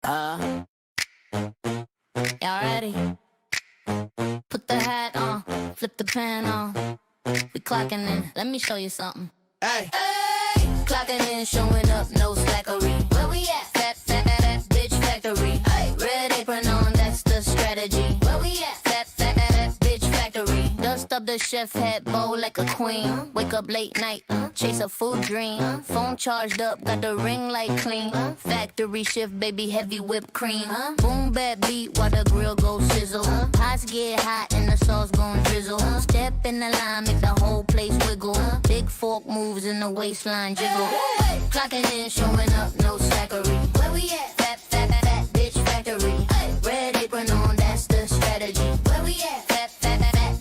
Y'all ready? Put the hat on, flip the pen on. We clocking in, let me show you something. Hey, hey, clocking in, showing up, no slackery. Where we at? Fat, bitch factory. Hey, red apron on, that's the strategy. Where we at? Fat, bitch factory. Dust up the chef hat, bowl like a queen. Wake up late night, chase a food dream. Phone charged up, got the ring light clean. Factory shift, baby, heavy whipped cream. Boom, bad beat while the grill goes sizzle. Pots get hot and the sauce gon' drizzle. Step in the line, make the whole place wiggle. Big fork moves in the waistline jiggle. Clocking in, showing up, no slackery. Where we at? Fat, bitch factory. Red apron on, that's the strategy. Where we at? Fat,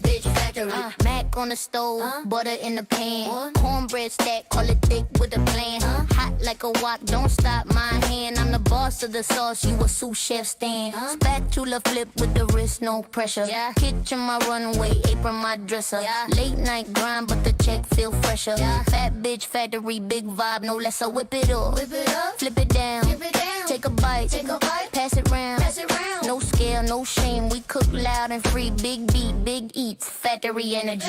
bitch factory. Mac on the stove, butter in the pan. Cornbread stack, call it thick with a plan. Hot like a wok, don't stop my hand. I'm the boss of the sauce, you a sous chef stand. Spatula flip with the wrist, no pressure. Kitchen my runway, apron my dresser. Late night grind, but the check feel fresher. Fat bitch factory, big vibe, no lesser. Whip it up, flip it down. Take a bite, pass it round. No scale, no shame, we cook loud and free. Big beat, big eats, factory energy.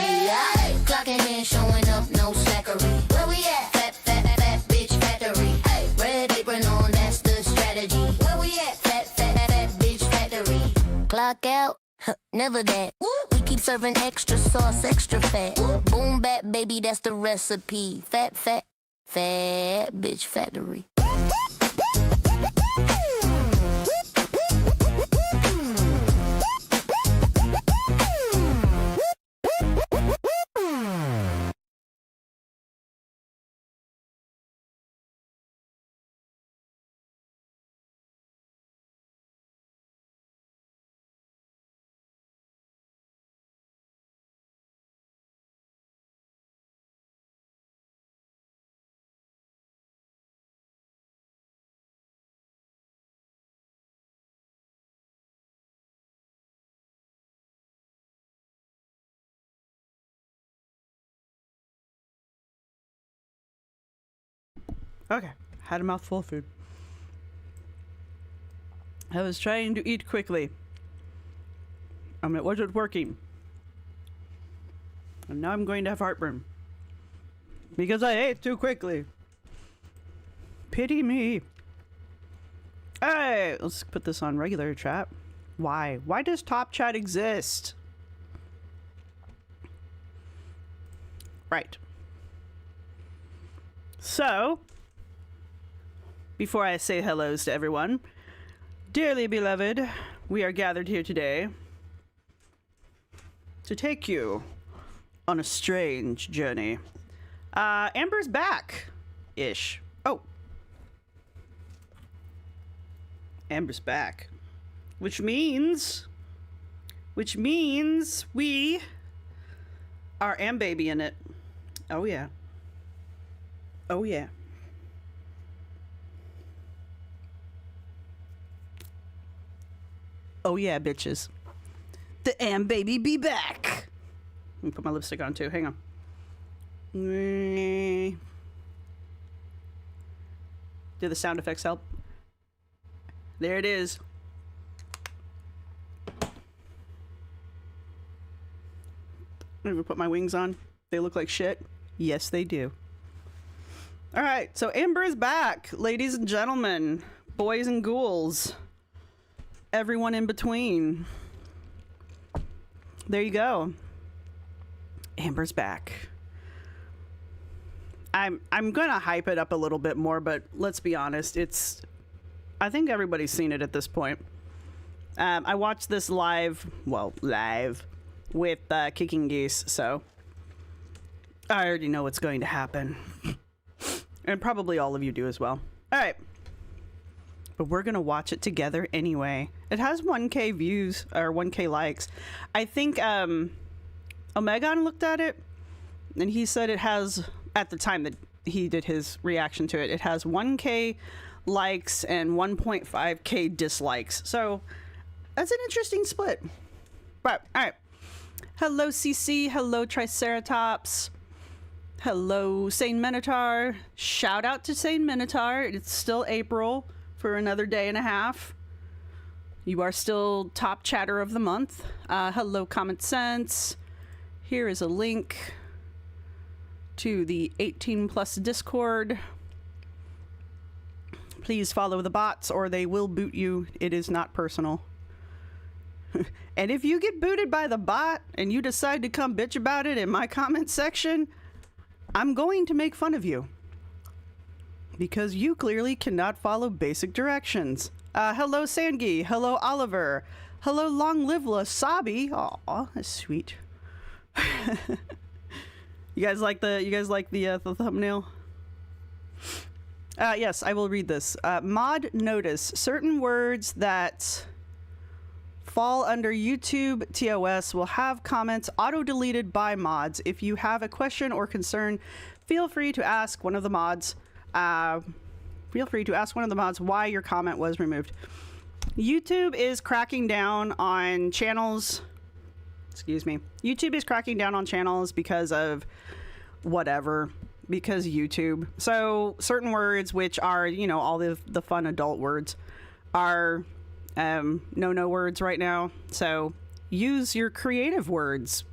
Clocking in, showing up, no slackery. Where we at? Fat bitch factory. Red apron on, that's the strategy. Where we at? Fat bitch factory. Clock out, never that. We keep serving extra sauce, extra fat. Boom bap, baby, that's the recipe. Fat bitch factory. Okay, had a mouthful of food. I was trying to eat quickly. It wasn't working. And now I'm going to have heartburn. Because I ate too quickly. Pity me. Hey, let's put this on regular chat. Why? Why does top chat exist? Right. So, before I say hellos to everyone, dearly beloved, we are gathered here today to take you on a strange journey. Amber's back-ish. Oh. Amber's back. Which means we are Baby in it. Oh yeah. Oh yeah. Oh yeah, bitches. The Baby be back. Let me put my lipstick on too. Hang on. Do the sound effects help? There it is. I'm gonna put my wings on. They look like shit. Yes, they do. All right, so Amber is back, ladies and gentlemen, boys and ghouls, everyone in between. There you go. Amber's back. I'm gonna hype it up a little bit more, but let's be honest, I think everybody's seen it at this point. I watched this live with Kicking Geese, so I already know what's going to happen. And probably all of you do as well. All right. But we're going to watch it together anyway. It has 1K views, or 1K likes. I think Omegon looked at it, and he said it has, at the time that he did his reaction to it, it has 1K likes and 1.5K dislikes. So that's an interesting split. But, all right. Hello, CC. Hello, Triceratops. Hello, Sane Minotaur. Shout out to Sane Minotaur. It's still April for another day and a half. You are still top chatter of the month. Hello, Common Sense. Here is a link to the 18 plus Discord. Please follow the bots or they will boot you. It is not personal. And if you get booted by the bot and you decide to come bitch about it in my comment section, I'm going to make fun of you. Because you clearly cannot follow basic directions. Hello, Sangi. Hello, Oliver. Hello, Long Live Wasabi. Aw, that's sweet. You guys like the thumbnail? Yes, I will read this. Mod notice certain words that fall under YouTube TOS will have comments auto-deleted by mods. If you have a question or concern, feel free to ask one of the mods. Why your comment was removed. YouTube is cracking down on channels. Excuse me. YouTube is cracking down on channels because of whatever. Because YouTube. So certain words, which are, you know, all the fun adult words, are no words right now. So use your creative words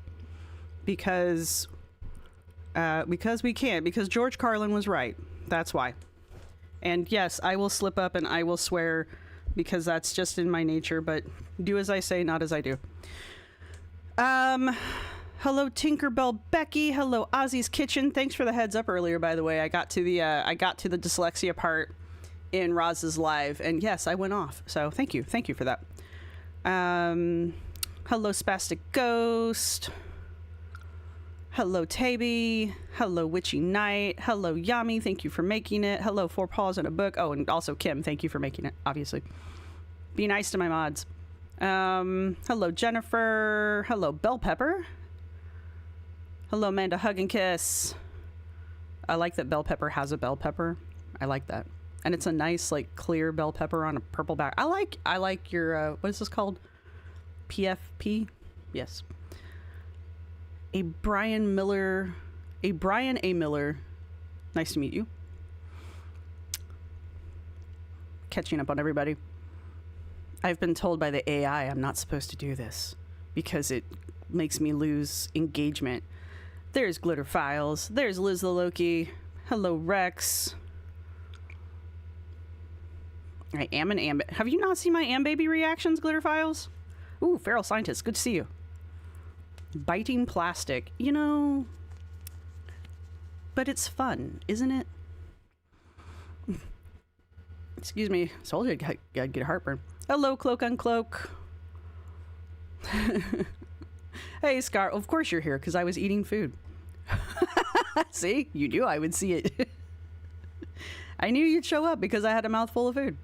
because we can't. Because George Carlin was right. That's why. And yes, I will slip up and I will swear because that's just in my nature, but do as I say, not as I do. Hello, Tinkerbell Becky. Hello, Ozzy's Kitchen. Thanks for the heads up earlier, by the way. I got to the dyslexia part in Roz's live, and yes, I went off. So thank you for that. Hello, Spastic Ghost. Hello, Taby. Hello, Witchy Knight. Hello, Yami. Thank you for making it. Hello, Four Paws and a Book. Oh, and also Kim. Thank you for making it, obviously. Be nice to my mods. Hello, Jennifer. Hello, Bell Pepper. Hello, Amanda Hug and Kiss. I like that Bell Pepper has a bell pepper. I like that. And it's a nice, like, clear bell pepper on a purple back. I like your, what is this called? PFP? Yes. A Brian A. Miller. Nice to meet you. Catching up on everybody. I've been told by the AI I'm not supposed to do this because it makes me lose engagement. There's Glitter Files. There's Liz the Loki. Hello, Rex. I am an Am. Have you not seen my Am Baby reactions, Glitter Files? Ooh, Feral Scientist. Good to see you. Biting plastic. You know, but it's fun, isn't it? Excuse me. Told you I'd get heartburn. Hello, Cloak Uncloak. Hey, Scar. Of course you're here, because I was eating food. See? You knew I would see it. I knew you'd show up because I had a mouthful of food.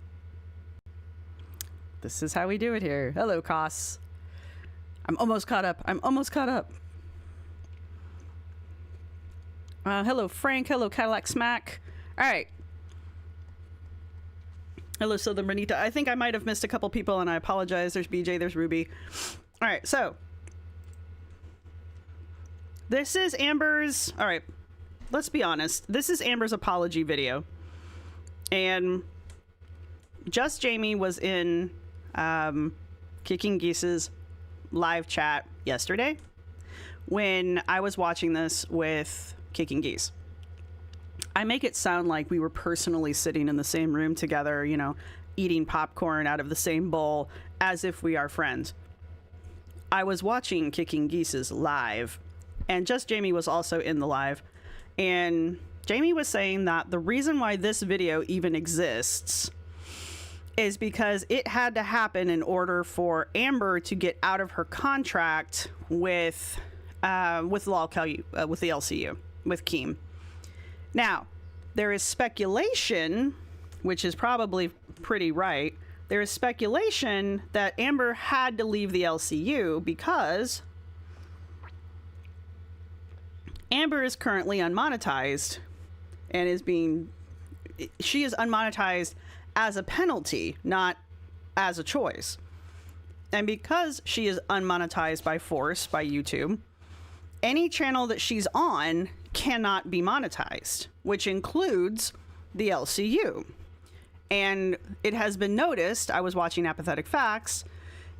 This is how we do it here. Hello, Koss. I'm almost caught up. Hello, Frank. Hello, Cadillac Smack. All right. Hello, Southern Bonita. I think I might have missed a couple people, and I apologize. There's BJ, there's Ruby. All right, so. This is Amber's... All right, let's be honest. This is Amber's apology video. And Just Jamie was in Kicking Geese's live chat yesterday when I was watching this with Kicking Geese. I make it sound like we were personally sitting in the same room together, you know, eating popcorn out of the same bowl as if we are friends. I was watching Kicking Geese's live, and Just Jamie was also in the live, and Jamie was saying that the reason why this video even exists is because it had to happen in order for Amber to get out of her contract with the LCU, with Keem. Now, there is speculation, which is probably pretty right. There is speculation that Amber had to leave the LCU because Amber is currently unmonetized and she is unmonetized as a penalty, not as a choice. And because she is unmonetized by force by YouTube, any channel that she's on cannot be monetized, which includes the LCU. And it has been noticed, I was watching Apathetic Facts,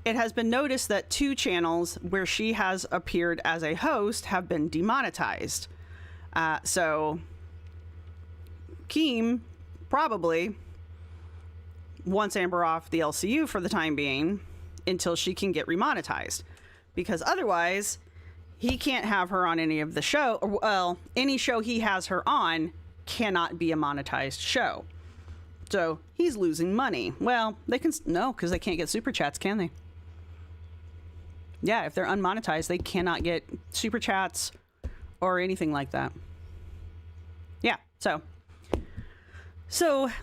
it has been noticed that 2 channels where she has appeared as a host have been demonetized. So Keem probably wants Amber off the LCU for the time being until she can get remonetized. Because otherwise, he can't have her on any of the show. Well, any show he has her on cannot be a monetized show. So he's losing money. Well, they can, no, because they can't get super chats, can they? Yeah, if they're unmonetized, they cannot get super chats or anything like that. Yeah, so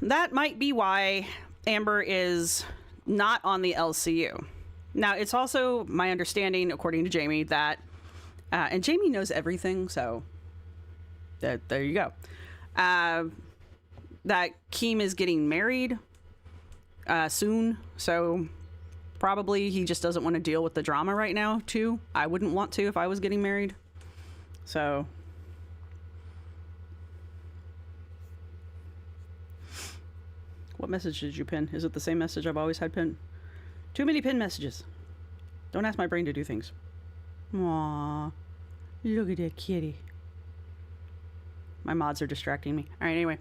that might be why Amber is not on the LCU. Now, it's also my understanding, according to Jamie, that, and Jamie knows everything, so there you go. That Keem is getting married soon, so probably he just doesn't want to deal with the drama right now, too. I wouldn't want to if I was getting married. So what message did you pin? Is it the same message I've always had pinned? Too many pin messages. Don't ask my brain to do things. Aww. Look at that kitty. My mods are distracting me. All right, anyway.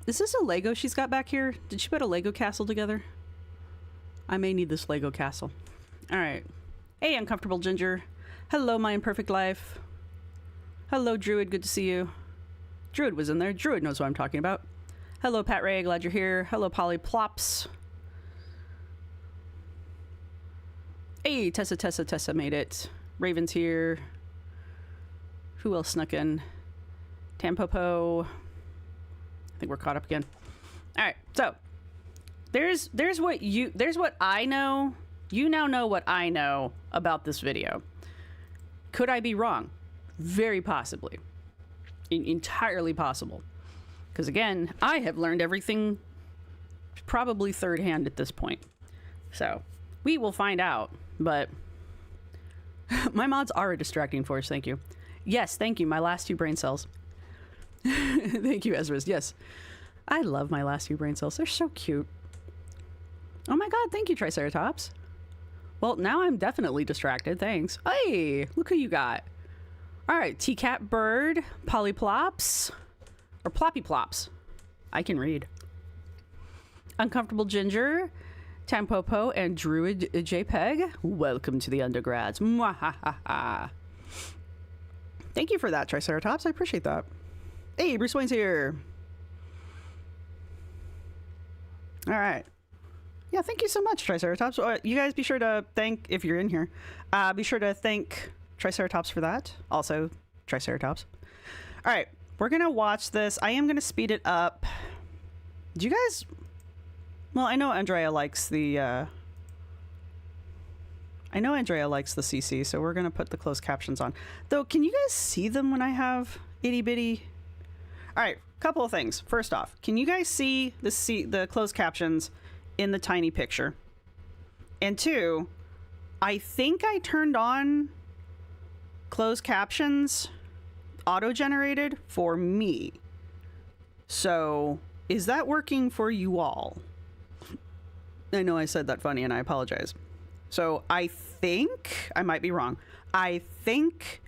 Is this a Lego she's got back here? Did she put a Lego castle together? I may need this Lego castle. All right. Hey, Uncomfortable Ginger. Hello, My Imperfect Life. Hello, Druid. Good to see you. Druid was in there. Druid knows what I'm talking about. Hello, Pat Ray. Glad you're here. Hello, Polly Plops. Hey, Tessa made it. Raven's here. Who else snuck in? Tampopo. I think we're caught up again. All right, so there's what I know. You now know what I know about this video. Could I be wrong? Very possibly. Entirely possible. Because again, I have learned everything probably third hand at this point. So we will find out. But my mods are a distracting force. Thank you. Yes, thank you. My last 2 brain cells. Thank you, Ezra's. Yes. I love my last 2 brain cells. They're so cute. Oh my god, thank you, Triceratops. Well, now I'm definitely distracted. Thanks. Hey, look who you got. All right, T-Cat Bird, Polyplops, or Ploppy Plops. I can read. Uncomfortable Ginger, Tampopo, and Druid JPEG. Welcome to the undergrads. Mwahaha. Thank you for that, Triceratops. I appreciate that. Hey, Bruce Wayne's here. All right. Yeah, thank you so much, Triceratops. You guys be sure to thank, if you're in here, be sure to thank Triceratops for that. Also, Triceratops. All right, we're going to watch this. I am going to speed it up. Do you guys... Well, I know Andrea likes the... I know Andrea likes the CC, so we're going to put the closed captions on. Though, can you guys see them when I have itty bitty? All right, couple of things. First off, can you guys see the closed captions in the tiny picture? And 2, I think I turned on closed captions auto-generated for me. So, is that working for you all? I know I said that funny and I apologize. So I think, I might be wrong, I think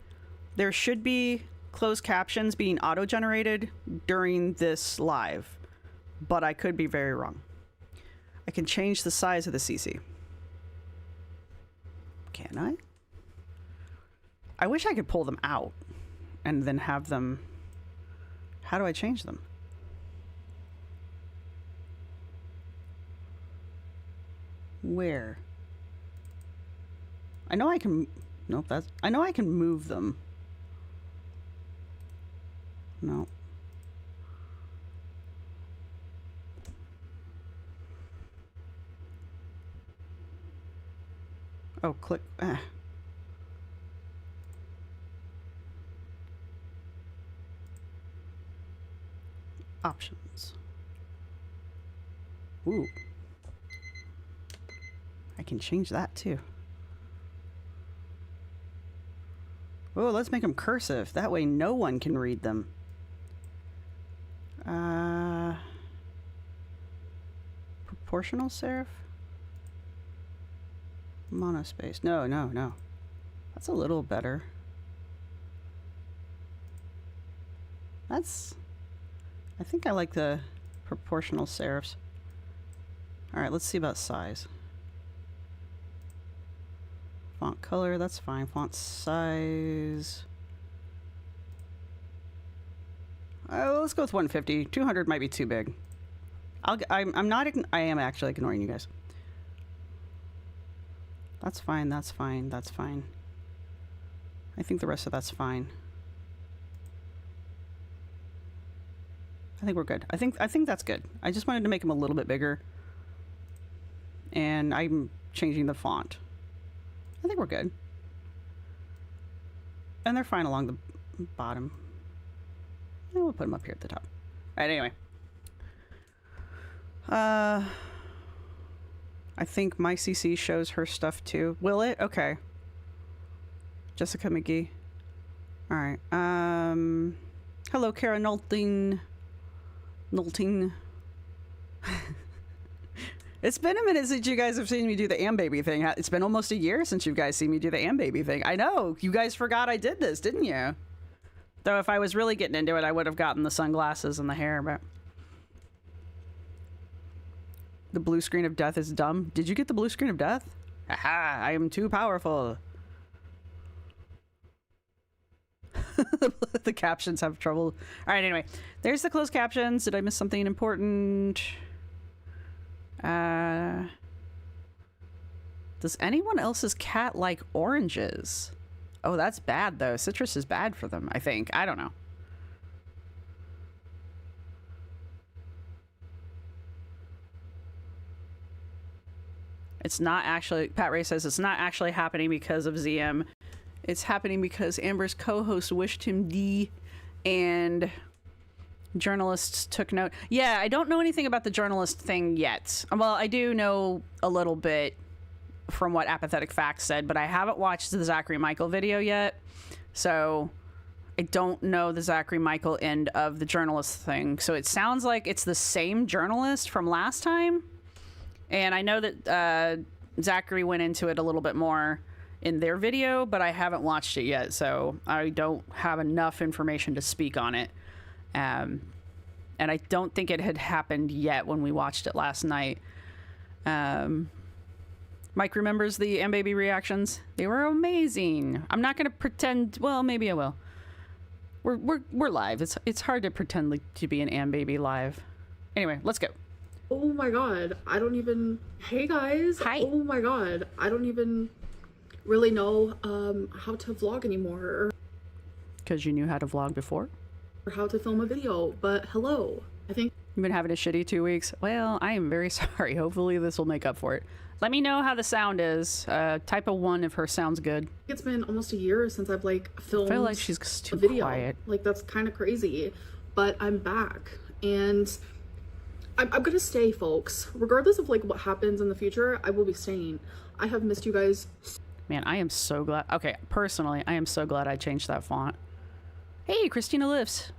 there should be closed captions being auto-generated during this live, but I could be very wrong. I can change the size of the CC. Can I? I wish I could pull them out and then have them... How do I change them? Where? I know I can... Nope, that's... I know I can move them. No. Oh, click... Options. Ooh. I can change that too. Oh, let's make them cursive. That way no one can read them. Proportional serif? Monospace. No, no, no. That's a little better. That's... I think I like the proportional serifs. Alright, let's see about size. Font color, that's fine. Font size... let's go with 150. 200 might be too big. I'm not... I am actually ignoring you guys. That's fine, that's fine, that's fine. I think the rest of that's fine. I think we're good. I think that's good. I just wanted to make them a little bit bigger. And I'm changing the font. I think we're good. And they're fine along the bottom. And we'll put them up here at the top. Alright, anyway. I think my CC shows her stuff too. Will it? Okay. Jessica McGee. Alright. Hello, Kara Nolting. It's been a minute since you guys have seen me do the Baby thing. It's been almost a year since you guys seen me do the Baby thing. I know. You guys forgot I did this, didn't you? Though if I was really getting into it, I would have gotten the sunglasses and the hair, but... The blue screen of death is dumb. Did you get the blue screen of death? Aha! I am too powerful. The captions have trouble. Alright, anyway. There's the closed captions. Did I miss something important? Does anyone else's cat like oranges? Oh, that's bad, though. Citrus is bad for them, I think. I don't know. It's not actually... Pat Ray says it's not actually happening because of ZM. It's happening because Amber's co-host wished him D, and journalists took note. Yeah, I don't know anything about the journalist thing yet. Well, I do know a little bit from what Apathetic Facts said, but I haven't watched the Zachary Michael video yet, so I don't know the Zachary Michael end of the journalist thing. So it sounds like it's the same journalist from last time, and I know that Zachary went into it a little bit more in their video, but I haven't watched it yet, so I don't have enough information to speak on it. And I don't think it had happened yet when we watched it last night. Mike remembers the Baby reactions. They were amazing. I'm not going to pretend... Well, maybe I will. We're live. It's hard to pretend like to be an Baby live. Anyway, let's go. Oh my god, I don't even... Hey guys! Hi! Oh my god, I don't even really know how to vlog anymore. Because you knew how to vlog before? Or how to film a video, but hello. I think... You've been having a shitty 2 weeks? Well, I am very sorry. Hopefully this will make up for it. Let me know how the sound is. Type a 1 if her sound's good. It's been almost a year since I've like filmed I feel like she's too a video. quiet. Like that's kind of crazy. But I'm back. And I'm gonna stay, folks. Regardless of like what happens in the future, I will be staying. I have missed you guys. Man, I am so glad. Okay, personally, I am so glad I changed that font. Hey, Christina Lifts.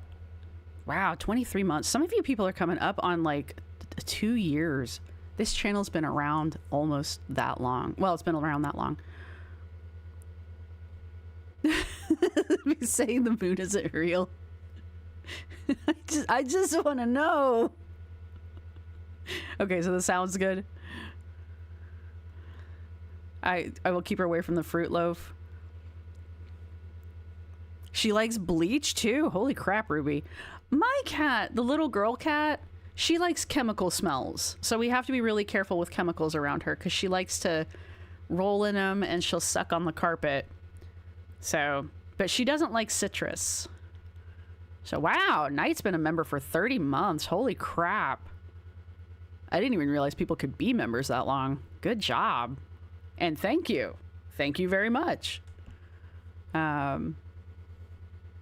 Wow, 23 months. Some of you people are coming up on like 2 years. This channel's been around almost that long. Well, it's been around that long. Saying the moon isn't real. I just want to know. Okay, so the sound's good. I will keep her away from the fruit loaf. She likes bleach too. Holy crap, Ruby. My cat, the little girl cat, she likes chemical smells. So we have to be really careful with chemicals around her because she likes to roll in them and she'll suck on the carpet. So, but she doesn't like citrus. So wow, Knight's been a member for 30 months. Holy crap. I didn't even realize people could be members that long. Good job. And thank you. Thank you very much.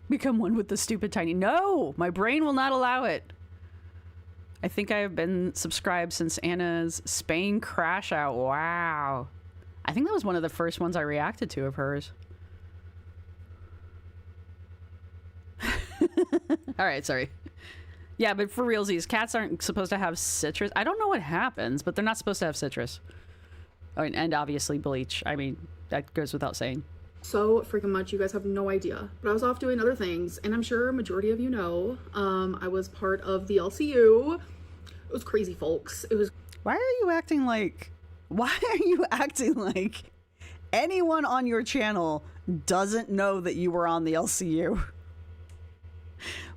Become one with the stupid tiny... No! My brain will not allow it. I think I have been subscribed since Anna's Spain crash out. Wow. I think that was one of the first ones I reacted to of hers. Alright, sorry. Yeah, but for realsies, cats aren't supposed to have citrus. I don't know what happens, but they're not supposed to have citrus. Oh, and obviously bleach. I mean, that goes without saying. So freaking much, you guys have no idea. But I was off doing other things, and I'm sure a majority of you know, I was part of the LCU. It was crazy, folks. It was... Why are you acting like anyone on your channel doesn't know that you were on the LCU?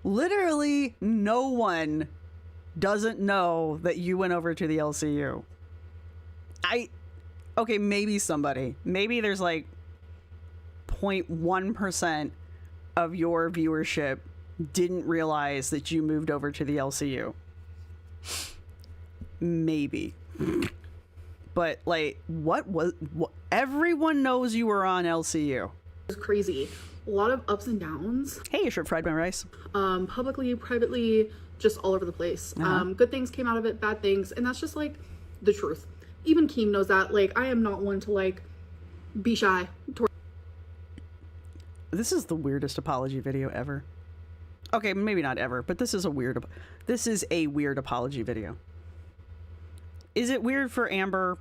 Literally no one doesn't know that you went over to the LCU. Okay, maybe somebody. Maybe there's like 0.1% of your viewership didn't realize that you moved over to the LCU. Maybe. But like, what everyone knows you were on LCU. It was crazy. A lot of ups and downs. Hey, you should have fried my rice. Publicly, privately, just all over the place. Good things came out of it, bad things, and that's just like the truth. Even Keem knows that. Like, I am not one to like be shy. This is the weirdest apology video ever. Okay, maybe not ever, but this is a weird apology video. Is it weird for Amber?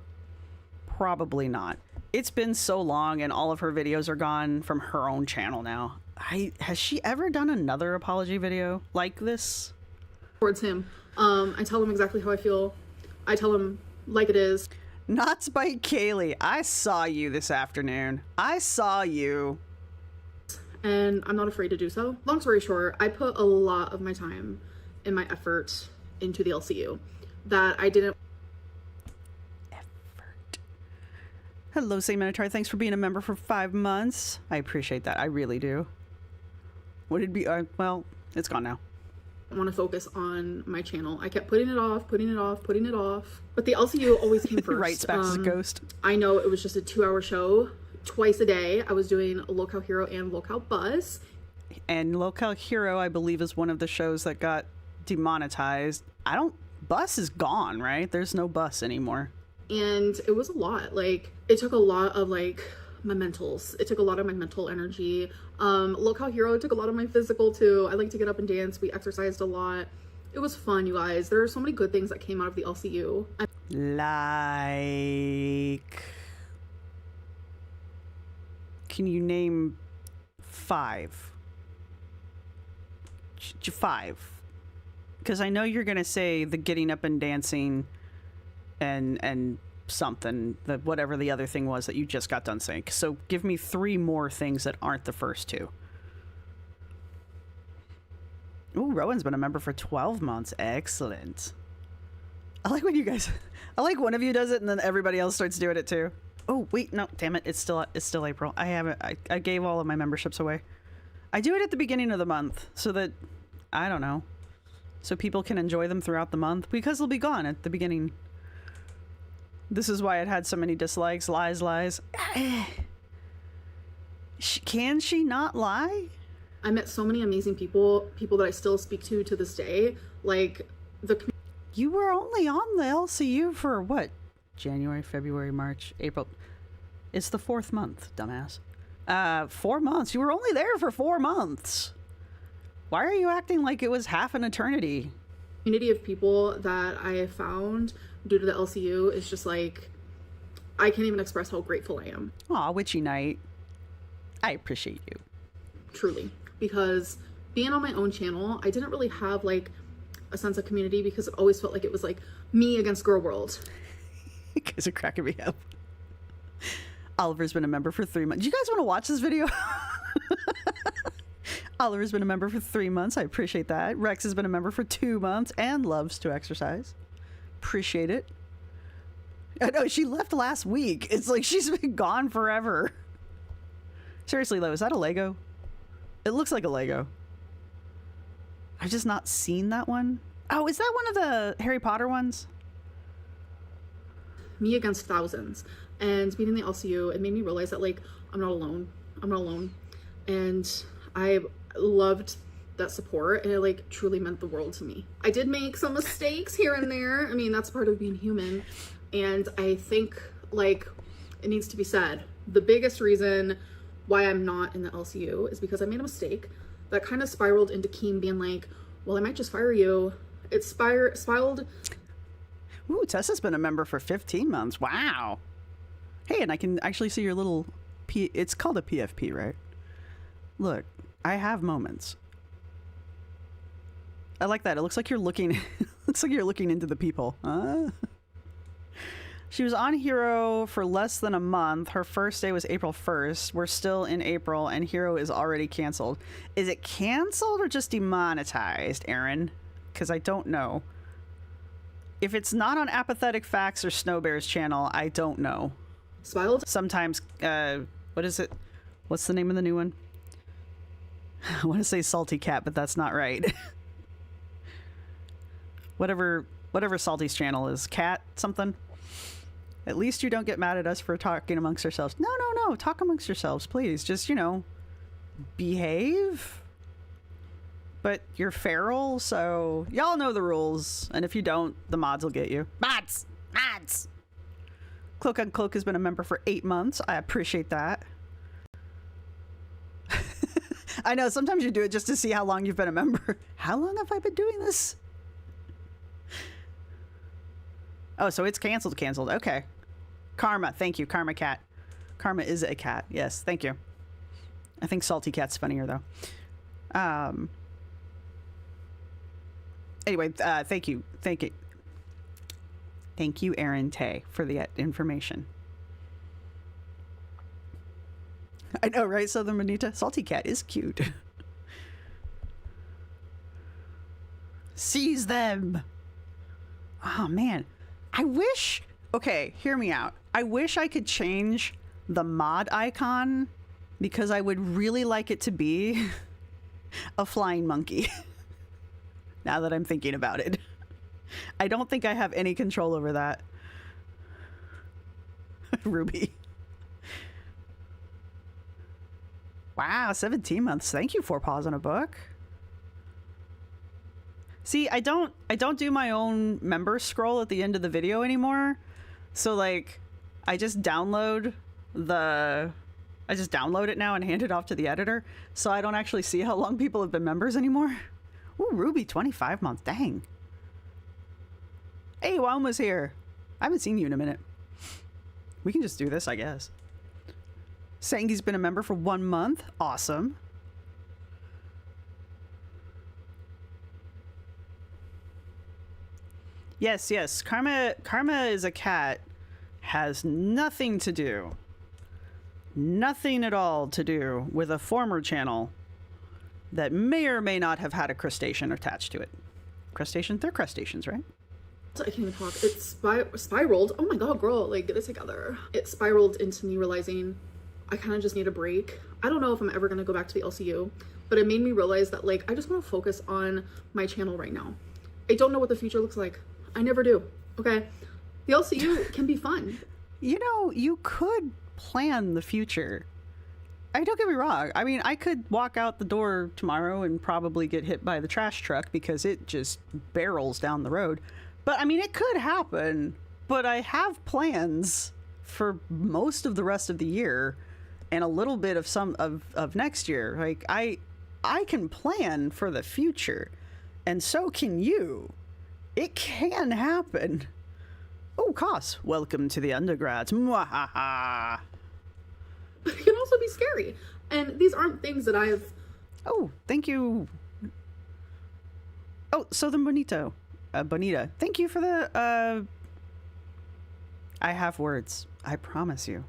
Probably not. It's been so long and all of her videos are gone from her own channel now. Has she ever done another apology video like this? Towards him. I tell him exactly how I feel. I tell him like it is. Not by Kaylee. I saw you this afternoon. I saw you. And I'm not afraid to do so. Long story short, I put a lot of my time and my effort into the LCU that I didn't. Hello, Saint Minotaur. Thanks for being a member for 5 months. I appreciate that. I really do. Would it be? Well, it's gone now. I want to focus on my channel. I kept putting it off. But the LCU always came first. Right, back as a ghost. I know it was just a 2-hour show. Twice a day, I was doing Locale Hero and Locale Buzz. And Locale Hero, I believe, is one of the shows that got demonetized. Bus is gone, right? There's no bus anymore. And it was a lot. Like, it took a lot of like my mentals. It took a lot of my mental energy. Locale Hero took a lot of my physical too. I like to get up and dance. We exercised a lot. It was fun, you guys. There are so many good things that came out of the LCU. Like, can you name 5? 5. Because I know you're gonna say the getting up and dancing and something, whatever the other thing was that you just got done saying. So give me 3 more things that aren't the first 2. Ooh, Rowan's been a member for 12 months. Excellent. I like when you guys, I like one of you does it and then everybody else starts doing it too. Oh wait, no, damn it, it's still April. I gave all of my memberships away. I do it at the beginning of the month so that, I don't know, so people can enjoy them throughout the month because they'll be gone at the beginning. This is why it had so many dislikes. Lies. Can she not lie? I met so many amazing people that I still speak to this day. Like, you were only on the LCU for what? January, February, March, April. It's the 4th month, dumbass. 4 months. You were only there for 4 months. Why are you acting like it was half an eternity? Community of people that I have found due to the LCU is just like, I can't even express how grateful I am. Aw, Witchy Night. I appreciate you. Truly. Because being on my own channel, I didn't really have like a sense of community because it always felt like it was like me against girl world. You guys are cracking me up. Oliver's been a member for 3 months. Do you guys want to watch this video? Oliver's been a member for 3 months. I appreciate that. Rex has been a member for 2 months and loves to exercise. Appreciate it. I know, she left last week. It's like she's been gone forever. Seriously though, is that a Lego? It looks like a Lego. I've just not seen that one. Oh, is that one of the Harry Potter ones? Me against thousands. And being in the LCU, it made me realize that like, I'm not alone. And I loved that support, and it like truly meant the world to me. I did make some mistakes here and there. I mean, that's part of being human. And I think like it needs to be said, the biggest reason why I'm not in the LCU is because I made a mistake that kind of spiraled into Keem being like, well, I might just fire you. It's spiraled. Ooh, Tessa's been a member for 15 months. Wow. Hey, and I can actually see your little it's called a PFP, right? Look, I have moments. I like that. It looks like you're looking looks like you're looking into the people. She was on Hero for less than a month. Her first day was April 1st. We're still in April and Hero is already canceled. Is it canceled or just demonetized, Aaron? Because I don't know. If it's not on Apathetic Facts or Snowbear's channel, I don't know. Spiraled? Sometimes, what is it? What's the name of the new one? I want to say Salty Cat, but that's not right. Whatever Salty's channel is. Cat something? At least you don't get mad at us for talking amongst ourselves. No. Talk amongst yourselves, please. Just, behave. But you're feral, so y'all know the rules. And if you don't, the mods will get you. Mods! Cloak on Cloak has been a member for 8 months. I appreciate that. I know, sometimes you do it just to see how long you've been a member. How long have I been doing this? Oh, so it's canceled. Okay. Karma. Thank you. Karma Cat. Karma is a cat. Yes, thank you. I think Salty Cat's funnier, though. Anyway, thank you. Thank you, Aaron Tay, for the information. I know, right, Southern Bonita? Salty Cat is cute. Seize them. Oh, man. I wish... Okay, hear me out. I wish I could change the mod icon because I would really like it to be a flying monkey. Now that I'm thinking about it. I don't think I have any control over that. Ruby. Wow, 17 months. Thank you, 4 Paws on a Book. See, I don't do my own member scroll at the end of the video anymore. So like I just download it now and hand it off to the editor. So I don't actually see how long people have been members anymore. Ooh, Ruby, 25 months. Dang. Hey, Walma's here. I haven't seen you in a minute. We can just do this, I guess. Sangi's been a member for 1 month. Awesome. Yes. Karma is a cat. Has nothing at all to do with a former channel that may or may not have had a crustacean attached to it. Crustacean? They're crustaceans, right? I can't even talk. It spiraled. Oh my god, girl, like, get it together. It spiraled into me realizing I kind of just need a break. I don't know if I'm ever gonna go back to the LCU, but it made me realize that, like, I just want to focus on my channel right now. I don't know what the future looks like. I never do. Okay? The LCU can be fun. You could plan the future. Don't get me wrong. I mean, I could walk out the door tomorrow and probably get hit by the trash truck because it just barrels down the road. But I mean, it could happen. But I have plans for most of the rest of the year and a little bit of some of next year. Like I can plan for the future, and so can you. It can happen. Oh, Koss, welcome to the undergrads. Mwahaha. But it can also be scary. And these aren't things that I've... Oh, thank you. Oh, Southern Bonita. Thank you for the... I have words. I promise you.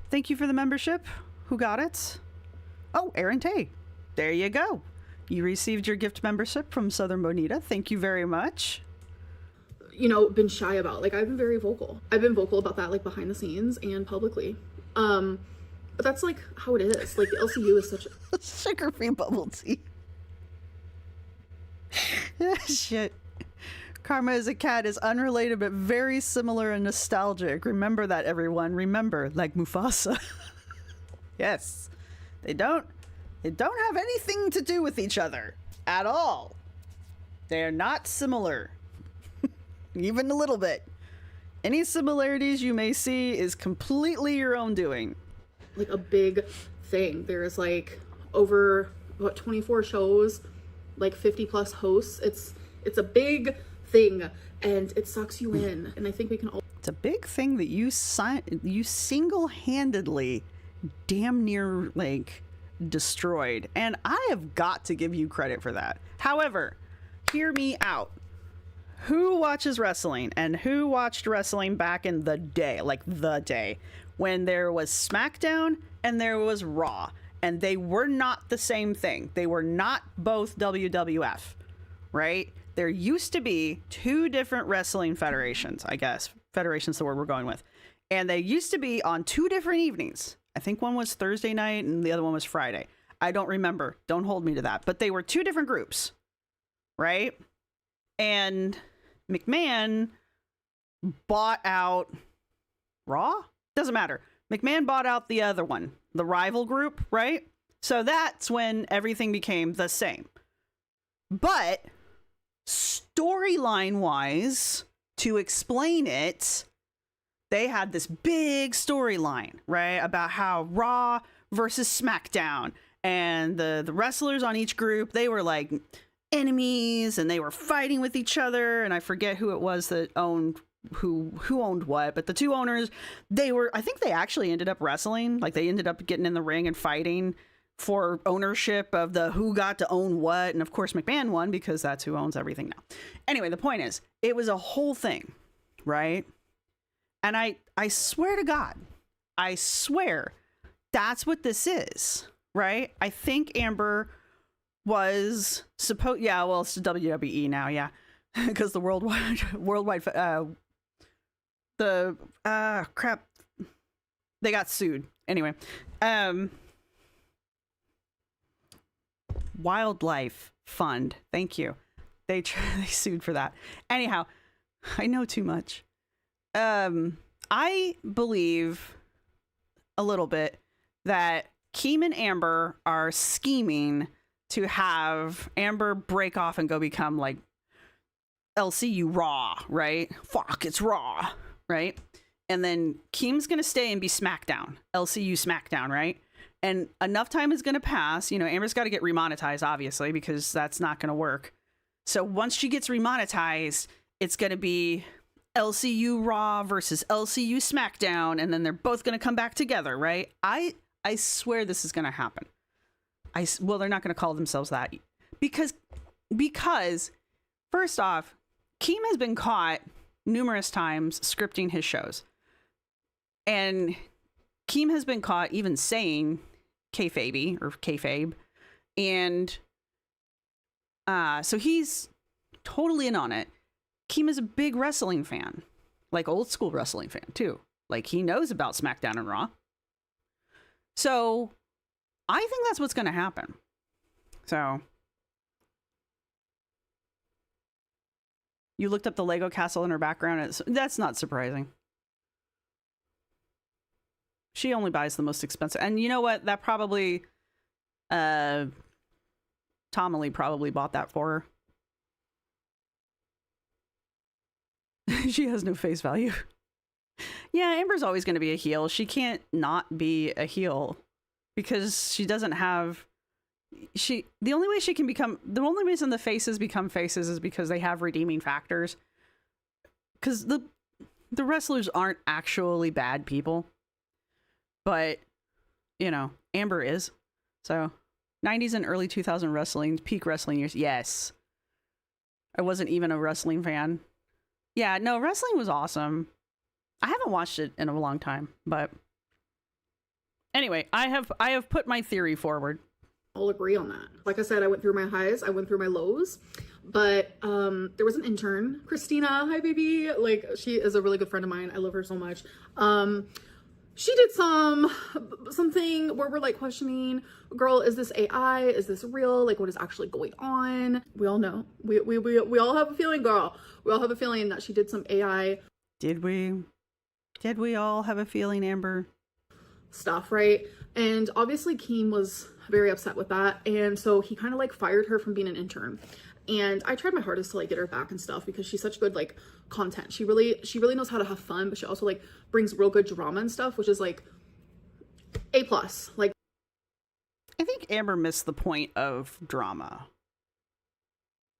Thank you for the membership. Who got it? Oh, Aaron Tay. There you go. You received your gift membership from Southern Bonita. Thank you very much. Been shy about. Like, I've been very vocal. I've been vocal about that, like, behind the scenes and publicly. But that's, like, how it is. Like, the LCU is such a... Sugar-free bubble tea. Shit. Karma as a cat is unrelated but very similar and nostalgic. Remember that, everyone. Remember, like Mufasa. Yes. They don't have anything to do with each other at all. They're not similar. Even a little bit. Any similarities you may see is completely your own doing. Like a big thing. There's like over 24 shows like 50 plus hosts. It's a big thing, and it sucks you in. And I think we can all. It's a big thing that you single-handedly damn near like destroyed, and I have got to give you credit for that. However, hear me out. Who watches wrestling, and who watched wrestling back in the day, like the day when there was SmackDown and there was Raw, and they were not the same thing. They were not both WWF, right? There used to be two different wrestling federations, I guess. Federation's the word we're going with. And they used to be on two different evenings. I think one was Thursday night and the other one was Friday. I don't remember. Don't hold me to that. But they were two different groups, right? And McMahon bought out Raw? Doesn't matter. McMahon bought out the other one, the rival group, right? So that's when everything became the same. But storyline wise, to explain it, they had this big storyline, right? About how Raw versus SmackDown, and the wrestlers on each group, they were like enemies and they were fighting with each other. And I forget who it was that owned who owned what, but the two owners, I think they actually ended up wrestling. Like they ended up getting in the ring and fighting for ownership of the who got to own what. And of course McMahon won because that's who owns everything now. Anyway, the point is, it was a whole thing, right? And I swear to God, I swear that's what this is, right? I think Amber was supposed, yeah, well, it's WWE now, yeah, because the worldwide, crap, they got sued. Anyway, Wildlife Fund, thank you. They sued for that. Anyhow, I know too much. I believe a little bit that Keem and Amber are scheming to have Amber break off and go become like LCU Raw, right? Fuck, it's Raw, right? And then Keem's gonna stay and be SmackDown, LCU SmackDown, right? And enough time is gonna pass. You know, Amber's got to get remonetized, obviously, because that's not gonna work. So once she gets remonetized, it's gonna be LCU Raw versus LCU SmackDown, and then they're both going to come back together, right? I swear this is going to happen. Well, they're not going to call themselves that because first off, Keem has been caught numerous times scripting his shows, and Keem has been caught even saying kayfabe or kayfabe, and so he's totally in on it. Keem is a big wrestling fan, like old school wrestling fan too. Like he knows about SmackDown and Raw. So I think that's what's going to happen. So you looked up the Lego castle in her background. That's not surprising. She only buys the most expensive. And you know what? That probably, Tommy Lee probably bought that for her. She has no face value. Yeah, Amber's always going to be a heel. She can't not be a heel because she doesn't have... The only way she can become... The only reason the faces become faces is because they have redeeming factors. Because the wrestlers aren't actually bad people. But, you know, Amber is. So, 90s and early 2000 wrestling, peak wrestling years. Yes. I wasn't even a wrestling fan. Yeah, no, wrestling was awesome. I haven't watched it in a long time, but anyway, I have put my theory forward. I'll agree on that. Like I said, I went through my highs, I went through my lows, but there was an intern, Christina, hi baby, like she is a really good friend of mine. I love her so much. She did something where we're like questioning, girl, is this AI? Is this real? Like, what is actually going on? We all know. We all have a feeling, girl. We all have a feeling that she did some AI. Did we? Did we all have a feeling, Amber? Stuff, right? And obviously Keem was very upset with that. And so he kind of like fired her from being an intern. And I tried my hardest to like get her back and stuff because she's such good like content. She really knows how to have fun, but she also like brings real good drama and stuff, which is like A+. Like, I think Amber missed the point of drama.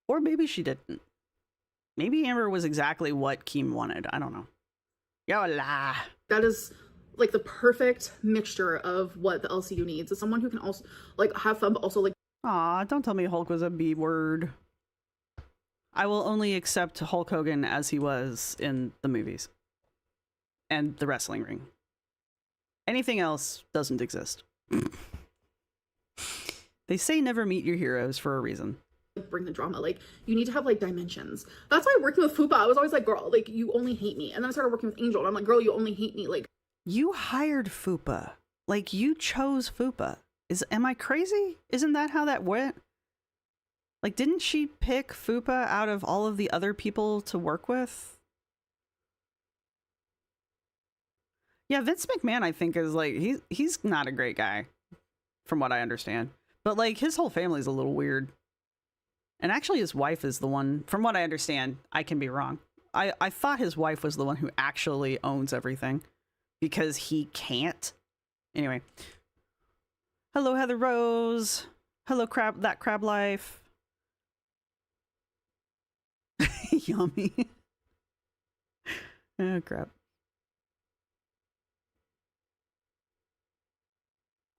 Or maybe she didn't. Maybe Amber was exactly what Kim wanted. I don't know. Yola. That is like the perfect mixture of what the LCU needs. Is someone who can also like have fun, but also like. Aw, don't tell me Hulk was a B word. I will only accept Hulk Hogan as he was in the movies and the wrestling ring. Anything else doesn't exist. They say never meet your heroes for a reason. Bring the drama. Like, you need to have like dimensions. That's why working with Fupa, I was always like, girl, like, you only hate me. And then I started working with Angel and I'm like, girl, you only hate me. Like, you hired Fupa. Like, you chose Fupa. Am I crazy? Isn't that how that went? Like, didn't she pick Fupa out of all of the other people to work with? Yeah, Vince McMahon, I think, is like, he's not a great guy, from what I understand. But like, his whole family's a little weird. And actually his wife is the one, from what I understand, I can be wrong. I thought his wife was the one who actually owns everything because he can't. Anyway. Hello, Heather Rose. Hello, That Crab Life. Yummy. Oh, crap.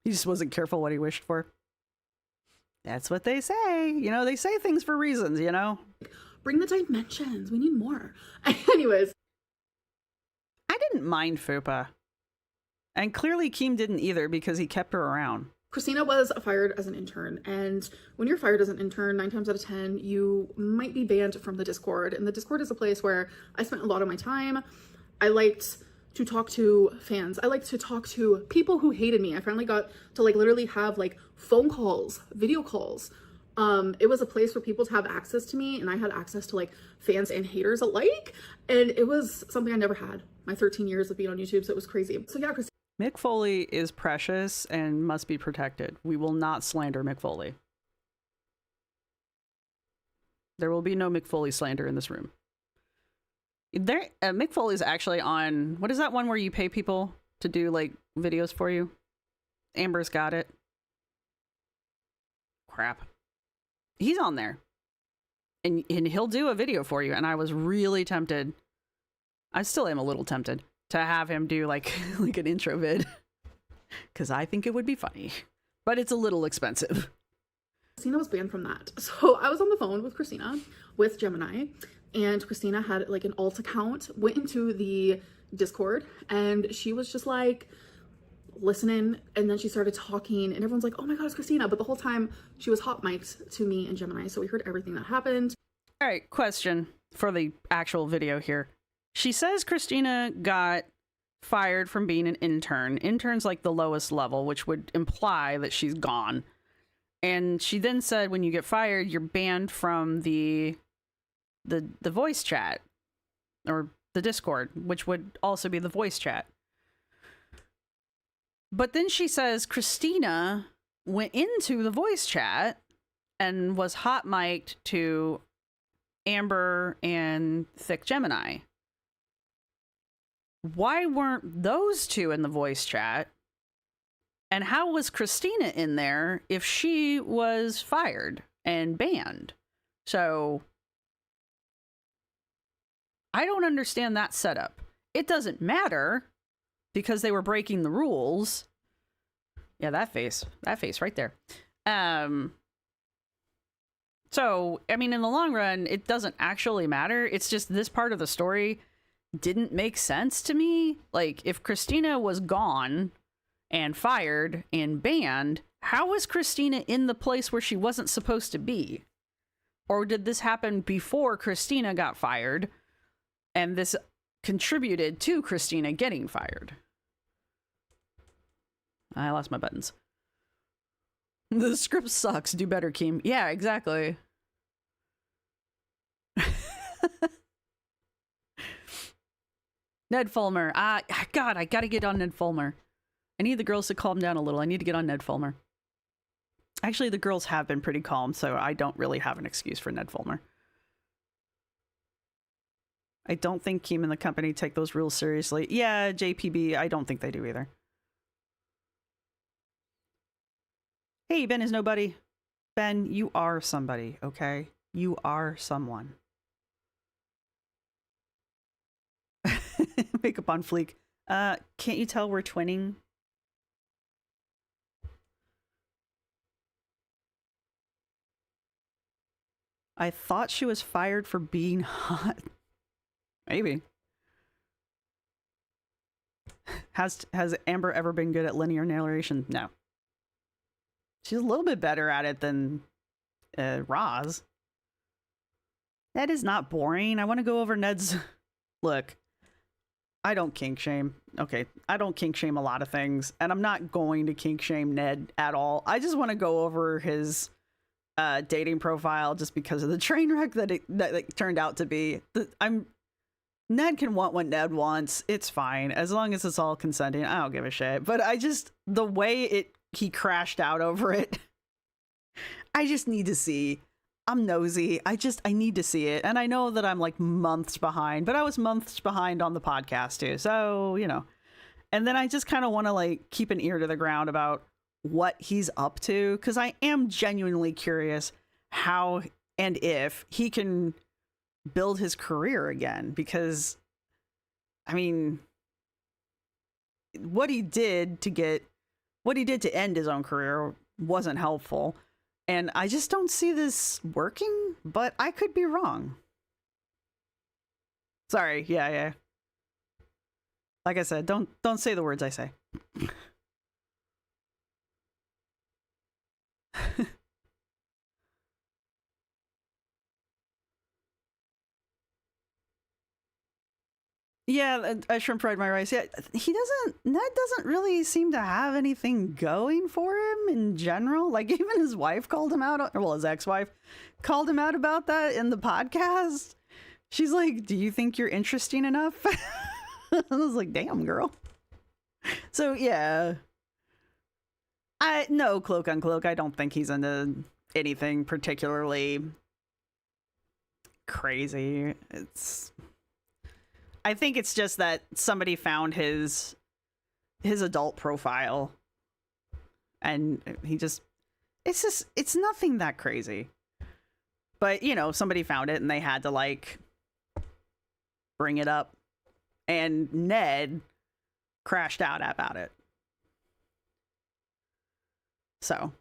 He just wasn't careful what he wished for. That's what they say. You know, they say things for reasons, you know? Bring the dimensions. We need more. Anyways. I didn't mind Fupa. And clearly Kim didn't either because he kept her around. Christina was fired as an intern. And when you're fired as an intern, 9 times out of 10, you might be banned from the Discord. And the Discord is a place where I spent a lot of my time. I liked to talk to fans. I like to talk to people who hated me. I finally got to like literally have like phone calls, video calls. It was a place for people to have access to me, and I had access to like fans and haters alike. And it was something I never had my 13 years of being on YouTube. So it was crazy. So yeah, Mick Foley is precious and must be protected. We will not slander Mick Foley. There will be no Mick Foley slander in this room. Mick Foley's actually on, what is that one where you pay people to do like videos for you? Amber's got it. Crap. He's on there. And he'll do a video for you. And I was really tempted. I still am a little tempted to have him do like an intro vid. Because I think it would be funny. But it's a little expensive. Christina was banned from that. So I was on the phone with Christina, with Gemini. And Christina had like an alt account, went into the Discord, and she was just like listening. And then she started talking, and everyone's like, oh my God, it's Christina. But the whole time she was hot mic'd to me and Gemini. So we heard everything that happened. All right, question for the actual video here. She says Christina got fired from being an intern. Intern's like the lowest level, which would imply that she's gone. And she then said when you get fired, you're banned from the voice chat or the Discord, which would also be the voice chat. But then she says Christina went into the voice chat and was hot mic'd to Amber and Thick Gemini. Why weren't those two in the voice chat? And how was Christina in there if she was fired and banned? So I don't understand that setup. It doesn't matter because they were breaking the rules. Yeah, that face right there. So, I mean, in the long run, it doesn't actually matter. It's just this part of the story didn't make sense to me. Like, if Christina was gone and fired and banned, how was Christina in the place where she wasn't supposed to be? Or did this happen before Christina got fired? And this contributed to Christina getting fired. I lost my buttons. The script sucks. Do better, Kim. Yeah, exactly. Ned Fulmer. God, I gotta get on Ned Fulmer. I need the girls to calm down a little. I need to get on Ned Fulmer. Actually, the girls have been pretty calm, so I don't really have an excuse for Ned Fulmer. I don't think Kim and the company take those rules seriously. Yeah, JPB, I don't think they do either. Hey, Ben is nobody. Ben, you are somebody, okay? You are someone. Makeup on fleek. Can't you tell we're twinning? I thought she was fired for being hot. Maybe. Has Amber ever been good at linear narration? No. She's a little bit better at it than Roz. Ned is not boring. I want to go over Ned's... Look, I don't kink shame. Okay, I don't kink shame a lot of things, and I'm not going to kink shame Ned at all. I just want to go over his dating profile just because of the train wreck that it turned out to be. Ned can want what Ned wants. It's fine. As long as it's all consenting, I don't give a shit. But the way he crashed out over it, I just need to see. I'm nosy. I need to see it. And I know that I'm like months behind, but I was months behind on the podcast too. So, you know. And then I just kind of want to like keep an ear to the ground about what he's up to, because I am genuinely curious how and if he can build his career again, because I mean, what he did to end his own career wasn't helpful, and I just don't see this working, but I could be wrong. Sorry. Yeah. Like I said, don't say the words I say. Yeah, I shrimp fried my rice. Yeah, Ned doesn't really seem to have anything going for him in general. Like, even his wife called him out, well, his ex-wife called him out about that in the podcast. She's like, do you think you're interesting enough? I was like, damn, girl. So, yeah. No, cloak on cloak, I don't think he's into anything particularly crazy. I think it's just that somebody found his adult profile, and it's nothing that crazy. But, you know, somebody found it and they had to like bring it up, and Ned crashed out about it. So.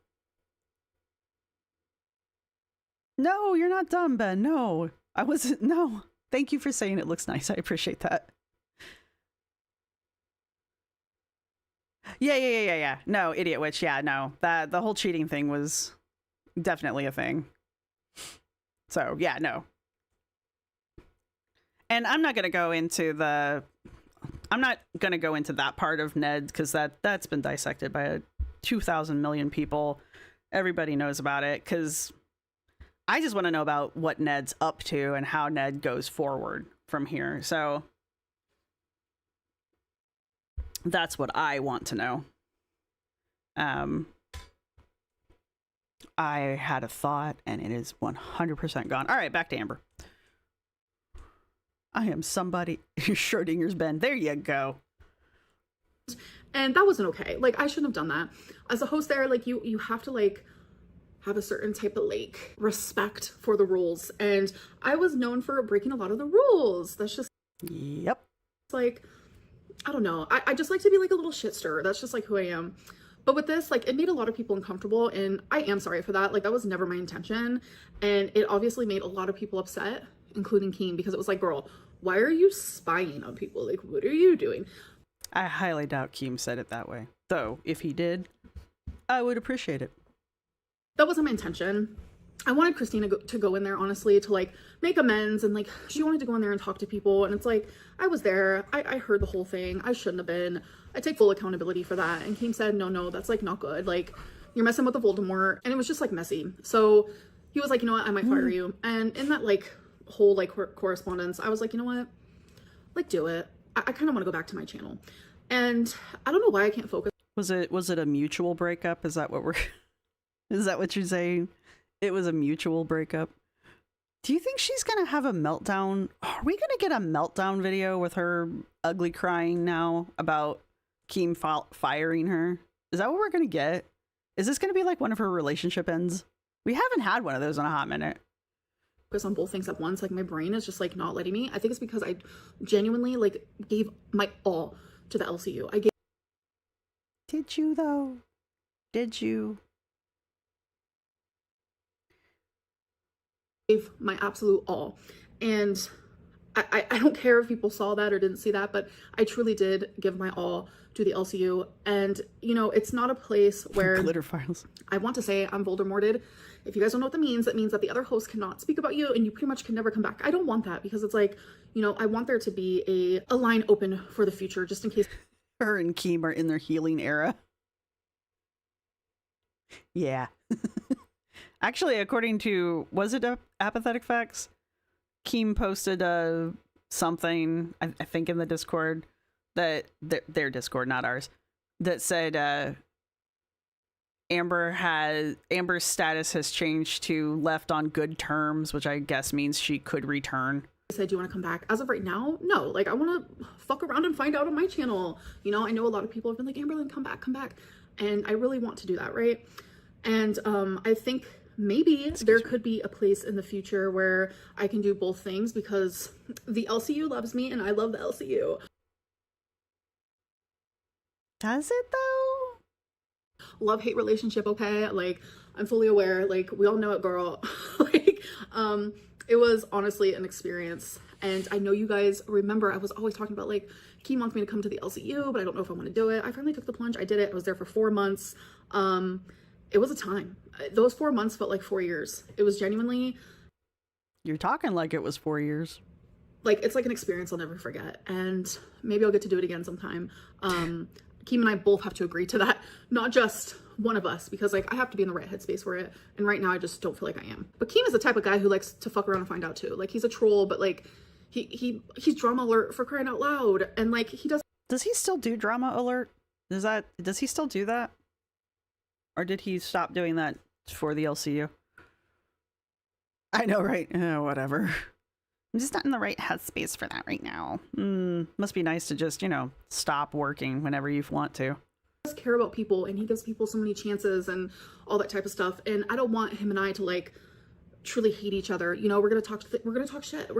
No, you're not dumb, Ben. No, I wasn't. No. Thank you for saying it looks nice. I appreciate that. Yeah. No, idiot witch. Yeah, no. The whole cheating thing was definitely a thing. So, yeah, no. And I'm not going to go into that part of Ned, because that's been dissected by 2,000 million people. Everybody knows about it, because I just want to know about what Ned's up to and how Ned goes forward from here. So that's what I want to know. I had a thought and it is 100% gone. All right, back to Amber. I am somebody. Schrodinger's Ben. There you go. And that wasn't okay. Like, I shouldn't have done that. As a host there, like, you have to, like, have a certain type of like respect for the rules, and I was known for breaking a lot of the rules. That's just like, I don't know, I just like to be like a little shit stirrer. That's just like who I am. But with this, like, it made a lot of people uncomfortable, and I am sorry for that. Like, that was never my intention, and it obviously made a lot of people upset, including Keem, because it was like, girl, why are you spying on people? Like, what are you doing? I highly doubt Keem said it that way, though. If he did, I would appreciate it. That wasn't my intention. I wanted Christina to go in there, honestly, to like make amends, and like she wanted to go in there and talk to people, and it's like, I was there, I heard the whole thing, I shouldn't have been, I take full accountability for that. And Keem said, no, that's like not good, like you're messing with the Voldemort, and it was just like messy. So he was like, you know what, I might fire you. And in that like whole like correspondence, I was like, you know what, like do it. I kind of want to go back to my channel, and I don't know why I can't focus. Was it a mutual breakup? Is that what you're saying? It was a mutual breakup. Do you think she's gonna have a meltdown? Are we gonna get a meltdown video with her ugly crying now about Keem firing her? Is that what we're gonna get? Is this gonna be like one of her relationship ends? We haven't had one of those in a hot minute. focus on both things at once. Like my brain is just like not letting me. I think it's because I genuinely like gave my all to the LCU. I gave. Did you though? Did you? Gave my absolute all. And I don't care if people saw that or didn't see that, but I truly did give my all to the LCU. And, you know, it's not a place where glitter files. I want to say I'm Voldemorted. If you guys don't know what that means that the other hosts cannot speak about you and you pretty much can never come back. I don't want that, because it's like, you know, I want there to be a line open for the future, just in case. Her and Keem are in their healing era. Yeah. Actually, according to, was it Apathetic Facts? Keem posted something, I think in the Discord, that their Discord, not ours, that said Amber's status has changed to left on good terms, which I guess means she could return. Said, do you want to come back? As of right now, no. Like, I want to fuck around and find out on my channel. You know, I know a lot of people have been like, Amberlynn, come back. And I really want to do that, right? And I think maybe there could be a place in the future where I can do both things, because the LCU loves me and I love the LCU. Does it though? Love-hate relationship, okay? Like, I'm fully aware. Like, we all know it, girl. Like, it was honestly an experience. And I know you guys remember I was always talking about, like, Keem wants me to come to the LCU, but I don't know if I want to do it. I finally took the plunge. I did it. I was there for 4 months. It was a time. Those 4 months felt like 4 years. It was genuinely. You're talking like it was 4 years. Like, it's like an experience I'll never forget. And maybe I'll get to do it again sometime. Keem and I both have to agree to that. Not just one of us, because like I have to be in the right headspace for it. And right now I just don't feel like I am. But Keem is the type of guy who likes to fuck around and find out too. Like, he's a troll, but like he's drama alert for crying out loud. And like Does he still do drama alert? Does he still do that? Or did he stop doing that for the LCU? I know, right? Whatever. I'm just not in the right headspace for that right now. Must be nice to just, you know, stop working whenever you want to. He does care about people, and he gives people so many chances and all that type of stuff. And I don't want him and I to like truly hate each other. You know, we're gonna talk shit.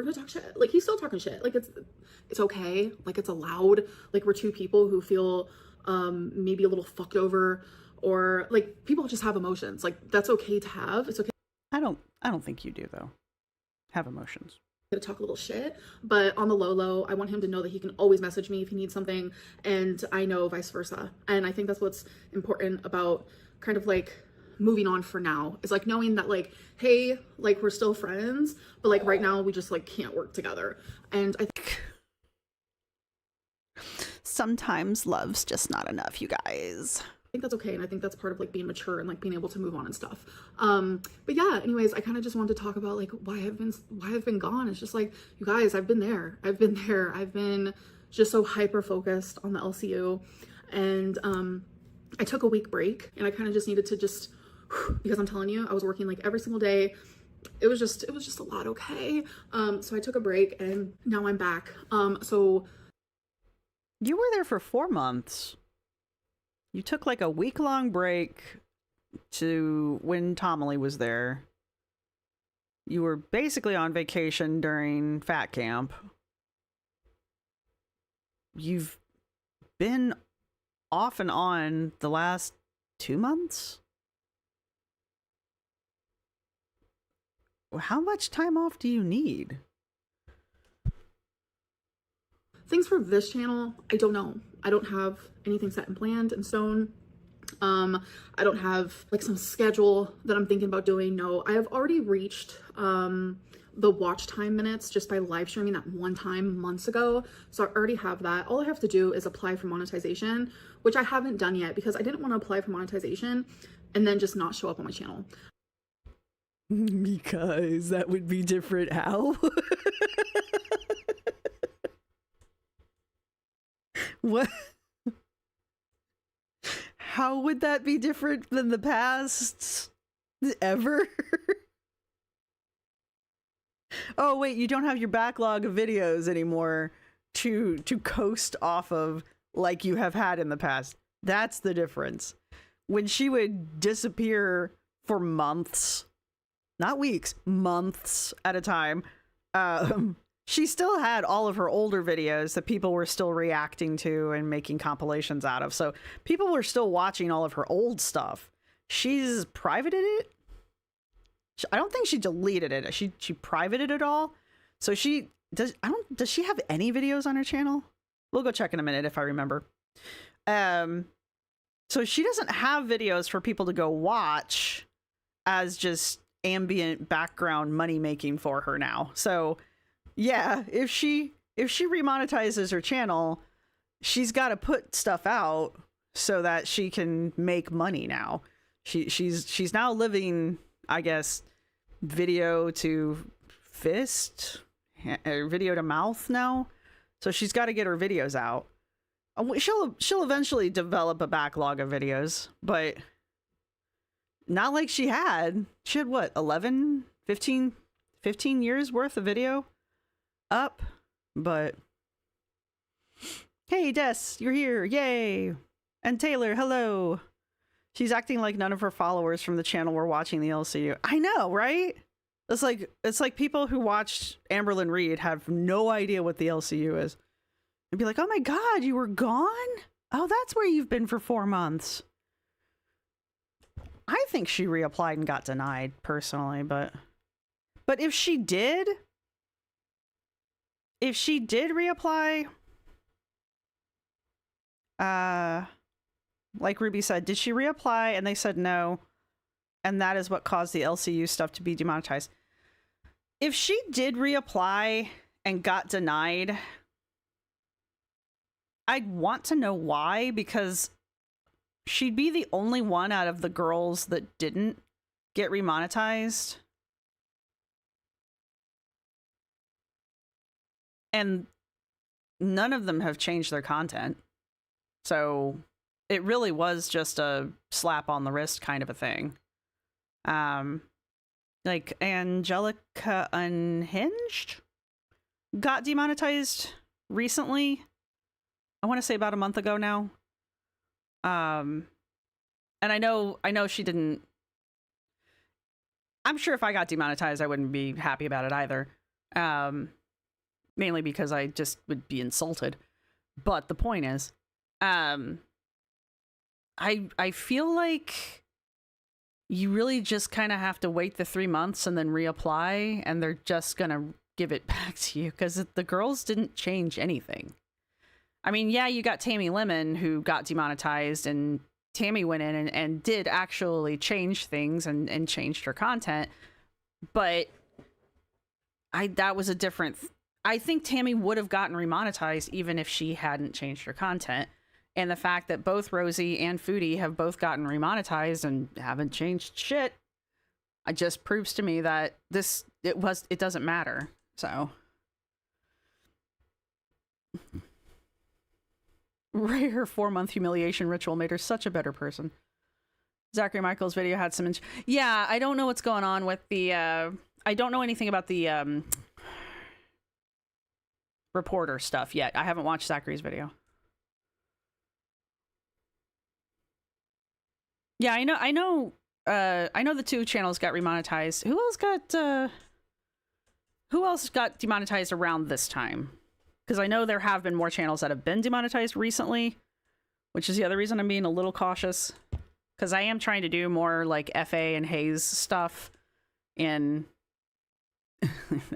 Like, he's still talking shit. Like, it's okay. Like, it's allowed. Like, we're two people who feel maybe a little fucked over, or like, people just have emotions. Like, that's okay to have. It's okay. I don't think you do though. Have emotions. To talk a little shit, but on the low, I want him to know that he can always message me if he needs something, and I know vice versa. And I think that's what's important about kind of like moving on for now, is like knowing that like, hey, like, we're still friends, but like right now we just like can't work together. And I think sometimes love's just not enough, you guys. I think that's okay, and I think that's part of like being mature and like being able to move on and stuff. But yeah, anyways, I kind of just wanted to talk about like why I've been gone. It's just like, you guys, I've been just so hyper focused on the LCU, and I took a week break, and I kind of just needed to just, because I'm telling you, I was working like every single day. It was just a lot, okay? So I took a break, and now I'm back. So you were there for 4 months. You took like a week-long break to when Tommy was there. You were basically on vacation during Fat Camp. You've been off and on the last 2 months? How much time off do you need? Things for this channel, I don't know. I don't have anything set and planned in stone. I don't have like some schedule that I'm thinking about doing. No, I have already reached the watch time minutes just by live streaming that one time months ago. So I already have that. All I have to do is apply for monetization, which I haven't done yet because I didn't want to apply for monetization and then just not show up on my channel. Because that would be different. How? What? How would that be different than the past? Ever? Oh wait, you don't have your backlog of videos anymore to coast off of like you have had in the past. That's the difference. When she would disappear for months not weeks, months at a time. She still had all of her older videos that people were still reacting to and making compilations out of. So people were still watching all of her old stuff. She's privated it. I don't think she deleted it. She privated it all. So she does. Does she have any videos on her channel? We'll go check in a minute if I remember. So she doesn't have videos for people to go watch as just ambient background money making for her now. So yeah, if she remonetizes her channel, she's got to put stuff out so that she can make money now. She's now living, I guess, video to fist or video to mouth now. So she's got to get her videos out. She'll eventually develop a backlog of videos, but not like she had. She had what, 11, 15 years worth of video up? But hey, Des, you're here. Yay. And Taylor, hello. She's acting like none of her followers from the channel were watching the LCU. I know, right? It's like people who watched Amberlynn Reid have no idea what the LCU is. And be like, oh my God, you were gone? Oh, that's where you've been for 4 months. I think she reapplied and got denied personally, but if she did reapply, like Ruby said, did she reapply and they said no, and that is what caused the LCU stuff to be demonetized? If she did reapply and got denied, I'd want to know why, because she'd be the only one out of the girls that didn't get remonetized. And none of them have changed their content. So it really was just a slap on the wrist kind of a thing. Like Angelica Unhinged got demonetized recently. I want to say about a month ago now. And I know she didn't. I'm sure if I got demonetized, I wouldn't be happy about it either. Mainly because I just would be insulted. But the point is, I feel like you really just kind of have to wait the 3 months and then reapply, and they're just gonna give it back to you, because the girls didn't change anything. I mean, yeah, you got Tammy Lemon who got demonetized, and Tammy went in and did actually change things and changed her content, but that was a different. I think Tammy would have gotten remonetized even if she hadn't changed her content. And the fact that both Rosee and Foodie have both gotten remonetized and haven't changed shit, it just proves to me that it doesn't matter. So Ray, her 4-month humiliation ritual made her such a better person. Zachary Michael's video had some yeah, I don't know what's going on with the I don't know anything about the reporter stuff yet. I haven't watched Zachary's video. Yeah, I know the 2 channels got remonetized. Who else got demonetized around this time? Because I know there have been more channels that have been demonetized recently, which is the other reason I'm being a little cautious. Because I am trying to do more like FA and Hayes stuff, and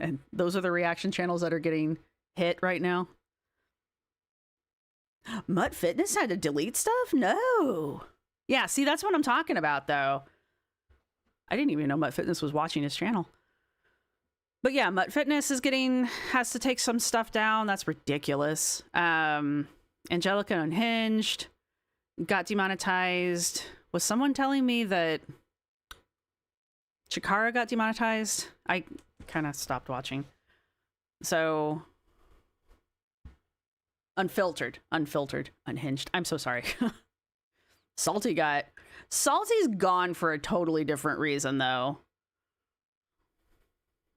and those are the reaction channels that are getting hit right now. Mutt Fitness had to delete stuff? No. Yeah, see, that's what I'm talking about, though. I didn't even know Mutt Fitness was watching his channel. But yeah, Mutt Fitness has to take some stuff down. That's ridiculous. Angelica Unhinged got demonetized. Was someone telling me that Chikara got demonetized? I kind of stopped watching. So Unfiltered, Unhinged. I'm so sorry. Salty's gone for a totally different reason, though.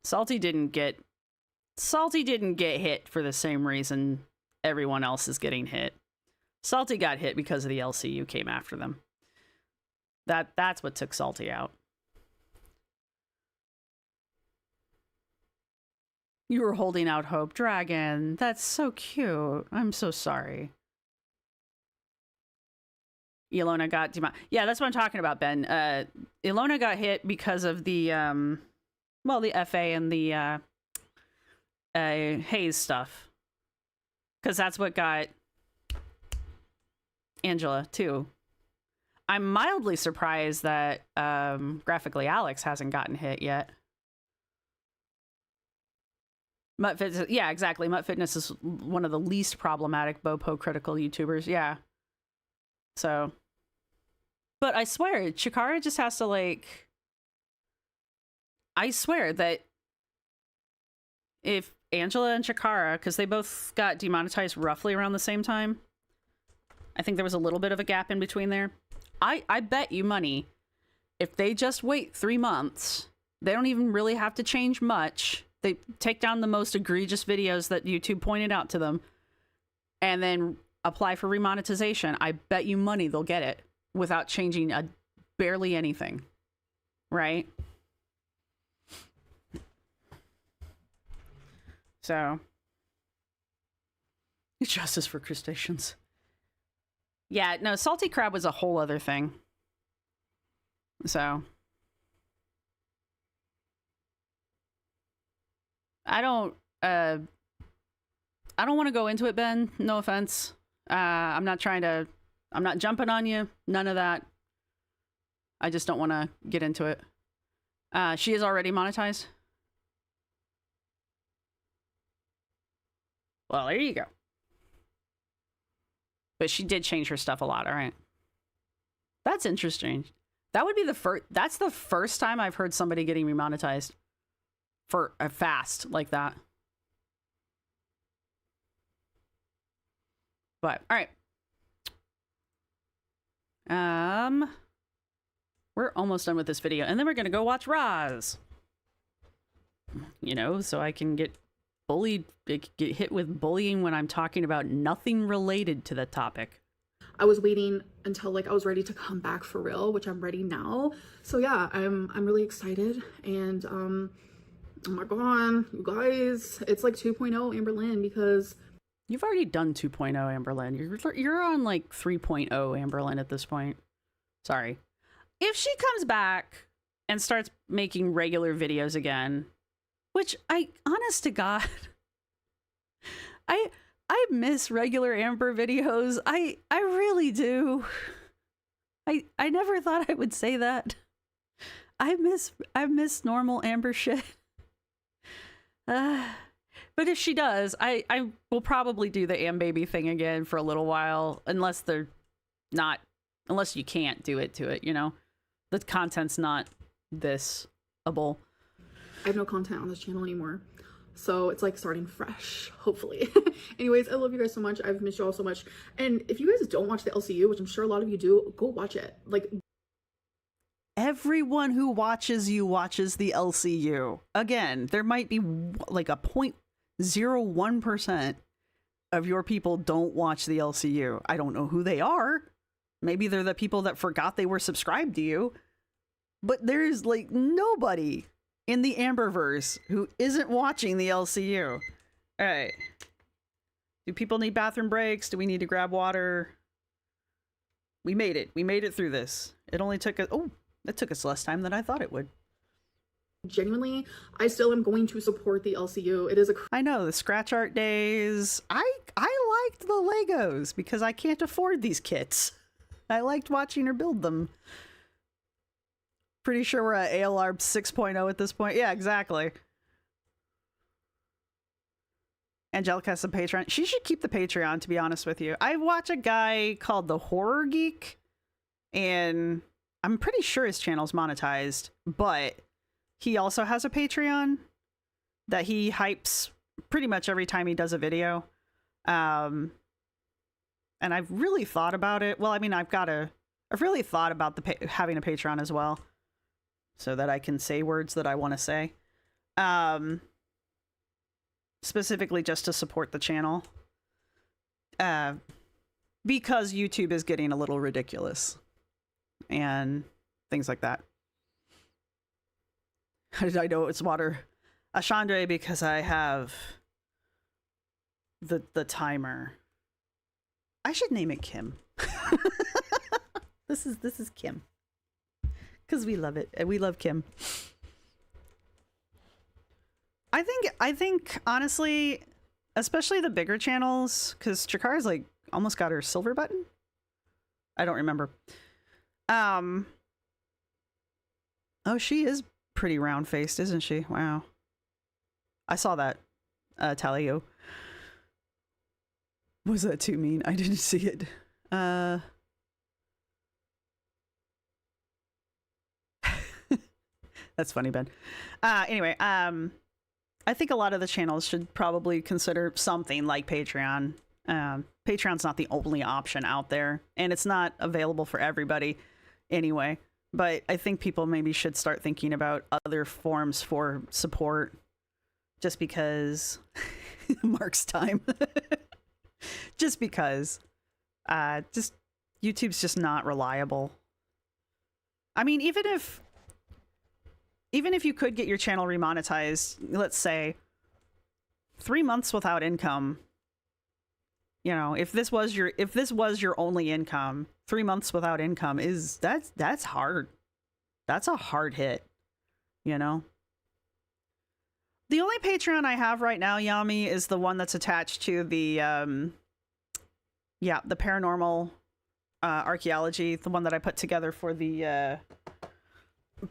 Salty didn't get hit for the same reason everyone else is getting hit. Salty got hit because of the LCU came after them. That's what took Salty out. You were holding out hope. Dragon, that's so cute. I'm so sorry. Ilona got yeah, that's what I'm talking about, Ben. Ilona got hit because of the well, the FA and the Hayes stuff. Because that's what got Angela too. I'm mildly surprised that Graphically Alex hasn't gotten hit yet. Mutt Fitness, yeah, exactly. Mutt Fitness is one of the least problematic Bopo critical YouTubers, yeah. So, but I swear, Chikara just has to like. I swear that if Angela and Chikara, because they both got demonetized roughly around the same time, I think there was a little bit of a gap in between there. I bet you money, if they just wait 3 months, they don't even really have to change much. They take down the most egregious videos that YouTube pointed out to them and then apply for remonetization. I bet you money they'll get it without changing barely anything. Right? So, justice for crustaceans. Yeah, no, salty crab was a whole other thing. So, I don't want to go into it, Ben. No offense. I'm not jumping on you. None of that. I just don't want to get into it. She is already monetized. Well, there you go. But she did change her stuff a lot, all right? That's interesting. That would be that's the first time I've heard somebody getting remonetized for a fast like that. But, all right. We're almost done with this video, and then we're going to go watch Roz. You know, so I can get bullied, get hit with bullying when I'm talking about nothing related to the topic. I was waiting until like I was ready to come back for real, which I'm ready now. So yeah, I'm really excited, and oh my god, you guys, it's like 2.0 Amberlynn, because you've already done 2.0 Amberlynn. You're on like 3.0 Amberlynn at this point. Sorry. If she comes back and starts making regular videos again, which honest to God, I miss regular Amber videos. I really do. I never thought I would say that. I miss normal Amber shit. But if she does, I will probably do the Am Baby thing again for a little while, unless you can't do it to it, you know? The content's not this-able. I have no content on this channel anymore, so it's like starting fresh, hopefully. Anyways, I love you guys so much. I've missed you all so much. And if you guys don't watch the LCU, which I'm sure a lot of you do, go watch it. Like, everyone who watches you watches the LCU. Again, there might be like a 0.01% of your people don't watch the LCU. I don't know who they are. Maybe they're the people that forgot they were subscribed to you. But there's like nobody in the Amberverse who isn't watching the LCU. All right. Do people need bathroom breaks? Do we need to grab water? We made it. We made it through this. It only took us... Oh, it took us less time than I thought it would. Genuinely, I still am going to support the LCU. It is I know, the scratch art days. I liked the Legos because I can't afford these kits. I liked watching her build them. Pretty sure we're at ALR 6.0 at this point. Yeah, exactly. Angelica has a Patreon. She should keep the Patreon, to be honest with you. I watch a guy called The Horror Geek, and I'm pretty sure his channel's monetized, but he also has a Patreon that he hypes pretty much every time he does a video. And I've really thought about it. Well, I mean, I've really thought about having a Patreon as well, so that I can say words that I want to say. Specifically just to support the channel. Because YouTube is getting a little ridiculous. And things like that. I know it's water. Ashandre because I have the timer. I should name it Kim. This is Kim. Because we love it. We love Kim. I think honestly, especially the bigger channels, because Chikara's like almost got her silver button. I don't remember. Oh, she is pretty round faced, isn't she? Wow. I saw that. Talio. Was that too mean? I didn't see it. That's funny, Ben. Anyway, I think a lot of the channels should probably consider something like Patreon. Patreon's not the only option out there, and it's not available for everybody anyway. But I think people maybe should start thinking about other forms for support, just because Mark's time. Just because. Just YouTube's just not reliable. I mean, even if you could get your channel remonetized, let's say 3 months without income, you know, if this was your only income, 3 months without income that's hard. That's a hard hit, you know. The only Patreon I have right now, Yami, is the one that's attached to the the paranormal archaeology, the one that I put together for the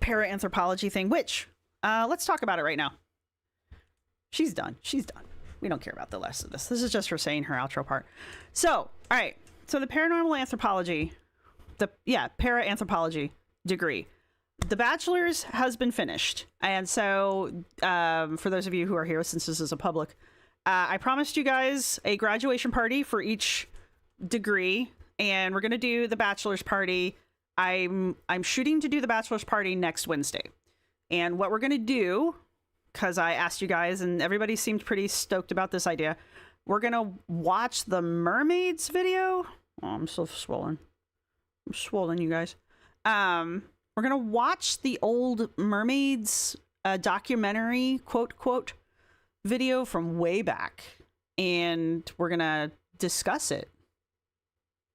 para-anthropology thing, which let's talk about it right now. She's done. We don't care about the rest of this. This is just her saying her outro part. So, all right. So the paranormal anthropology, para-anthropology degree, the bachelor's has been finished. And so for those of you who are here, since this is a public, I promised you guys a graduation party for each degree, and we're going to do the bachelor's party. I'm shooting to do the bachelor's party next Wednesday. And what we're going to do, because I asked you guys and everybody seemed pretty stoked about this idea, we're going to watch the mermaids video. Oh, I'm so swollen. I'm swollen, you guys. We're going to watch the old mermaids documentary, quote, video from way back. And we're going to discuss it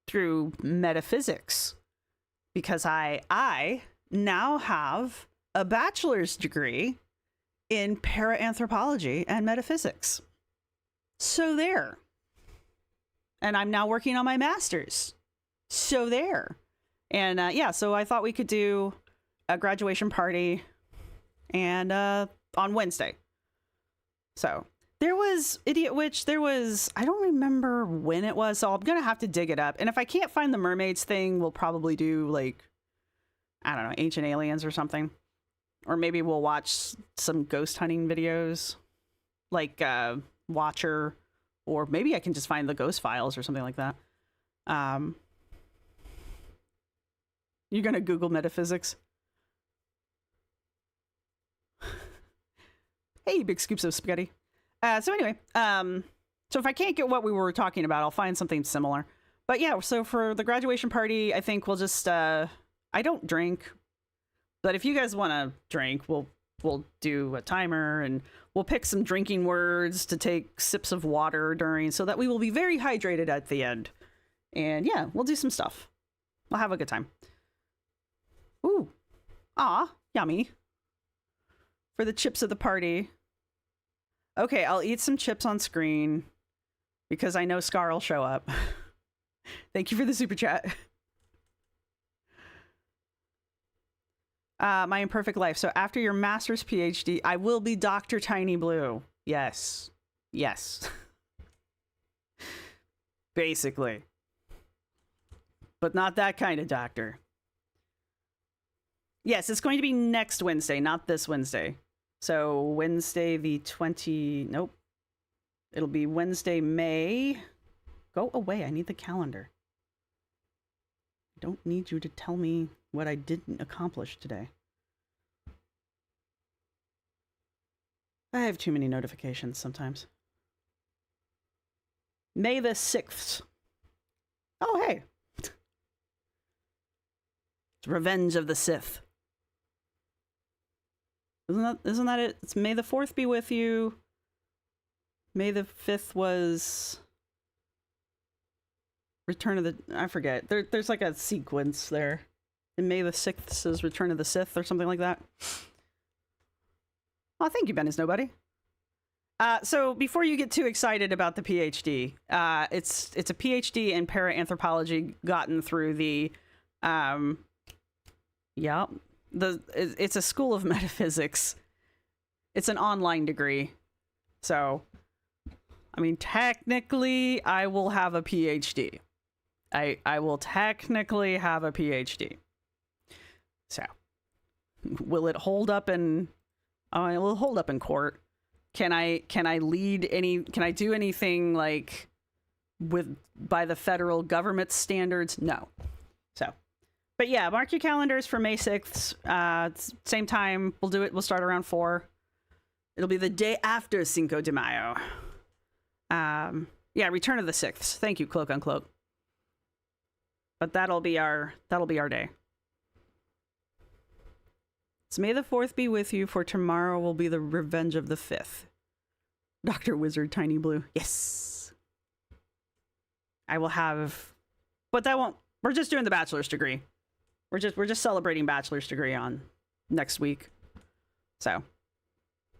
through metaphysics. Because I now have a bachelor's degree in para-anthropology and metaphysics. So there. And I'm now working on my master's. So there. And so I thought we could do a graduation party and on Wednesday. So there was I don't remember when it was, so I'm going to have to dig it up. And if I can't find the mermaids thing, we'll probably do like, I don't know, Ancient Aliens or something. Or maybe we'll watch some ghost hunting videos like Watcher, or maybe I can just find the Ghost Files or something like that. You're going to Google metaphysics? Hey, big scoops of spaghetti. So anyway, so if I can't get what we were talking about, I'll find something similar. But yeah, so for the graduation party, I think we'll just, I don't drink, but if you guys want to drink, we'll do a timer and we'll pick some drinking words to take sips of water during, so that we will be very hydrated at the end. And yeah, we'll do some stuff. We'll have a good time. Ooh. Ah, yummy. For the chips of the party. Okay, I'll eat some chips on screen because I know Scar will show up. Thank you for the super chat. My imperfect life. So after your master's PhD, I will be Dr. Tiny Blue. Yes. Yes. Basically. But not that kind of doctor. Yes, it's going to be next Wednesday, not this Wednesday. So Wednesday the 20... Nope. It'll be Wednesday, May... Go away. I need the calendar. I don't need you to tell me what I didn't accomplish today. I have too many notifications sometimes. May the 6th. Oh, hey. It's Revenge of the Sith. Isn't that it? It's May the 4th be with you. May the 5th was Return of the... I forget. There's like a sequence there. And May the 6th is Return of the Sith or something like that. Oh, thank you, Ben is Nobody. So before you get too excited about the PhD, it's a PhD in paraanthropology gotten through the... it's a school of metaphysics. It's an online degree. So, I mean, technically, I will have a PhD. I will technically have a PhD. So, will it hold up in... Oh, it will hold up in court. Can I lead any... Can I do anything, like, by the federal government standards? No. So... But yeah, mark your calendars for May 6th. Same time. We'll do it. We'll start around 4. It'll be the day after Cinco de Mayo. Yeah, Return of the Sixths. Thank you, Cloak Uncloak. But that'll be our day. So May the 4th be with you, for tomorrow will be the revenge of the 5th. Dr. Wizard Tiny Blue. Yes. I will have... But that won't... We're just doing the bachelor's degree. We're just celebrating bachelor's degree on next week. So,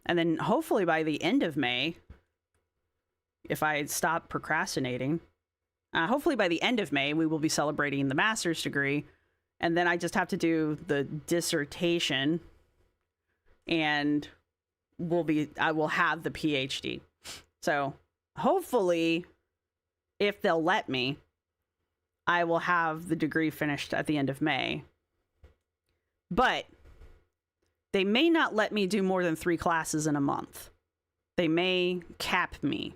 and then hopefully by the end of May, if I stop procrastinating, hopefully by the end of May, we will be celebrating the master's degree. And then I just have to do the dissertation, and I will have the PhD. So hopefully, if they'll let me, I will have the degree finished at the end of May. But they may not let me do more than 3 classes in a month. They may cap me.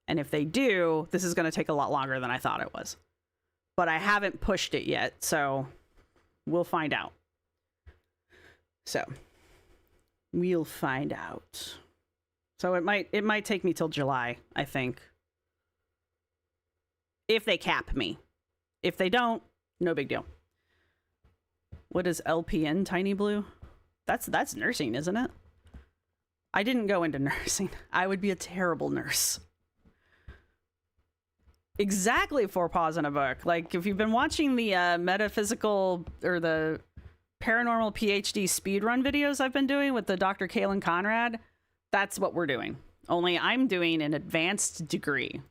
And if they do, this is going to take a lot longer than I thought it was. But I haven't pushed it yet, so we'll find out. So we'll find out. So it might take me till July, I think. If they cap me. If they don't, no big deal. What is LPN, Tiny Blue? That's nursing, isn't it? I didn't go into nursing. I would be a terrible nurse. Exactly 4 paws in a book. Like, if you've been watching the metaphysical or the paranormal PhD speedrun videos I've been doing with the Dr. Kaylin Conrad, that's what we're doing. Only I'm doing an advanced degree.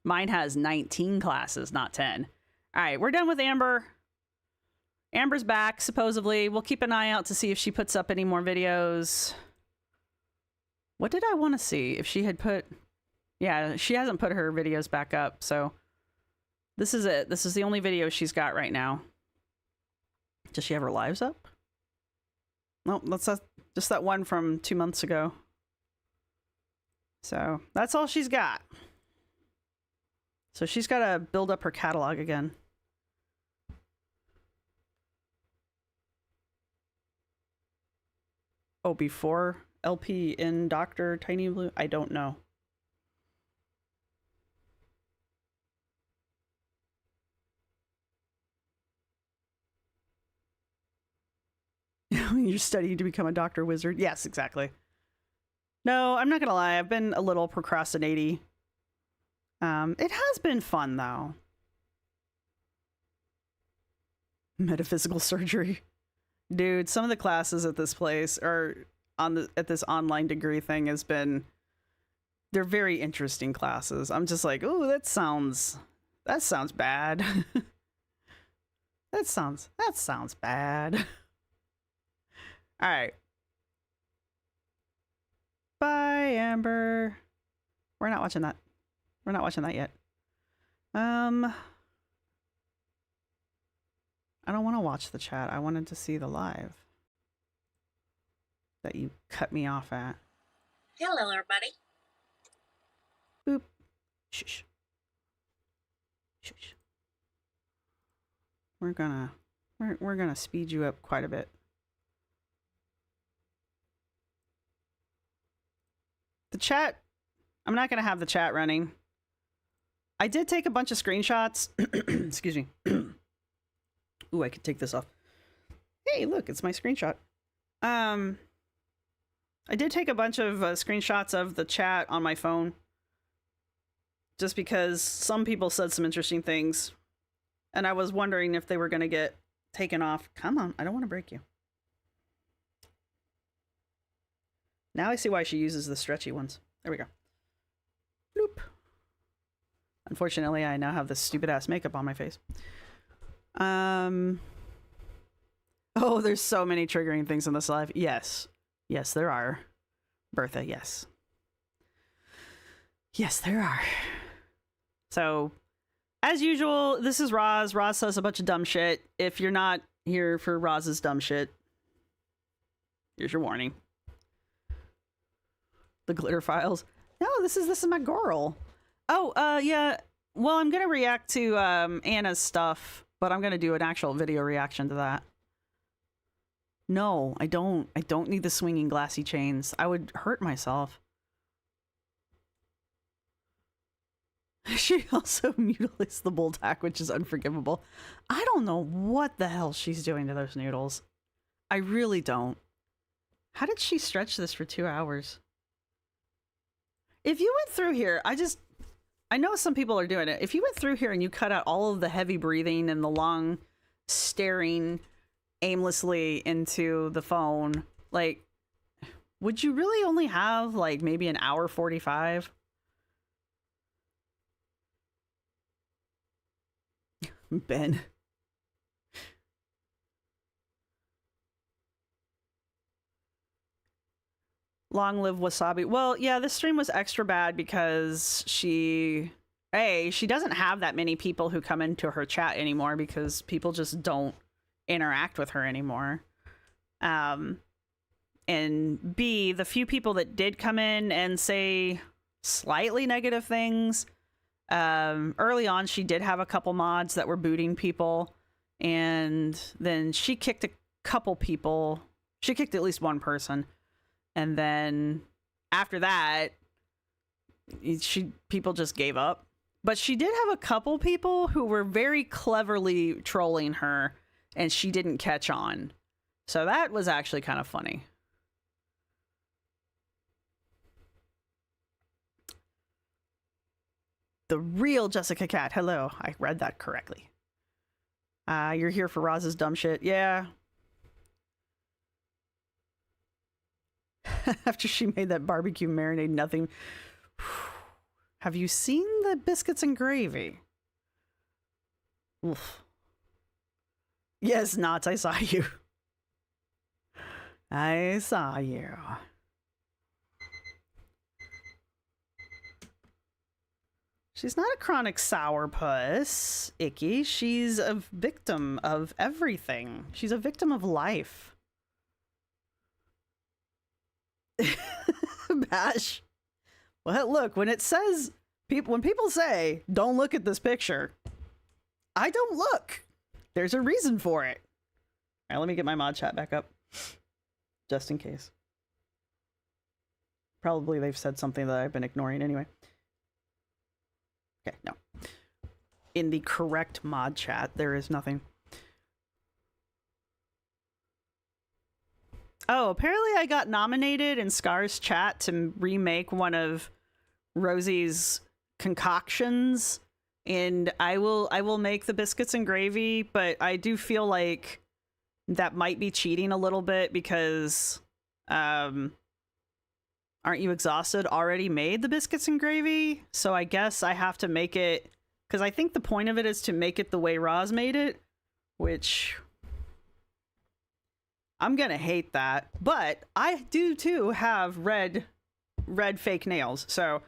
Mine has 19 classes, not 10. All right, we're done with Amber. Amber's back, supposedly. We'll keep an eye out to see if she puts up any more videos. What did I want to see? If she had put... Yeah, she hasn't put her videos back up, so... This is it. This is the only video she's got right now. Does she have her lives up? No, that's just that one from 2 months ago. So, that's all she's got. So she's got to build up her catalog again. Oh, before LP in Dr. Tiny Blue? I don't know. You're studying to become a Dr. Wizard? Yes, exactly. No, I'm not going to lie. I've been a little procrastinating. It has been fun, though. Metaphysical surgery. Dude, some of the classes at this place or at this online degree thing they're very interesting classes. I'm just like, oh, that sounds bad. that sounds bad. All right. Bye, Amber. We're not watching that. We're not watching that yet. I don't want to watch the chat. I wanted to see the live that you cut me off at. Hello, everybody. Boop. Shush. Shush. We're gonna speed you up quite a bit. The chat, I'm not gonna have the chat running. I did take a bunch of screenshots. Excuse me. Ooh, I could take this off. Hey, look, it's my screenshot. I did take a bunch of screenshots of the chat on my phone. Just because some people said some interesting things. And I was wondering if they were going to get taken off. Come on, I don't want to break you. Now I see why she uses the stretchy ones. There we go. Bloop. Unfortunately, I now have this stupid ass makeup on my face. Oh, there's so many triggering things in this live. Yes. Yes, there are. Bertha, yes. Yes, there are. So, as usual, this is Roz. Roz says a bunch of dumb shit. If you're not here for Roz's dumb shit, here's your warning. The glitter files. No, this is my girl. Oh, yeah. Well, I'm gonna react to Anna's stuff, but I'm gonna do an actual video reaction to that. No, I don't. I don't need the swinging glassy chains. I would hurt myself. She also mutilates the bull tack, which is unforgivable. I don't know what the hell she's doing to those noodles. I really don't. How did she stretch this for 2 hours? If you went through here, I know some people are doing it. If you went through here and you cut out all of the heavy breathing and the long staring aimlessly into the phone, like, would you really only have like maybe an hour 45? Ben. Long live Wasabi. Well, yeah, this stream was extra bad because she doesn't have that many people who come into her chat anymore because people just don't interact with her anymore. And B, the few people that did come in and say slightly negative things, early on she did have a couple mods that were booting people, and then she kicked a couple people. She kicked at least one person. And then after that, people just gave up. But she did have a couple people who were very cleverly trolling her, and she didn't catch on. So that was actually kind of funny. The real Jessica Cat. Hello. I read that correctly. You're here for Roz's dumb shit. Yeah. After she made that barbecue marinade, nothing. Have you seen the biscuits and gravy? Oof. Yes, Knots, I saw you. I saw you. She's not a chronic sourpuss, Icky. She's a victim of everything. She's a victim of life. Bash. Well, look, when it says when people say don't look at this picture, I don't look. There's a reason for it. All right, let me get my mod chat back up just in case. Probably they've said something that I've been ignoring anyway. Okay, no. In the correct mod chat, there is nothing. Oh, apparently I got nominated in Scar's chat to remake one of Rosee's concoctions, and I will make the biscuits and gravy, but I do feel like that might be cheating a little bit because Aren't You Exhausted already made the biscuits and gravy? So I guess I have to make it, because I think the point of it is to make it the way Roz made it, which I'm gonna hate that. But I do too have red fake nails, so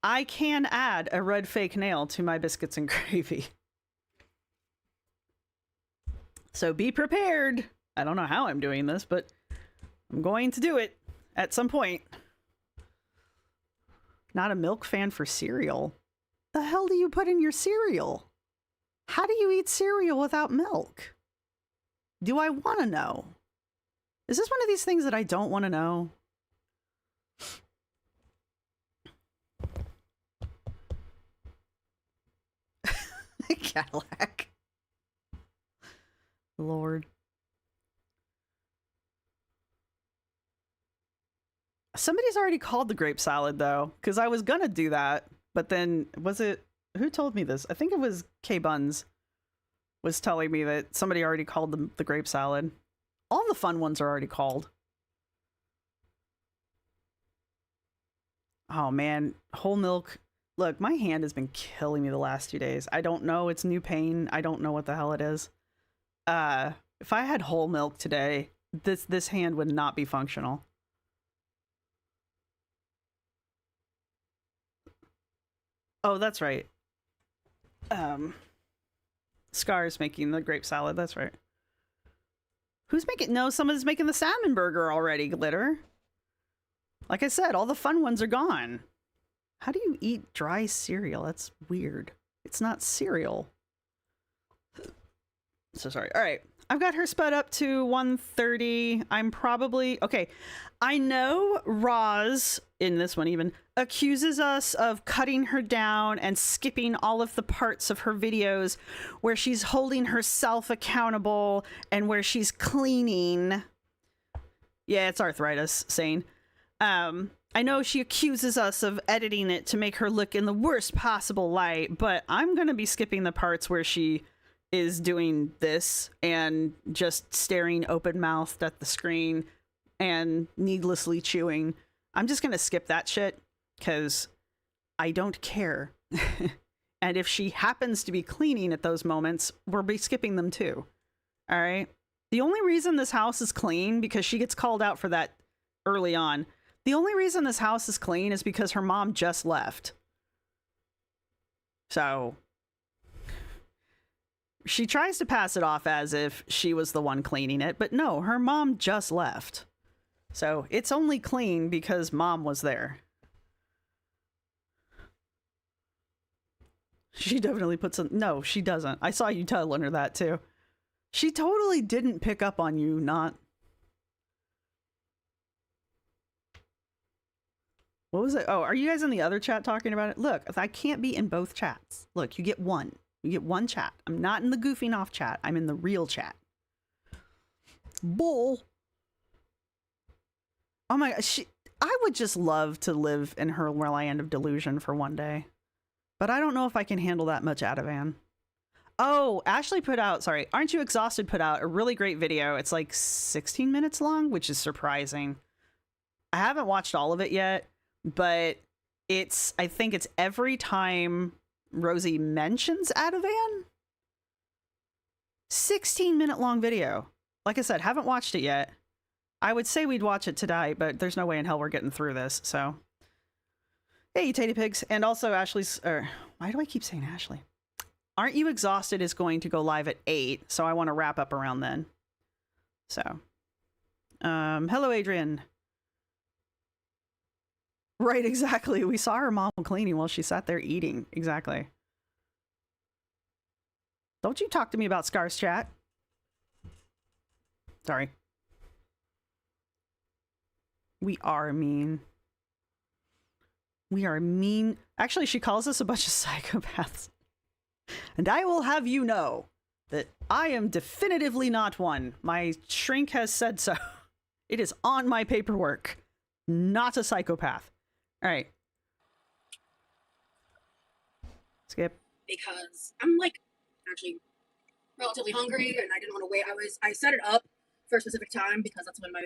I can add a red fake nail to my biscuits and gravy. So be prepared. I don't know how I'm doing this, but I'm going to do it at some point. Not a milk fan for cereal. The hell do you put in your cereal? How do you eat cereal without milk? Do I want to know? Is this one of these things that I don't want to know? Cadillac. Lord. Somebody's already called the grape salad though, because I was gonna do that, but then was it who told me this? I think it was K Buns was telling me that somebody already called the grape salad. All the fun ones are already called. Oh man, whole milk. Look, my hand has been killing me the last 2 days. I don't know. It's new pain. I don't know what the hell it is. If I had whole milk today, this hand would not be functional. Oh, that's right. Scar's making the grape salad. That's right. Who's making? No, someone's making the salmon burger already, Glitter. Like I said, all the fun ones are gone. How do you eat dry cereal? That's weird. It's not cereal. So sorry. All right. I've got her sped up to 130. I'm probably... Okay. I know Roz, in this one even, accuses us of cutting her down and skipping all of the parts of her videos where she's holding herself accountable and where she's cleaning. Yeah, it's arthritis, Sane. I know she accuses us of editing it to make her look in the worst possible light, but I'm going to be skipping the parts where she is doing this and just staring open-mouthed at the screen and needlessly chewing. I'm just going to skip that shit because I don't care. And if she happens to be cleaning at those moments, we'll be skipping them too. All right? The only reason this house is clean, because she gets called out for that early on, the only reason this house is clean is because her mom just left. So she tries to pass it off as if she was the one cleaning it, but no, her mom just left. So it's only clean because mom was there. She definitely puts in... No, she doesn't. I saw you telling her that too. She totally didn't pick up on you not... What was it? Oh, are you guys in the other chat talking about it? Look, I can't be in both chats. Look, you get one. You get one chat. I'm not in the goofing off chat. I'm in the real chat. Bull. Oh my gosh. I would just love to live in her land of delusion for one day. But I don't know if I can handle that much Ativan. Oh, Ashley put out, sorry, Aren't You Exhausted put out a really great video. It's like 16 minutes long, which is surprising. I haven't watched all of it yet, but it's, I think it's every time Rosee mentions Ativan. 16-minute long video. Like I said, haven't watched it yet. I would say we'd watch it tonight, but there's no way in hell we're getting through this, so. Hey, you tatty pigs. And also Ashley's, why do I keep saying Ashley? Aren't You Exhausted is going to go live at 8, so I want to wrap up around then. So. Hello, Adrian. Right, exactly. We saw her mom cleaning while she sat there eating. Exactly. Don't you talk to me about Scar's chat. Sorry. We are mean. We are mean. Actually, she calls us a bunch of psychopaths. And I will have you know that I am definitively not one. My shrink has said so. It is on my paperwork. Not a psychopath. All right. Skip. Because I'm like actually relatively hungry and I didn't want to wait. I set it up for a specific time because that's when my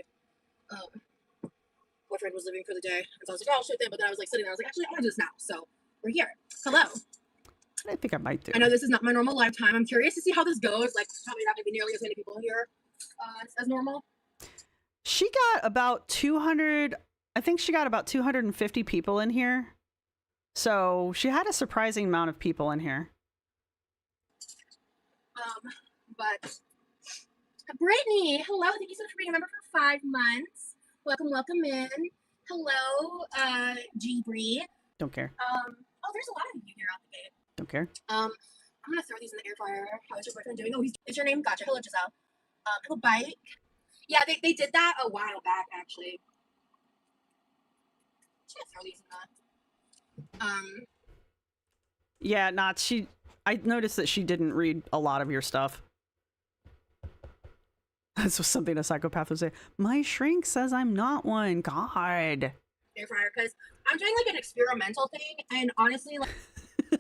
boyfriend was leaving for the day. And so I was like, oh, I'll shoot them. But then I was like sitting there. I was like, actually, I want to do this now. So we're here. Hello. I think I might do. I know this is not my normal lifetime. I'm curious to see how this goes. Like, probably not going to be nearly as many people here as normal. She got about 200... I think she got about 250 people in here. So she had a surprising amount of people in here. But Brittany, hello. Thank you so much for being a member for 5 months. Welcome, welcome in. Hello, G Bree. Don't care. Oh, there's a lot of you here out the gate. Don't care. I'm gonna throw these in the air fryer. How is your boyfriend doing? Oh, is your name? Gotcha. Hello, Giselle. Hello, Bike. Yeah, they did that a while back, actually. I'm gonna throw these in the Yeah, I noticed that she didn't read a lot of your stuff. This was something a psychopath would say. My shrink says I'm not one. God. air fryer because I'm doing like an experimental thing, and honestly, like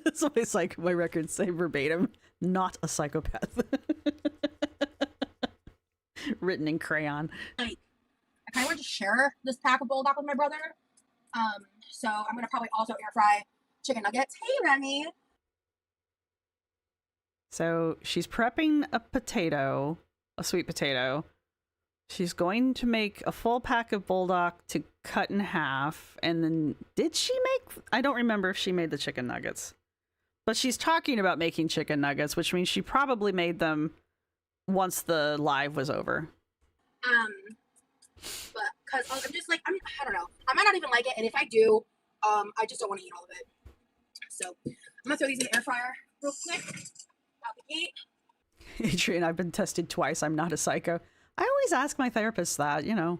It's always like my records say verbatim, not a psychopath. Written in crayon. I kind of want to share this pack of bulldog with my brother. So I'm gonna probably also air fry chicken nuggets. Hey, Remy. So she's prepping a potato, a sweet potato. She's going to make a full pack of bulldog to cut in half. And then did she make, I don't remember if she made the chicken nuggets. But she's talking about making chicken nuggets, which means she probably made them once the live was over. But because I'm just like, I don't know. I might not even like it. And if I do, I just don't want to eat all of it. So I'm going to throw these in the air fryer real quick. Out the gate. Adrian, I've been tested twice. I'm not a psycho. I always ask my therapist that, you know.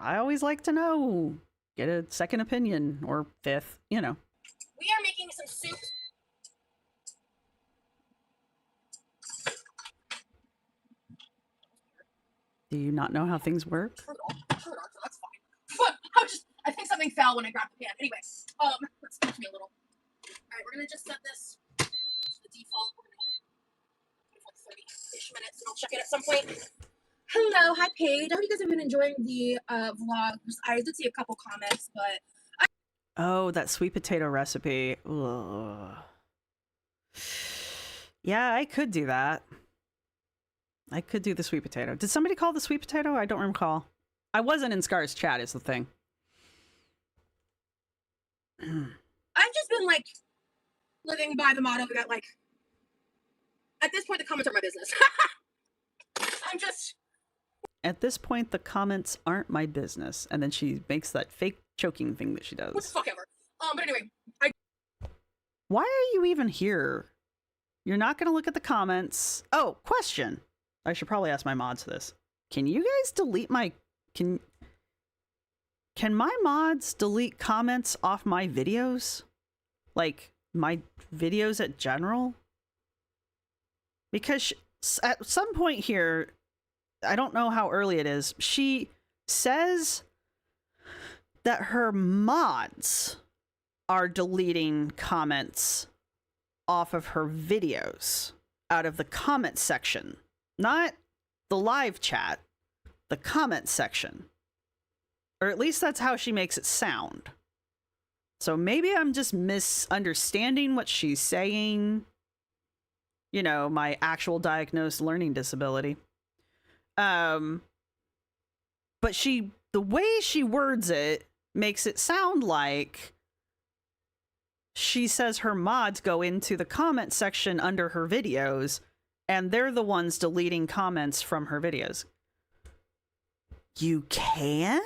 I always like to know. Get a second opinion or fifth, you know. We are making some soup. Do you not know how things work? So that's fine. But I think something fell when I grabbed the pan. Anyway, let's teach me a little. All right, we're gonna just set this to the default. We're gonna put 30-ish minutes, and I'll check it at some point. Hello, hi Paige. I hope you guys have been enjoying the vlogs. I did see a couple comments, but Oh, that sweet potato recipe. Ugh. Yeah, I could do that. I could do the sweet potato. Did somebody call the sweet potato? I don't recall. I wasn't in Scar's chat is the thing. I've just been like living by the motto that like at this point the comments are my business. I'm just At this point, the comments aren't my business. And then she makes that fake choking thing that she does. what the fuck ever. But anyway, Why are you even here? You're not going to look at the comments. Oh, question. I should probably ask my mods this. Can you guys delete my... Can my mods delete comments off my videos? Like, my videos at general? Because at some point here, I don't know how early it is, she says that her mods are deleting comments off of her videos out of the comment section. Not the live chat, the comment section. Or at least that's how she makes it sound. So maybe I'm just misunderstanding what she's saying. You know, my actual diagnosed learning disability. But the way she words it makes it sound like she says her mods go into the comment section under her videos and they're the ones deleting comments from her videos. You can?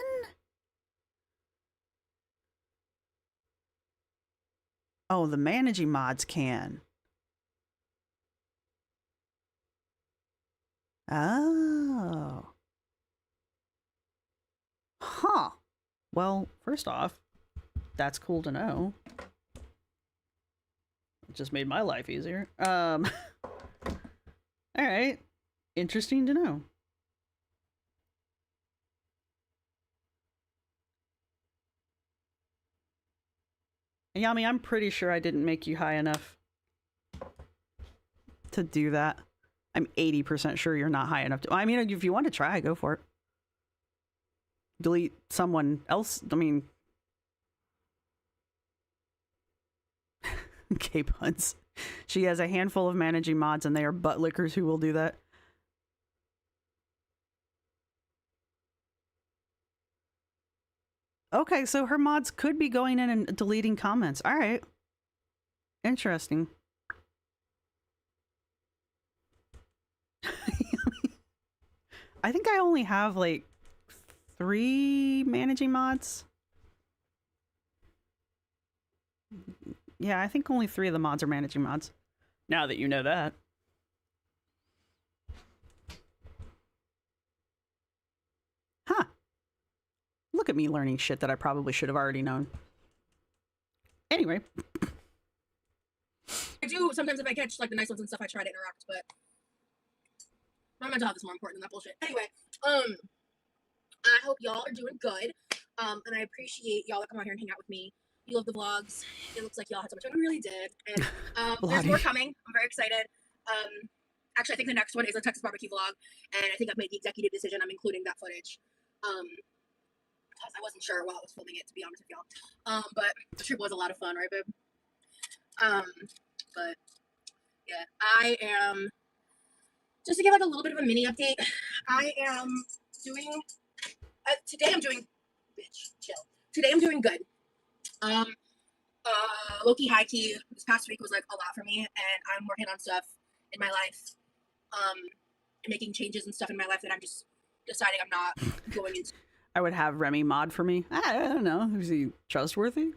Oh, the managing mods can. Oh. Huh. Well, first off, that's cool to know. It just made my life easier. All right. Interesting to know. Yami, I'm pretty sure I didn't make you high enough to do that. I'm 80% sure you're not high enough to... I mean, if you want to try, go for it. Delete someone else. I mean... Okay, puns. She has a handful of managing mods and they are butt lickers who will do that. Okay, so her mods could be going in and deleting comments. All right. Interesting. I think I only have like 3 managing mods. Yeah, I think only 3 of the mods are managing mods. Now that you know that. Huh. Look at me learning shit that I probably should have already known. Anyway. I do sometimes if I catch like the nice ones and stuff, I try to interact, but my mental health is more important than that bullshit. Anyway, I hope y'all are doing good. And I appreciate y'all that come out here and hang out with me. You love the vlogs. It looks like y'all had so much fun. We really did. And there's more coming. I'm very excited. Actually, I think the next one is a Texas barbecue vlog, and I think I've made the executive decision. I'm including that footage. Because I wasn't sure while I was filming it, to be honest with y'all. But the trip was a lot of fun, right, babe? But yeah, I am, just to give like a little bit of a mini update, I am doing, today I'm doing, bitch, chill. Today I'm doing good. Low-key, high-key, this past week was like a lot for me, and I'm working on stuff in my life, and making changes and stuff in my life that I'm just deciding I'm not going into. I would have Remy mod for me. I don't know. Is he trustworthy?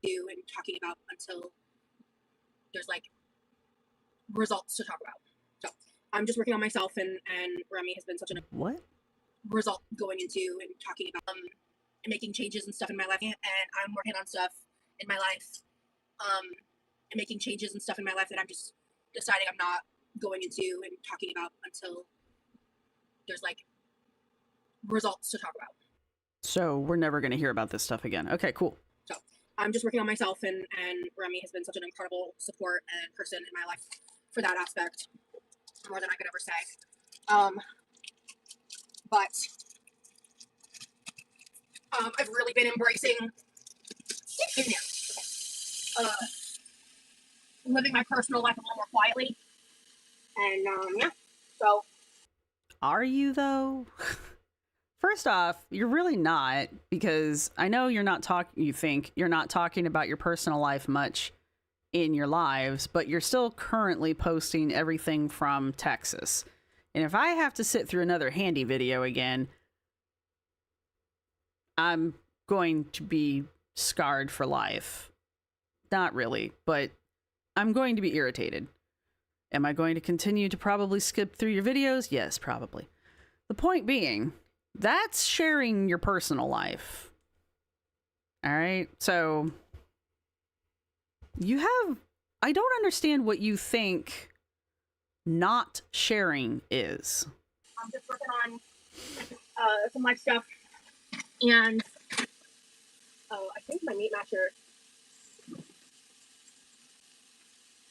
And talking about until there's like results to talk about. So I'm just working on myself, and Remy has been such an what result going into and talking about and making changes and stuff in my life, and I'm working on stuff in my life, and making changes and stuff in my life that I'm just deciding I'm not going into and talking about until there's like results to talk about. So we're never going to hear about this stuff again. Okay, cool. So I'm just working on myself, and Remy has been such an incredible support and person in my life for that aspect, more than I could ever say. But I've really been embracing living my personal life a little more quietly, and yeah. So are you though? First off, you're really not, because I know you're not you think you're not talking about your personal life much in your lives, but you're still currently posting everything from Texas. And if I have to sit through another handy video again, I'm going to be scarred for life. Not really, but I'm going to be irritated. Am I going to continue to probably skip through your videos? Yes, probably. The point being, that's sharing your personal life. All right. So I don't understand what you think not sharing is. I'm just working on some life stuff, and I think my meat masher.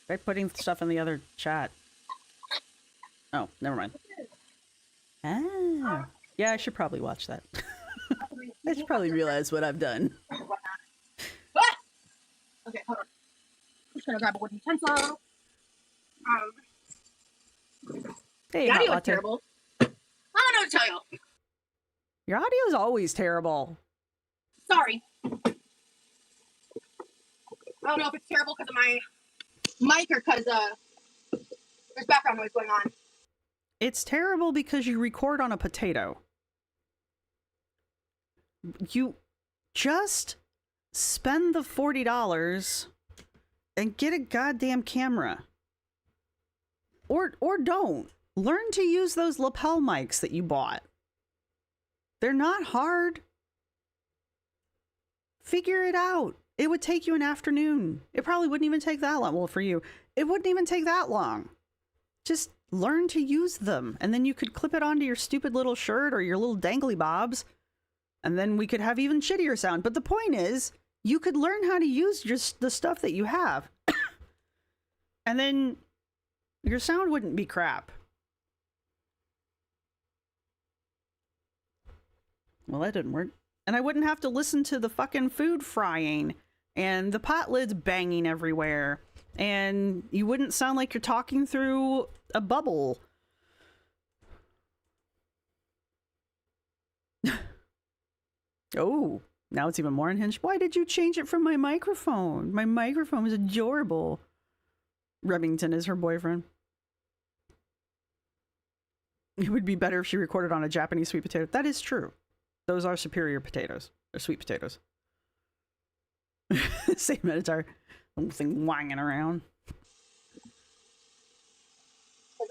Try putting stuff in the other chat. Oh, never mind. Ah. Yeah, I should probably watch that. I should probably realize what I've done. Okay, hold on. I'm just gonna grab a wooden utensil. Hey, The hot audio is latte. terrible. I don't know what to tell you. Your audio is always terrible. Sorry. I don't know if it's terrible because of my mic or because there's background noise going on. It's terrible because you record on a potato. You just spend the $40 and get a goddamn camera. Or don't. Learn to use those lapel mics that you bought. They're not hard. Figure it out. It would take you an afternoon. It probably wouldn't even take that long. Well, for you, it wouldn't even take that long. Just learn to use them, and then you could clip it onto your stupid little shirt or your little dangly bobs, and then we could have even shittier sound. But the point is, you could learn how to use just the stuff that you have, and then your sound wouldn't be crap. Well, that didn't work. And I wouldn't have to listen to the fucking food frying and the pot lids banging everywhere. And you wouldn't sound like you're talking through a bubble. Oh, now it's even more unhinged. Why did you change it from my microphone? My microphone is adorable. Remington is her boyfriend. It would be better if she recorded on a Japanese sweet potato. That is true. Those are superior potatoes. They're sweet potatoes. Same Minotaur. Little thing wanging around.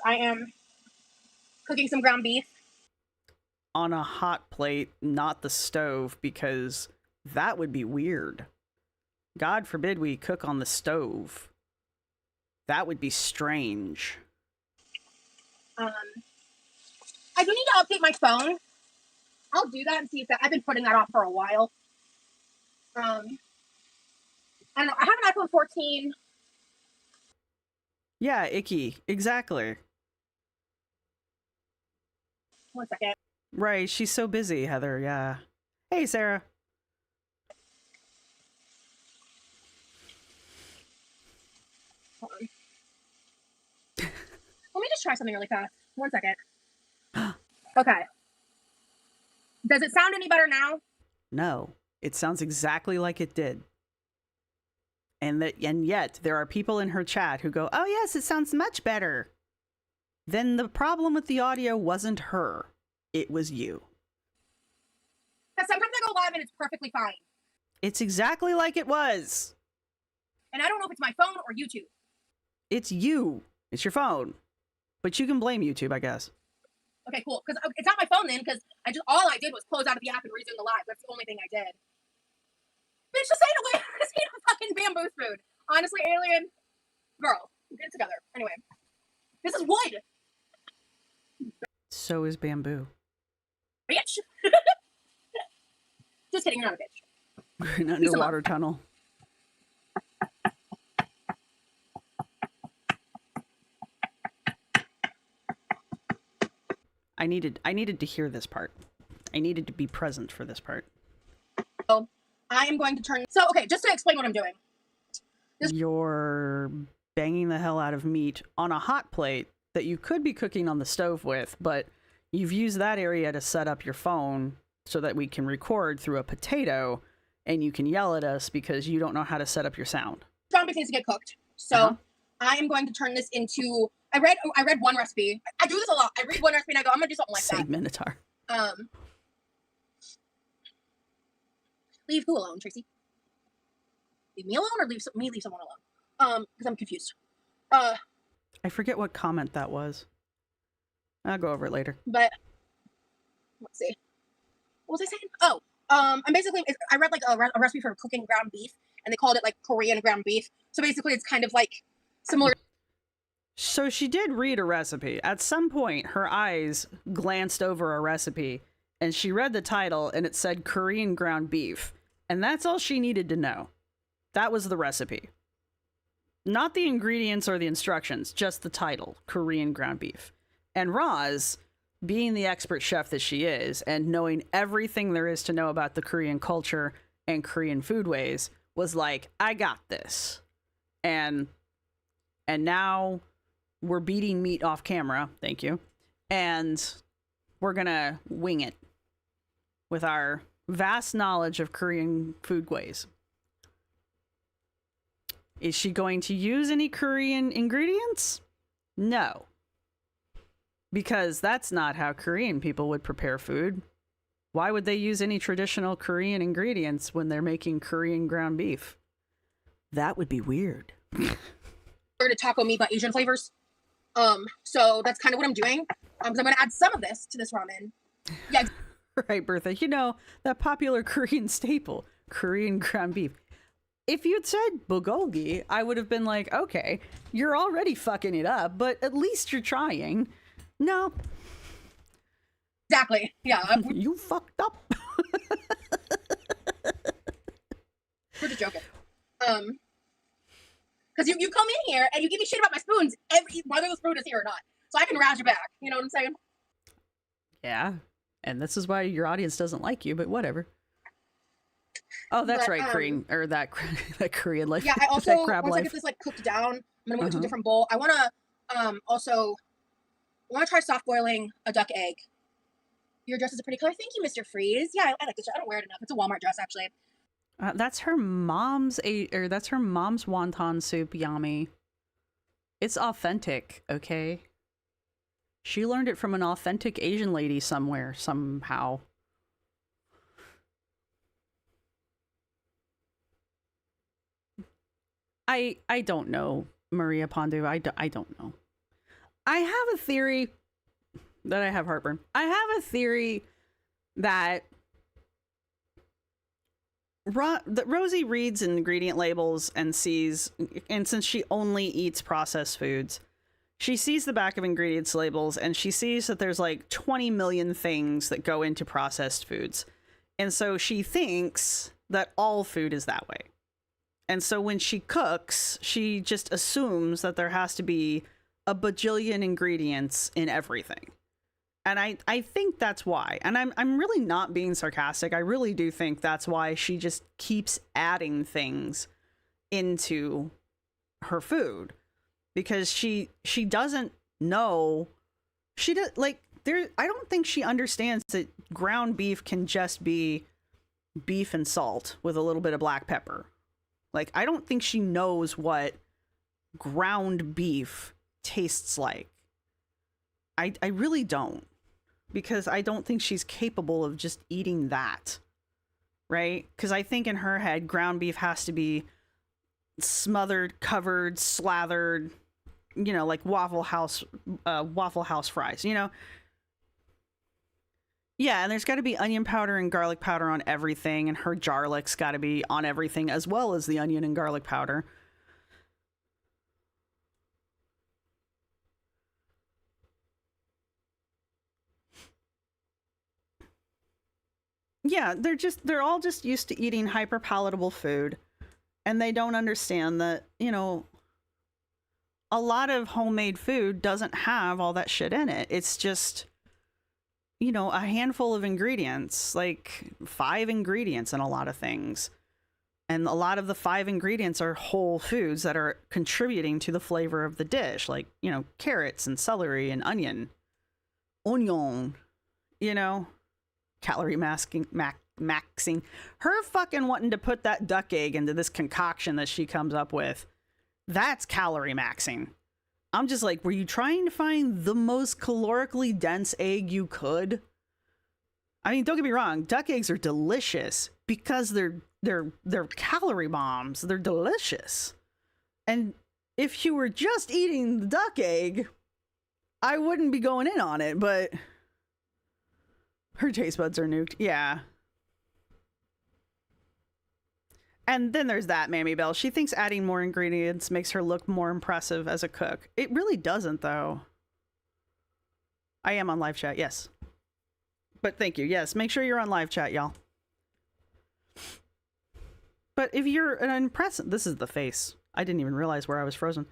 I am cooking some ground beef. On a hot plate, not the stove, because that would be weird. God forbid we cook on the stove. That would be strange. I do need to update my phone. I'll do that and see if that. I've been putting that off for a while. I don't know. I have an iPhone 14. Yeah, icky. Exactly. One second. Right. She's so busy, Heather. Yeah. Hey, Sarah. Hold on. Let me just try something really fast. 1 second. Okay. Does it sound any better now? No, it sounds exactly like it did. And yet there are people in her chat who go, "Oh yes, it sounds much better." Then the problem with the audio wasn't her. It was you. Because sometimes I go live and it's perfectly fine. It's exactly like it was. And I don't know if it's my phone or YouTube. It's you. It's your phone. But you can blame YouTube, I guess. Okay, cool. Because it's not my phone then, because all I did was close out of the app and resume the live. That's the only thing I did. Bitch, just ate away. Just ate a fucking bamboo spoon. Honestly, alien, girl, get it together. Anyway, this is wood. So is bamboo. Bitch. Just kidding, you're not a bitch. We're in an underwater tunnel. I needed to hear this part. I needed to be present for this part. So I am going to turn. So okay, just to explain what I'm doing. You're banging the hell out of meat on a hot plate that you could be cooking on the stove with, but you've used that area to set up your phone so that we can record through a potato, and you can yell at us because you don't know how to set up your sound. Ground beef needs to get cooked. So I am going to turn this into. I read one recipe. I do this a lot. I read one recipe and I go, I'm gonna do something like Say that. Minotaur. Leave who alone, Tracy? Leave me alone or leave someone alone? Because I'm confused. I forget what comment that was. I'll go over it later. But let's see. What was I saying? Oh, I'm basically. I read like a recipe for cooking ground beef, and they called it like Korean ground beef. So basically, it's kind of like similar. So she did read a recipe. At some point, her eyes glanced over a recipe, and she read the title, and it said Korean ground beef. And that's all she needed to know. That was the recipe. Not the ingredients or the instructions, just the title, Korean ground beef. And Roz, being the expert chef that she is, and knowing everything there is to know about the Korean culture and Korean foodways, was like, I got this. And now we're beating meat off camera, thank you, and we're gonna wing it with our vast knowledge of Korean foodways. Is she going to use any Korean ingredients? No. Because that's not how Korean people would prepare food. Why would they use any traditional Korean ingredients when they're making Korean ground beef? That would be weird. To taco meat but Asian flavors. So that's kind of what I'm doing. Because I'm gonna add some of this to this ramen. Yeah. Right, Bertha. You know, that popular Korean staple, Korean ground beef. If you'd said bulgogi, I would have been like, okay, you're already fucking it up, but at least you're trying. No. Exactly. Yeah. You fucked up. We're just joking. Because you come in here and you give me shit about my spoons whether the spoon is here or not. So I can razz you back. You know what I'm saying? Yeah. And this is why your audience doesn't like you, but whatever. Oh, that's right, Korean, or that Korean life. Yeah, I also, that crab once life. I get this like cooked down, I'm gonna move it to a different bowl. I wanna try soft boiling a duck egg. Your dress is a pretty color. Thank you, Mr. Freeze. Yeah, I like this. I don't wear it enough. It's a Walmart dress, actually. That's her mom's wonton soup. Yummy. It's authentic, okay? She learned it from an authentic Asian lady somewhere, somehow. I don't know, Maria Pondu. I don't know. I have a theory that I have heartburn. I have a theory that Rosee reads ingredient labels and sees, and since she only eats processed foods, she sees the back of ingredients labels and she sees that there's like 20 million things that go into processed foods. And so she thinks that all food is that way. And so when she cooks, she just assumes that there has to be a bajillion ingredients in everything. And I think that's why. And I'm really not being sarcastic. I really do think that's why she just keeps adding things into her food, because she doesn't know. She does, like, there, I don't think she understands that ground beef can just be beef and salt with a little bit of black pepper. Like, I don't think she knows what ground beef tastes like. I really don't, because I don't think she's capable of just eating that, right? Because I think in her head, ground beef has to be smothered, covered, slathered, you know, like Waffle House fries, you know? Yeah, and there's got to be onion powder and garlic powder on everything, and her garlic's got to be on everything as well as the onion and garlic powder. Yeah, they're all just used to eating hyper palatable food, and they don't understand that, you know, a lot of homemade food doesn't have all that shit in it. It's just, you know, a handful of ingredients, like 5 ingredients in a lot of things. And a lot of the 5 ingredients are whole foods that are contributing to the flavor of the dish, like, you know, carrots and celery and onion, you know, calorie maxing. Her fucking wanting to put that duck egg into this concoction that she comes up with. That's calorie maxing. I'm just like, were you trying to find the most calorically dense egg you could? I mean, don't get me wrong, duck eggs are delicious because they're calorie bombs. They're delicious. And if you were just eating the duck egg, I wouldn't be going in on it, but her taste buds are nuked. Yeah. And then there's that Mammy Bell. She thinks adding more ingredients makes her look more impressive as a cook. It really doesn't, though. I am on live chat, yes. But thank you. Yes, make sure you're on live chat, y'all. But if you're an impressive... This is the face. I didn't even realize where I was frozen.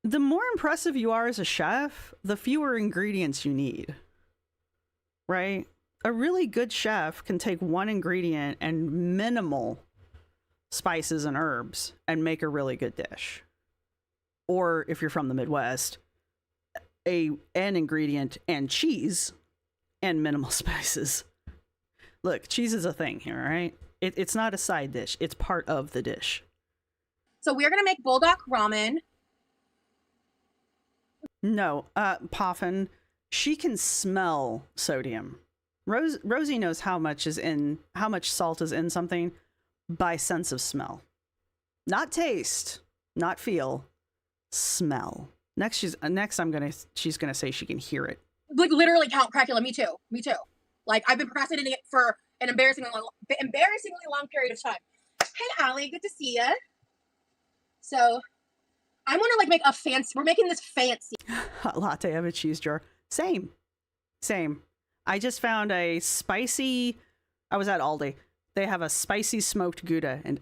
The more impressive you are as a chef, the fewer ingredients you need. Right? A really good chef can take one ingredient and minimal spices and herbs and make a really good dish. Or if you're from the Midwest, an ingredient and cheese and minimal spices. Look, cheese is a thing here, right? It's not a side dish. It's part of the dish. So we're gonna make bulldog ramen. No, Poffin, she can smell sodium. Rosee knows how much salt is in something by sense of smell. Not taste, not feel, smell. Next she's gonna say she can hear it. Like literally Count Crackula, me too. Like I've been procrastinating it for an embarrassingly long period of time. Hey Allie, good to see ya. So I want to like make a fancy, we're making this fancy. Hot latte, I have a cheese jar. Same. I just found I was at Aldi. They have a spicy smoked Gouda, and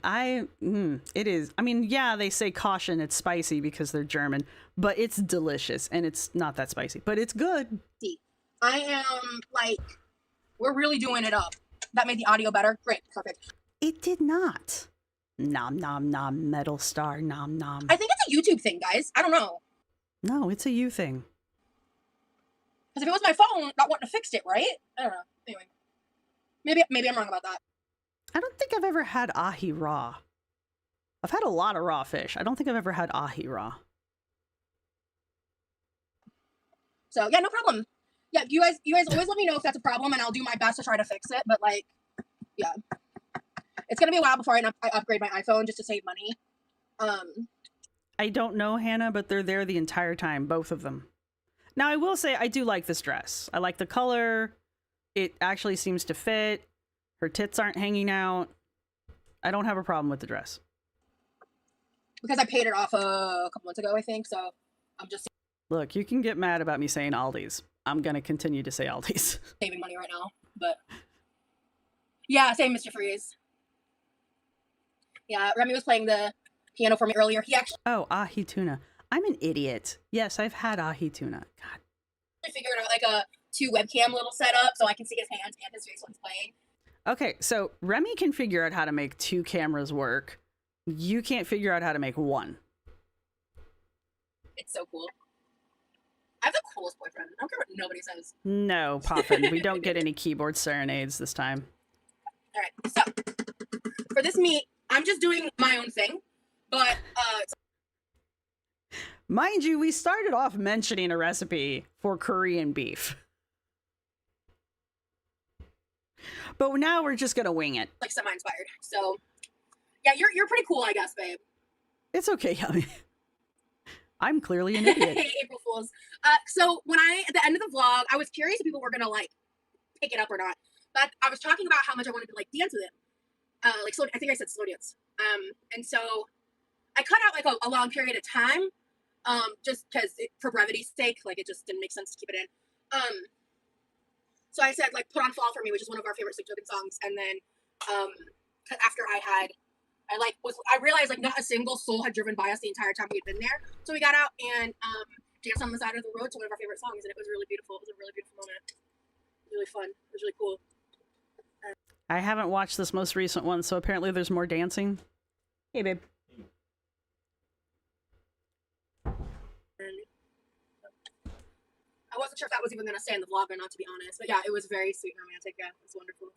it is, I mean, yeah, they say caution, it's spicy because they're German, but it's delicious, and it's not that spicy, but it's good. I am, like, we're really doing it up. That made the audio better. Great, perfect. It did not. Nom, nom, nom, metal star, nom, nom. I think it's a YouTube thing, guys. I don't know. No, it's a you thing. Because if it was my phone, not wanting to fix it, right? I don't know. Anyway. Maybe I'm wrong about that. I don't think I've ever had ahi raw. I've had a lot of raw fish. I don't think I've ever had ahi raw. So yeah, no problem. Yeah, you guys always let me know if that's a problem, and I'll do my best to try to fix it. But like, yeah, it's gonna be a while before I upgrade my iPhone just to save money. I don't know, Hannah, but they're there the entire time, both of them. Now I will say I do like this dress. I like the color. It actually seems to fit. Her tits aren't hanging out. I don't have a problem with the dress. Because I paid it off a couple months ago, I think. So I'm just. Look, you can get mad about me saying Aldi's. I'm gonna continue to say Aldi's. Saving money right now, but yeah, same Mr. Freeze. Yeah, Remy was playing the piano for me earlier. He actually Oh, ahi tuna. I'm an idiot. Yes, I've had ahi tuna. God. figured out like a 2 webcam little setup so I can see his hands and his face when he's playing. Okay, so Remy can figure out how to make 2 cameras work. You can't figure out how to make 1. It's so cool. I have the coolest boyfriend. I don't care what nobody says. No, Poffin, we don't get any keyboard serenades this time. All right, so for this meet, I'm just doing my own thing, but Mind you, we started off mentioning a recipe for Korean beef. But now we're just gonna wing it. like semi-inspired. So yeah, you're pretty cool, I guess, babe. It's okay, Yummy. I'm clearly an idiot. April Fools. So when at the end of the vlog, I was curious if people were gonna like pick it up or not. But I was talking about how much I wanted to like dance with it. Like slow, I think I said slow dance. And so I cut out like a long period of time, just because for brevity's sake, like it just didn't make sense to keep it in. So I said like put on Fall for Me, which is one of our favorite Sleep Token songs. And then after I realized like not a single soul had driven by us the entire time we had been there. So we got out and danced on the side of the road to one of our favorite songs, and it was really beautiful. It was a really beautiful moment. It was really fun. It was really cool. I haven't watched this most recent one, so apparently there's more dancing. Hey, babe. And I wasn't sure if that was even going to stay in the vlog or not, to be honest. But yeah, it was very sweet and romantic. Yeah, it was wonderful.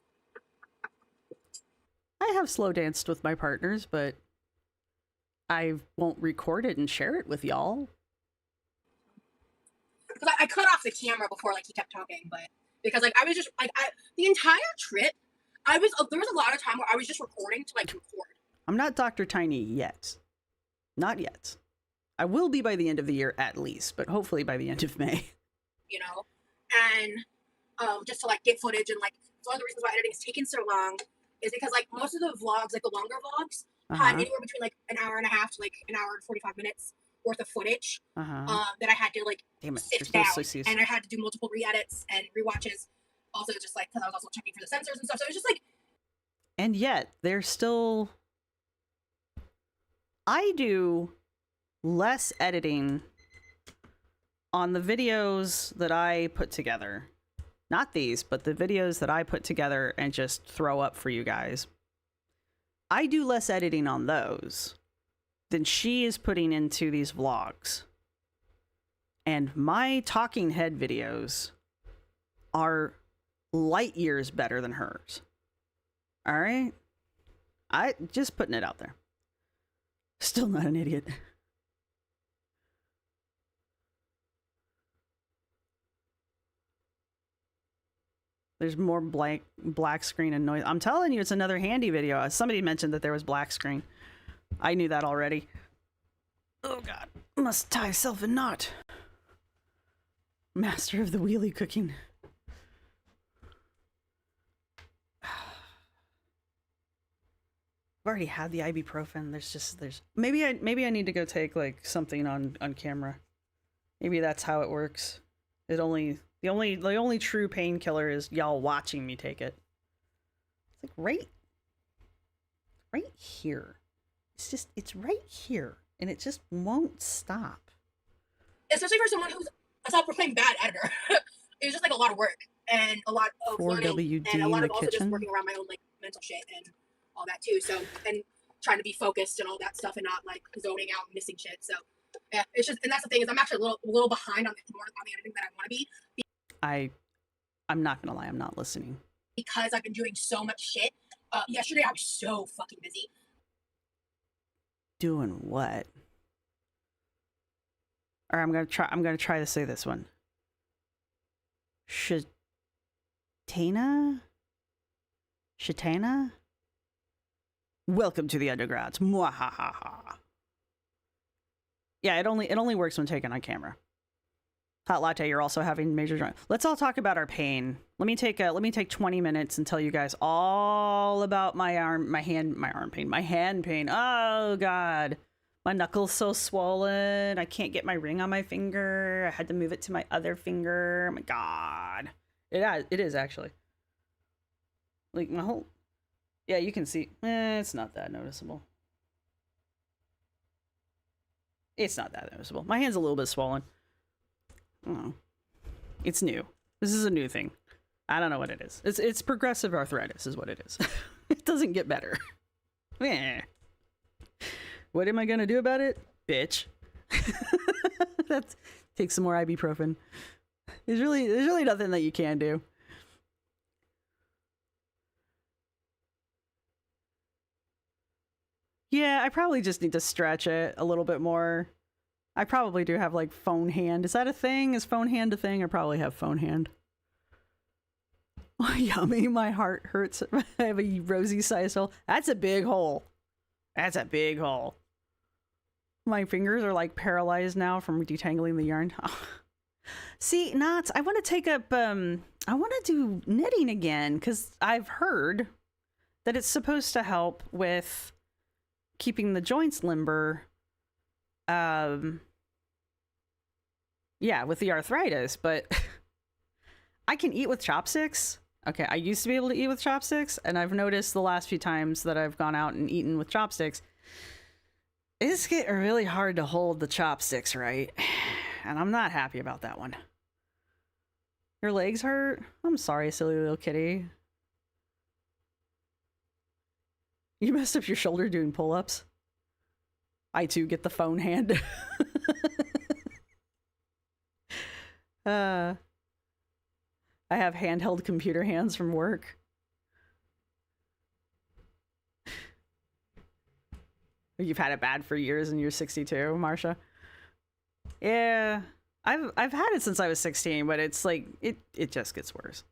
I have slow danced with my partners, but I won't record it and share it with y'all. Because I cut off the camera before like he kept talking, but because like I was just like the entire trip, there was a lot of time where I was just recording to like record. I'm not Dr. Tiny yet. Not yet. I will be by the end of the year at least, but hopefully by the end of May. You know, and just to like get footage and like it's one of the reasons why editing is taking so long is because like most of the vlogs, like the longer vlogs, had anywhere between like an hour and a half to like an hour and 45 minutes worth of footage that I had to like sift down, and I had to do multiple re-edits and rewatches. Also, just like because I was also checking for the censors and stuff, so it was just like. And yet, there's still. I do less editing on the videos that I put together. Not these, but the videos that I put together and just throw up for you guys. I do less editing on those than she is putting into these vlogs. And my talking head videos are light years better than hers. All right? I just putting it out there. Still not an idiot. There's more black screen and noise. I'm telling you, it's another handy video. Somebody mentioned that there was black screen. I knew that already. Oh God, must tie self a knot. Master of the wheelie cooking. I've already had the ibuprofen. There's maybe I need to go take like something on camera. Maybe that's how it works. The only true painkiller is y'all watching me take it. It's like right here. It's right here, and it just won't stop. Especially for someone who's a self-proclaimed bad editor. It was just like a lot of work and a lot of learning and a lot of also just working around my own like mental shit and all that too. So and trying to be focused and all that stuff and not like zoning out and missing shit. So yeah, it's just, and that's the thing is I'm actually a little behind on the editing that I want to be. I'm not gonna lie, I'm not listening because I've been doing so much shit. Yesterday I was so fucking busy. Doing what? Or I'm gonna try to say this one. Shatana? Welcome to the underground. Mwahaha. Yeah, it only works when taken on camera. Hot Latte, you're also having major joint. Let's all talk about our pain. Let me take 20 minutes and tell you guys all about my hand pain. Oh God. My knuckle's so swollen. I can't get my ring on my finger. I had to move it to my other finger. Oh my god. It is actually. Like my whole... Yeah, you can see. It's not that noticeable. It's not that noticeable. My hand's a little bit swollen. Oh. It's new. This is a new thing. I don't know what it is. It's progressive arthritis is what it is. It doesn't get better. Eh. What am I gonna do about it? Bitch. That take some more ibuprofen. There's really nothing that you can do. Yeah, I probably just need to stretch it a little bit more. I probably do have like phone hand. Is that a thing? Is phone hand a thing? I probably have phone hand. Oh, yummy, my heart hurts. I have a Rosee size hole. That's a big hole. That's a big hole. My fingers are like paralyzed now from detangling the yarn. Oh. See, knots, I want to take up, I want to do knitting again because I've heard that it's supposed to help with keeping the joints limber. Yeah, with the arthritis, but I can eat with chopsticks. Okay, I used to be able to eat with chopsticks, and I've noticed the last few times that I've gone out and eaten with chopsticks, it's getting really hard to hold the chopsticks right, and I'm not happy about that one. Your legs hurt? I'm sorry, silly little kitty. You messed up your shoulder doing pull-ups. I too get the phone hand. I have handheld computer hands from work. You've had it bad for years and you're 62, Marsha. Yeah, I've had it since I was 16, but it's like it just gets worse.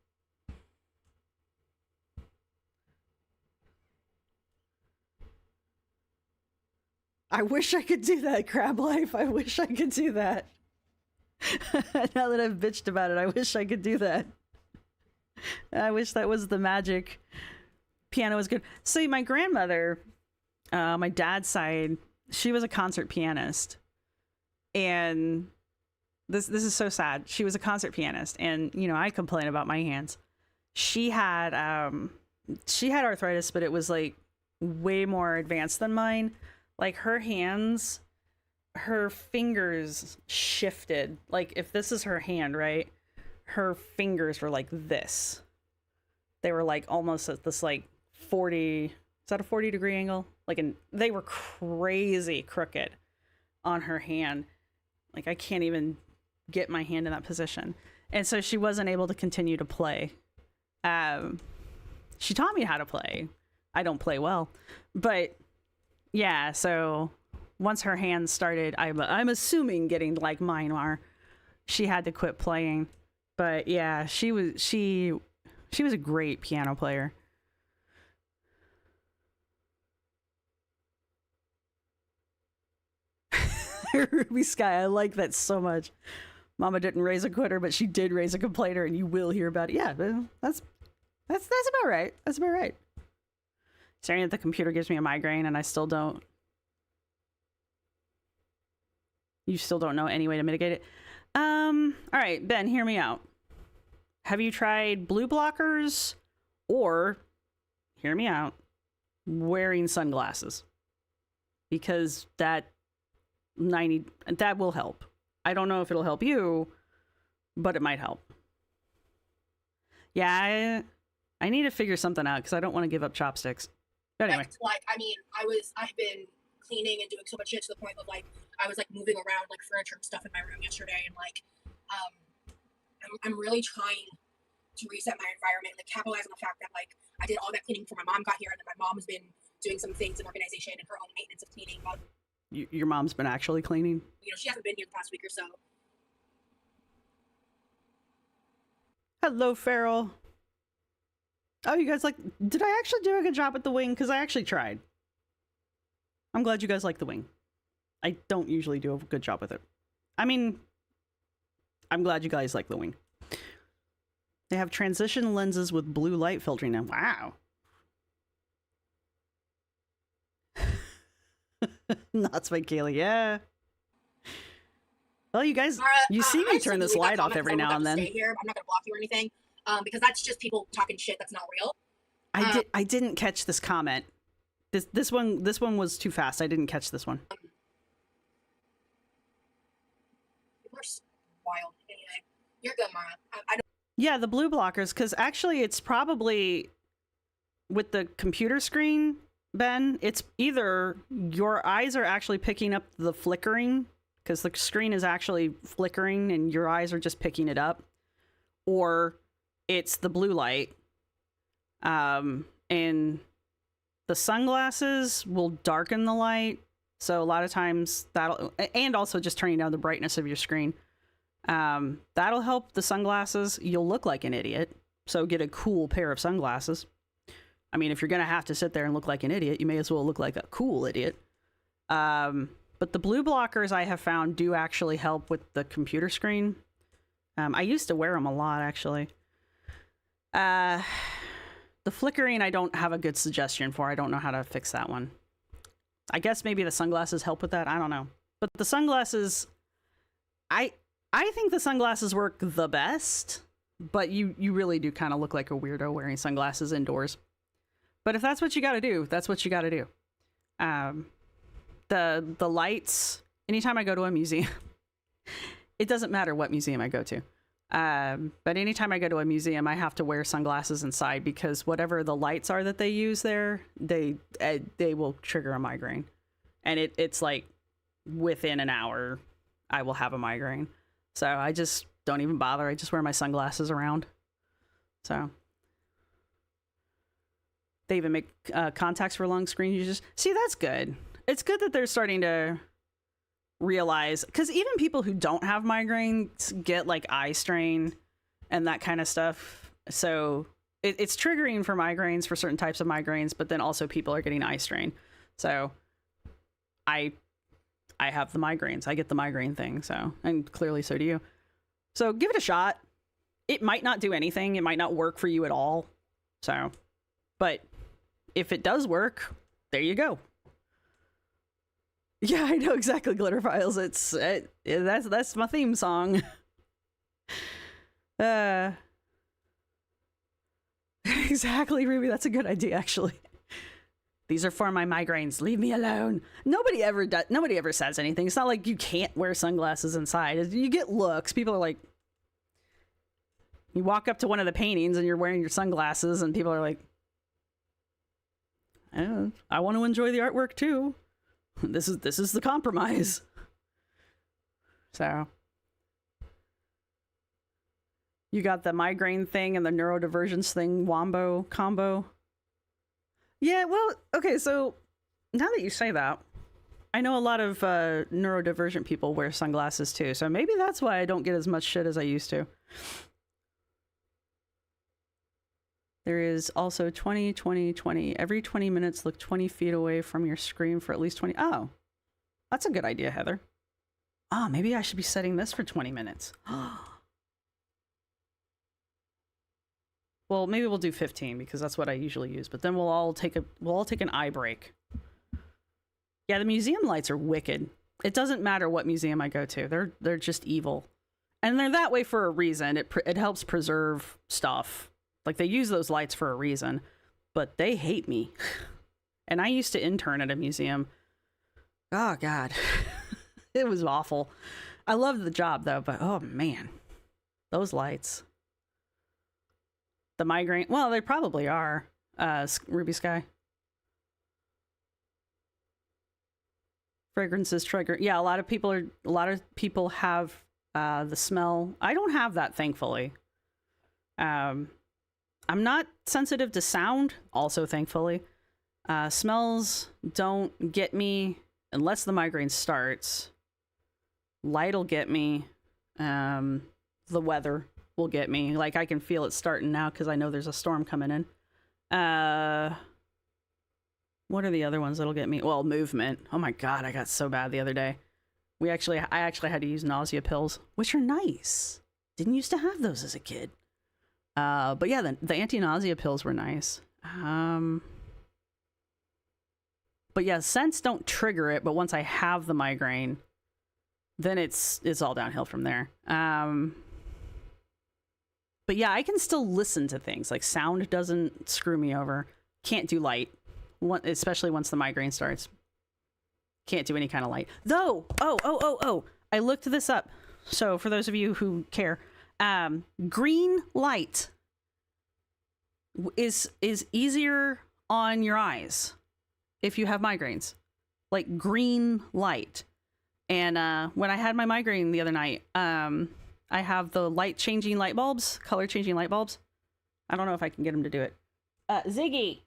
I wish I could do that, Crab Life. I wish I could do that. Now that I've bitched about it, I wish I could do that. I wish that was the magic. Piano was good. See, my grandmother, my dad's side, she was a concert pianist. And this is so sad. She was a concert pianist, and you know, I complain about my hands. She had arthritis, but it was like way more advanced than mine. Like her hands, her fingers shifted. Like if this is her hand, right? Her fingers were like this. They were like almost at this like 40, is that a 40-degree angle? They were crazy crooked on her hand. Like I can't even get my hand in that position. And so she wasn't able to continue to play. She taught me how to play. I don't play well, but yeah, so once her hands started, I'm assuming getting like mine are, she had to quit playing. But yeah, she was a great piano player. Ruby Sky, I like that so much. Mama didn't raise a quitter, but she did raise a complainer, and you will hear about it. Yeah, that's about right. That's about right. Staring at the computer gives me a migraine, and I still don't. You still don't know any way to mitigate it. All right, Ben, hear me out. Have you tried blue blockers or, hear me out, wearing sunglasses? Because that will help. I don't know if it'll help you, but it might help. Yeah, I need to figure something out because I don't want to give up chopsticks. But anyway. Like, I mean, I've been cleaning and doing so much shit to the point of like, I was like moving around like furniture and stuff in my room yesterday, and like, I'm really trying to reset my environment, like capitalize on the fact that like I did all that cleaning before my mom got here, and then my mom's been doing some things in organization and her own maintenance of cleaning. Your mom's been actually cleaning? You know, she hasn't been here the past week or so. Hello, Farrell. Oh, you guys did I actually do a good job at the wing? Because I actually tried. I'm glad you guys like the wing. I don't usually do a good job with it. I mean, I'm glad you guys like the wing. They have transition lenses with blue light filtering now. Wow. Not Spike Kaylee, yeah. Well, you guys, Mara, you see I me just turn didn't this read that light off comment every because I now won't and have to then. stay here. I'm not gonna block you or anything, because that's just people talking shit that's not real. I didn't catch this comment. This one was too fast. I didn't catch this one. People are so wild. Anyway, you're good, Mara. I don't. Yeah, the blue blockers, because actually it's probably with the computer screen, Ben, it's either your eyes are actually picking up the flickering, because the screen is actually flickering and your eyes are just picking it up, or it's the blue light. And the sunglasses will darken the light. So a lot of times that'll, and also just turning down the brightness of your screen. That'll help the sunglasses. You'll look like an idiot. So get a cool pair of sunglasses. I mean, if you're going to have to sit there and look like an idiot, you may as well look like a cool idiot. But the blue blockers I have found do actually help with the computer screen. I used to wear them a lot, actually. The flickering, I don't have a good suggestion for. I don't know how to fix that one. I guess maybe the sunglasses help with that. I don't know. But the sunglasses, I think the sunglasses work the best, but you really do kind of look like a weirdo wearing sunglasses indoors. But if that's what you got to do, that's what you got to do. The lights, anytime I go to a museum, it doesn't matter what museum I go to. But anytime I go to a museum, I have to wear sunglasses inside because whatever the lights are that they use there, they will trigger a migraine. And it's like within an hour, I will have a migraine. So I just don't even bother. I just wear my sunglasses around. So they even make contacts for long screen users. See, that's good. It's good that they're starting to realize, because even people who don't have migraines get like eye strain and that kind of stuff. So it's triggering for migraines, for certain types of migraines, but then also people are getting eye strain. So I have the migraines. I get the migraine thing. So, and clearly so do you. So give it a shot. It might not do anything. It might not work for you at all. So, but if it does work, there you go. Yeah, I know exactly, Glitter Files. That's my theme song. Exactly, Ruby. That's a good idea, actually. These are for my migraines. Leave me alone. Nobody ever says anything. It's not like you can't wear sunglasses inside. You get looks. People are like, you walk up to one of the paintings and you're wearing your sunglasses, and people are like, I want to enjoy the artwork too. This is the compromise. So you got the migraine thing and the neurodivergence thing wombo combo. Yeah, well, okay, so now that you say that, I know a lot of neurodivergent people wear sunglasses too, so maybe that's why I don't get as much shit as I used to. There is also 20, 20, 20. Every 20 minutes, look 20 feet away from your screen for at least 20. Oh, that's a good idea, Heather. Oh, maybe I should be setting this for 20 minutes. Well, maybe we'll do 15 because that's what I usually use. But then we'll all take an eye break. Yeah, the museum lights are wicked. It doesn't matter what museum I go to. They're just evil. And they're that way for a reason. It helps preserve stuff. Like, they use those lights for a reason, but they hate me. And I used to intern at a museum. Oh, God. It was awful. I loved the job, though, but oh, man. Those lights. The migraine. Well, they probably are. Ruby Sky. Fragrances trigger. Yeah, a lot of people have the smell. I don't have that, thankfully. I'm not sensitive to sound, also thankfully. Smells don't get me unless the migraine starts. Light'll get me. The weather will get me. Like, I can feel it starting now because I know there's a storm coming in. What are the other ones that'll get me? Well, movement. Oh my God, I got so bad the other day. I actually had to use nausea pills, which are nice. Didn't used to have those as a kid. But yeah, the anti-nausea pills were nice. But yeah, scents don't trigger it, but once I have the migraine, then it's all downhill from there. But yeah, I can still listen to things. Like sound doesn't screw me over. Can't do light, especially once the migraine starts. Can't do any kind of light. Though, I looked this up. So for those of you who care, green light is easier on your eyes if you have migraines. Like green light. And when I had my migraine the other night, I have the light-changing light bulbs, color-changing light bulbs. I don't know if I can get them to do it. Ziggy,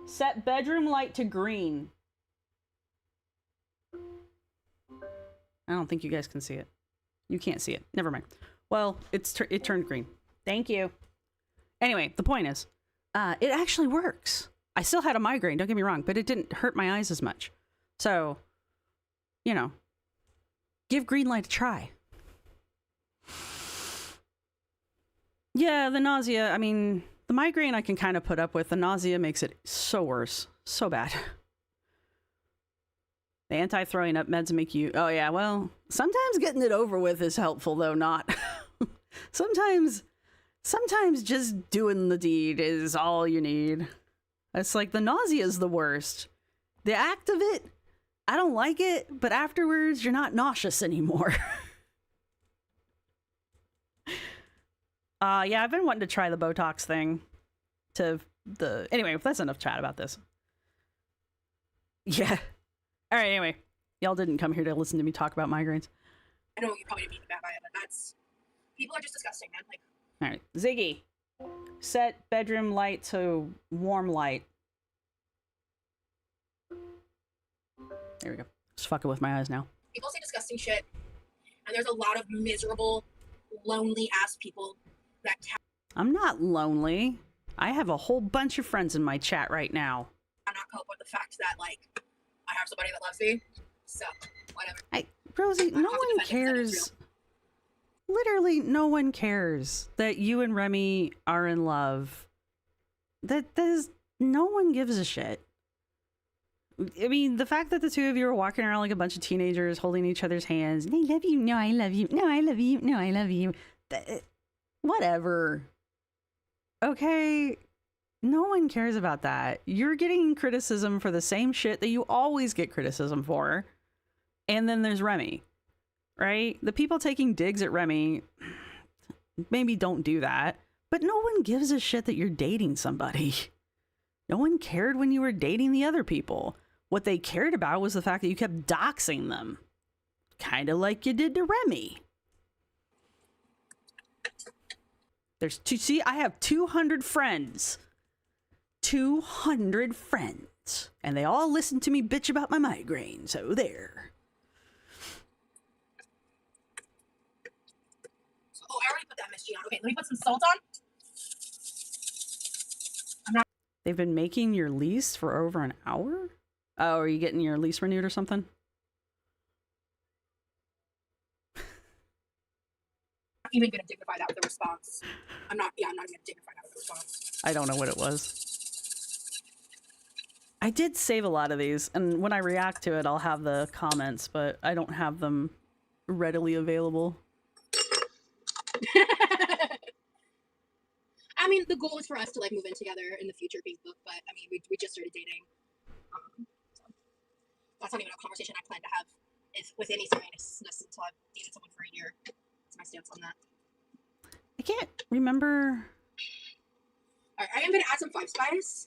set bedroom light to green. I don't think you guys can see it. You can't see it. Never mind. Well, it turned green. Thank you. Anyway, the point is, it actually works. I still had a migraine, don't get me wrong, but it didn't hurt my eyes as much. So, you know, give green light a try. Yeah, the nausea, I mean, the migraine I can kind of put up with. The nausea makes it so worse. So bad. The anti-throwing up meds make you... Oh, yeah, well, sometimes getting it over with is helpful, though not. Sometimes just doing the deed is all you need. It's like the nausea is the worst. The act of it, I don't like it, but afterwards, you're not nauseous anymore. Yeah, I've been wanting to try the Botox thing. Anyway, that's enough chat about this. Yeah. All right, anyway. Y'all didn't come here to listen to me talk about migraines. I know you probably didn't mean bad by it, but that's... People are just disgusting, man. Like, all right, Ziggy, set bedroom light to warm light. There we go. Just fucking with my eyes now. people say disgusting shit, and there's a lot of miserable, lonely-ass people that... I'm not lonely. I have a whole bunch of friends in my chat right now. cannot cope with the fact that, like, I have somebody that loves me, so, whatever. Rosee, no one cares. Literally, no one cares that you and Remy are in love. No one gives a shit. I mean, the fact that the two of you are walking around like a bunch of teenagers holding each other's hands. I love you. No, I love you. No, I love you. No, I love you. Whatever. Okay. No one cares about that. You're getting criticism for the same shit that you always get criticism for. And then there's Remy, right? The people taking digs at Remy maybe don't do that, but no one gives a shit that you're dating somebody. No one cared when you were dating the other people. What they cared about was the fact that you kept doxing them. Kind of like you did to Remy. I have 200 friends. 200 friends. And they all listen to me bitch about my migraine, so there. Oh, I already put that MSG on. Okay, let me put some salt on. They've been making your lease for over an hour? Oh, are you getting your lease renewed or something? I'm not even going to dignify that with a response. I'm not even going to dignify that with a response. I don't know what it was. I did save a lot of these, and when I react to it, I'll have the comments, but I don't have them readily available. I mean, the goal is for us to, like, move in together in the future, Facebook, but, I mean, we just started dating. So that's not even a conversation I plan to have with any seriousness until I've dated someone for a year. That's my stance on that. I can't remember. All right, I am going to add some 5 spice.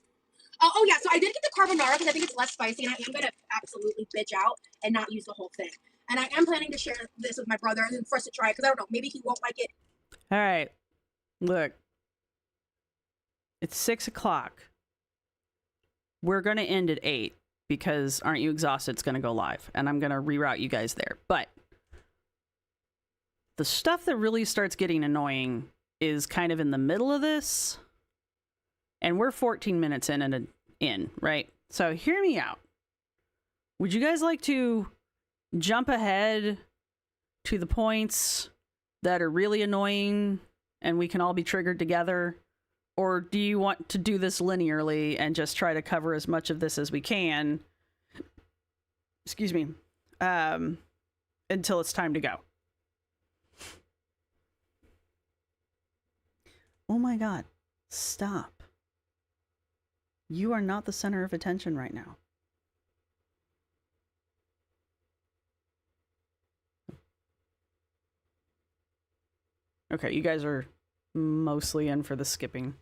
Oh, yeah, so I did get the carbonara because I think it's less spicy, and I am going to absolutely bitch out and not use the whole thing. And I am planning to share this with my brother and for us to try it, because I don't know, maybe he won't like it. All right. Look. It's 6 o'clock. We're going to end at 8 because Aren't You Exhausted? It's going to go live, and I'm going to reroute you guys there. But the stuff that really starts getting annoying is kind of in the middle of this, and we're 14 minutes in, right? So hear me out. Would you guys like to jump ahead to the points that are really annoying and we can all be triggered together? Or do you want to do this linearly and just try to cover as much of this as we can excuse me, until it's time to go. Oh my God, stop. You are not the center of attention right now. Okay, you guys are mostly in for the skipping.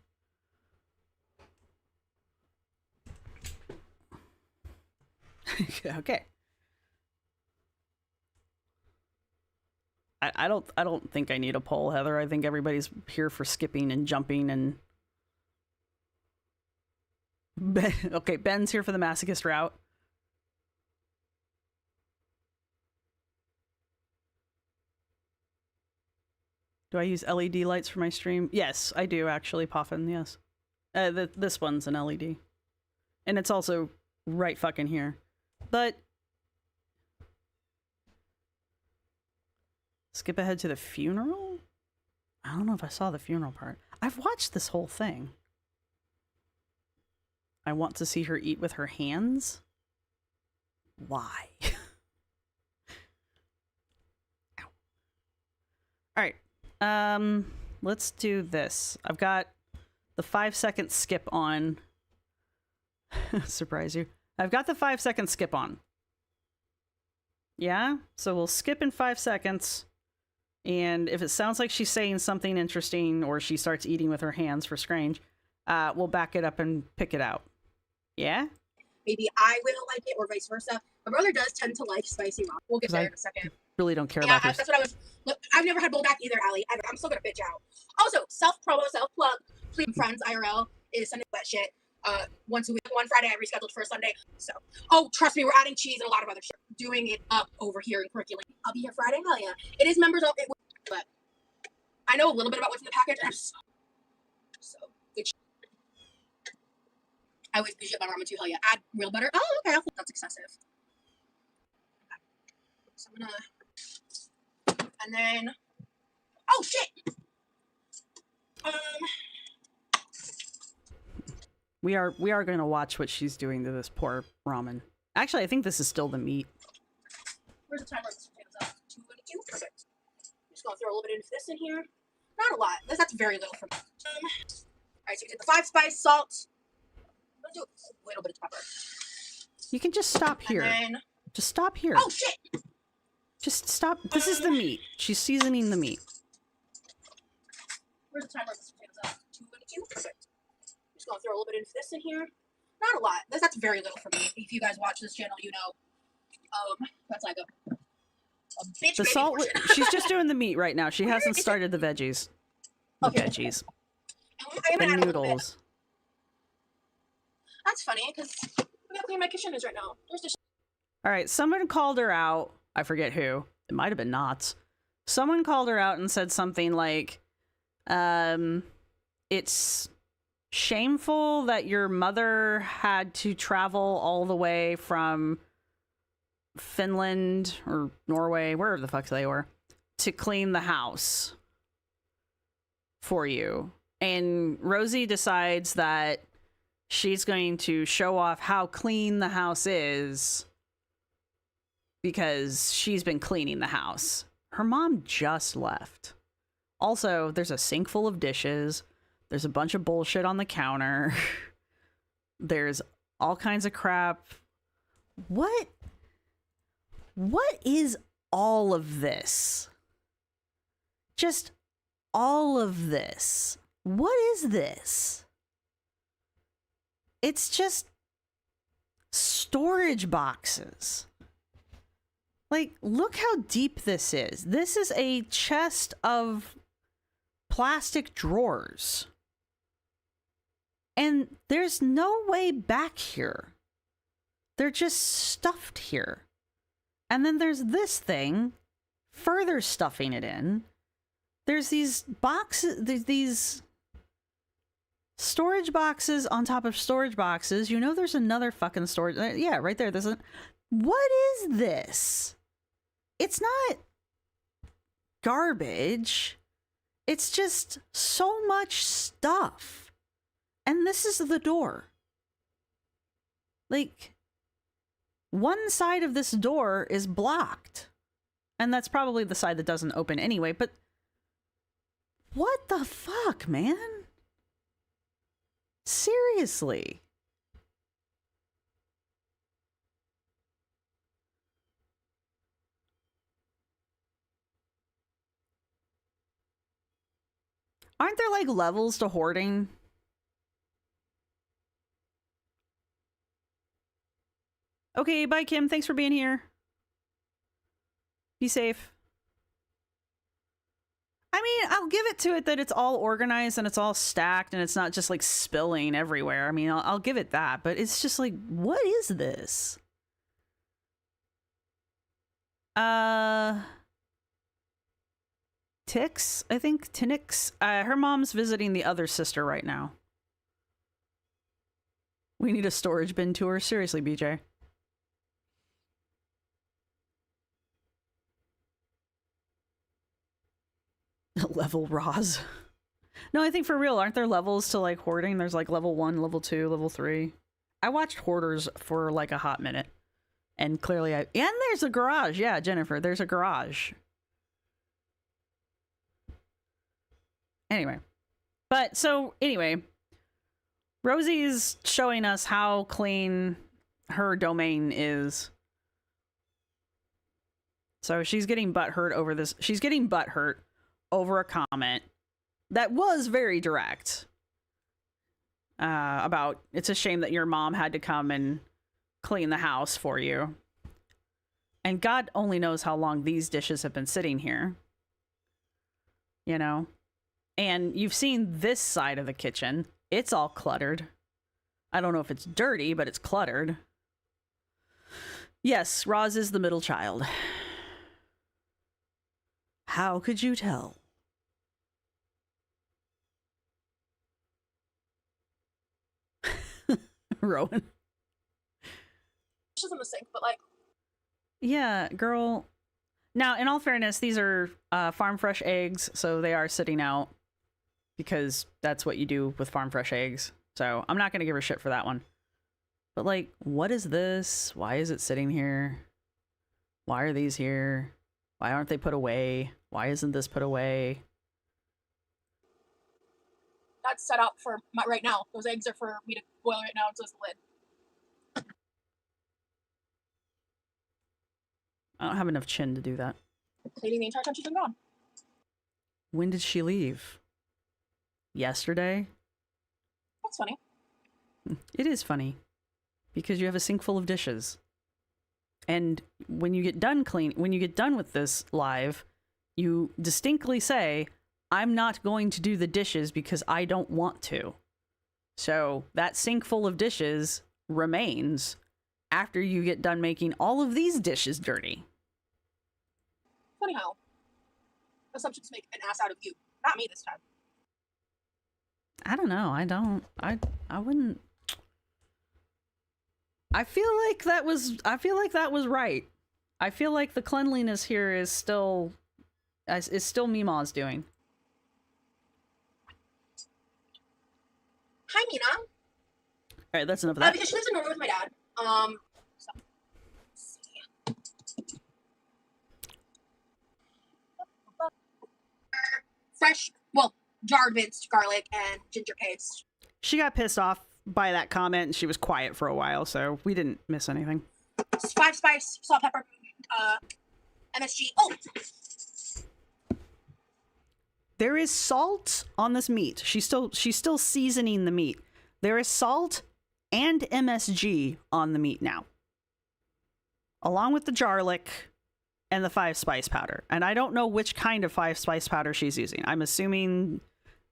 Okay. I don't think I need a poll, Heather. I think everybody's here for skipping and jumping and okay, Ben's here for the masochist route. Do I use LED lights for my stream? Yes, I do actually, Poffin, yes. This one's an LED. And it's also right fucking here. But skip ahead to the funeral? I don't know if I saw the funeral part. I've watched this whole thing. I want to see her eat with her hands? Why? Ow. Alright. Let's do this. I've got the 5-second skip on. Surprise you. I've got the 5-second skip on. Yeah? So we'll skip in 5 seconds. And if it sounds like she's saying something interesting or she starts eating with her hands for Scrange, we'll back it up and pick it out. Yeah? Maybe I will like it or vice versa. My brother does tend to like spicy ramen. We'll get there in a second. Really don't care about her. That's what I was. Look, I've never had blowback either, Allie. I'm still gonna bitch out. Also, self-promo, self-plug. Please, friends, IRL is sending that shit. Once a week, one Friday I rescheduled for a Sunday. So, oh, trust me, we're adding cheese and a lot of other shit. Doing it up over here in Quriky. I'll be here Friday. Hell yeah! It is members only, but I know a little bit about what's in the package. And I'm so good. I always do shit about ramen too. Hell yeah! Add real butter. Oh, okay. That's excessive. So I'm gonna, and then, oh shit. We are going to watch what she's doing to this poor ramen. Actually, I think this is still the meat. Where's the timer? This potatoes up. 2:22. Perfect. I'm just gonna throw a little bit of this in here. Not a lot. That's very little for me. All right, so we did the 5 spice, salt. I'm gonna do a little bit of pepper. You can just stop here. And then, just stop here. oh shit! Just stop. This is the meat. She's seasoning the meat. Where's the timer? This potatoes up. 2:22. Perfect. I'm just gonna throw a little bit of this in here. Not a lot. That's very little for me. If you guys watch this channel, you know. That's like a bitch. The salt. She's just doing the meat right now. She hasn't started the veggies. The veggies. The noodles. That's funny because I'm gonna clean my kitchen is right now. There's this. All right. Someone called her out. I forget who. It might have been Knots. Someone called her out and said something like, it's shameful that your mother had to travel all the way from Finland or Norway, wherever the fuck they were, to clean the house for you. And Rosee decides that she's going to show off how clean the house is because she's been cleaning the house. Her mom just left. Also, there's a sink full of dishes. There's a bunch of bullshit on the counter. There's all kinds of crap. What is all of this? Just all of this. What is this? It's just storage boxes. Like, look how deep this is. This is a chest of plastic drawers. And there's no way back here. They're just stuffed here. And then there's this thing, further stuffing it in. There's these boxes, these storage boxes on top of storage boxes. You know there's another fucking storage. Yeah, right there. There's a... What is this? It's not garbage. It's just so much stuff. And this is the door. Like, one side of this door is blocked. And that's probably the side that doesn't open anyway, but what the fuck, man? Seriously. Aren't there like levels to hoarding? Okay, bye Kim. Thanks for being here. Be safe. I mean, I'll give it to it that it's all organized and it's all stacked and it's not just like spilling everywhere. I mean, I'll give it that, but it's just like, what is this? Tix, I think. Tinix. Her mom's visiting the other sister right now. We need a storage bin tour. Seriously, BJ. Level Roz. No, I think for real, aren't there levels to like hoarding? There's like level 1, level 2, level 3. I watched Hoarders for like a hot minute. And clearly and there's a garage. Yeah, Jennifer, there's a garage. Anyway. But so anyway, Rosie's showing us how clean her domain is. So she's getting butthurt over this. She's getting butthurt over a comment that was very direct about it's a shame that your mom had to come and clean the house for you. And God only knows how long these dishes have been sitting here. You know? And you've seen this side of the kitchen. It's all cluttered. I don't know if it's dirty, but it's cluttered. Yes, Roz is the middle child. How could you tell? Rowan. She's in the sink, but like. Yeah, girl. Now, in all fairness, these are farm fresh eggs, so they are sitting out because that's what you do with farm fresh eggs. So I'm not going to give her shit for that one. But like, what is this? Why is it sitting here? Why are these here? Why aren't they put away? Why isn't this put away? That's set up for my, right now. Those eggs are for me to boil right now, and so is the lid. I don't have enough chin to do that. Cleaning the entire time she's been gone. When did she leave? Yesterday? That's funny. It is funny. Because you have a sink full of dishes. And when you get done when you get done with this live, you distinctly say, I'm not going to do the dishes because I don't want to. So that sink full of dishes remains after you get done making all of these dishes dirty. Funny how assumptions make an ass out of you. Not me this time. I don't know. I wouldn't. I feel like that was right. I feel like the cleanliness here is still Mima's doing. Hi, Mina. All right, that's enough of that. Because she lives in Norway with my dad. So. Fresh, well, jarred minced garlic and ginger paste. She got pissed off by that comment and she was quiet for a while, so we didn't miss anything. 5 spice, salt, pepper, MSG. Oh! There is salt on this meat. She's still seasoning the meat. There is salt and MSG on the meat now. Along with the garlic and the 5 spice powder. And I don't know which kind of 5 spice powder she's using. I'm assuming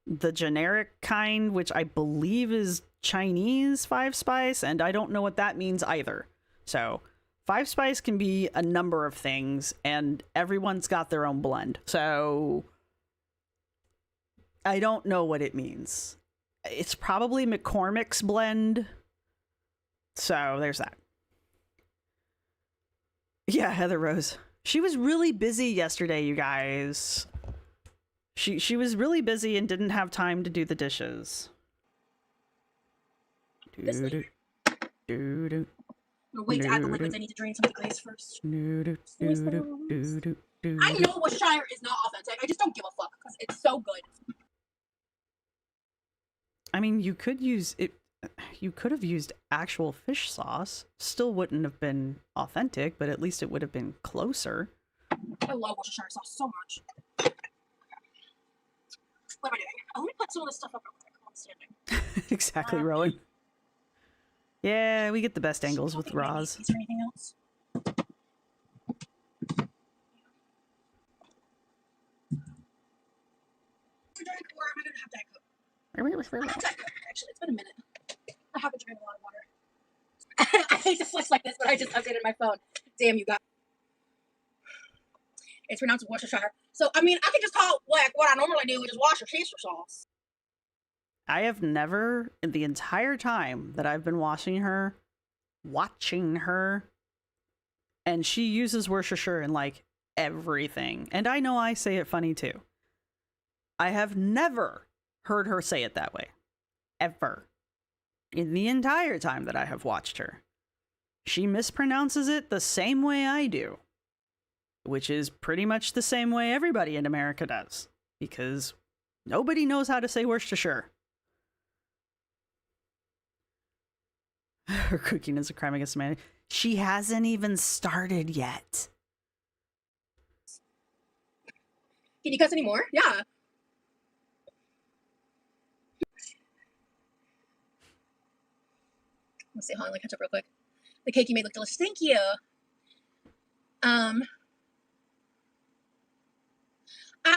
the generic kind, which I believe is Chinese 5 spice, and I don't know what that means either. So 5 spice can be a number of things, and everyone's got their own blend. So I don't know what it means. It's probably McCormick's blend. So there's that. Yeah, Heather Rose. She was really busy yesterday, you guys. She was really busy and didn't have time to do the dishes. I'm gonna wait to add the liquids. I need to drain some of the glaze first. I know Worcestershire is not authentic. I just don't give a fuck because it's so good. I mean, you could use it. You could have used actual fish sauce. Still wouldn't have been authentic, but at least it would have been closer. I love Worcestershire sauce so much. What am I doing? Let me put some of this stuff up real quick while I'm standing. Exactly, Rowan. Yeah, we get the best angles with Roz. Is there anything else? Or am I gonna have Diet Coke? I have Diet Coke, actually. It's been a minute. I haven't drank a lot of water. I hate to flex like this, but I just updated my phone. Damn, you guys. It's pronounced Worcestershire. So, I mean, I can just call like what I normally do, which is Worcestershire sauce. I have never, in the entire time that I've been watching her, and she uses Worcestershire in like everything. And I know I say it funny too. I have never heard her say it that way. Ever. In the entire time that I have watched her. She mispronounces it the same way I do. Which is pretty much the same way everybody in America does. Because nobody knows how to say Worcestershire. Her cooking is a crime against humanity. She hasn't even started yet. Can you cuss anymore? Yeah. Let's see, hold on, let me catch up real quick. The cake you made looked delicious. Thank you. I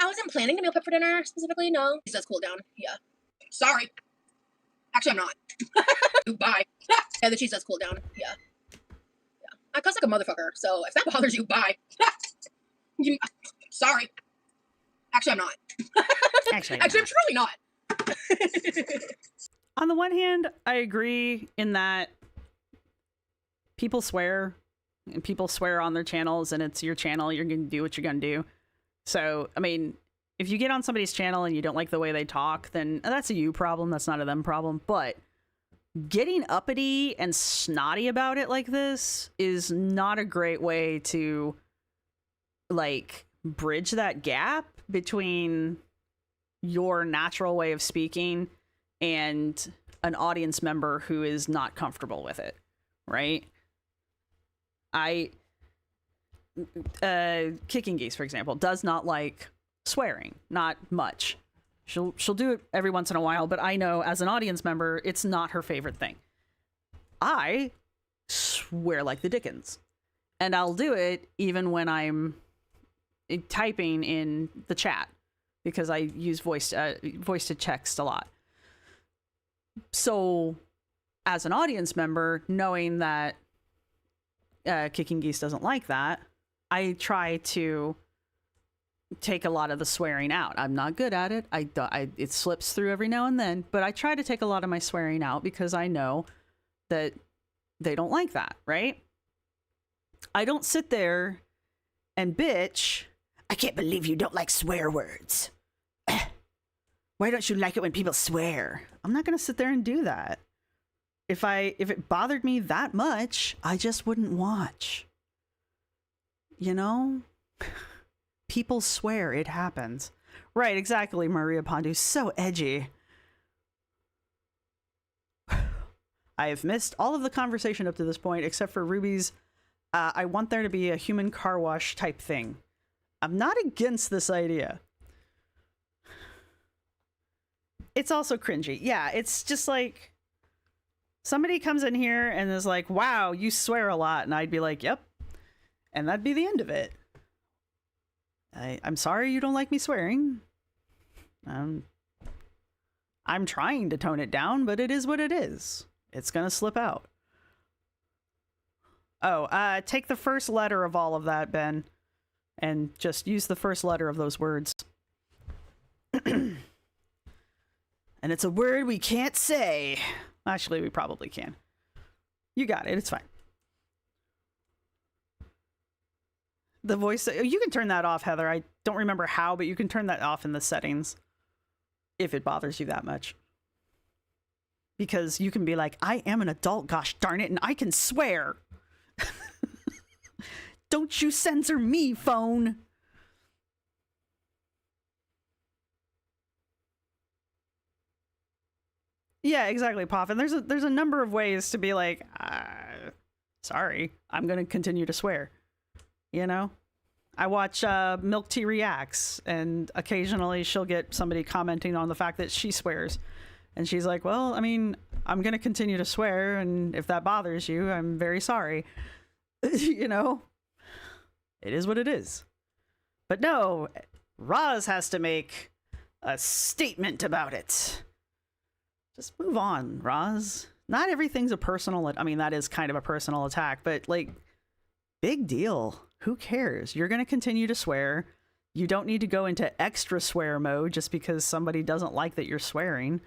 wasn't planning to meal prep for dinner specifically. No, it does cool down. Yeah. Sorry. Actually, I'm not. Bye. Yeah, the cheese does cool down. Yeah. Yeah. I cuss like a motherfucker, so if that bothers you, bye. Sorry. Actually, I'm not. Actually, I'm truly not. On the one hand, I agree in that people swear, and people swear on their channels, and it's your channel. You're going to do what you're going to do. So, I mean, if you get on somebody's channel and you don't like the way they talk, then that's a you problem. That's not a them problem. But getting uppity and snotty about it like this is not a great way to, like, bridge that gap between your natural way of speaking and an audience member who is not comfortable with it, right? Kicking Geese, for example, does not like swearing, not much. She'll do it every once in a while, but I know as an audience member, it's not her favorite thing. I swear like the dickens, and I'll do it even when I'm typing in the chat because I use voice to text a lot. So, as an audience member, knowing that Kicking Geese doesn't like that, I try to take a lot of the swearing out. I'm not good at it. It slips through every now and then, but I try to take a lot of my swearing out because I know that they don't like that, right? I don't sit there and bitch, I can't believe you don't like swear words. Why don't you like it when people swear? I'm not going to sit there and do that. If it bothered me that much, I just wouldn't watch. You know? People swear, it happens. Right, exactly, Maria Pondu. So edgy. I have missed all of the conversation up to this point, except for Ruby's, I want there to be a human car wash type thing. I'm not against this idea. It's also cringy. Yeah, it's just like, somebody comes in here and is like, wow, you swear a lot. And I'd be like, yep. And that'd be the end of it. I'm sorry you don't like me swearing. I'm trying to tone it down, but it is what it is. It's gonna slip out. Oh, take the first letter of all of that, Ben, and just use the first letter of those words. And it's a word we can't say. Actually, we probably can. You got it. It's fine. The voice, you can turn that off, Heather. I don't remember how, but you can turn that off in the settings if it bothers you that much. Because you can be like, I am an adult, gosh darn it, and I can swear. Don't you censor me, phone. Yeah, exactly, Poff. And there's a number of ways to be like, sorry, I'm gonna continue to swear. You know? I watch Milk Tea Reacts, and occasionally she'll get somebody commenting on the fact that she swears. And she's like, well, I mean, I'm gonna continue to swear, and if that bothers you, I'm very sorry. You know? It is what it is. But no, Roz has to make a statement about it. Just move on, Roz. Not everything's a personal... I mean, that is kind of a personal attack, but, like, big deal. Who cares? You're going to continue to swear. You don't need to go into extra swear mode just because somebody doesn't like that you're swearing.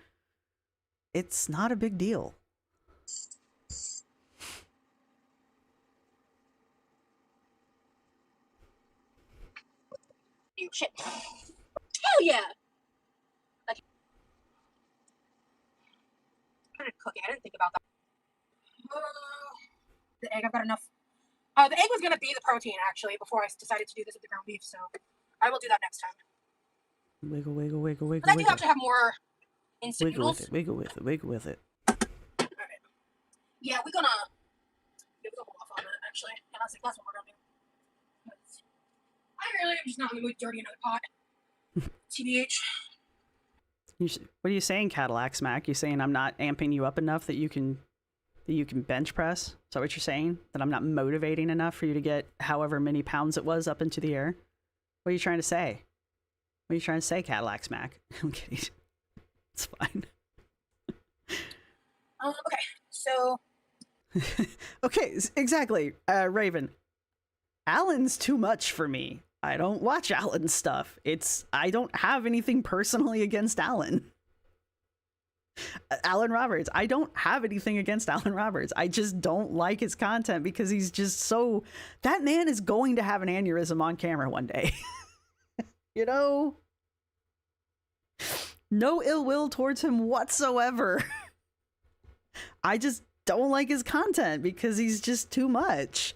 It's not a big deal. You shit. Hell yeah! Like, I didn't cook it. I didn't think about that. The egg, I've got enough. The egg was gonna be the protein actually before I decided to do this with the ground beef, so I will do that next time. Wiggle, wiggle, wiggle, wiggle, But I do wiggle. have to have more instant Wiggle noodles. with it, wiggle with it, wiggle with it. Alright. Yeah, we're gonna hold off on that actually. Yeah, that's what we're gonna do. I really am just not in the mood to dirty another pot. TBH. What are you saying, Cadillac Smack? You saying I'm not amping you up enough that you can bench press? Is that what you're saying? That I'm not motivating enough for you to get however many pounds it was up into the air? What are you trying to say? What are you trying to say, Cadillac Smack? I'm kidding. It's fine. Okay, so... Okay, exactly, Raven. Alan's too much for me. I don't watch Alan's stuff. I don't have anything personally against Alan. Alan Roberts. I don't have anything against Alan Roberts. I just don't like his content because he's just so... That man is going to have an aneurysm on camera one day. You know? No ill will towards him whatsoever. I just don't like his content because he's just too much.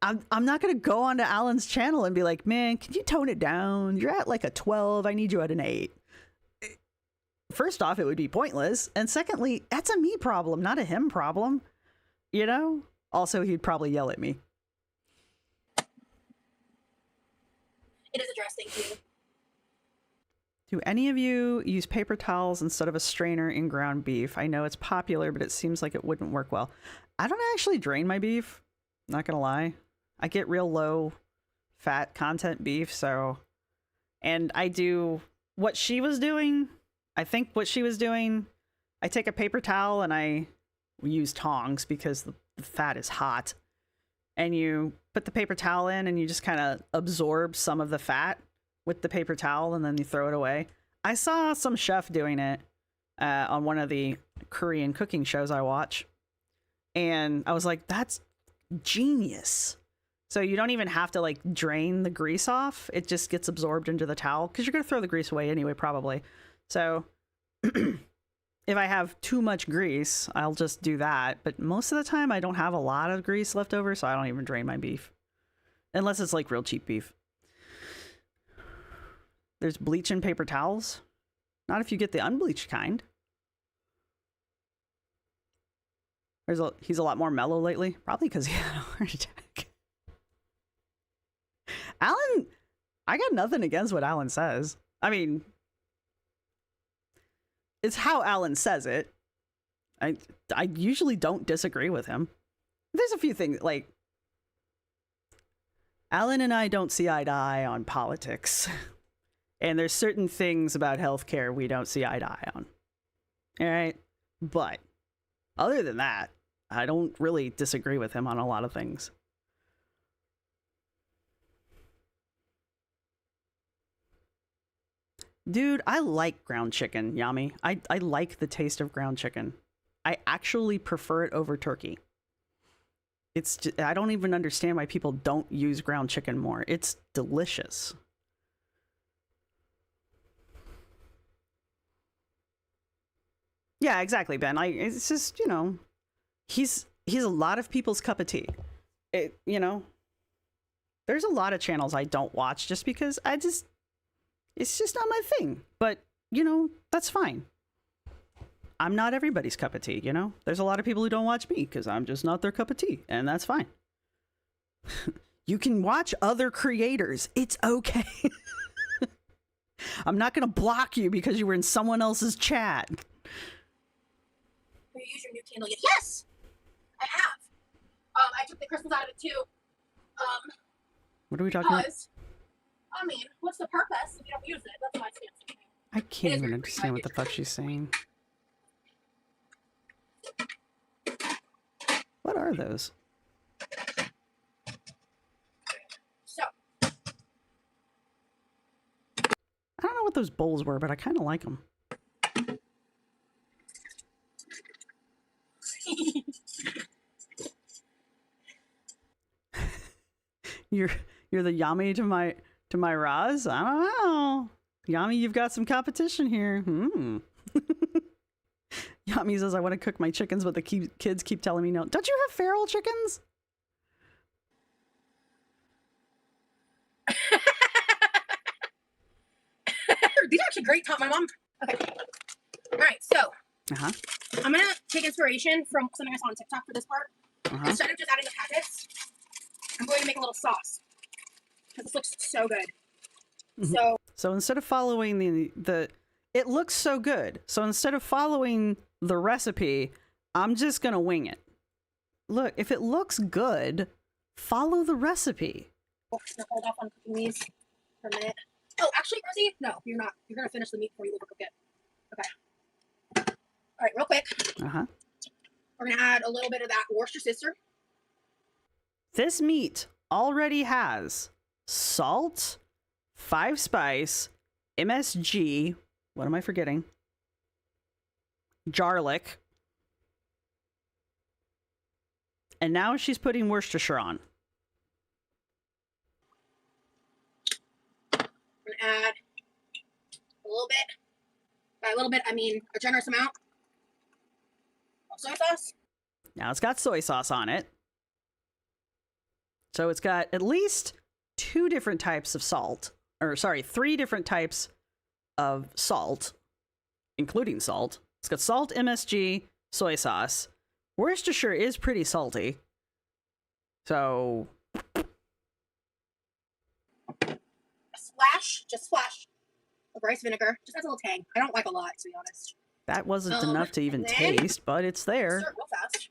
I'm not going to go onto Alan's channel and be like, man, can you tone it down? You're at like a 12. I need you at an 8. First off, it would be pointless. And secondly, that's a me problem, not a him problem. You know? Also, he'd probably yell at me. It is addressing too. Do any of you use paper towels instead of a strainer in ground beef? I know it's popular, but it seems like it wouldn't work well. I don't actually drain my beef. Not gonna lie. I get real low fat content beef, so... And I do what she was doing. I think what she was doing, I take a paper towel and I use tongs because the fat is hot. And you put the paper towel in and you just kind of absorb some of the fat with the paper towel and then you throw it away. I saw some chef doing it on one of the Korean cooking shows I watch. And I was like, that's genius. So you don't even have to like drain the grease off. It just gets absorbed into the towel because you're going to throw the grease away anyway, probably. So if I have too much grease, I'll just do that. But most of the time I don't have a lot of grease left over, so I don't even drain my beef. Unless it's like real cheap beef. There's bleach in paper towels. Not if you get the unbleached kind. He's a lot more mellow lately. Probably because he had a heart attack. Alan, I got nothing against what Alan says. I mean, it's how Alan says it. I usually don't disagree with him. There's a few things, like, Alan and I don't see eye to eye on politics. And there's certain things about healthcare we don't see eye to eye on. All right? But other than that, I don't really disagree with him on a lot of things. Dude, I like ground chicken, Yami. I like the taste of ground chicken. I actually prefer it over turkey. It's just, I don't even understand why people don't use ground chicken more. It's delicious. Yeah, exactly, Ben. It's just, you know, he's a lot of people's cup of tea. You know, There's a lot of channels I don't watch just because it's just not my thing. But, you know, that's fine. I'm not everybody's cup of tea, you know? There's a lot of people who don't watch me because I'm just not their cup of tea, and that's fine. You can watch other creators. It's okay. I'm not going to block you because you were in someone else's chat. Have you used your new candle yet? Yes! I have. I took the crystals out of it too. What are we talking about? Because, I mean, what's the purpose if you don't use it? That's my stance. I can't even understand what the fuck she's saying. What are those? So, I don't know what those bowls were, but I kind of like them. You're the Yami to my Roz? I don't know. Yami, you've got some competition here. Yami says, I want to cook my chickens, but the kids keep telling me no. Don't you have feral chickens? these are actually great. Taught my mom. Okay. All right. So I'm gonna take inspiration from something I saw on TikTok for this part. Instead of just adding the packets, I'm going to make a little sauce because this looks so good. So instead of following the it looks so good. So instead of following the recipe, I'm just gonna wing it. Look, if it looks good, follow the recipe. Oh, I'm gonna hold off on cooking these for a minute. Oh, actually, Rosee, no, you're not. You're gonna finish the meat before you overcook it. Okay. All right, real quick. We're gonna add a little bit of that Worcestershire. This meat already has salt, 5 spice, MSG. What am I forgetting? Garlic. And now she's putting Worcestershire on. I'm gonna add a little bit. By a little bit, I mean a generous amount of soy sauce. Now it's got soy sauce on it. So it's got at least 2 different types of salt. Or sorry, 3 different types of salt, including salt. It's got salt, MSG, soy sauce. Worcestershire is pretty salty. So a splash, just splash of rice vinegar. Just adds a little tang. I don't like a lot, to be honest. that wasn't enough to even taste, but it's there. Stir it real fast.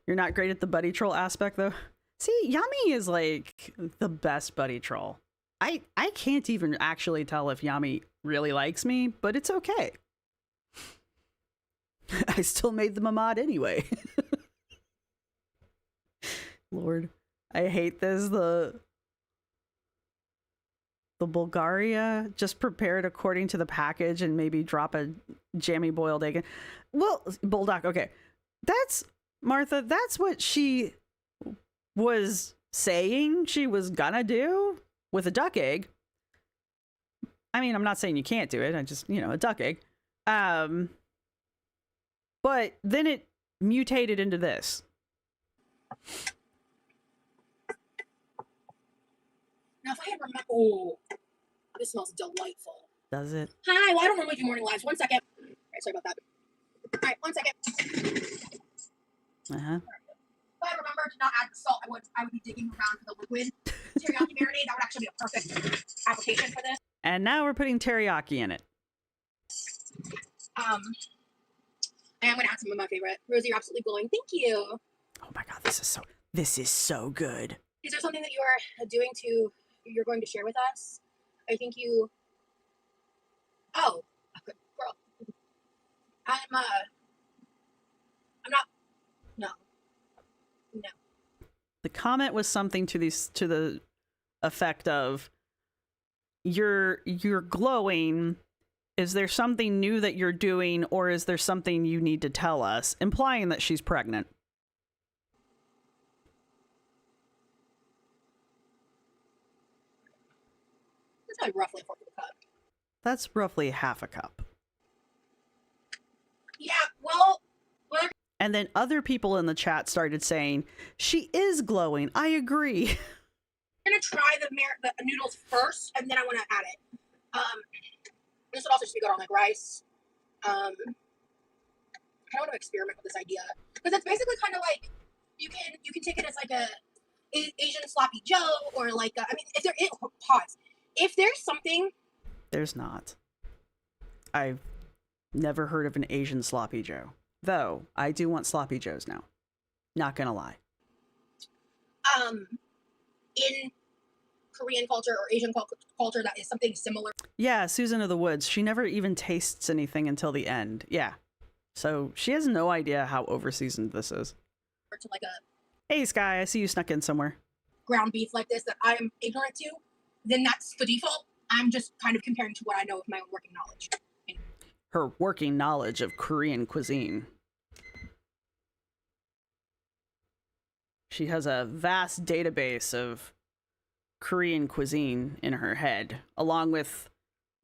You're not great at the buddy troll aspect, though. See, Yami is like the best buddy troll. I can't even actually tell if Yami really likes me, but it's okay. I still made them a mod anyway. Lord, I hate this. The Bulgaria, just prepare it according to the package and maybe drop a jammy boiled egg in. Well, Bulldog, okay. That's, Martha, that's what she was saying she was gonna do with a duck egg. I mean, I'm not saying you can't do it. I just, you know, a duck egg. But then it mutated into this. Now, if I had remembered, oh, this smells delightful. Does it? Hi, well, I don't normally do morning lives. 1 second. All right, sorry about that. All right, 1 second. If I had remembered to not add the salt, I would be digging around for the liquid teriyaki marinade. That would actually be a perfect application for this. And now we're putting teriyaki in it. And I'm gonna add some of my favorite. Rosee, you're absolutely glowing. Thank you. Oh my god, this is so good. Is there something that you are you're going to share with us? I think you. Oh, good girl. I'm not. No. The comment was something to the effect of, you're glowing. Is there something new that you're doing, or is there something you need to tell us? Implying that she's pregnant. That's like roughly a fourth of a cup. That's roughly half a cup. Yeah, well, And then other people in the chat started saying, she is glowing. I agree. I'm gonna try the noodles first, and then I want to add it. This would also just be good on like rice. I want to experiment with this idea because it's basically kind of like you can take it as like a Asian sloppy Joe or like I mean if there is pause if there's something there's not. I've never heard of an Asian sloppy Joe, though I do want sloppy Joes now. Not gonna lie. In Korean culture or Asian culture that is something similar. Yeah, Susan of the Woods. She never even tastes anything until the end. Yeah. So she has no idea how overseasoned this is. To like a hey, Sky, I see you snuck in somewhere. Ground beef like this that I'm ignorant to, then that's the default. I'm just kind of comparing to what I know with my own working knowledge. Her working knowledge of Korean cuisine. She has a vast database of Korean cuisine in her head, along with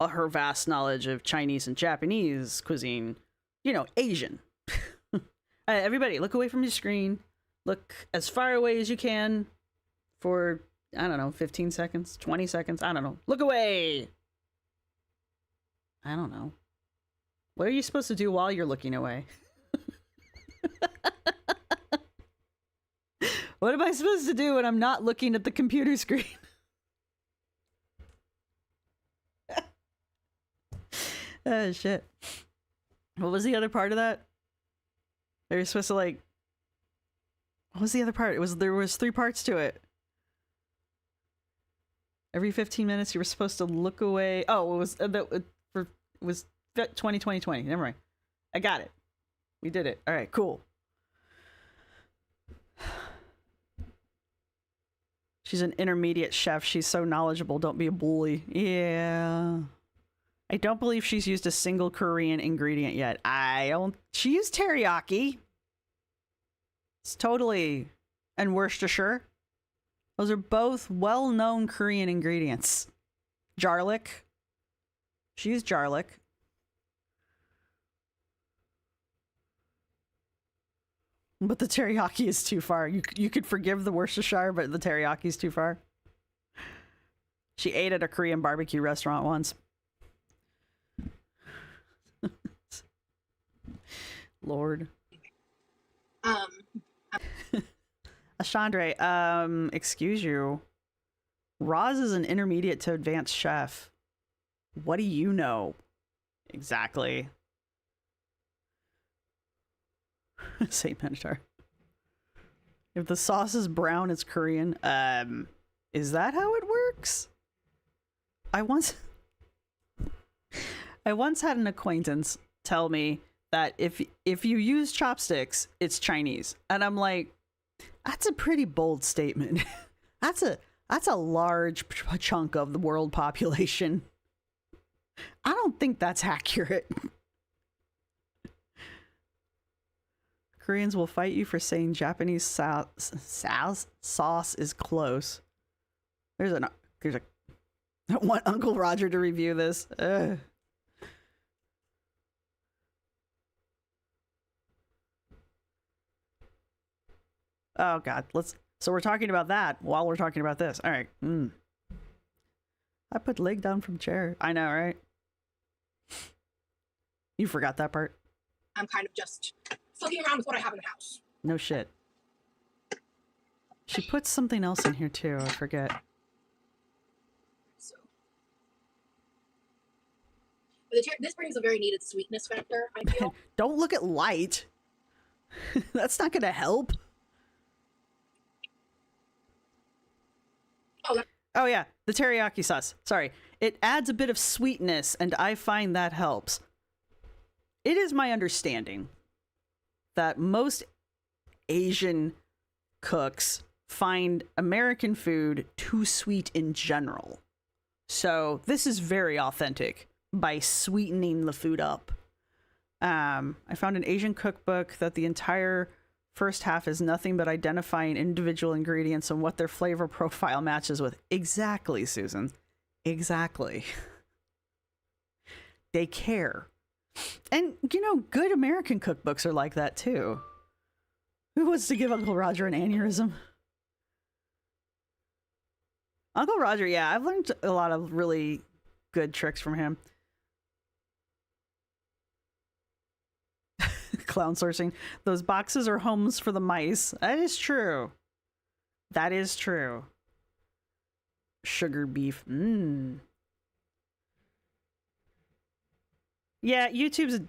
her vast knowledge of Chinese and Japanese cuisine. You know, Asian. Everybody, look away from your screen. Look as far away as you can for, I don't know, 15 seconds, 20 seconds. I don't know. Look away. I don't know. What are you supposed to do while you're looking away? What am I supposed to do when I'm not looking at the computer screen? Oh, shit. What was the other part of that? They were supposed to like... What was the other part? There was 3 parts to it. Every 15 minutes you were supposed to look away. Oh, it was 2020. Never mind. I got it. We did it. All right, cool. She's an intermediate chef. She's so knowledgeable. Don't be a bully. Yeah. I don't believe she's used a single Korean ingredient yet. She used teriyaki. It's totally... And Worcestershire. Those are both well-known Korean ingredients. Garlic. She used garlic. But the teriyaki is too far. You could forgive the Worcestershire, but the teriyaki is too far. She ate at a Korean barbecue restaurant once. Lord. Ashandre, excuse you. Roz is an intermediate to advanced chef. What do you know? Exactly. Saint Minotaur. If the sauce is brown, it's Korean. Is that how it works? I once had an acquaintance tell me that if you use chopsticks, it's Chinese. And I'm like, that's a pretty bold statement. That's a large chunk of the world population. I don't think that's accurate. Koreans will fight you for saying Japanese sauce is close. There's a I want Uncle Roger to review this. Ugh. Oh God, so we're talking about that while we're talking about this. All right. I put leg down from chair. I know, right? You forgot that part. I'm kind of just fucking around with what I have in the house. No shit. She put something else in here too. I forget. So, this brings a very needed sweetness factor, I feel. Don't look at light. That's not gonna help. Oh yeah, the teriyaki sauce. Sorry. It adds a bit of sweetness, and I find that helps. It is my understanding that most Asian cooks find American food too sweet in general. So this is very authentic by sweetening the food up. I found an Asian cookbook that the entire first half is nothing but identifying individual ingredients and what their flavor profile matches with. Exactly, Susan. Exactly. They care. And, you know, good American cookbooks are like that too. Who wants to give Uncle Roger an aneurysm? Uncle Roger, yeah, I've learned a lot of really good tricks from him. Clown sourcing. Those boxes are homes for the mice. That is true. That is true. Sugar beef. Mmm. Yeah, YouTube's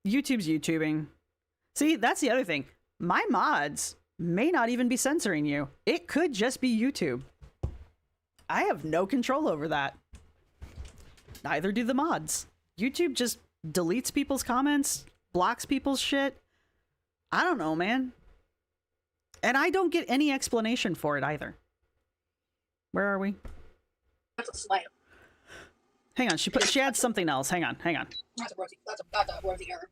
YouTubing. See, that's the other thing. My mods may not even be censoring you. It could just be YouTube. I have no control over that. Neither do the mods. YouTube just deletes people's comments, blocks people's shit. I don't know, man. And I don't get any explanation for it either. Where are we? That's a slam. Hang on, she had something else. Hang on. That's a Rosee. That's a Rosee error.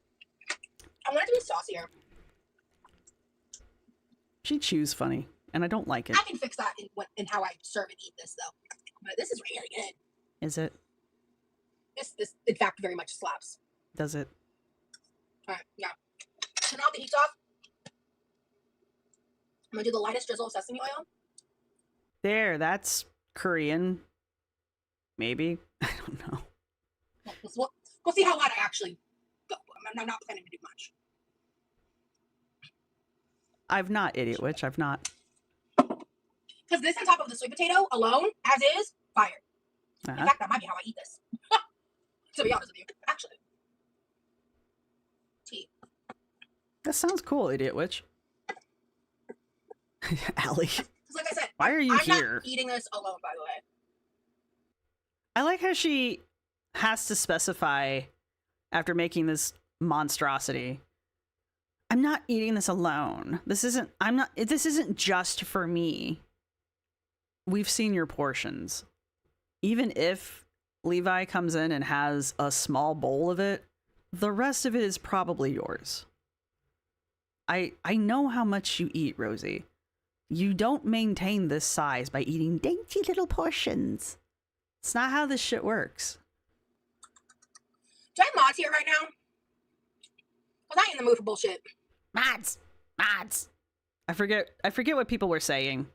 I want it to be saucier. She chews funny, and I don't like it. I can fix that in how I serve and eat this, though. But this is really good. Is it? This in fact very much slaps. Does it? All right, yeah. So now the heat's off. I'm gonna do the lightest drizzle of sesame oil. There, that's Korean. Maybe. I don't know. We'll see how hot I actually go. I'm not planning to do much. I've not, Idiot Witch. I've not. Because this on top of the sweet potato alone, as is, fire. In fact, that might be how I eat this. To be honest with you. Actually. Tea. That sounds cool, Idiot Witch. Allie. Because like I said, Why are you I'm here? not eating this alone, by the way. I like how she has to specify after making this monstrosity. I'm not eating this alone. This isn't just for me. We've seen your portions. Even if Levi comes in and has a small bowl of it, the rest of it is probably yours. I know how much you eat, Rosee. You don't maintain this size by eating dainty little portions. It's not how this shit works. Do I have mods here right now? I'm not in the mood for bullshit. Mods! I forget what people were saying.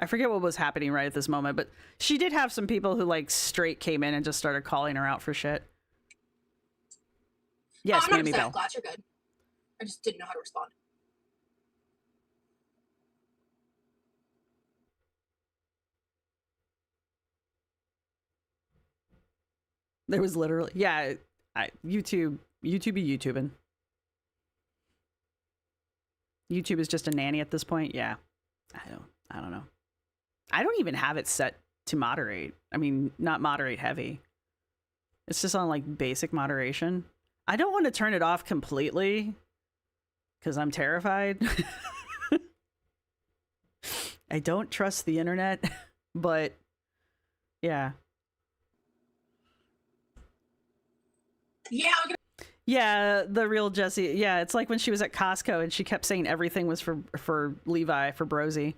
I forget what was happening right at this moment, but she did have some people who like straight came in and just started calling her out for shit. Yes, I'm not Mammy upset. Bell. Glad you're good. I just didn't know how to respond. There was literally, yeah, YouTube be YouTubing. YouTube is just a nanny at this point. Yeah, I don't know. I don't even have it set to moderate. I mean, not moderate heavy. It's just on like basic moderation. I don't want to turn it off completely because I'm terrified. I don't trust the internet, but yeah. Yeah, Yeah, the real Jessie. Yeah, it's like when she was at Costco and she kept saying everything was for Levi, for Brosey.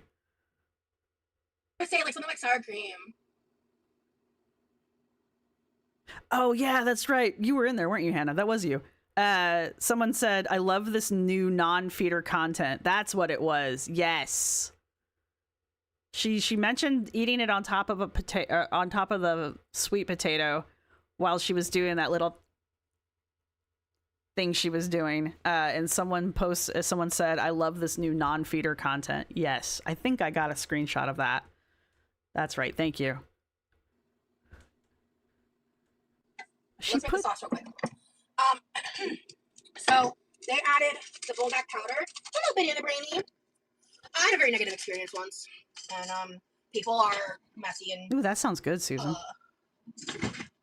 I say like something like sour cream. Oh yeah, that's right. You were in there, weren't you, Hannah? That was you. Someone said, "I love this new non-feeder content." That's what it was. Yes. She mentioned eating it on top of a potato, on top of the sweet potato, while she was doing that little thing she was doing. And someone said, "I love this new non-feeder content." Yes, I think I got a screenshot of that. That's right. Thank you. Let's make the sauce real quick. So they added the bulldog powder, a little bit in the brainy. I had a very negative experience once, and people are messy and. Ooh, that sounds good, Susan.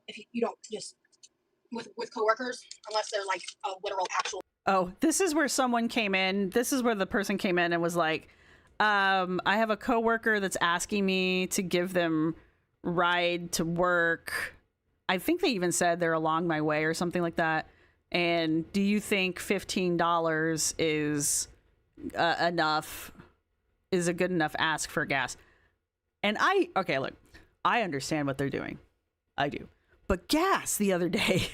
If you don't just with coworkers, unless they're like a literal actual. Oh, this is where someone came in. This is where the person came in and was like, I have a coworker that's asking me to give them ride to work. I think they even said they're along my way or something like that. And do you think $15 is enough? Is a good enough ask for gas? And look, I understand what they're doing. I do. But gas the other day,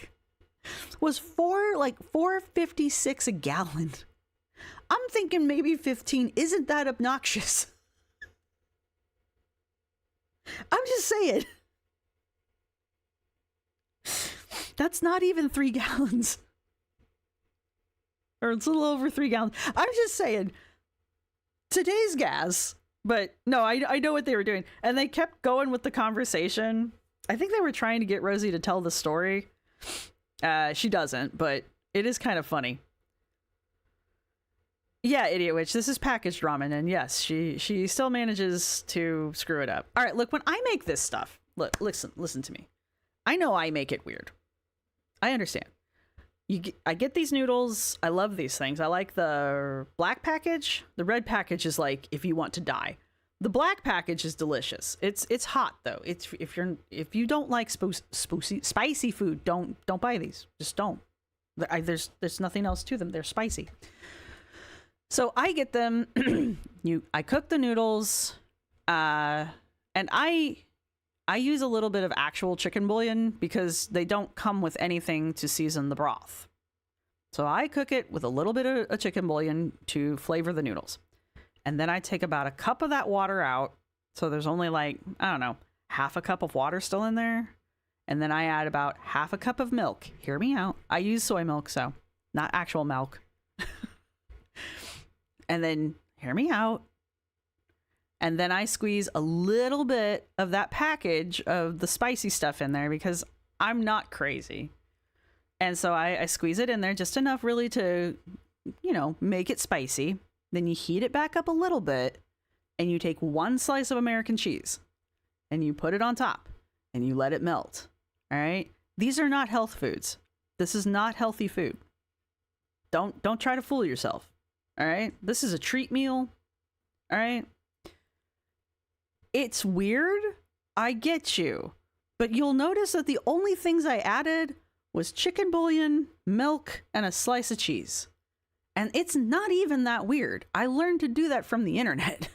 was $4.56 a gallon. I'm thinking maybe 15 isn't that obnoxious. I'm just saying. That's not even 3 gallons. Or it's a little over 3 gallons. I'm just saying. Today's gas. But no, I know what they were doing. And they kept going with the conversation. I think they were trying to get Rosee to tell the story. She doesn't, but it is kind of funny. Yeah, Idiot Witch, this is packaged ramen, and yes, she still manages to screw it up. All right, look, when I make this stuff, look, listen to me. I know I make it weird. I understand. I get these noodles. I love these things. I like the black package. The red package is like if you want to die. The black package is delicious. It's hot though. It's if you don't like spicy food, don't buy these. Just don't. There's nothing else to them. They're spicy. So I get them. I cook the noodles, and I use a little bit of actual chicken bouillon because they don't come with anything to season the broth. So I cook it with a little bit of a chicken bouillon to flavor the noodles. And then I take about a cup of that water out. So there's only like, I don't know, half a cup of water still in there. And then I add about half a cup of milk. Hear me out. I use soy milk, so not actual milk. And then, hear me out. And then I squeeze a little bit of that package of the spicy stuff in there because I'm not crazy. And so I squeeze it in there just enough really to, make it spicy. Then you heat it back up a little bit and you take one slice of American cheese and you put it on top and you let it melt. All right. These are not health foods. This is not healthy food. Don't try to fool yourself. All right. This is a treat meal. All right. It's weird. I get you. But you'll notice that the only things I added was chicken bouillon, milk, and a slice of cheese. And it's not even that weird. I learned to do that from the internet.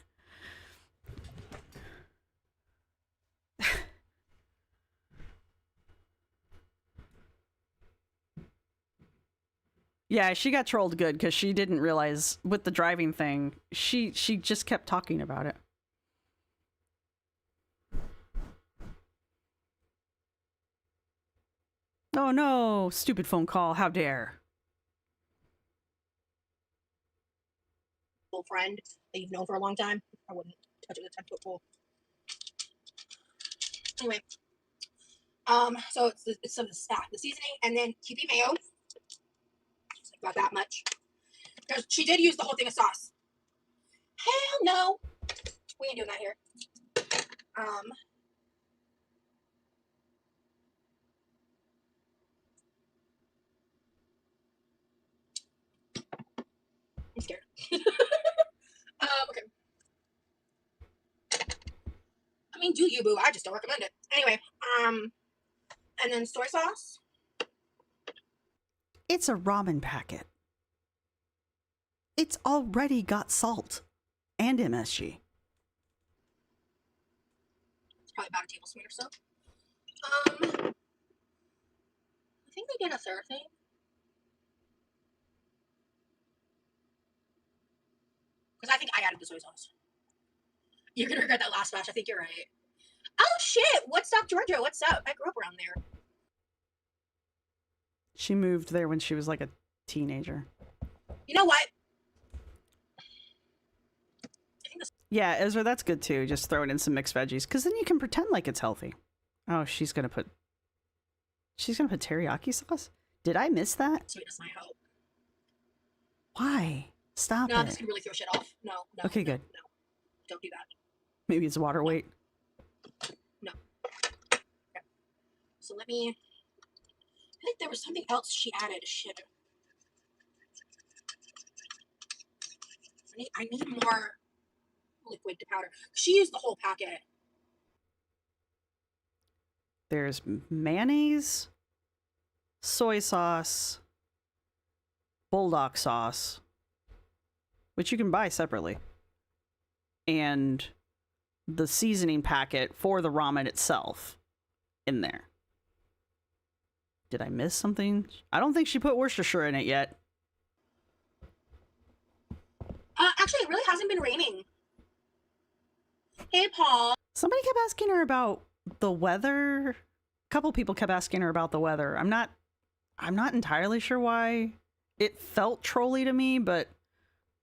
Yeah, she got trolled good because she didn't realize with the driving thing, she just kept talking about it. Oh no, stupid phone call, how dare. Friend that you've known for a long time, I wouldn't touch it with a 10-foot pole. Anyway, so it's some of the seasoning and then Quriky mayo. Just like about that much. Because she did use the whole thing of sauce. Hell no, we ain't doing that here. I'm scared. Okay. I mean, do you, boo? I just don't recommend it. Anyway, and then soy sauce. It's a ramen packet. It's already got salt and MSG. It's probably about a tablespoon or so. I think they did a third thing. Because I think I added the soy sauce. You're gonna regret that last batch. I think you're right. Oh shit! What's up, Georgia? What's up? I grew up around there. She moved there when she was like a teenager. You know what? Yeah, Ezra, that's good too. Just throw it in some mixed veggies, because then you can pretend like it's healthy. Oh, she's gonna put teriyaki sauce? Did I miss that? Sweetness my hope. Why? Stop No, it. this can really throw shit off. No. Okay, good. No. Don't do that. Maybe it's water weight. No. Okay. So let me. I think there was something else she added. Shit. I need more liquid to powder. She used the whole packet. There's mayonnaise, soy sauce, bulldog sauce, which you can buy separately, and the seasoning packet for the ramen itself in there. Did I miss something? I don't think she put Worcestershire in it yet. Actually, it really hasn't been raining. Hey, Paul. Somebody kept asking her about the weather. A couple people kept asking her about the weather. I'm not entirely sure why. It felt trolly to me, but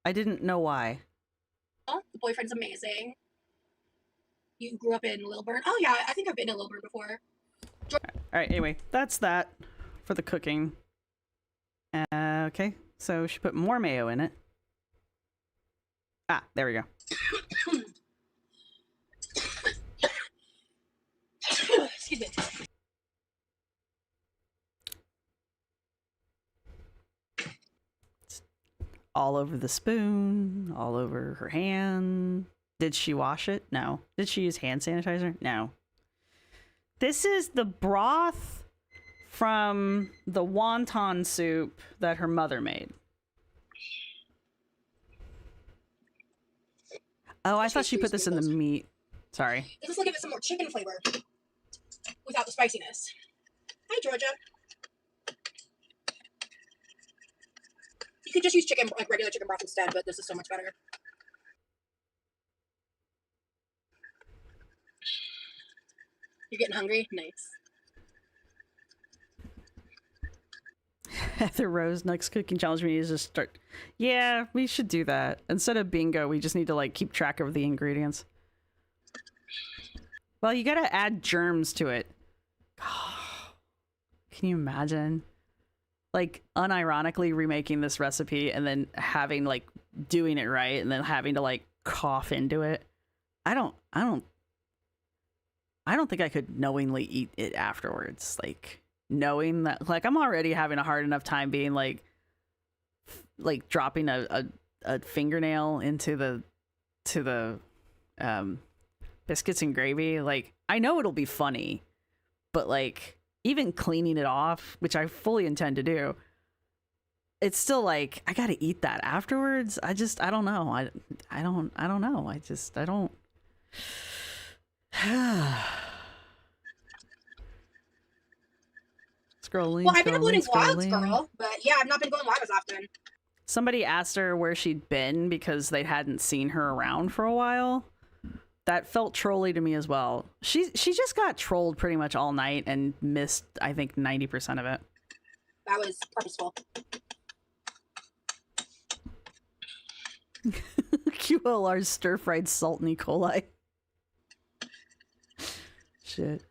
I didn't know why. The boyfriend's amazing. You grew up in Lilburn. Oh yeah, I think I've been to Lilburn before. All right, anyway, that's that for the cooking. Okay, so she put more mayo in it. Ah, there we go. Excuse me. All over the spoon, all over her hand. Did she wash it? No. Did she use hand sanitizer? No. This is the broth from the wonton soup that her mother made. Oh, I thought she put this in the meat. Sorry. This will give it some more chicken flavor without the spiciness. Hi, Georgia. You could just use chicken, like regular chicken broth instead, but this is so much better. You're getting hungry? Nice. Heather Rose, next cooking challenge we need to just start. Yeah, we should do that. Instead of bingo, we just need to like keep track of the ingredients. Well, you gotta add germs to it. Can you imagine? Like unironically remaking this recipe and then having like doing it right and then having to like cough into it. I don't think I could knowingly eat it afterwards. Like knowing that, like I'm already having a hard enough time being like dropping a fingernail into the biscuits and gravy. Like I know it'll be funny, but like even cleaning it off, which I fully intend to do, it's still like I gotta eat that afterwards. I don't know. I don't know. I don't. Scrolling. Well, I've been uploading scrolling. vlogs, girl, but yeah, I've not been going live as often. Somebody asked her where she'd been because they hadn't seen her around for a while. That felt trolly to me as well. She just got trolled pretty much all night and missed, I think, 90% of it. That was purposeful. QLR's stir-fried salt and E. coli. Shit.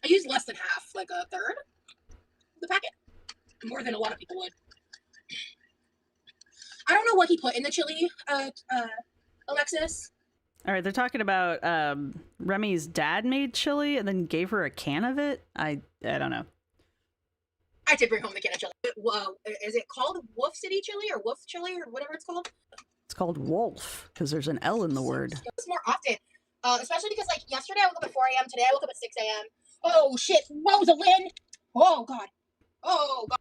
I used less than half, like a third of the packet. More than a lot of people would. I don't know what he put in the chili, Alexis. All right, they're talking about Remy's dad made chili and then gave her a can of it. I don't know. I did bring home the can of chili. Whoa, is it called Wolf City chili or Wolf chili or whatever it's called? It's called wolf because there's an L in the word. It's more often, especially because like yesterday I woke up at 4 a.m. Today I woke up at 6 a.m. Oh shit, Rosalind! Oh god, oh god.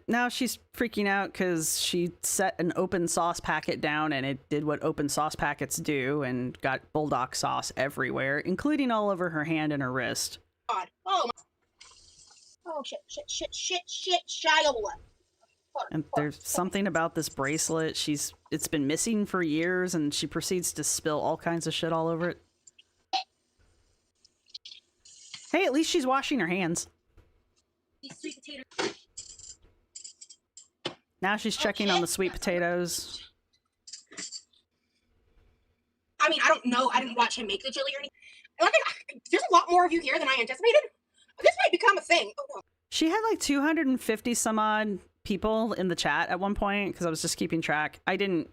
Now she's freaking out because she set an open sauce packet down and it did what open sauce packets do and got bulldog sauce everywhere, including all over her hand and her wrist. God, oh my. Oh shit, Shiola. And there's something about this bracelet. It's been missing for years and she proceeds to spill all kinds of shit all over it. Hey, at least she's washing her hands. These sweet potatoes. Now she's checking on the sweet potatoes. I mean, I don't know. I didn't watch him make the chili or anything. Like, there's a lot more of you here than I anticipated. This might become a thing. Oh, no. She had like 250 some odd people in the chat at one point because I was just keeping track. I don't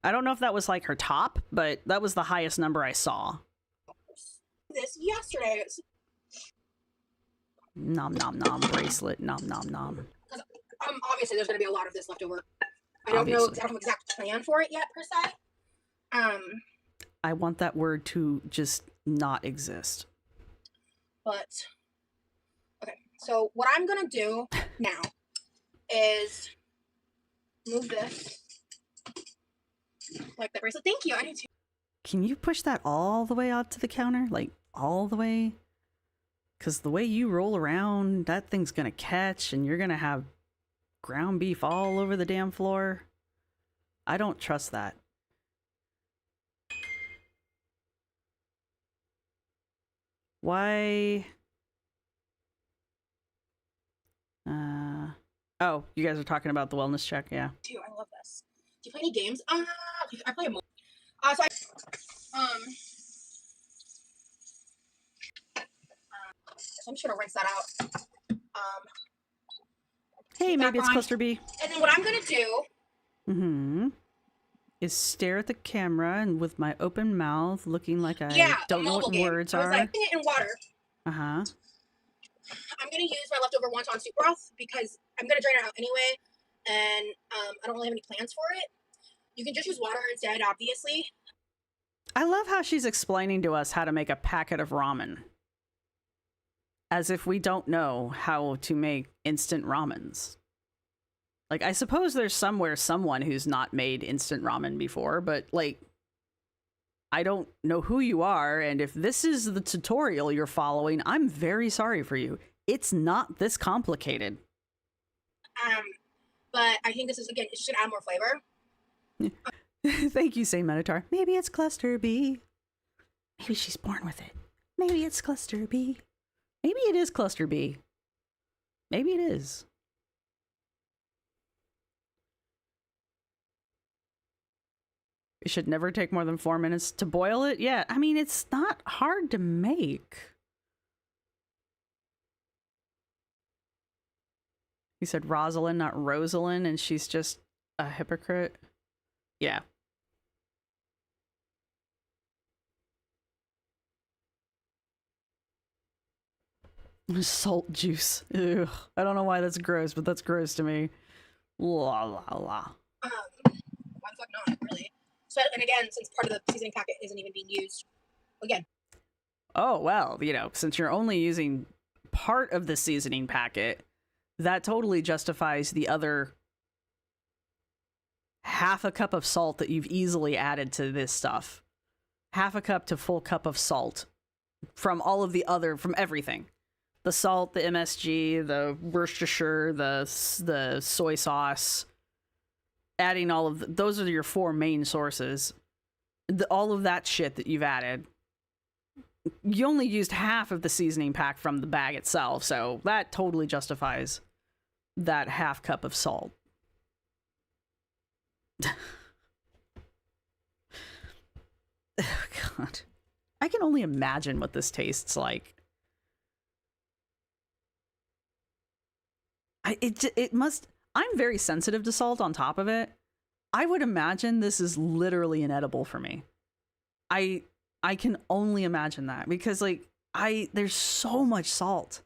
know if that was like her top, but that was the highest number I saw. This yesterday. Nom nom nom bracelet. Nom nom nom. Obviously, there's going to be a lot of this left over. I don't know. I don't have an exact plan for it yet, per se. I want that word to just not exist. But okay, so what I'm going to do now is move this like that bracelet. Thank you. I need to. Can you push that all the way out to the counter? Like all the way? Because the way you roll around, that thing's gonna catch and you're gonna have ground beef all over the damn floor. I don't trust that. Why? Oh, you guys are talking about the wellness check, yeah. Dude, I love this. Do you play any games? I play a so I'm just gonna rinse that out. Hey, maybe it's on. cluster B. And then what I'm gonna do is stare at the camera and with my open mouth, looking like I don't know what game. words I was are. like, putting it in water. Uh-huh. I'm gonna use my leftover wonton soup broth because I'm gonna drain it out anyway, and I don't really have any plans for it. You can just use water instead, obviously. I love how she's explaining to us how to make a packet of ramen. As if we don't know how to make instant ramens. Like, I suppose there's somewhere someone who's not made instant ramen before, but, like, I don't know who you are, and if this is the tutorial you're following, I'm very sorry for you. It's not this complicated. But I think this is, again, it's just gonna add more flavor. Thank you, Saint Minotaur. Maybe it's cluster B. Maybe she's born with it. Maybe it's cluster B. Maybe it is cluster B. Maybe it is. It should never take more than 4 minutes to boil it. Yeah, I mean, it's not hard to make. He said Rosalind, not Rosalind, and she's just a hypocrite. Yeah. Salt juice. Ew. I don't know why that's gross, but that's gross to me. La la la. Why the fuck not, really? So, and again, since part of the seasoning packet isn't even being used, again. Oh, well, you know, since you're only using part of the seasoning packet, that totally justifies the other half a cup of salt that you've easily added to this stuff. Half a cup to full cup of salt from all of the other, from everything. The salt, the MSG, the Worcestershire, the soy sauce, adding all of those are your 4 main sources. All of that shit that you've added. You only used half of the seasoning pack from the bag itself, so that totally justifies that half cup of salt. Oh, God. I can only imagine what this tastes like. It must... I'm very sensitive to salt on top of it. I would imagine this is literally inedible for me. I can only imagine that because, like, there's so much salt.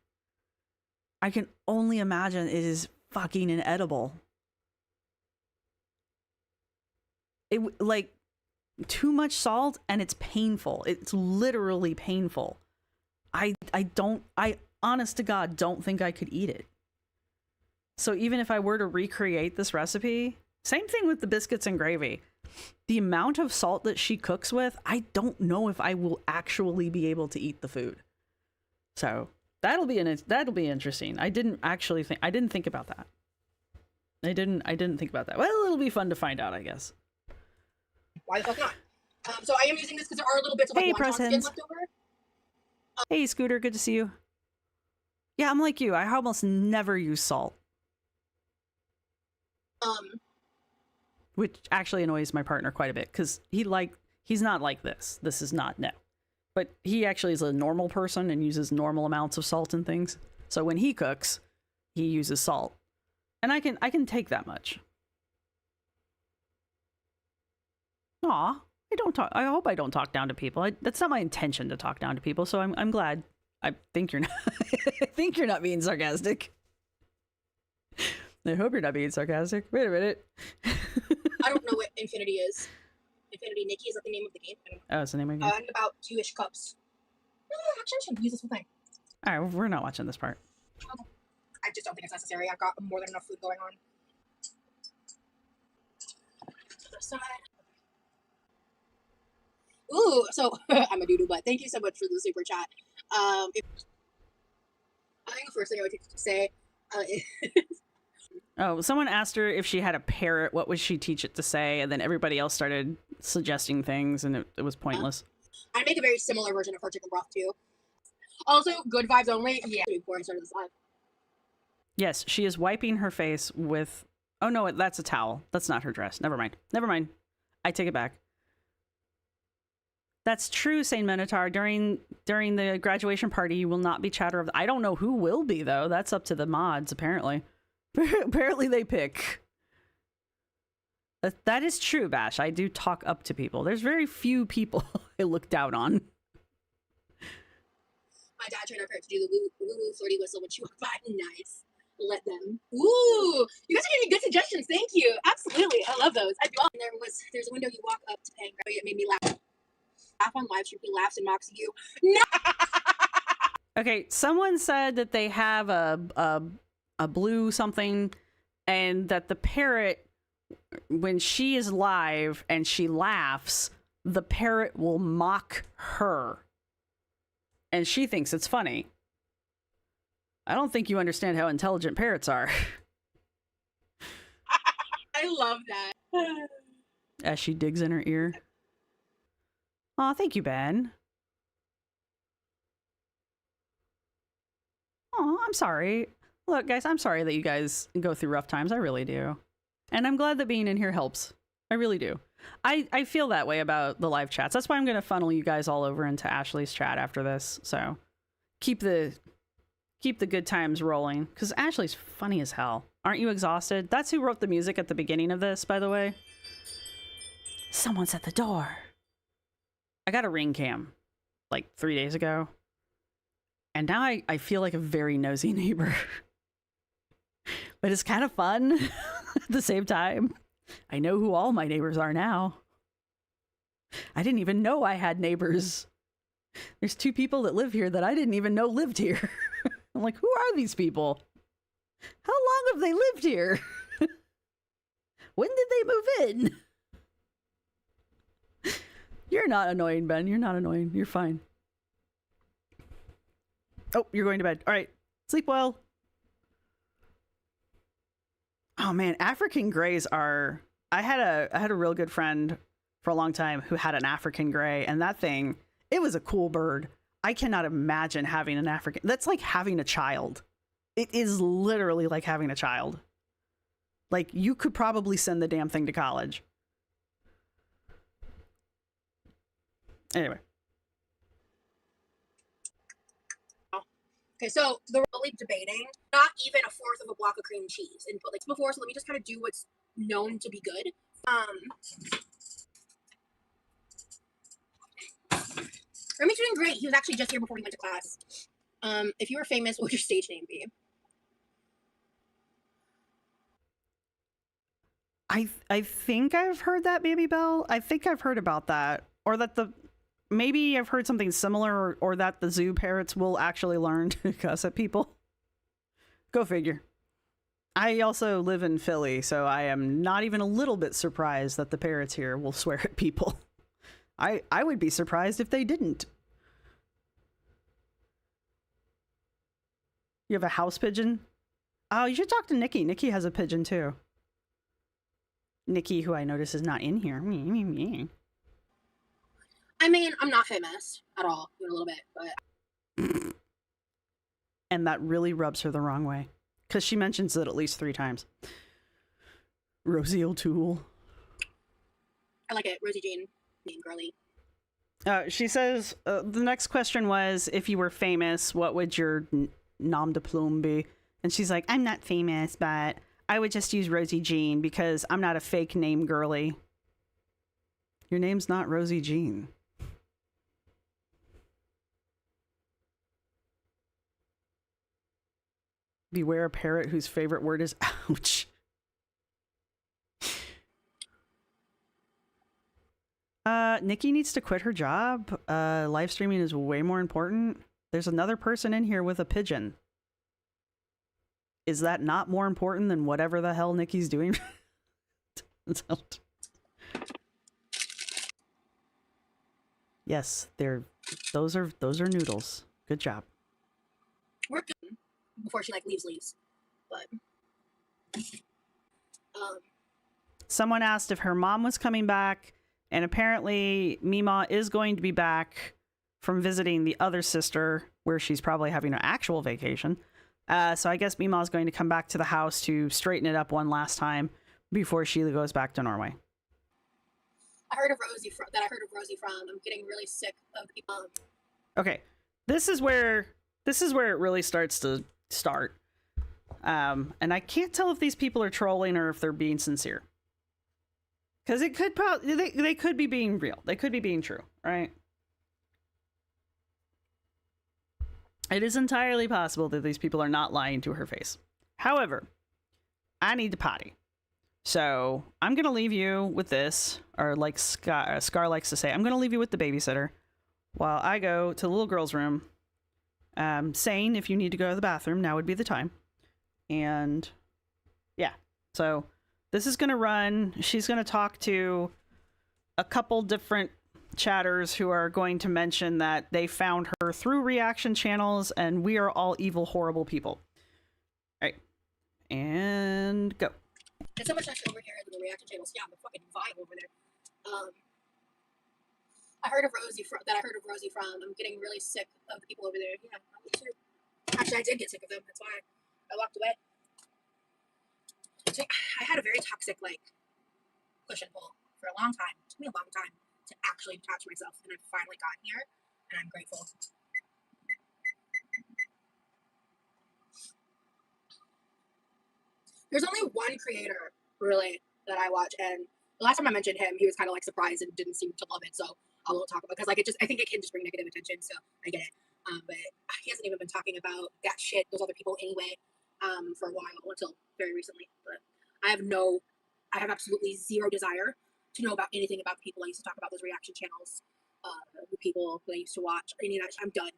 I can only imagine it is fucking inedible. Like, too much salt and it's painful. It's literally painful. I honest to God, don't think I could eat it. So even if I were to recreate this recipe, same thing with the biscuits and gravy. The amount of salt that she cooks with, I don't know if I will actually be able to eat the food. So that'll be interesting. I didn't think about that. I didn't think about that. Well, it'll be fun to find out, I guess. Why the fuck not? So I am using this because there are little bits of like wonton skin left over. Hey, Scooter, good to see you. Yeah, I'm like you. I almost never use salt. Which actually annoys my partner quite a bit because he's not like this. This is not, no. But he actually is a normal person and uses normal amounts of salt and things. So when he cooks, he uses salt. And I can take that much. Aw, I hope I don't talk down to people. That's not my intention to talk down to people, so I'm glad. I think you're not I think you're not being sarcastic. I hope you're not being sarcastic. Wait a minute. I don't know what Infinity is. Infinity Nikki, is that the name of the game? Oh, it's the name of the game? And about 2-ish cups. Actually, I should use this whole thing. Alright, we're not watching this part. Okay. I just don't think it's necessary. I've got more than enough food going on. Aside. Ooh, so I'm a doodle butt. Thank you so much for the super chat. first thing I would teach it to say. Oh, someone asked her if she had a parrot, what would she teach it to say? And then everybody else started suggesting things, and it was pointless. I'd make a very similar version of her chicken broth too. Also, good vibes only. Yeah. Before I started this live. Yes, she is wiping her face with... Oh, no, that's a towel. That's not her dress. Never mind. Never mind. I take it back. That's true, Saint Minotaur. During the graduation party, you will not be chatter of... I don't know who will be, though. That's up to the mods, apparently. Apparently they pick. That is true, Bash. I do talk up to people. There's very few people I look down on. My dad trained our parrot to do the woo flirty whistle when she walked by. Nice. Let them. Ooh, you guys are giving me good suggestions. Thank you. Absolutely, I love those. I do all. And there's a window you walk up to pay. It made me laugh. Laugh on live stream. He laughs and mocks you. No. Okay, someone said that they have a blue something, and that the parrot, when she is live and she laughs, the parrot will mock her. And she thinks it's funny. I don't think you understand how intelligent parrots are. I love that. As she digs in her ear. Aw, thank you, Ben. Aw, I'm sorry. Look, guys, I'm sorry that you guys go through rough times. I really do. And I'm glad that being in here helps. I really do. I feel that way about the live chats. That's why I'm going to funnel you guys all over into Ashley's chat after this. So keep the good times rolling, because Ashley's funny as hell. Aren't you exhausted? That's who wrote the music at the beginning of this, by the way. Someone's at the door. I got a Ring Cam like 3 days ago. And now I feel like a very nosy neighbor. But it's kind of fun at the same time. I know who all my neighbors are now. I didn't even know I had neighbors. There's 2 people that live here that I didn't even know lived here. I'm like, who are these people? How long have they lived here? When did they move in? You're not annoying, Ben. You're not annoying. You're fine. Oh, you're going to bed. All right. Sleep well. Oh man, African greys are... I had a real good friend for a long time who had an African gray, and that thing, it was a cool bird. I cannot imagine having an African... That's like having a child. It is literally like having a child. Like, you could probably send the damn thing to college. Anyway. Okay, so they're really debating not even a fourth of a block of cream cheese and put like before. So let me just kind of do what's known to be good. Remy's doing great. He was actually just here before he went to class. If you were famous, what would your stage name be? I think I've heard that, Baby Bell. I think I've heard about that, or that maybe I've heard something similar, or that the zoo parrots will actually learn to cuss at people. Go figure. I also live in Philly, so I am not even a little bit surprised that the parrots here will swear at people. I would be surprised if they didn't. You have a house pigeon? Oh, you should talk to Nikki. Nikki has a pigeon too. Nikki, who I notice is not in here. I mean, I'm not famous at all, even a little bit, but... And that really rubs her the wrong way, because she mentions it at least 3 times. Rosee O'Toole. I like it. Rosie Jean, name girly. She says, the next question was, if you were famous, what would your nom de plume be? And she's like, I'm not famous, but I would just use Rosie Jean because I'm not a fake name girly. Your name's not Rosie Jean. Beware a parrot whose favorite word is ouch. Nikki needs to quit her job. Live streaming is way more important. There's another person in here with a pigeon. Is that not more important than whatever the hell Nikki's doing? Yes, those are noodles. Good job. We're good. before she like leaves. But someone asked if her mom was coming back, and apparently Mima is going to be back from visiting the other sister, where she's probably having an actual vacation. So I guess Mima is going to come back to the house to straighten it up one last time before she goes back to Norway. I heard of Rosee from. I'm getting really sick of people. Okay, this is where it really starts to start. And I can't tell if these people are trolling or if they're being sincere. Because it could probably they could be being real. They could be being true, right? It is entirely possible that these people are not lying to her face. However, I need to potty. So I'm going to leave you with this, or like Scar likes to say, I'm going to leave you with the babysitter while I go to the little girl's room. Saying if you need to go to the bathroom, now would be the time. And yeah, so this is going to run. She's going to talk to a couple different chatters who are going to mention that they found her through reaction channels and we are all evil, horrible people. All right. And go. There's so much nicer over here than the reaction channels. Yeah, the fucking vibe over there. I heard of Rosee from. I'm getting really sick of the people over there. Yeah, me too. Actually, I did get sick of them. That's why I walked away. So I had a very toxic push and pull for a long time. It took me a long time to actually detach myself, and I've finally gotten here, and I'm grateful. There's only one creator, really, that I watch, and the last time I mentioned him, he was kind of surprised and didn't seem to love it, so I won't talk about it, because I think it can just bring negative attention, so I get it. But he hasn't even been talking about that shit, those other people anyway, for a while, until very recently. But I have absolutely zero desire to know about anything about the people I used to talk about, those reaction channels, the people that I used to watch. Any of that, I'm done.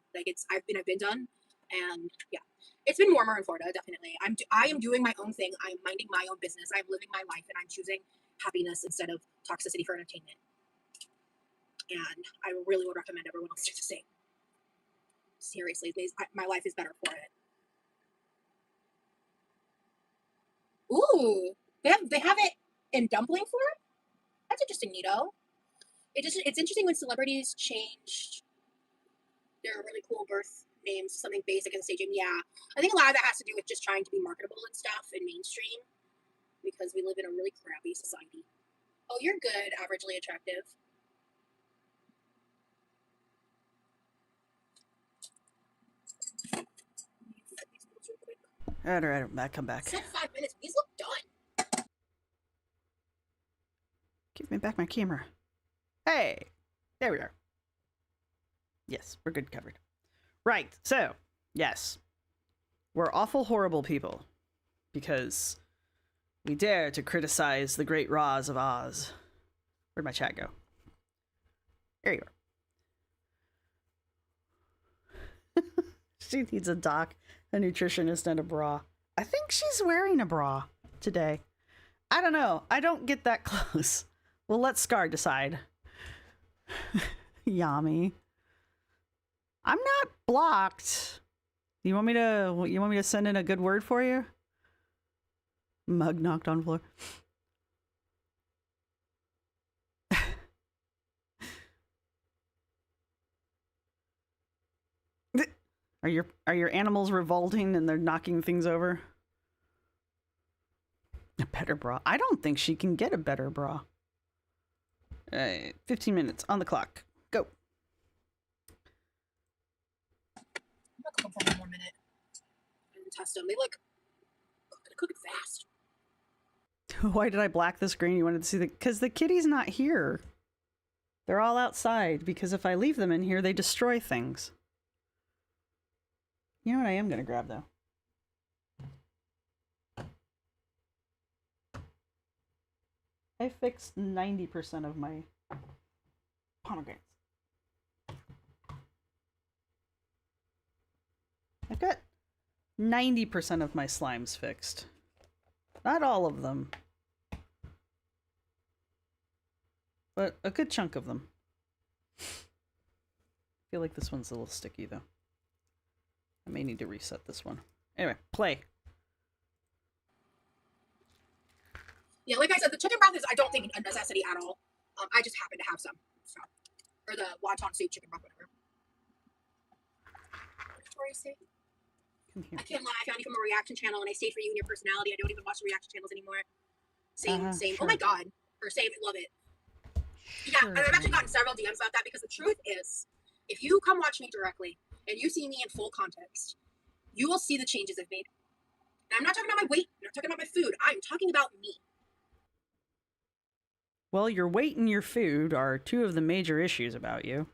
I've been done, and yeah. It's been warmer in Florida, definitely. I am doing my own thing. I'm minding my own business. I'm living my life, and I'm choosing happiness instead of toxicity for entertainment. And I really would recommend everyone else do the same. Seriously, my life is better for it. Ooh, they have it in dumpling form? That's interesting, Nito. It's interesting when celebrities change their really cool birth names, something basic and staging. Yeah, I think a lot of that has to do with just trying to be marketable and stuff and mainstream, because we live in a really crappy society. Oh, you're good, averagely attractive. All right, I'll come back. It's 5 minutes. These look done. Give me back my camera. Hey, there we are. Yes, we're good covered. Right, so, yes. We're awful, horrible people. Because we dare to criticize the great Roz of Oz. Where'd my chat go? There you are. She needs a doc, a nutritionist, and a bra. I think she's wearing a bra today. I don't know. I don't get that close. Well, let Scar decide. Yummy. I'm not blocked. You want me to send in a good word for you? Mug knocked on floor. Are your animals revolting and they're knocking things over? A better bra. I don't think she can get a better bra. 15 minutes on the clock. Go. I'm gonna cook them for one more minute and test them. They look cook fast. Why did I black the screen? You wanted to see because the kitty's not here. They're all outside, because if I leave them in here, they destroy things. You know what I am gonna grab though? I fixed 90% of my pomegranates. I've got 90% of my slimes fixed. Not all of them, but a good chunk of them. I feel like this one's a little sticky though. I may need to reset this one. Anyway, play. Yeah, like I said, the chicken broth is, I don't think, a necessity at all. I just happen to have some. So. Or the wonton soup chicken broth, whatever. What did Tori say? I can't lie, I found you from a reaction channel and I stayed for you and your personality. I don't even watch the reaction channels anymore. Same. Sure. Oh my god. Or same, love it. Yeah, and I've actually gotten several DMs about that because the truth is, if you come watch me directly and you see me in full context, you will see the changes I've made. And I'm not talking about my weight, I'm not talking about my food, I'm talking about me. Well, your weight and your food are two of the major issues about you,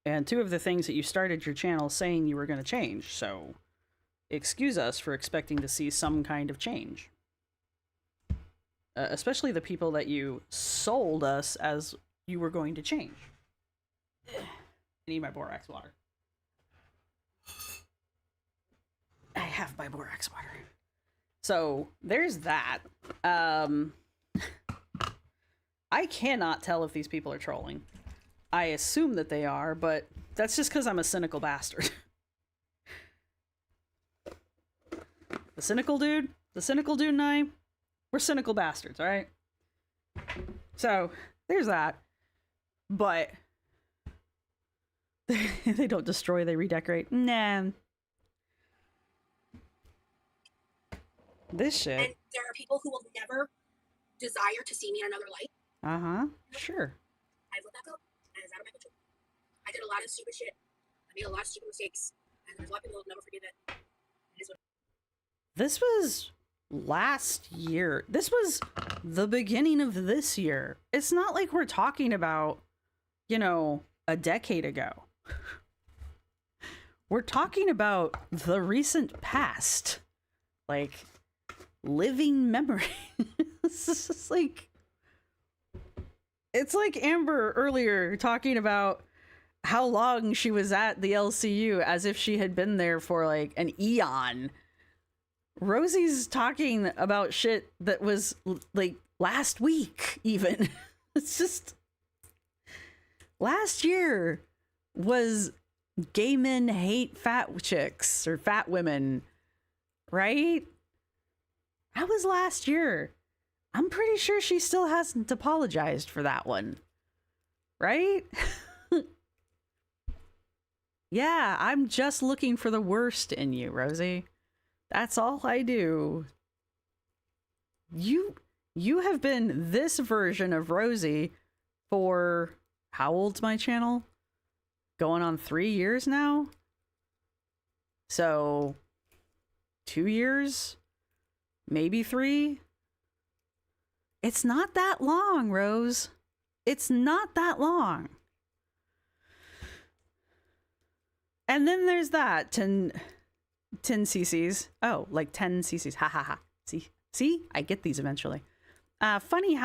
and two of the things that you started your channel saying you were going to change, so excuse us for expecting to see some kind of change. Especially the people that you sold us as you were going to change. I need my borax water. I have my borax water. So, there's that. I cannot tell if these people are trolling. I assume that they are, but that's just because I'm a cynical bastard. The cynical dude and I, we're cynical bastards, alright? So, there's that. But they don't destroy, they redecorate. Nah. This shit. And there are people who will never desire to see me in another light. Sure. I've let that go. And it's out of my control. I did a lot of stupid shit. I made a lot of stupid mistakes. And there's a lot of people who will never forgive it. It is what This was last year. This was the beginning of this year. It's not like we're talking about, you know, a decade ago. We're talking about the recent past. Like, living memory. It's just like... It's like Amber earlier talking about how long she was at the LCU as if she had been there for like an eon. Rosee's talking about shit that was like last week even. It's just... Last year was gay men hate fat chicks or fat women, right? That was last year. I'm pretty sure she still hasn't apologized for that one. Right? Yeah, I'm just looking for the worst in you, Rosee. That's all I do. You have been this version of Rosee for how old's my channel? Going on 3 years now? So 2 years? Maybe 3? It's not that long, Rose. It's not that long. And then there's that 10 cc's. Oh, like 10 cc's. Ha ha ha. See? I get these eventually. Funny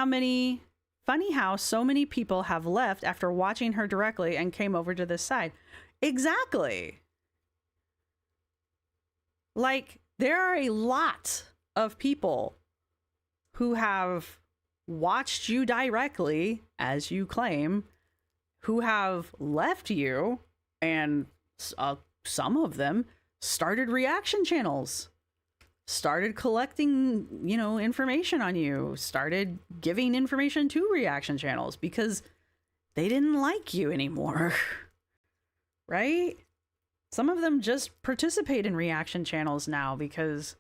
how so many people have left after watching her directly and came over to this side. Exactly. Like, there are a lot of people who have watched you directly, as you claim, who have left you, and some of them started reaction channels, started collecting, you know, information on you, started giving information to reaction channels because they didn't like you anymore. Right? Some of them just participate in reaction channels now because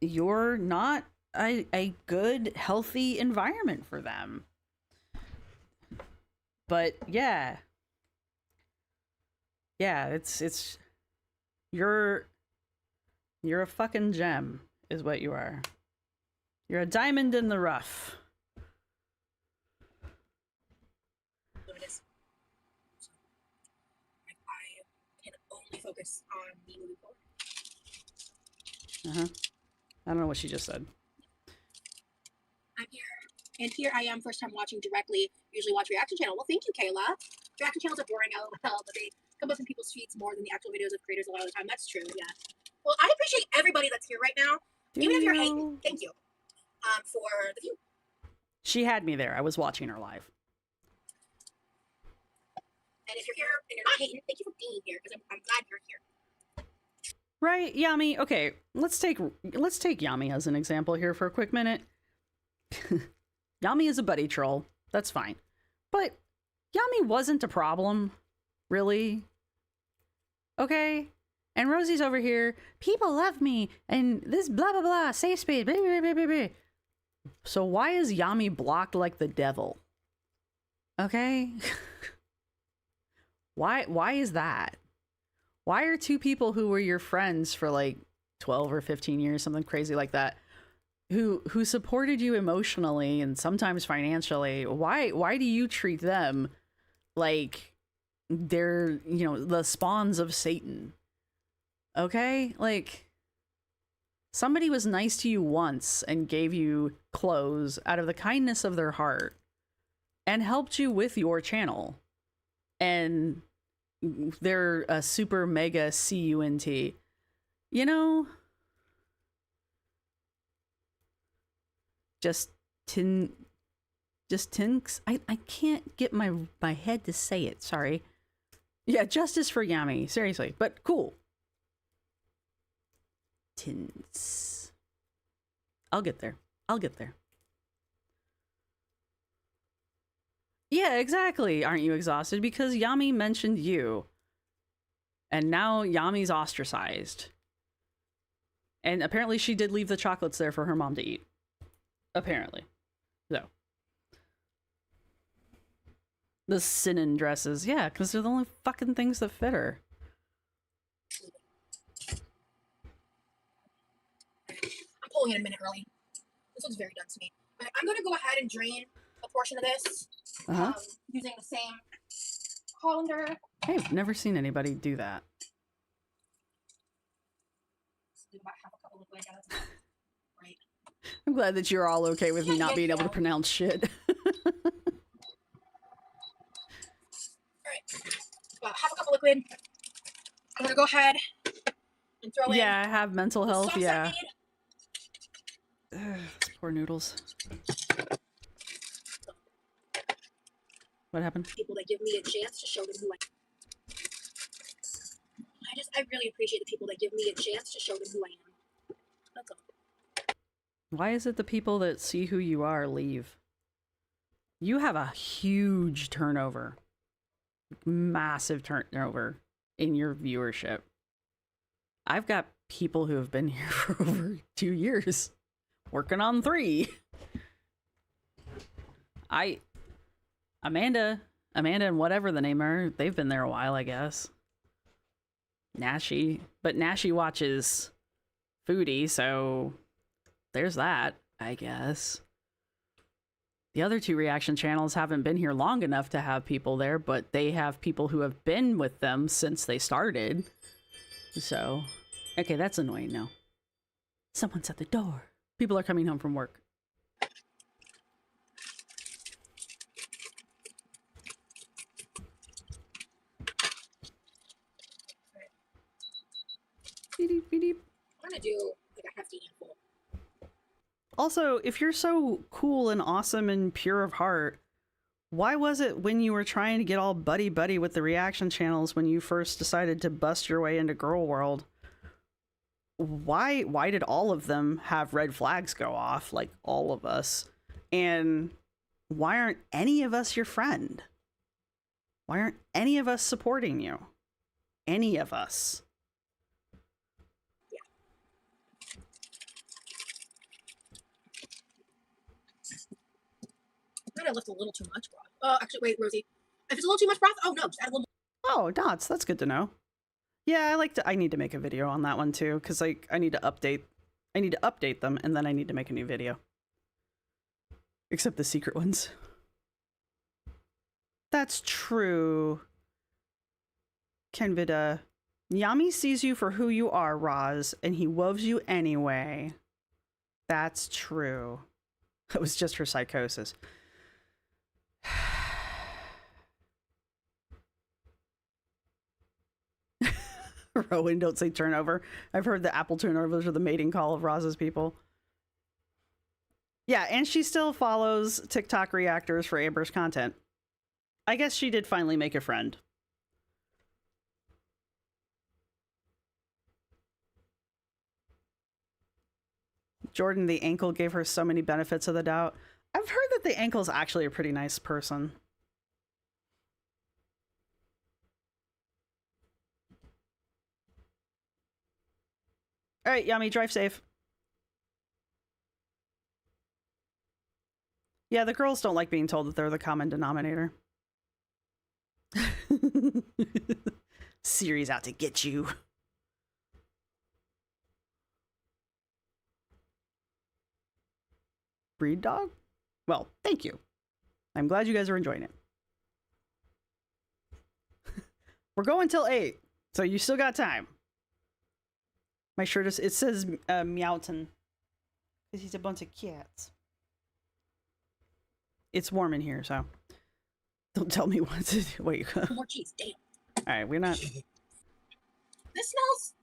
you're not a good, healthy environment for them. But yeah, it's you're a fucking gem, is what you are. You're a diamond in the rough. it is. So, I can only focus on me moving forward. I don't know what she just said. I'm here. And here I am, first time watching directly. Usually watch reaction channel. Well, thank you, Kayla. Reaction channels are boring, LOL, but they come up in people's feeds more than the actual videos of creators a lot of the time. That's true, yeah. Well, I appreciate everybody that's here right now. Even if you're hating, thank you for the view. She had me there. I was watching her live. And if you're here and you're not hating, thank you for being here, because I'm glad you're here. Right, Yami. Okay, let's take Yami as an example here for a quick minute. Yami is a buddy troll. That's fine. But Yami wasn't a problem, really. Okay? And Rosie's over here, people love me, and this blah blah blah, safe space, blah, blah, blah, blah, blah. So why is Yami blocked like the devil? Okay? Why is that? Why are two people who were your friends for like 12 or 15 years, something crazy like that, who supported you emotionally and sometimes financially, why do you treat them like they're, you know, the spawns of Satan? Okay? Like, somebody was nice to you once and gave you clothes out of the kindness of their heart and helped you with your channel. And they're a super mega CUNT. You know? Just tinks. I can't get my head to say it. Sorry. Yeah, justice for Yami. Seriously. But cool. Tins. I'll get there. I'll get there. Yeah, exactly. Aren't you exhausted? Because Yami mentioned you. And now Yami's ostracized. And apparently she did leave the chocolates there for her mom to eat. Apparently. So. The Sinan dresses. Yeah, because they're the only fucking things that fit her. I'm pulling it a minute early. This looks very done to me. Right, I'm going to go ahead and drain a portion of this using the same colander. I've never seen anybody do that. About half a cup of liquid. Right. I'm glad that you're all okay with me not being able to pronounce shit. Alright. About half a cup of liquid. I'm going to go ahead and throw in. Yeah, I have mental health, sauce yeah. I need. Poor noodles. What happened? People that give me a chance to show them who I am. I really appreciate the people that give me a chance to show them who I am. That's all. Why is it the people that see who you are leave? You have a huge turnover. Massive turnover in your viewership. I've got people who have been here for over 2 years. Working on 3. Amanda and whatever the name are, they've been there a while, I guess. Nashi, but Nashi watches Foodie, so there's that, I guess. The other 2 reaction channels haven't been here long enough to have people there, but they have people who have been with them since they started. So, okay, that's annoying now. Someone's at the door. People are coming home from work. Beep, beep, beep. I'm going to do like a hefty handful. Also, if you're so cool and awesome and pure of heart, why was it when you were trying to get all buddy-buddy with the reaction channels when you first decided to bust your way into Girl World? Why did all of them have red flags go off, like all of us? And why aren't any of us your friend? Why aren't any of us supporting you? Any of us? I might have left a little too much broth. Actually, wait, Rosie. If it's a little too much broth, oh no, just add a little. Oh, dots. That's good to know. Yeah, I need to make a video on that one too, because like I need to update them, and then I need to make a new video. Except the secret ones. That's true. Kenvida. Yami sees you for who you are, Roz, and he loves you anyway. That's true. It was just her psychosis. Rowan, don't say turnover. I've heard the apple turnovers are the mating call of Roz's people. Yeah, and she still follows TikTok reactors for Amber's content. I guess she did finally make a friend. Jordan, the ankle gave her so many benefits of the doubt. I've heard that the ankle's actually a pretty nice person. All right, Yummy, drive safe. Yeah, the girls don't like being told that they're the common denominator. Siri's out to get you. Breed dog? Well, thank you. I'm glad you guys are enjoying it. We're going till 8, so you still got time. My shirt is, it says Meowton. Because he's a bunch of cats. It's warm in here, so don't tell me what to do. Wait. More cheese, damn. Alright, we're not. This smells.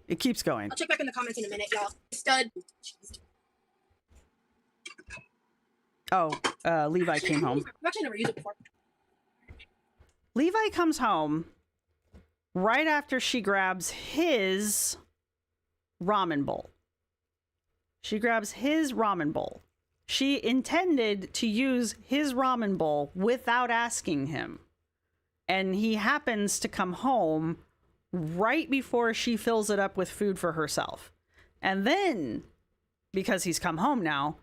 It keeps going. I'll check back in the comments in a minute, y'all. Stud. Oh, Levi came home. I've actually never used it before. Levi comes home right after she grabs his ramen bowl. She grabs his ramen bowl. She intended to use his ramen bowl without asking him. And he happens to come home right before she fills it up with food for herself. And then, because he's come home now,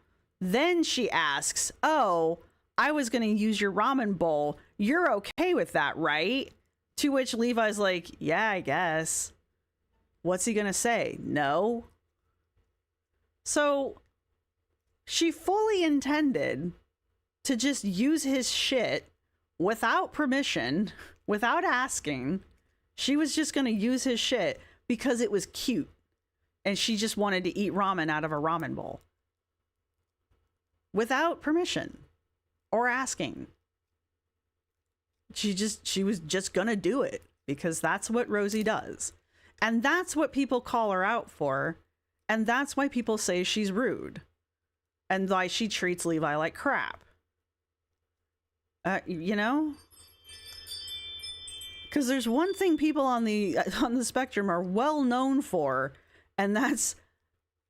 then she asks, "Oh, I was going to use your ramen bowl. You're okay with that, right?" To which Levi's like, "Yeah, I guess." What's he going to say? No. So she fully intended to just use his shit without permission, without asking. She was just going to use his shit because it was cute. And she just wanted to eat ramen out of a ramen bowl. Without permission or asking. She was just going to do it because that's what Rosee does. And that's what people call her out for. And that's why people say she's rude. And why she treats Levi like crap. You know? Because there's one thing people on the spectrum are well known for, and that's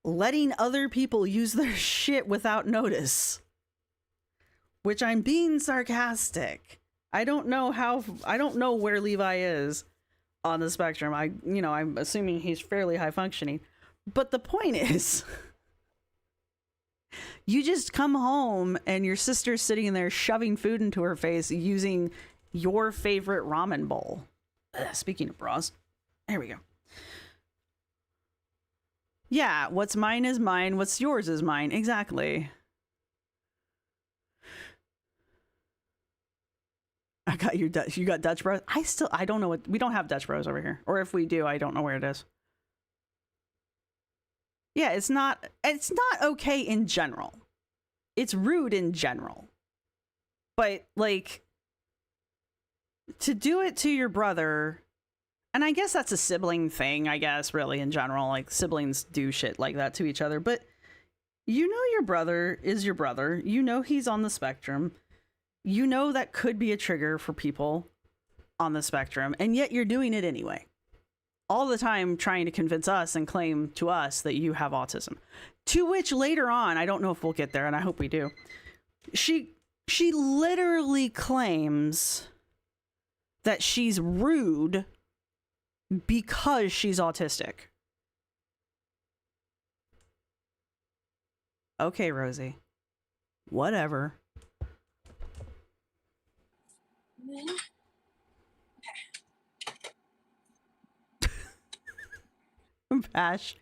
letting other people use their shit without notice. Which I'm being sarcastic. I don't know where Levi is on the spectrum. I'm assuming he's fairly high functioning. But the point is, you just come home and your sister's sitting there shoving food into her face using your favorite ramen bowl. Speaking of bras, there we go. Yeah, what's mine is mine. What's yours is mine. Exactly. I got you got Dutch Bros. I don't know what, we don't have Dutch Bros over here. Or if we do, I don't know where it is. Yeah, it's not okay in general. It's rude in general. But like, to do it to your brother, and I guess that's a sibling thing, I guess, really, in general. Like, siblings do shit like that to each other. But you know your brother is your brother. You know he's on the spectrum. You know that could be a trigger for people on the spectrum. And yet you're doing it anyway. All the time trying to convince us and claim to us that you have autism. To which later on, I don't know if we'll get there, and I hope we do. She literally claims that she's rude because she's autistic. Okay, Rosee. Whatever. Bash,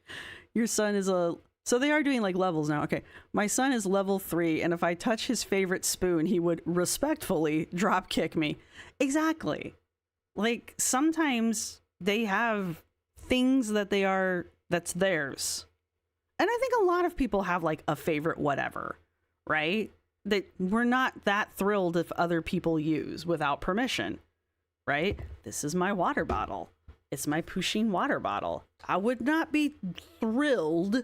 your son is so they are doing like levels now. Okay, my son is level 3, and if I touch his favorite spoon, he would respectfully drop kick me. Exactly. Like, sometimes they have things that's theirs. And I think a lot of people have like a favorite whatever, right? That we're not that thrilled if other people use without permission, right? This is my water bottle. It's my Pusheen water bottle. I would not be thrilled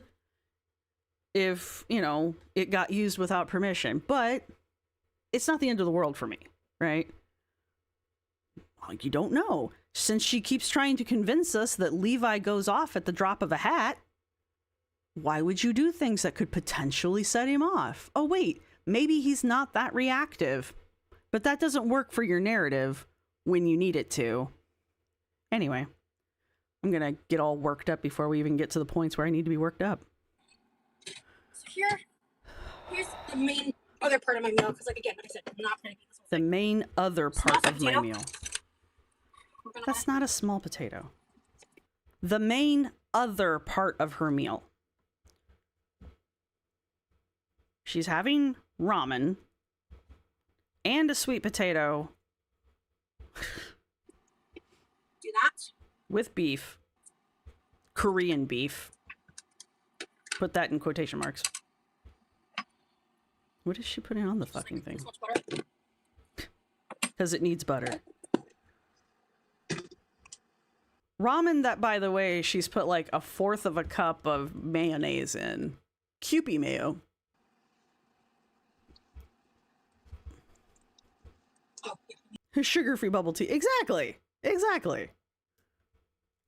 if, it got used without permission, but it's not the end of the world for me, right? Well, you don't know. Since she keeps trying to convince us that Levi goes off at the drop of a hat, Why would you do things that could potentially set him off? Oh, wait, maybe he's not that reactive, but that doesn't work for your narrative when you need it to. Anyway, I'm going to get all worked up before we even get to the points where I need to be worked up. So here's the main other part of my meal, because like again, like I said, I'm not going to eat this whole The thing. main other part Small of my potato. meal. We're gonna That's not a small potato. The main other part of her meal. She's having ramen and a sweet potato do that. with beef. Korean beef. Put that in quotation marks. What is she putting on the fucking thing? This much butter. Because it needs butter. Ramen that, by the way, she's put like 1/4 of a cup of mayonnaise in. Quriky mayo. Oh, yeah. Sugar-free bubble tea. Exactly. Exactly.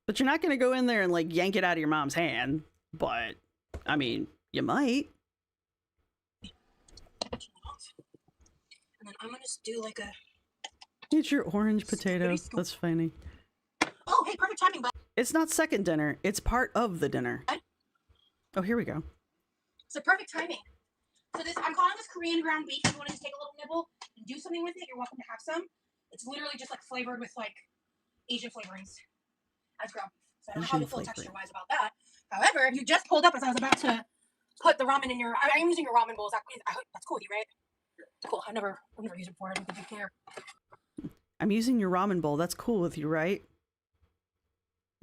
But you're not going to go in there and like yank it out of your mom's hand. But, I mean, you might. And then I'm gonna just do like a. It's your orange potato. That's funny. Oh, hey, perfect timing, but It's not second dinner. It's part of the dinner. Oh, here we go. it's a perfect timing. So this, I'm calling this Korean ground beef. If you want to just take a little nibble and do something with it, you're welcome to have some. It's literally just like flavored with like Asian flavorings as ground beef. So I don't know how Asian you feel flavoring. texture-wise about that. However, if you just pulled up as I was about to put the ramen in your, I'm using your ramen bowls. That's cool with you, right? Cool. I've never used it before. I don't think you care. I'm using your ramen bowl. That's cool with you, right?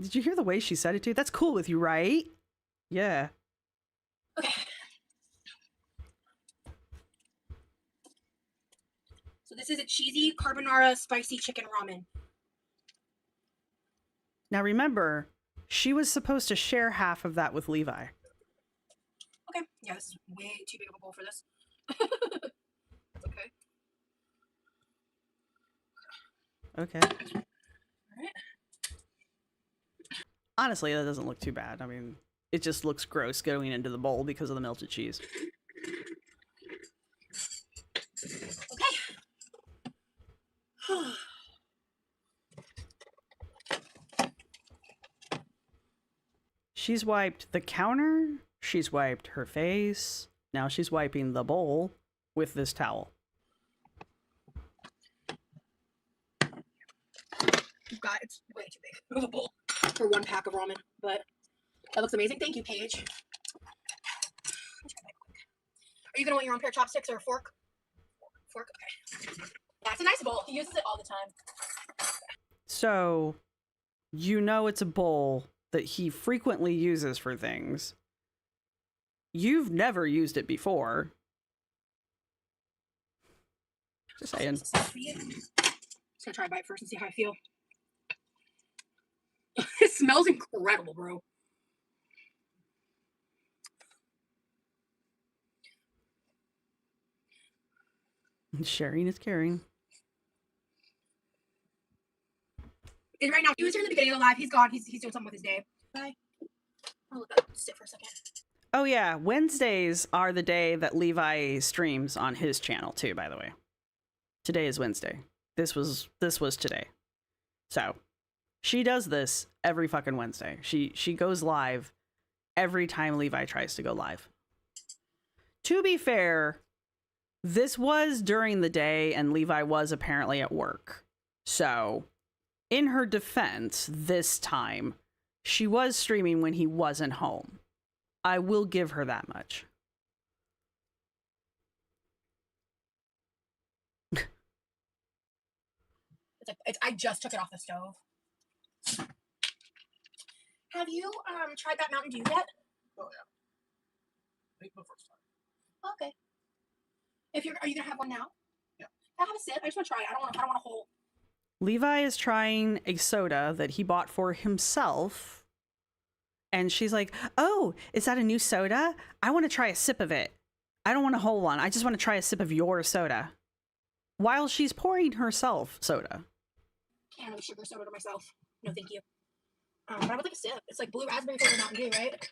Did you hear the way she said it to you? That's cool with you, right? Yeah. Okay. So this is a cheesy carbonara spicy chicken ramen. Now remember, she was supposed to share half of that with Levi. Okay. Yeah, this is way too big of a bowl for this. It's okay. Okay. All right. Honestly, that doesn't look too bad. I mean, it just looks gross going into the bowl because of the melted cheese. Okay. She's wiped the counter. She's wiped her face. Now she's wiping the bowl with this towel. God, it's way too big of a bowl for 1 pack of ramen, but that looks amazing. Thank you, Paige. Are you gonna want your own pair of chopsticks or a fork? Fork, okay. That's a nice bowl. He uses it all the time. So, you know it's a bowl that he frequently uses for things. You've never used it before. Just saying. Just gonna try a bite first and see how I feel. It smells incredible, bro. Sharing is caring. And right now, he was here in the beginning of the live. He's gone. He's doing something with his day. Bye. I'll look up. Sit for a second. Oh yeah, Wednesdays are the day that Levi streams on his channel too, by the way. Today is Wednesday. This was today. So, she does this every fucking Wednesday. She goes live every time Levi tries to go live. To be fair, this was during the day and Levi was apparently at work. So, in her defense, this time, she was streaming when he wasn't home. I will give her that much. I just took it off the stove. Have you tried that Mountain Dew yet? Oh yeah. I think the first time. Okay. Are you gonna have one now? Yeah. Can I have a sip? I just want to try it. I don't want a whole. Levi is trying a soda that he bought for himself. And she's like, oh, is that a new soda? I want to try a sip of it. I don't want a whole one. I just want to try a sip of your soda. While she's pouring herself soda. Can't have a sugar soda to myself. No, thank you. But I would like a sip. It's like blue raspberry flavored Mountain Dew, right?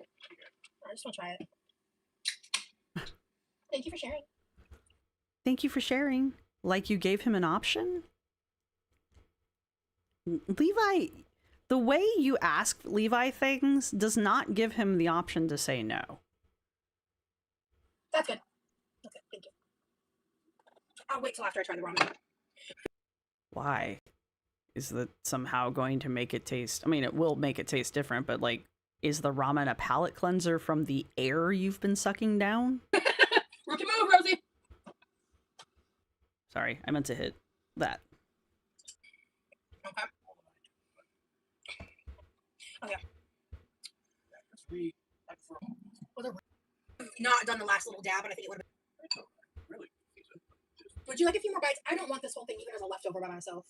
I just want to try it. Thank you for sharing. Thank you for sharing. Like you gave him an option? Levi, the way you ask Levi things does not give him the option to say no. That's good. That's good. Thank you. I'll wait till after I try the ramen. Why? Is that somehow going to make it taste... I mean, it will make it taste different, but like, is the ramen a palate cleanser from the air you've been sucking down? Rookie move, Rosee! Sorry, I meant to hit that. Okay. Okay. Not done the last little dab, and I think it would have been... Would you like a few more bites? I don't want this whole thing even as a leftover by myself.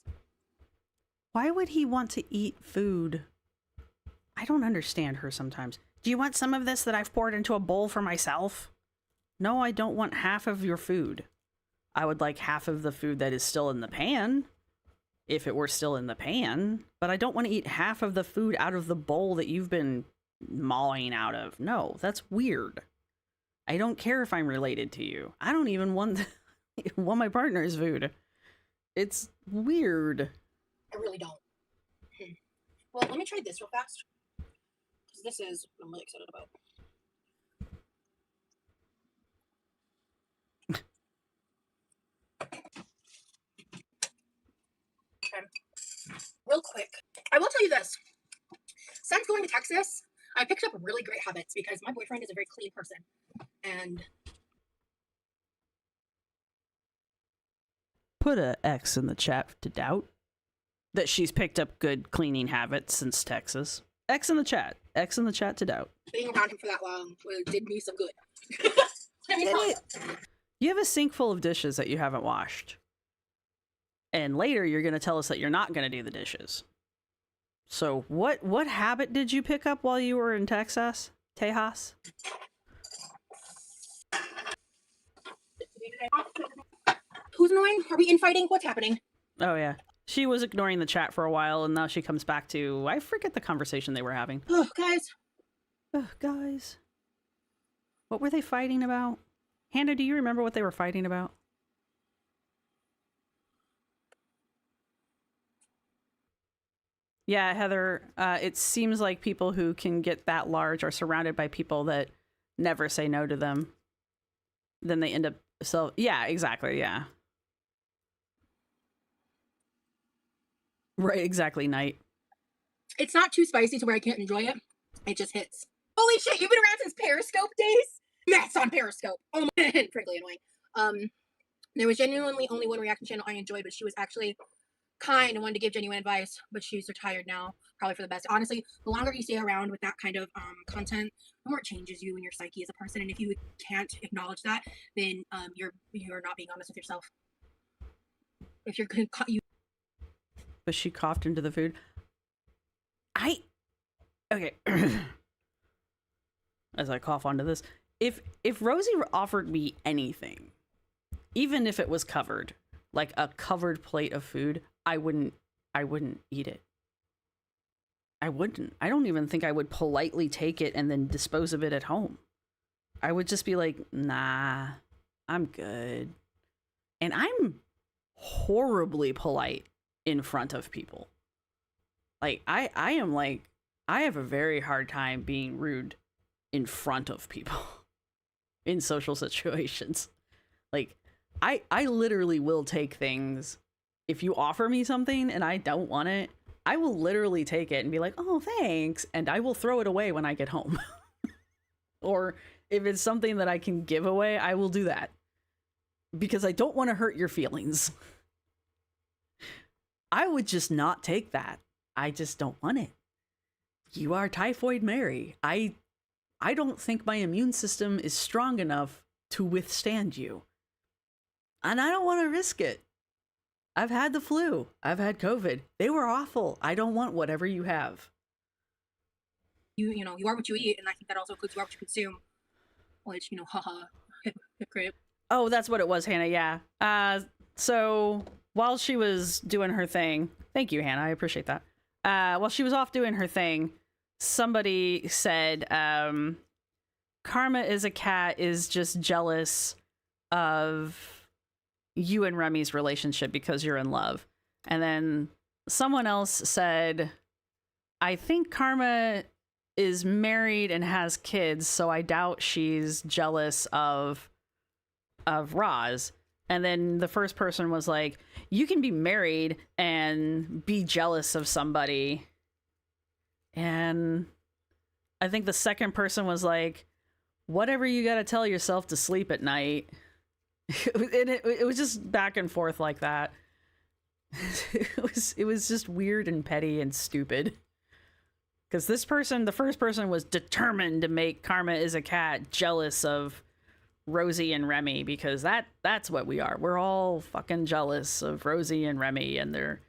Why would he want to eat food? I don't understand her sometimes. Do you want some of this that I've poured into a bowl for myself? No, I don't want half of your food. I would like half of the food that is still in the pan, if it were still in the pan, but I don't want to eat half of the food out of the bowl that you've been mauling out of. No, that's weird. I don't care if I'm related to you. I don't even want my partner's food. It's weird. I really don't. Well, let me try this real fast. Because this is what I'm really excited about. Okay. Real quick. I will tell you this. Since going to Texas, I picked up really great habits because my boyfriend is a very clean person. And put a X in the chat to doubt that she's picked up good cleaning habits since Texas. X in the chat. X in the chat to doubt. being around him for that long did me some good. Let me Did tell you. it? You have a sink full of dishes that you haven't washed. And later you're going to tell us that you're not going to do the dishes. So what habit did you pick up while you were in Texas, Tejas? Who's annoying? Are we infighting? What's happening? Oh, yeah. She was ignoring the chat for a while, and now she comes back to... I forget the conversation they were having. Oh, guys. Oh, guys. What were they fighting about? Hannah, do you remember what they were fighting about? Yeah, Heather, it seems like people who can get that large are surrounded by people that never say no to them. Then they end up... So, yeah, exactly, yeah. Right, exactly, Knight. It's not too spicy to where I can't enjoy it. It just hits. Holy shit, you've been around since Periscope days? Matt's on Periscope. Oh my, frankly annoying. There was genuinely only one reaction channel I enjoyed, but she was actually kind and wanted to give genuine advice, but she's retired now, probably for the best. Honestly, the longer you stay around with that kind of content, the more it changes you and your psyche as a person, and if you can't acknowledge that, then you're not being honest with yourself. If you're gonna But she coughed into the food. Okay. As I cough onto this, if Rosee offered me anything, even if it was covered, like a covered plate of food, I wouldn't eat it. I wouldn't. I don't even think I would politely take it and then dispose of it at home. I would just be like, nah, I'm good. And I'm horribly polite in front of people. Like, I am like, I have a very hard time being rude in front of people in social situations. Like, I literally will take things. If you offer me something and I don't want it, I will literally take it and be like, oh, thanks. And I will throw it away when I get home. Or if it's something that I can give away, I will do that. Because I don't want to hurt your feelings. I would just not take that. I just don't want it. You are Typhoid Mary. I don't think my immune system is strong enough to withstand you. And I don't want to risk it. I've had the flu. I've had COVID. They were awful. I don't want whatever you have. you are what you eat, and I think that also includes you are what you consume. Which, haha, hypocrite. Oh, that's what it was, Hannah. Yeah. So while she was doing her thing, thank you, Hannah. I appreciate that. While she was off doing her thing, somebody said, Karma is a cat is just jealous of you and Remy's relationship because you're in love. And then someone else said, I think Karma is married and has kids, so I doubt she's jealous of Roz. And then the first person was like, you can be married and be jealous of somebody. And I think the second person was like, whatever you got to tell yourself to sleep at night. And it was just back and forth like that. It was just weird and petty and stupid. Because the first person was determined to make Karma is a cat jealous of Rosee and Remy, because that's what we are. We're all fucking jealous of Rosee and Remy and their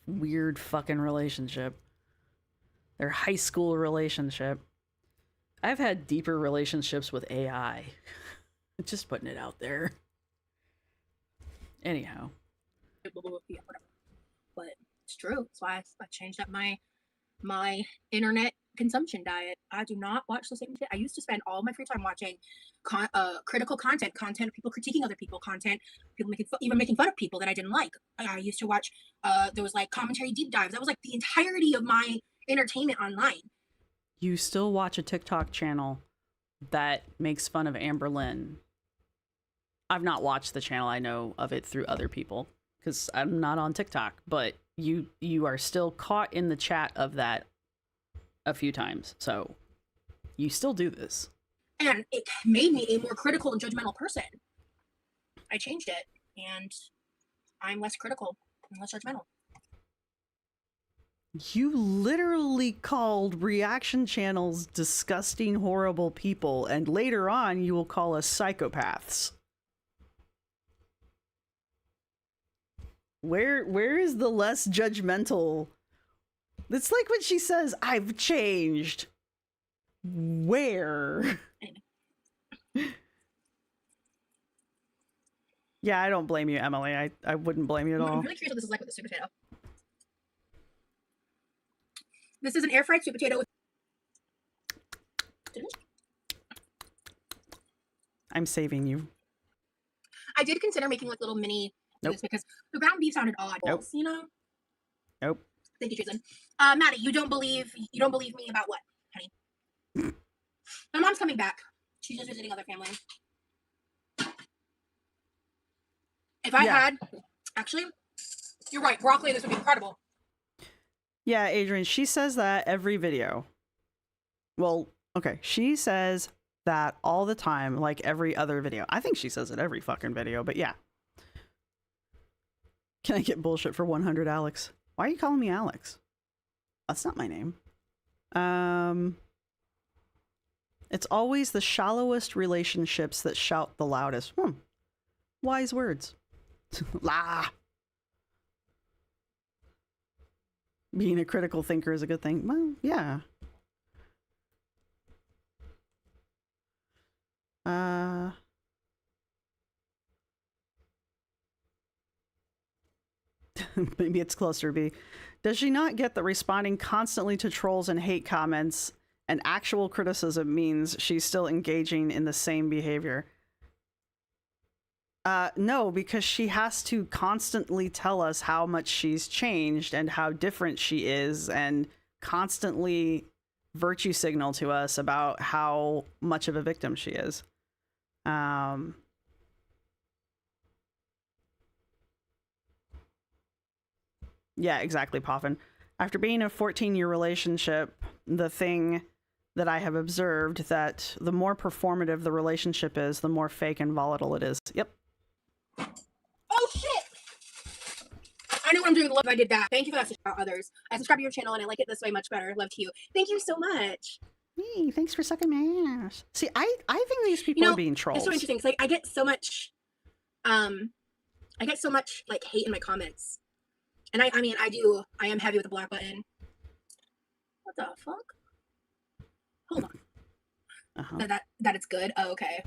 weird fucking relationship. Their high school relationship. I've had deeper relationships with AI. Just putting it out there. Anyhow. Yeah, whatever. But it's true. That's why I changed up my internet consumption diet. I do not watch the same shit. I used to spend all my free time watching critical content of people critiquing other people, people even making fun of people that I didn't like. I used to watch there was like commentary deep dives. That was like the entirety of my entertainment online. You still watch a TikTok channel that makes fun of Amber Lynn. I've not watched the channel. I know of it through other people because I'm not on TikTok, but you are still caught in the chat of that a few times. So you still do this. And it made me a more critical and judgmental person. I changed it and I'm less critical and less judgmental. You literally called reaction channels disgusting, horrible people, and later on you will call us psychopaths. Where is the less judgmental? It's like when she says, I've changed. Where? Yeah, I don't blame you, Emily. I wouldn't blame you at all. I'm really curious what this is like with the sweet potato. This is an air fried sweet potato with... I'm saving you. I did consider making like little mini... Nope. Because the ground beef sounded odd. Nope. You know? Nope. Thank you, Jason. Maddie, you don't believe me about what, honey? My mom's coming back. She's just visiting other family. If I had... Actually, you're right. Broccoli, this would be incredible. Yeah, Adrian, she says that every video. Well, okay, she says that all the time, like every other video. I think she says it every fucking video, but yeah. Can I get bullshit for 100, Alex? Why are you calling me Alex? That's not my name. It's always the shallowest relationships that shout the loudest. Wise words. La. Being a critical thinker is a good thing. Well, yeah. Maybe it's cluster B. Does she not get that responding constantly to trolls and hate comments and actual criticism means she's still engaging in the same behavior? No, because she has to constantly tell us how much she's changed and how different she is and constantly virtue signal to us about how much of a victim she is. Yeah, exactly, Poffin. After being in a 14-year relationship, the thing that I have observed that the more performative the relationship is, the more fake and volatile it is. Yep. Oh, shit! I know what I'm doing. Love I did that. Thank you for that. Subscribe to others. I subscribe to your channel and I like it this way much better. Love to you. Thank you so much. Hey, thanks for sucking my ass. See, I think these people are being trolls. It's so interesting. It's like I get so much like hate in my comments. And I am heavy with the black button. What the fuck? Hold on. That it's good? Oh, okay.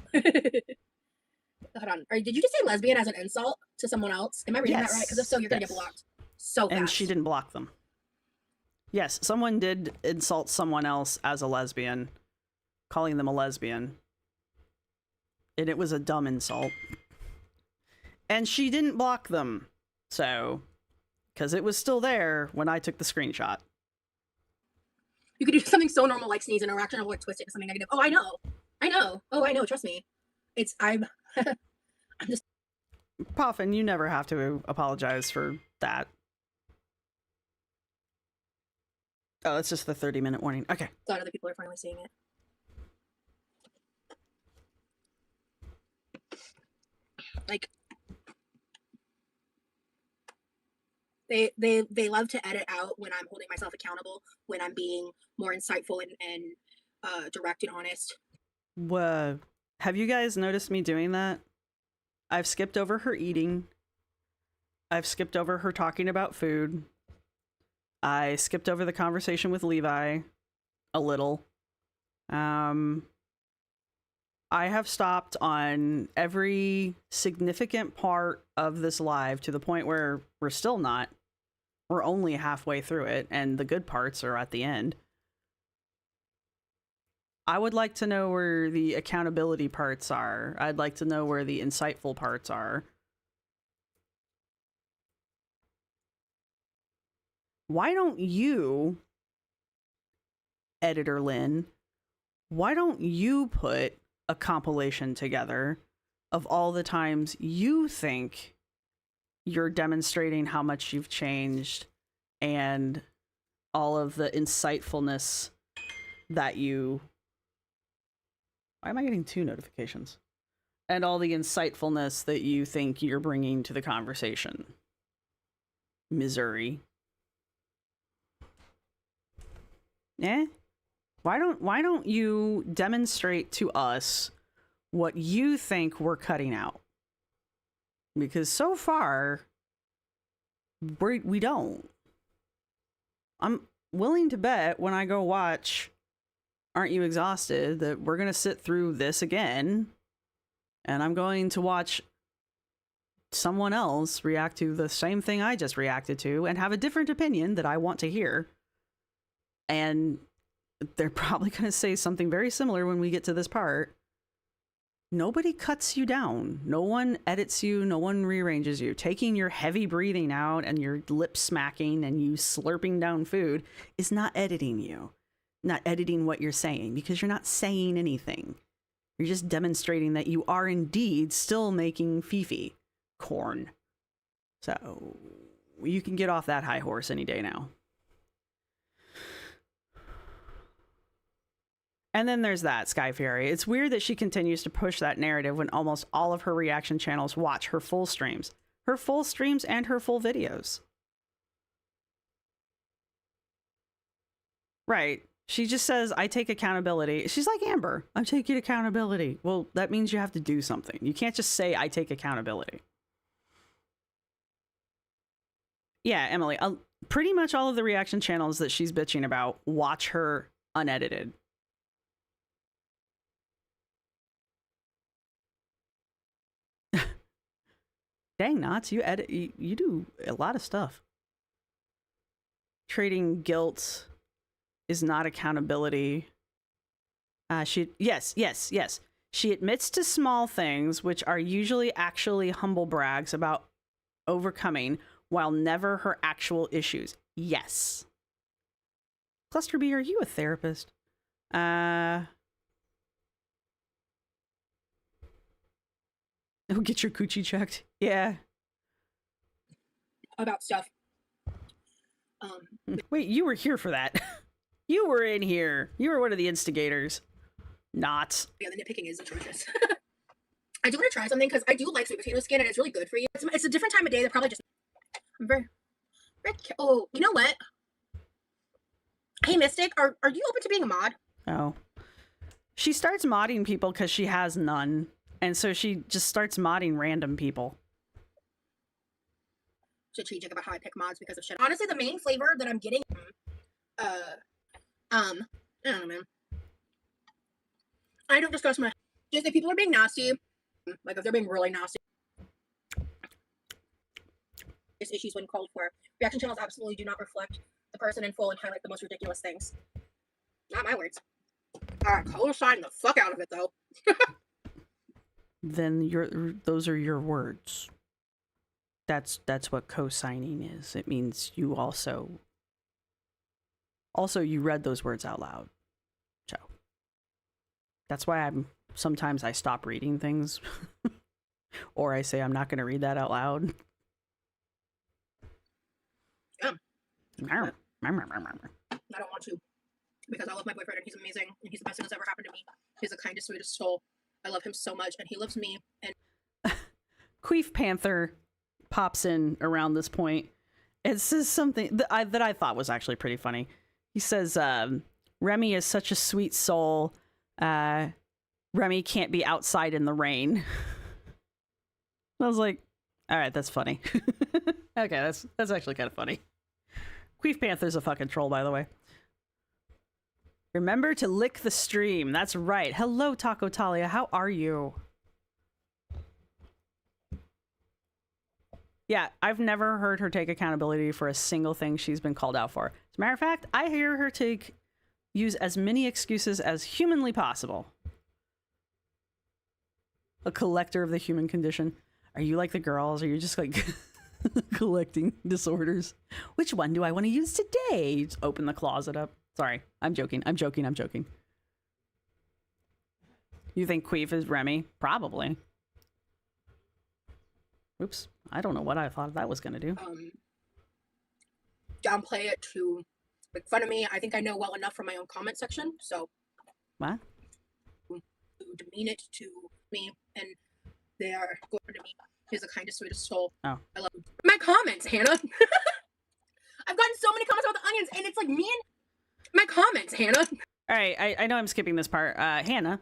Hold on. Did you just say lesbian as an insult to someone else? Am I reading that right? Because if so, you're gonna get blocked. So fast. And she didn't block them. Yes, someone did insult someone else as a lesbian, calling them a lesbian. And it was a dumb insult. And she didn't block them. So, because it was still there when I took the screenshot. You could do something so normal like sneeze and a reaction or like twist it to something negative. Oh, I know. Oh, I know. Trust me. I'm just. Puffin, you never have to apologize for that. Oh, it's just the 30-minute warning. Okay. Glad other people are finally seeing it. Like, they love to edit out when I'm holding myself accountable, when I'm being more insightful and direct and honest. Whoa. Have you guys noticed me doing that? I've skipped over her eating. I've skipped over her talking about food. I skipped over the conversation with Levi a little. I have stopped on every significant part of this live to the point where we're still not. We're only halfway through it, and the good parts are at the end. I would like to know where the accountability parts are. I'd like to know where the insightful parts are. Why don't you, Editor Lynn, why don't you put a compilation together of all the times you think you're demonstrating how much you've changed and all of the insightfulness that you... Why am I getting 2 notifications? And all the insightfulness that you think you're bringing to the conversation. Missouri. Eh? Why don't you demonstrate to us what you think we're cutting out? Because so far, we don't. I'm willing to bet when I go watch Aren't You Exhausted that we're going to sit through this again, and I'm going to watch someone else react to the same thing I just reacted to and have a different opinion that I want to hear. And they're probably going to say something very similar when we get to this part. Nobody cuts you down. No one edits you. No one rearranges you. Taking your heavy breathing out and your lip smacking and you slurping down food is not editing you. Not editing what you're saying, because you're not saying anything. You're just demonstrating that you are indeed still making Fifi corn. So you can get off that high horse any day now. And then there's that Sky Fury. It's weird that she continues to push that narrative when almost all of her reaction channels watch her full streams. Her full streams and her full videos. Right. She just says, I take accountability. She's like Amber. I'm taking accountability. Well, that means you have to do something. You can't just say, I take accountability. Yeah, Emily, pretty much all of the reaction channels that she's bitching about watch her unedited. Dang, Knots, you edit, you do a lot of stuff. Trading guilt is not accountability. Yes. She admits to small things, which are usually actually humble brags about overcoming, while never her actual issues. Yes. Cluster B, are you a therapist? Oh, get your coochie checked. Yeah. About stuff. Wait, you were here for that. You were in here. You were one of the instigators. Not. Yeah, the nitpicking is atrocious. I do want to try something because I do like sweet potato skin and it's really good for you. It's a different time of day that probably just... I'm very... Oh, you know what? Hey, Mystic, are you open to being a mod? Oh. She starts modding people because she has none. And so she just starts modding random people. Strategic about how I pick mods because of shit. Honestly, the main flavor that I'm getting... I don't know, man. I don't discuss my... Just if people are being nasty, like if they're being really nasty, there's issues when called for. Reaction channels absolutely do not reflect the person in full and highlight the most ridiculous things. Not my words. Alright, co-sign the fuck out of it though. Then those are your words. That's what co-signing is. It means you also you read those words out loud. So that's why sometimes I stop reading things or I say I'm not going to read that out loud. Yeah. I I don't want to, because I love my boyfriend and he's amazing and he's the best thing that's ever happened to me. He's the kindest, sweetest soul. I love him so much and he loves me. And Queef Panther pops in around this point. It says something that I thought was actually pretty funny. He says, Remy is such a sweet soul. Remy can't be outside in the rain. I was like, all right, that's funny. Okay, that's actually kind of funny. Queef Panther's a fucking troll, by the way. Remember to lick the stream. That's right. Hello, Taco Talia. How are you? Yeah, I've never heard her take accountability for a single thing she's been called out for. As a matter of fact, I hear her use as many excuses as humanly possible. A collector of the human condition. Are you like the girls? Or are you just like collecting disorders? Which one do I want to use today? Just open the closet up. Sorry, I'm joking. I'm joking. You think Queef is Remy? Probably. Oops. I don't know what I thought that was going to do. downplay it to make fun of me. I think I know well enough from my own comment section, so What? to demean it to me, and they are going to me. He's the kindest, sweetest soul. Oh. I love him. My comments, Hannah. I've gotten so many comments about the onions, and it's like me and my comments, Hannah. All right, I know I'm skipping this part. Hannah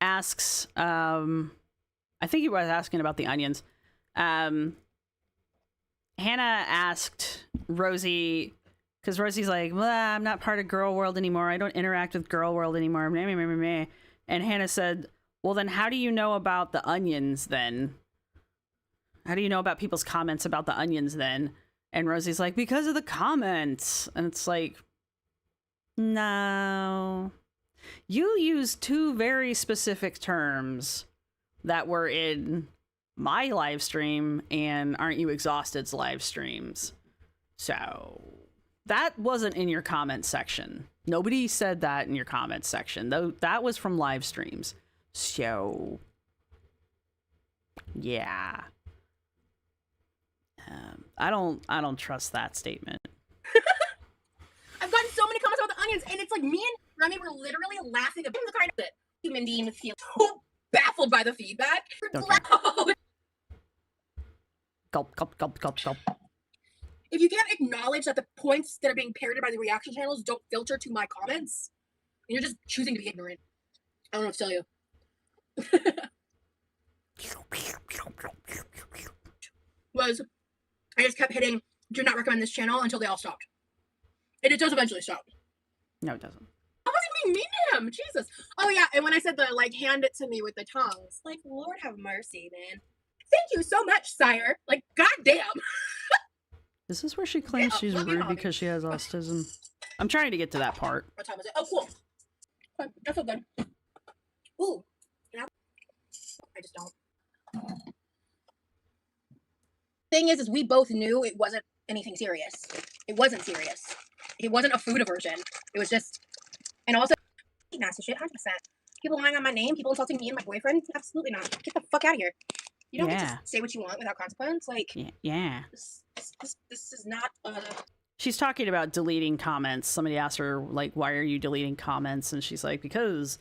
asks, I think he was asking about the onions. Hannah asked Rosee, because Rosie's like, well, I'm not part of Girl World anymore. I don't interact with Girl World anymore. And Hannah said, well, then how do you know about the onions then? How do you know about people's comments about the onions then? And Rosie's like, because of the comments. And it's like, no. You used two very specific terms that were in my live stream and Aren't You Exhausted's live streams. So that wasn't in your comment section. Nobody said that in your comment section, though. That was from live streams. So yeah, I don't trust that statement. I've gotten so many comments about the onions, and it's like me and Remy were literally laughing about the kind of it. Human being feel so baffled by the feedback. Okay. Gulp, gulp, gulp, gulp, gulp. If you can't acknowledge that the points that are being parroted by the reaction channels don't filter to my comments, you're just choosing to be ignorant. I don't know what to tell you. Was I just kept hitting do not recommend this channel until they all stopped. And it does eventually stop. No, it doesn't. I wasn't being mean to him. Jesus. Oh yeah, and when I said the like hand it to me with the tongues, like Lord have mercy, man. Thank you so much, sire. Like, goddamn. Is this where she claims she's rude because she has autism? I'm trying to get to that part. What time is it? Oh, cool. That's so good. Ooh. Yeah. I just don't. Thing is we both knew it wasn't anything serious. It wasn't serious. It wasn't a food aversion. It was just, and also, nasty shit, 100%. People lying on my name, people insulting me and my boyfriend, absolutely not. Get the fuck out of here. You don't get to say what you want without consequence. Like, yeah. This is not. She's talking about deleting comments. Somebody asked her, like, why are you deleting comments? And she's like, because,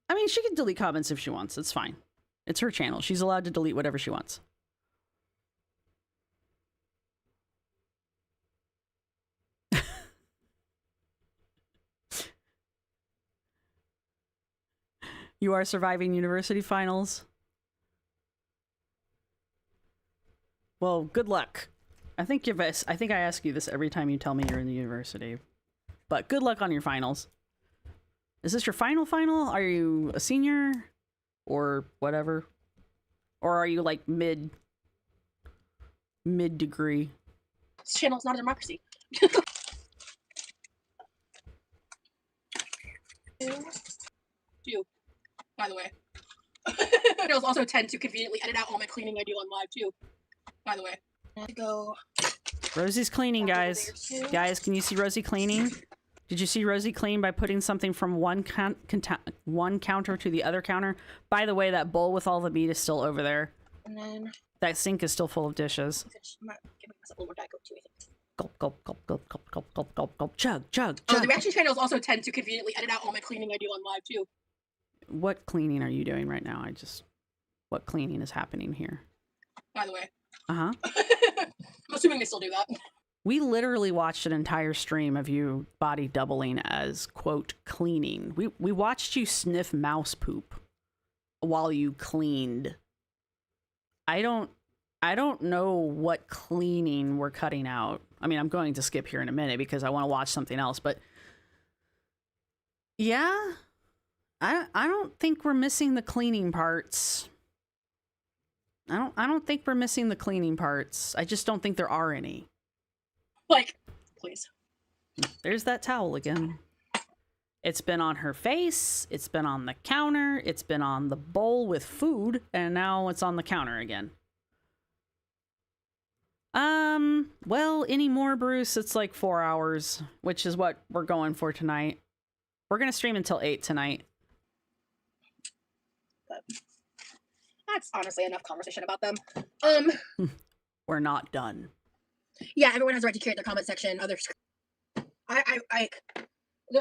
I mean, she can delete comments if she wants. It's fine. It's her channel. She's allowed to delete whatever she wants. You are surviving university finals. Well, good luck. I think I ask you this every time you tell me you're in the university. But good luck on your finals. Is this your final? Are you a senior? Or whatever? Or are you like mid degree? This channel's not a democracy. Too, by the way. Channels also tend to conveniently edit out all my cleaning I do on live too. By the way. I have to go. Rosie's cleaning, guys. Guys, can you see Rosie cleaning? Did you see Rosie clean by putting something from one counter to the other counter? By the way, that bowl with all the meat is still over there. And then that sink is still full of dishes. I'm not giving myself a little more Diet Coke too, I think. Gulp, gulp, gulp, gulp, gulp, gulp, gulp, gulp, gulp, chug, chug, Oh, chug. the reaction channels also tend to conveniently edit out all my cleaning I do on live too. What cleaning are you doing right now? What cleaning is happening here? By the way. Uh-huh. I'm assuming they still do that. We literally watched an entire stream of you body doubling as, quote, cleaning. We watched you sniff mouse poop while you cleaned. I don't know what cleaning we're cutting out. I mean, I'm going to skip here in a minute because I want to watch something else, but yeah, I don't think we're missing the cleaning parts. I don't think we're missing the cleaning parts. I just don't think there are any. Like, please. There's that towel again. It's been on her face, it's been on the counter, it's been on the bowl with food, and now it's on the counter again. Well, any more, Bruce? It's like 4 hours, which is what we're going for tonight. We're gonna stream until 8 tonight. But that's honestly enough conversation about them. We're not done. Yeah, everyone has a right to curate their comment section. Others, I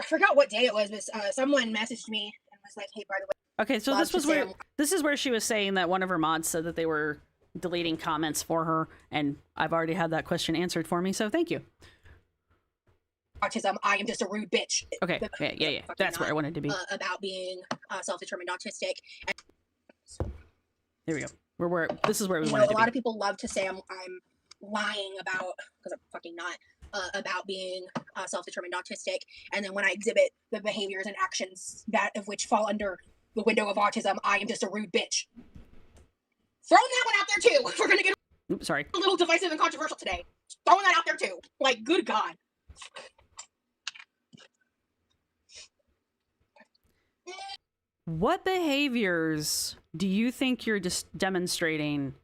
forgot what day it was, but someone messaged me and was like, "Hey, by the way." Okay, so this is where she was saying that one of her mods said that they were deleting comments for her, and I've already had that question answered for me, so thank you. Autism, I am just a rude bitch. Okay, yeah. That's where I wanted to be. About being self-determined autistic. There we go. This is where we You wanted know, to a be. lot of people love to say I'm lying about, because I'm fucking not, about being self-determined autistic, and then when I exhibit the behaviors and actions that of which fall under the window of autism, I am just a rude bitch. Throwing that one out there too. We're gonna get Oops, sorry. a little divisive and controversial today. Throwing that out there too. Like, good God. What behaviors do you think you're just demonstrating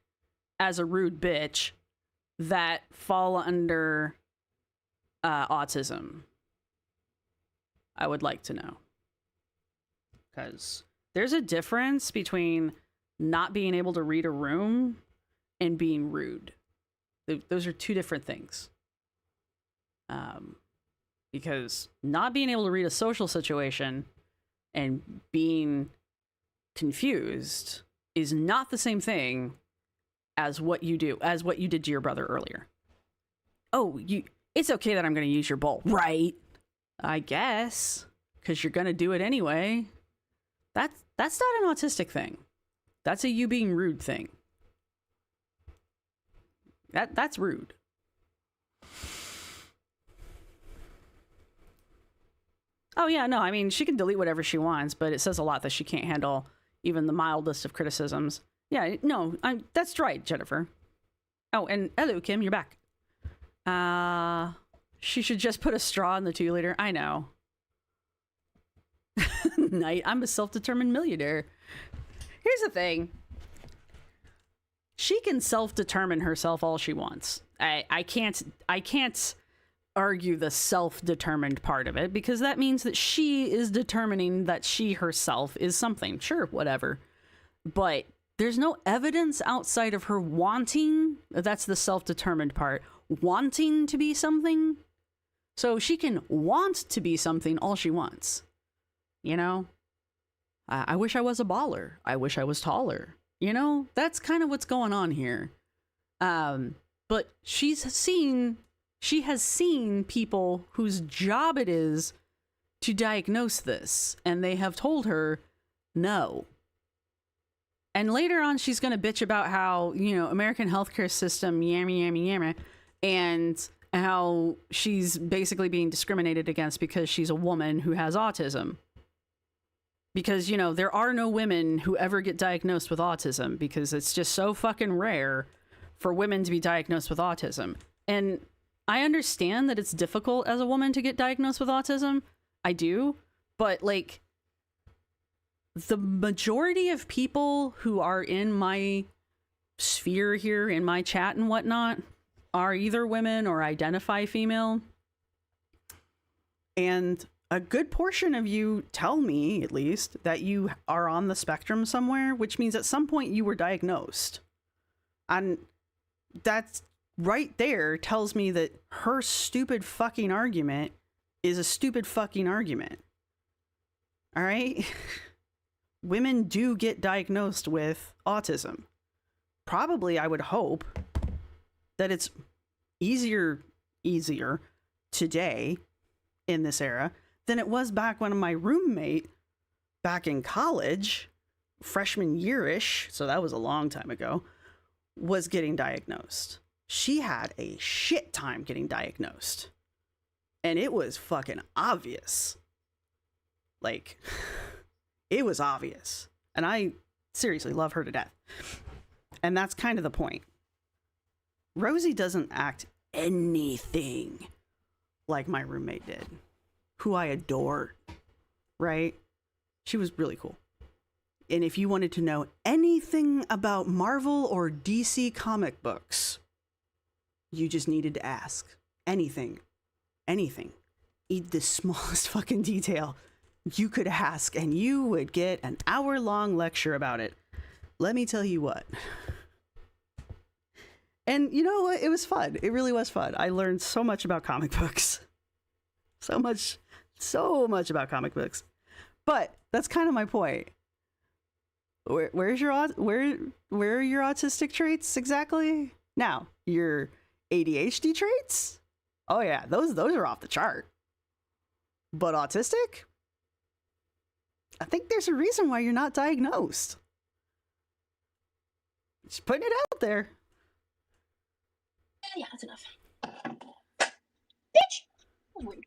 as a rude bitch that fall under autism? I would like to know. Because there's a difference between not being able to read a room and being rude. Those are two different things. Because not being able to read a social situation and being confused is not the same thing as what you did to your brother earlier. Oh, it's okay that I'm going to use your bowl, right? I guess, because you're going to do it anyway. That's not an autistic thing. That's a you being rude thing. That's rude. Oh yeah, no, I mean, she can delete whatever she wants, but it says a lot that she can't handle even the mildest of criticisms. Yeah, no, that's right, Jennifer. Oh, and hello, Kim, you're back. She should just put a straw in the 2-liter. I know. Knight, I'm a self-determined millionaire. Here's the thing. She can self-determine herself all she wants. I can't argue the self-determined part of it, because that means that she is determining that she herself is something. Sure, whatever. But there's no evidence outside of her wanting. That's the self-determined part. Wanting to be something. So she can want to be something all she wants. You know? I wish I was a baller. I wish I was taller. You know? That's kind of what's going on here. But she has seen people whose job it is to diagnose this, and they have told her no. And later on, she's going to bitch about how, American healthcare system, yammy, and how she's basically being discriminated against because she's a woman who has autism. Because, there are no women who ever get diagnosed with autism, because it's just so fucking rare for women to be diagnosed with autism. And I understand that it's difficult as a woman to get diagnosed with autism. I do. But, the majority of people who are in my sphere here, in my chat and whatnot, are either women or identify female. And a good portion of you tell me, at least, that you are on the spectrum somewhere, which means at some point you were diagnosed. And that's right there tells me that her stupid fucking argument is a stupid fucking argument. All right? Women do get diagnosed with autism. Probably, I would hope, that it's easier today in this era than it was back when my roommate back in college, freshman year-ish, so that was a long time ago, was getting diagnosed. She had a shit time getting diagnosed. And it was fucking obvious. Like, it was obvious. And I seriously love her to death. And that's kind of the point. Rosee doesn't act anything like my roommate did, who I adored, right? She was really cool. And if you wanted to know anything about Marvel or DC comic books, you just needed to ask. Anything. Eat the smallest fucking detail you could ask, and you would get an hour-long lecture about it. Let me tell you what. And you know what? It was fun. It really was fun. I learned so much about comic books. So much about comic books. But that's kind of my point. Where are your autistic traits exactly? Now, your ADHD traits? Oh yeah, those are off the chart. But autistic? I think there's a reason why you're not diagnosed. Just putting it out there. Yeah, that's enough. Bitch! That was rude.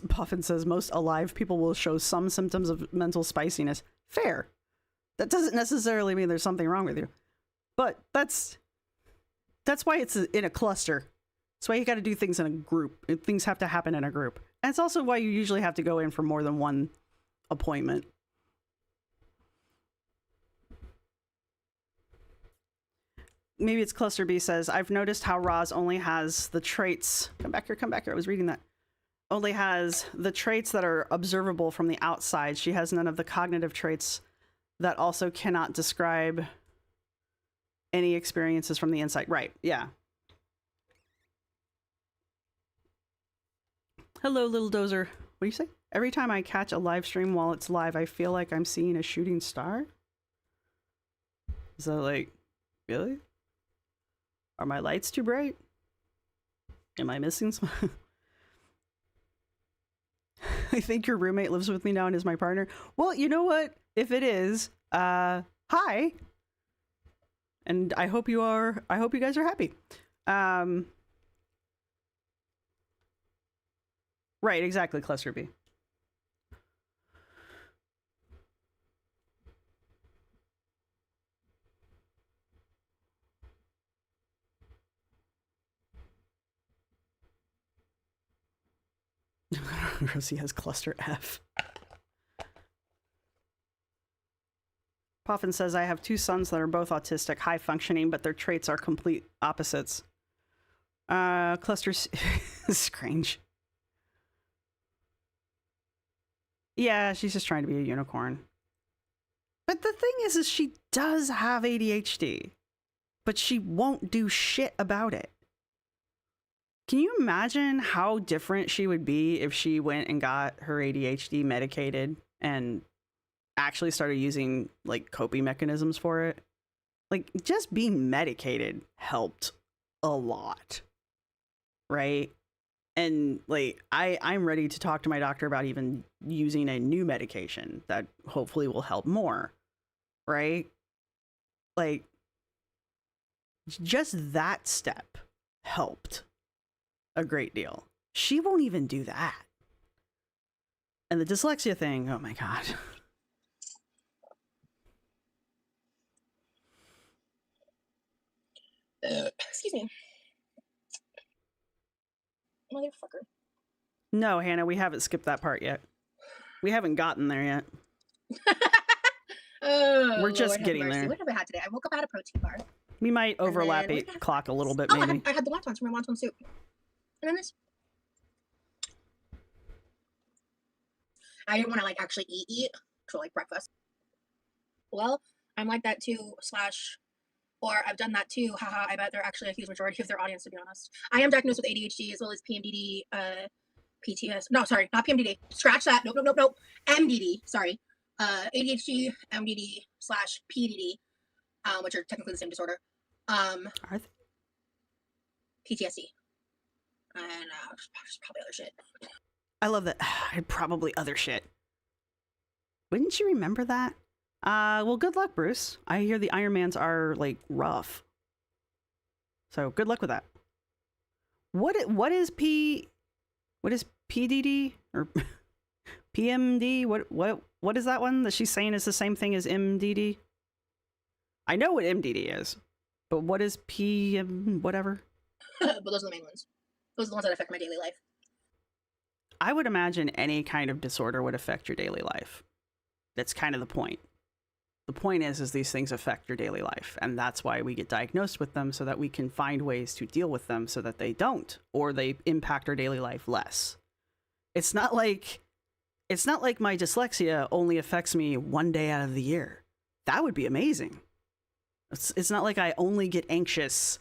Puffin says most alive people will show some symptoms of mental spiciness. Fair. That doesn't necessarily mean there's something wrong with you. But that's why it's in a cluster. That's why you got to do things in a group. Things have to happen in a group. And it's also why you usually have to go in for more than one appointment. Maybe it's Cluster B says, I've noticed how Roz only has the traits. Come back here. I was reading that. Only has the traits that are observable from the outside. She has none of the cognitive traits that also cannot describe any experiences from the inside. Right, yeah. Hello, little dozer. What do you say? Every time I catch a live stream while it's live, I feel like I'm seeing a shooting star. Is that like, really? Are my lights too bright? Am I missing some? I think your roommate lives with me now and is my partner. Well, you know what? If it is, hi. And I hope you guys are happy. Right, exactly, Cluster B. Rosee has cluster F. Poffin says, I have two sons that are both autistic, high functioning, but their traits are complete opposites. Cluster Strange. Yeah, she's just trying to be a unicorn. But the thing is she does have ADHD, but she won't do shit about it. Can you imagine how different she would be if she went and got her ADHD medicated and actually started using like coping mechanisms for it? Like just being medicated helped a lot, right? And like I'm ready to talk to my doctor about even using a new medication that hopefully will help more, right? Like just that step helped a great deal. She won't even do that. And the dyslexia thing, oh my god. Excuse me. Motherfucker. No, Hannah, we haven't skipped that part yet. We haven't gotten there yet. Oh, We're just Lord have getting mercy. there. What have I had today? I woke up, I had a protein bar. We might And overlap then- 8 o'clock a little bit, Oh, maybe. I had the wontons from my wonton soup. And then this. I didn't want to like actually eat for like breakfast. Well, I'm like that too, or I've done that too. Haha, I bet they're actually a huge majority of their audience, to be honest. I am diagnosed with ADHD as well as PMDD, PTS. No, sorry, not PMDD. Scratch that. Nope. MDD. Sorry. ADHD, MDD / PDD, which are technically the same disorder. Are PTSD. And probably other shit. I love that. Probably other shit. Wouldn't you remember that? Well, good luck, Bruce. I hear the Ironmans are, like, rough. So, good luck with that. What is PDD? Or PMD? What is that one that she's saying is the same thing as MDD? I know what MDD is, but what is PM whatever? But those are the main ones. Those are the ones that affect my daily life. I would imagine any kind of disorder would affect your daily life. That's kind of the point. The point is these things affect your daily life, and that's why we get diagnosed with them, so that we can find ways to deal with them so that they don't, or they impact our daily life less. It's not like my dyslexia only affects me one day out of the year. That would be amazing. It's not like I only get anxious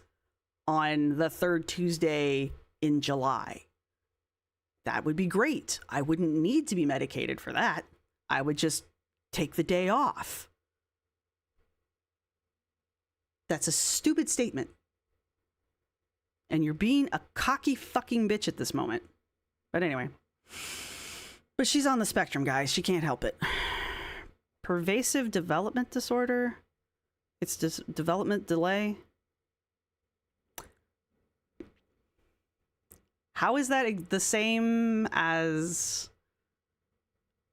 on the third Tuesday in July. That would be great. I wouldn't need to be medicated for that. I would just take the day off. That's a stupid statement. And you're being a cocky fucking bitch at this moment. But anyway. But she's on the spectrum, guys. She can't help it. Pervasive development disorder. It's just development delay. How is that the same as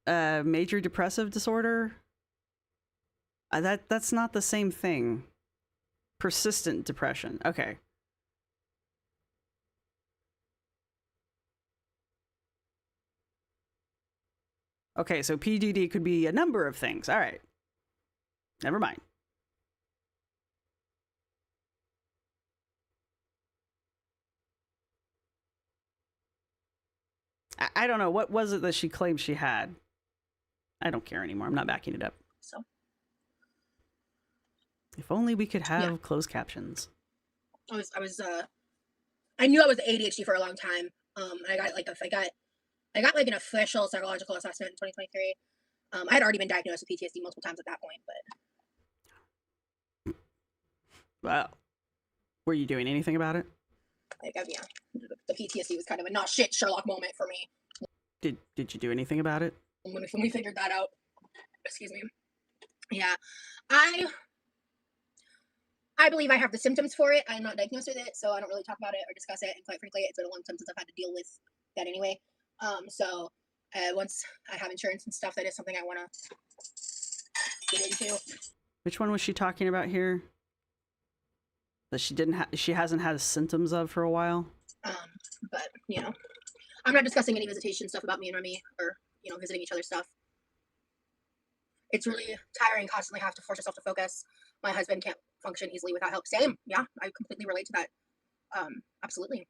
major depressive disorder? That's not the same thing. Persistent depression. Okay. Okay, so PDD could be a number of things. All right. Never mind. I don't know. What was it that she claimed she had? I don't care anymore. I'm not backing it up. So. If only we could have closed captions. I knew I was ADHD for a long time. I got like an official psychological assessment in 2023. I had already been diagnosed with PTSD multiple times at that point, but. Wow. Were you doing anything about it? The PTSD was kind of a not shit Sherlock moment for me. Did you do anything about it? When we figured that out. Excuse me. Yeah. I believe I have the symptoms for it. I'm not diagnosed with it, so I don't really talk about it or discuss it. And quite frankly, it's been a long time since I've had to deal with that anyway. So once I have insurance and stuff, that is something I want to get into. Which one was she talking about here? That she hasn't had symptoms of for a while? But, I'm not discussing any visitation stuff about me and Remy or, visiting each other's stuff. It's really tiring constantly have to force yourself to focus. My husband can't function easily without help. Same. Yeah, I completely relate to that. Absolutely.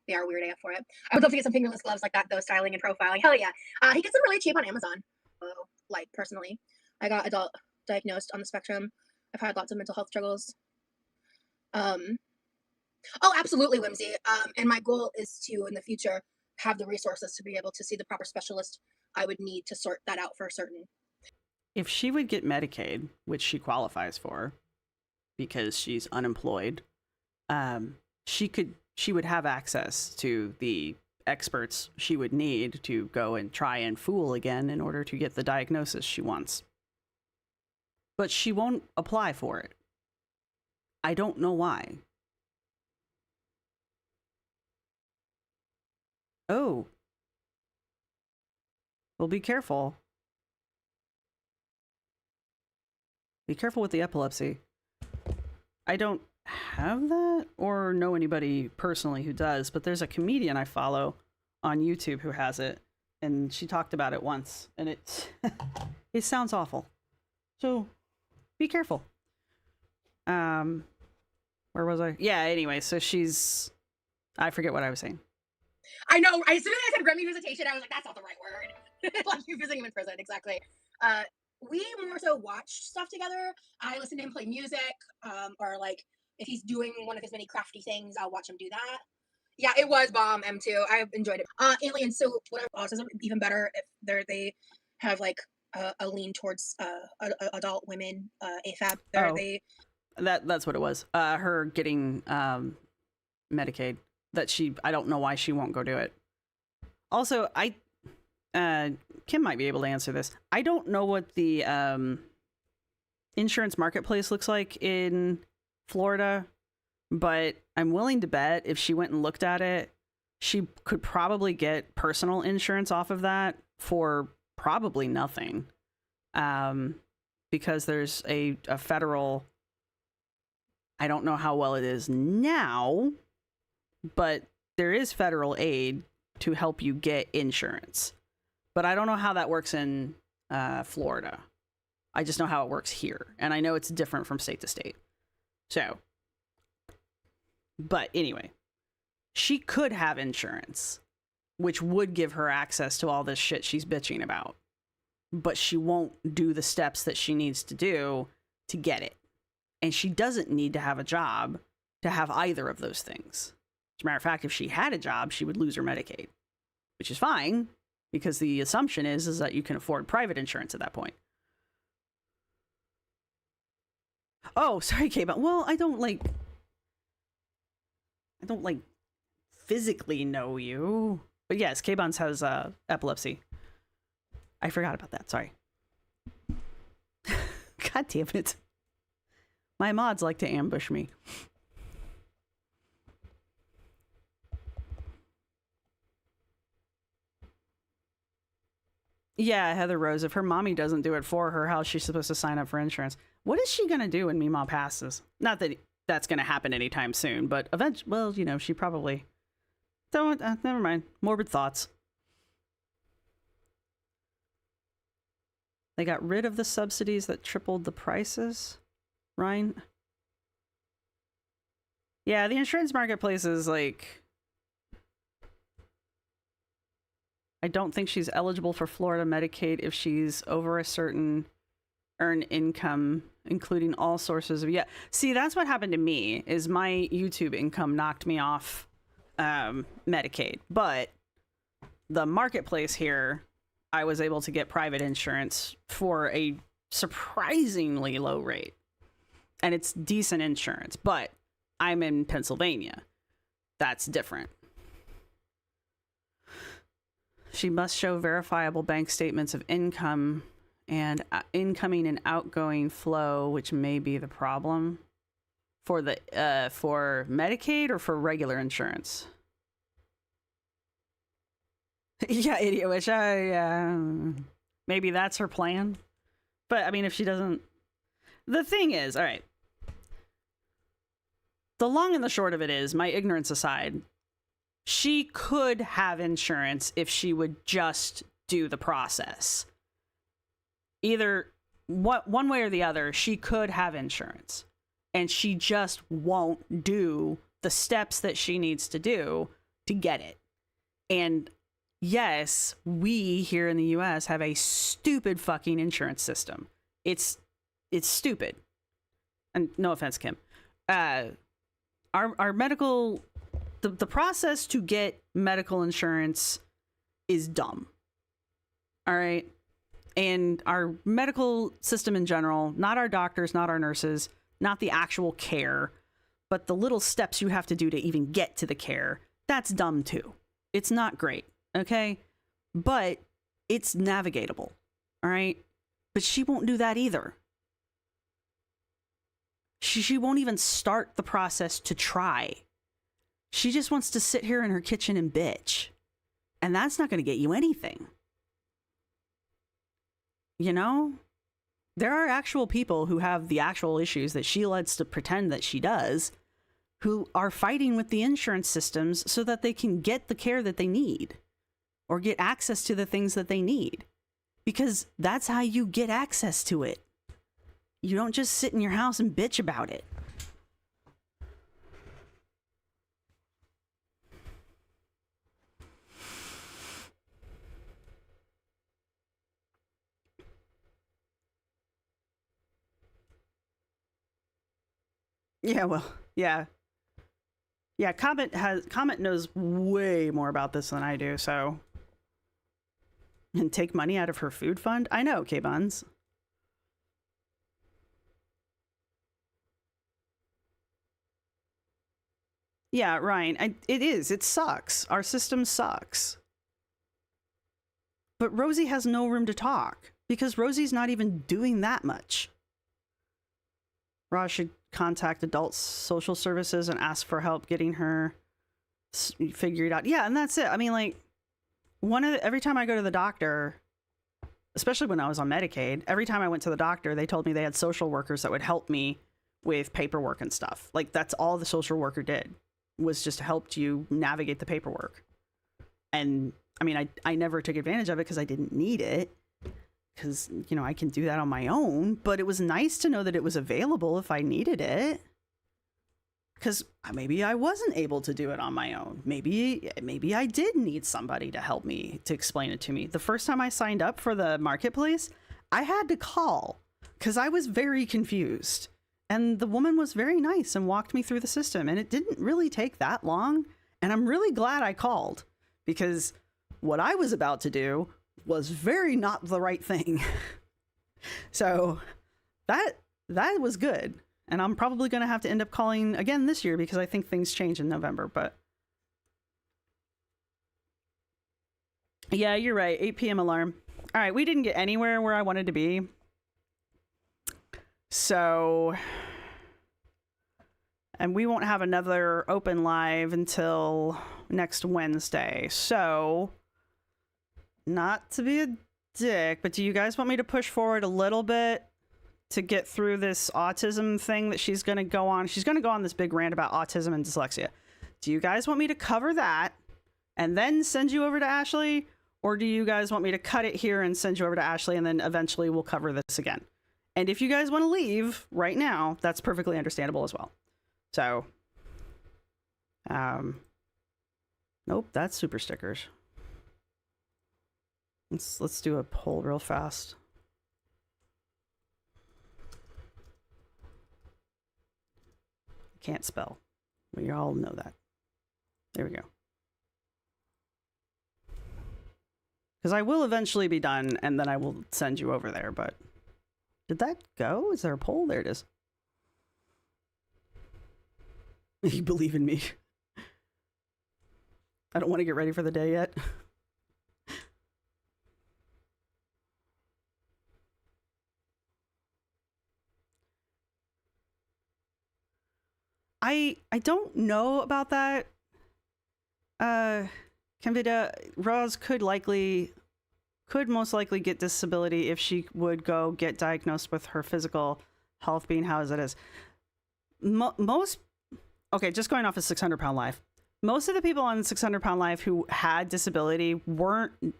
They are weird AF for it. I would love to get some fingerless gloves like that, though, styling and profiling. Hell yeah. He gets them really cheap on Amazon. Personally. I got adult diagnosed on the spectrum. I've had lots of mental health struggles. Oh, absolutely, Whimsy. And my goal is to, in the future, have the resources to be able to see the proper specialist I would need to sort that out for certain. If she would get Medicaid, which she qualifies for, because she's unemployed, she would have access to the experts she would need to go and try and fool again in order to get the diagnosis she wants. But she won't apply for it. I don't know why. Oh. Well, be careful. Be careful with the epilepsy. I don't have that or know anybody personally who does, but there's a comedian I follow on YouTube who has it, and she talked about it once, and it it sounds awful. So be careful. Where was I? Yeah, anyway, so I forget what I was saying. I know. As soon as I said Remy visitation, I was like, that's not the right word. Like you visiting him in prison, exactly. We more so watch stuff together. I listen to him play music, or like if he's doing one of his many crafty things, I'll watch him do that. Yeah, it was bomb M2. I enjoyed it. Aliens. So what autism even better if they have like a lean towards adult women, AFAB. That's what it was. Her getting Medicaid. I don't know why she won't go do it. Also, Kim might be able to answer this. I don't know what the insurance marketplace looks like in Florida, but I'm willing to bet if she went and looked at it, she could probably get personal insurance off of that for probably nothing. Because there's a federal, I don't know how well it is now, but there is federal aid to help you get insurance. But I don't know how that works in Florida. I just know how it works here. And I know it's different from state to state. So, but anyway, she could have insurance, which would give her access to all this shit she's bitching about. But she won't do the steps that she needs to do to get it. And she doesn't need to have a job to have either of those things. As a matter of fact, if she had a job, she would lose her Medicaid, which is fine because the assumption is that you can afford private insurance at that point. Oh, sorry, K-Bon. Well, I don't physically know you. But yes, K-Bon's has epilepsy. I forgot about that. Sorry. God damn it. My mods like to ambush me. Yeah, Heather Rose, if her mommy doesn't do it for her, how's she supposed to sign up for insurance? What is she going to do when Meemaw passes? Not that that's going to happen anytime soon, but eventually, well, you know, she probably... Don't, never mind. Morbid thoughts. They got rid of the subsidies that tripled the prices, Ryan? Yeah, the insurance marketplace is like... I don't think she's eligible for Florida Medicaid if she's over a certain earned income, including all sources of... Yeah, see, that's what happened to me, is my YouTube income knocked me off Medicaid. But the marketplace here, I was able to get private insurance for a surprisingly low rate. And it's decent insurance, but I'm in Pennsylvania. That's different. She must show verifiable bank statements of income and incoming and outgoing flow, which may be the problem for the for Medicaid or for regular insurance. Yeah, idiot wish. Maybe that's her plan. But I mean, if she doesn't, the thing is, all right. The long and the short of it is, my ignorance aside, she could have insurance if she would just do the process. Either one way or the other, she could have insurance. And she just won't do the steps that she needs to do to get it. And yes, we here in the US have a stupid fucking insurance system. It's stupid. And no offense, Kim. Our medical... The process to get medical insurance is dumb. All right? And our medical system in general, not our doctors, not our nurses, not the actual care, but the little steps you have to do to even get to the care, that's dumb too. It's not great, okay? But it's navigatable, all right? But she won't do that either. She won't even start the process to try. She just wants to sit here in her kitchen and bitch. And that's not going to get you anything. You know? There are actual people who have the actual issues that she likes to pretend that she does, who are fighting with the insurance systems so that they can get the care that they need. or get access to the things that they need, because that's how you get access to it. You don't just sit in your house and bitch about it. Yeah, well, yeah. Yeah, Comet knows way more about this than I do, so. And take money out of her food fund? I know, K-Buns. Yeah, Ryan, it is. It sucks. Our system sucks. But Rosee has no room to talk because Rosee's not even doing that much. Roz should contact adult social services and ask for help getting her figured out. Yeah, and that's it. I mean, like, every time I go to the doctor, especially when I was on Medicaid, every time I went to the doctor, they told me they had social workers that would help me with paperwork and stuff. Like, that's all the social worker did, was just helped you navigate the paperwork. And I mean, I never took advantage of it because I didn't need it, because, you know, I can do that on my own. But it was nice to know that it was available if I needed it, because maybe I wasn't able to do it on my own. Maybe I did need somebody to help me, to explain it to me. The first time I signed up for the marketplace, I had to call because I was very confused. And the woman was very nice and walked me through the system. And it didn't really take that long. And I'm really glad I called, because what I was about to do was very not the right thing. So that was good. And I'm probably going to have to end up calling again this year because I think things change in November. But yeah, you're right. 8 p.m. alarm. All right. We didn't get anywhere where I wanted to be. So, and we won't have another open live until next Wednesday. So, not to be a dick, but do you guys want me to push forward a little bit to get through this autism thing that she's going to go on? She's going to go on this big rant about autism and dyslexia. Do you guys want me to cover that and then send you over to Ashley? Or do you guys want me to cut it here and send you over to Ashley, and then eventually we'll cover this again? And if you guys want to leave right now, that's perfectly understandable as well. So, nope, that's super stickers. Let's do a poll real fast. Can't spell. We all know that. There we go. Because I will eventually be done, and then I will send you over there, but... Did that go? Is there a poll? There it is. You believe in me. I don't want to get ready for the day yet. I don't know about that. Convida, Roz could most likely get disability if she would go get diagnosed with her physical health being how as it is. Okay, just going off of 600 Pound Life. Most of the people on 600 Pound Life who had disability weren't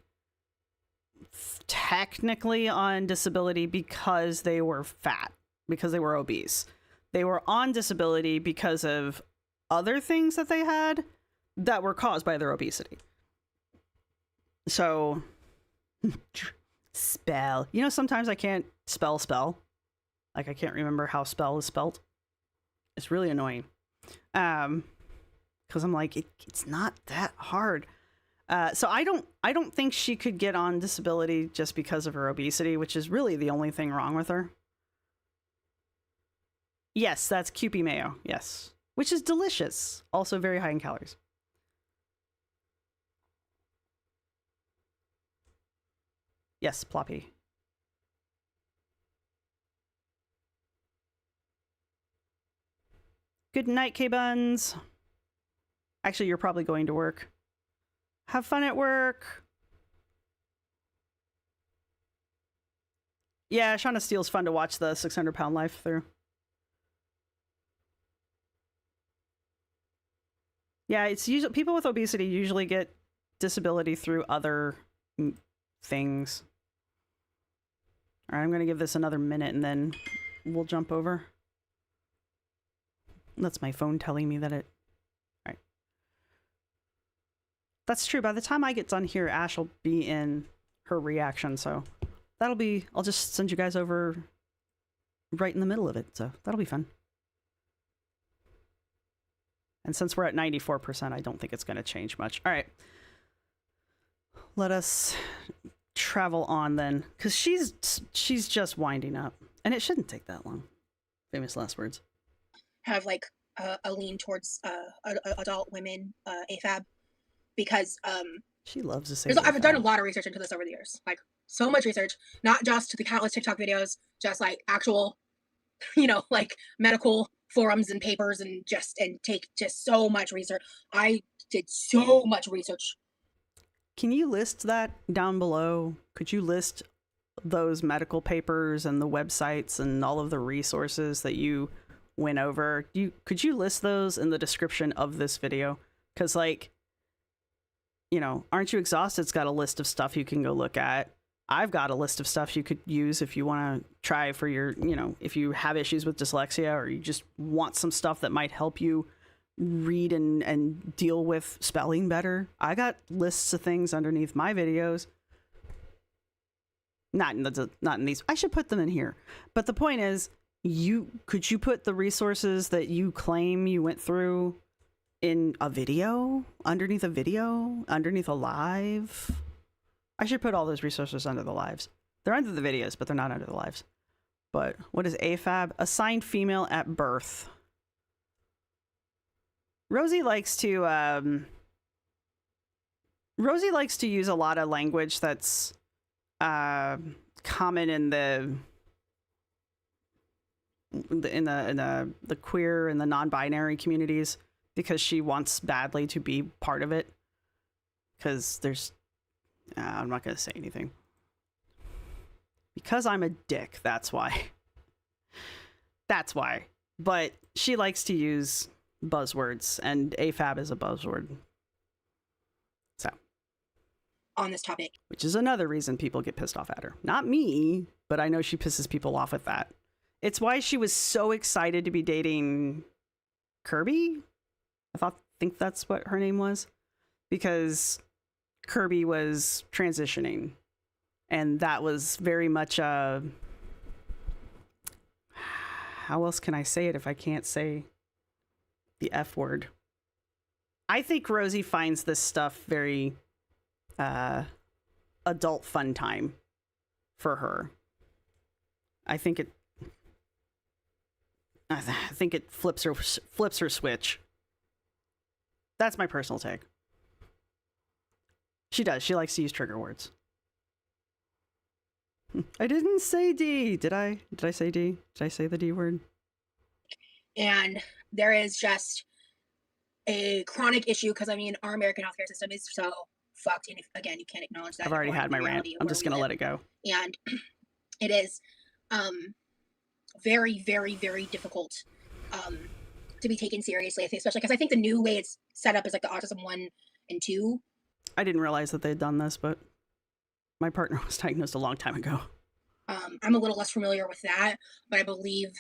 technically on disability because they were fat, because they were obese. They were on disability because of other things that they had that were caused by their obesity. So, spell. You know, sometimes I can't spell. Like, I can't remember how spell is spelt. It's really annoying. Because I'm like, it's not that hard. So I don't think she could get on disability just because of her obesity, which is really the only thing wrong with her. Yes, that's Quriky mayo. Yes. Which is delicious. Also very high in calories. Yes, Ploppy. Good night, K-Buns. Actually, you're probably going to work. Have fun at work. Yeah, Shauna Steele's fun to watch the 600 Pound Life through. Yeah, it's usually people with obesity usually get disability through other things. All right, I'm going to give this another minute and then we'll jump over. That's my phone telling me that it... All right. That's true. By the time I get done here, Ash will be in her reaction, so that'll be... I'll just send you guys over right in the middle of it, so that'll be fun. And since we're at 94%, I don't think it's going to change much. All right. Let us travel on then, because she's just winding up. And it shouldn't take that long. Famous last words. Have like a lean towards adult women AFAB because she loves to say I've done a lot of research into this over the years, like so much research, not just the countless TikTok videos, just like actual, you know, like medical forums and papers and take so much research. I did so much research. Can you list that down below? Could you list those medical papers and the websites and all of the resources that you went over? Could you list those in the description of this video? Because, like, you know, Aren't You Exhausted's got a list of stuff you can go look at. I've got a list of stuff you could use if you want to try for your, you know, if you have issues with dyslexia or you just want some stuff that might help you read and deal with spelling better. I got lists of things underneath my videos. Not in these. I should put them in here. But the point is, could you put the resources that you claim you went through in a video, underneath a live? I should put all those resources under the lives. They're under the videos, but they're not under the lives. But what is AFAB? Assigned female at birth. Rosee likes to use a lot of language that's common in the queer and the non-binary communities because she wants badly to be part of it. Because there's, I'm not gonna say anything. Because I'm a dick. That's why. That's why. But she likes to use buzzwords, and AFAB is a buzzword. So. On this topic. Which is another reason people get pissed off at her. Not me, but I know she pisses people off with that. It's why she was so excited to be dating Kirby. Think that's what her name was. Because Kirby was transitioning. And that was very much a... How else can I say it if I can't say the F word? I think Rosee finds this stuff very adult fun time for her. I think it flips her switch. That's my personal take. She does. She likes to use trigger words. I didn't say D. Did I? Did I say D? Did I say the D word? And there is just a chronic issue because, I mean, our American healthcare system is so fucked. And again, you can't acknowledge that. I've already had my rant. I'm just going to let it go. And it is very, very, very difficult to be taken seriously, especially because I think the new way it's set up is like the autism 1 and 2. I didn't realize that they'd done this, but my partner was diagnosed a long time ago. I'm a little less familiar with that, but I believe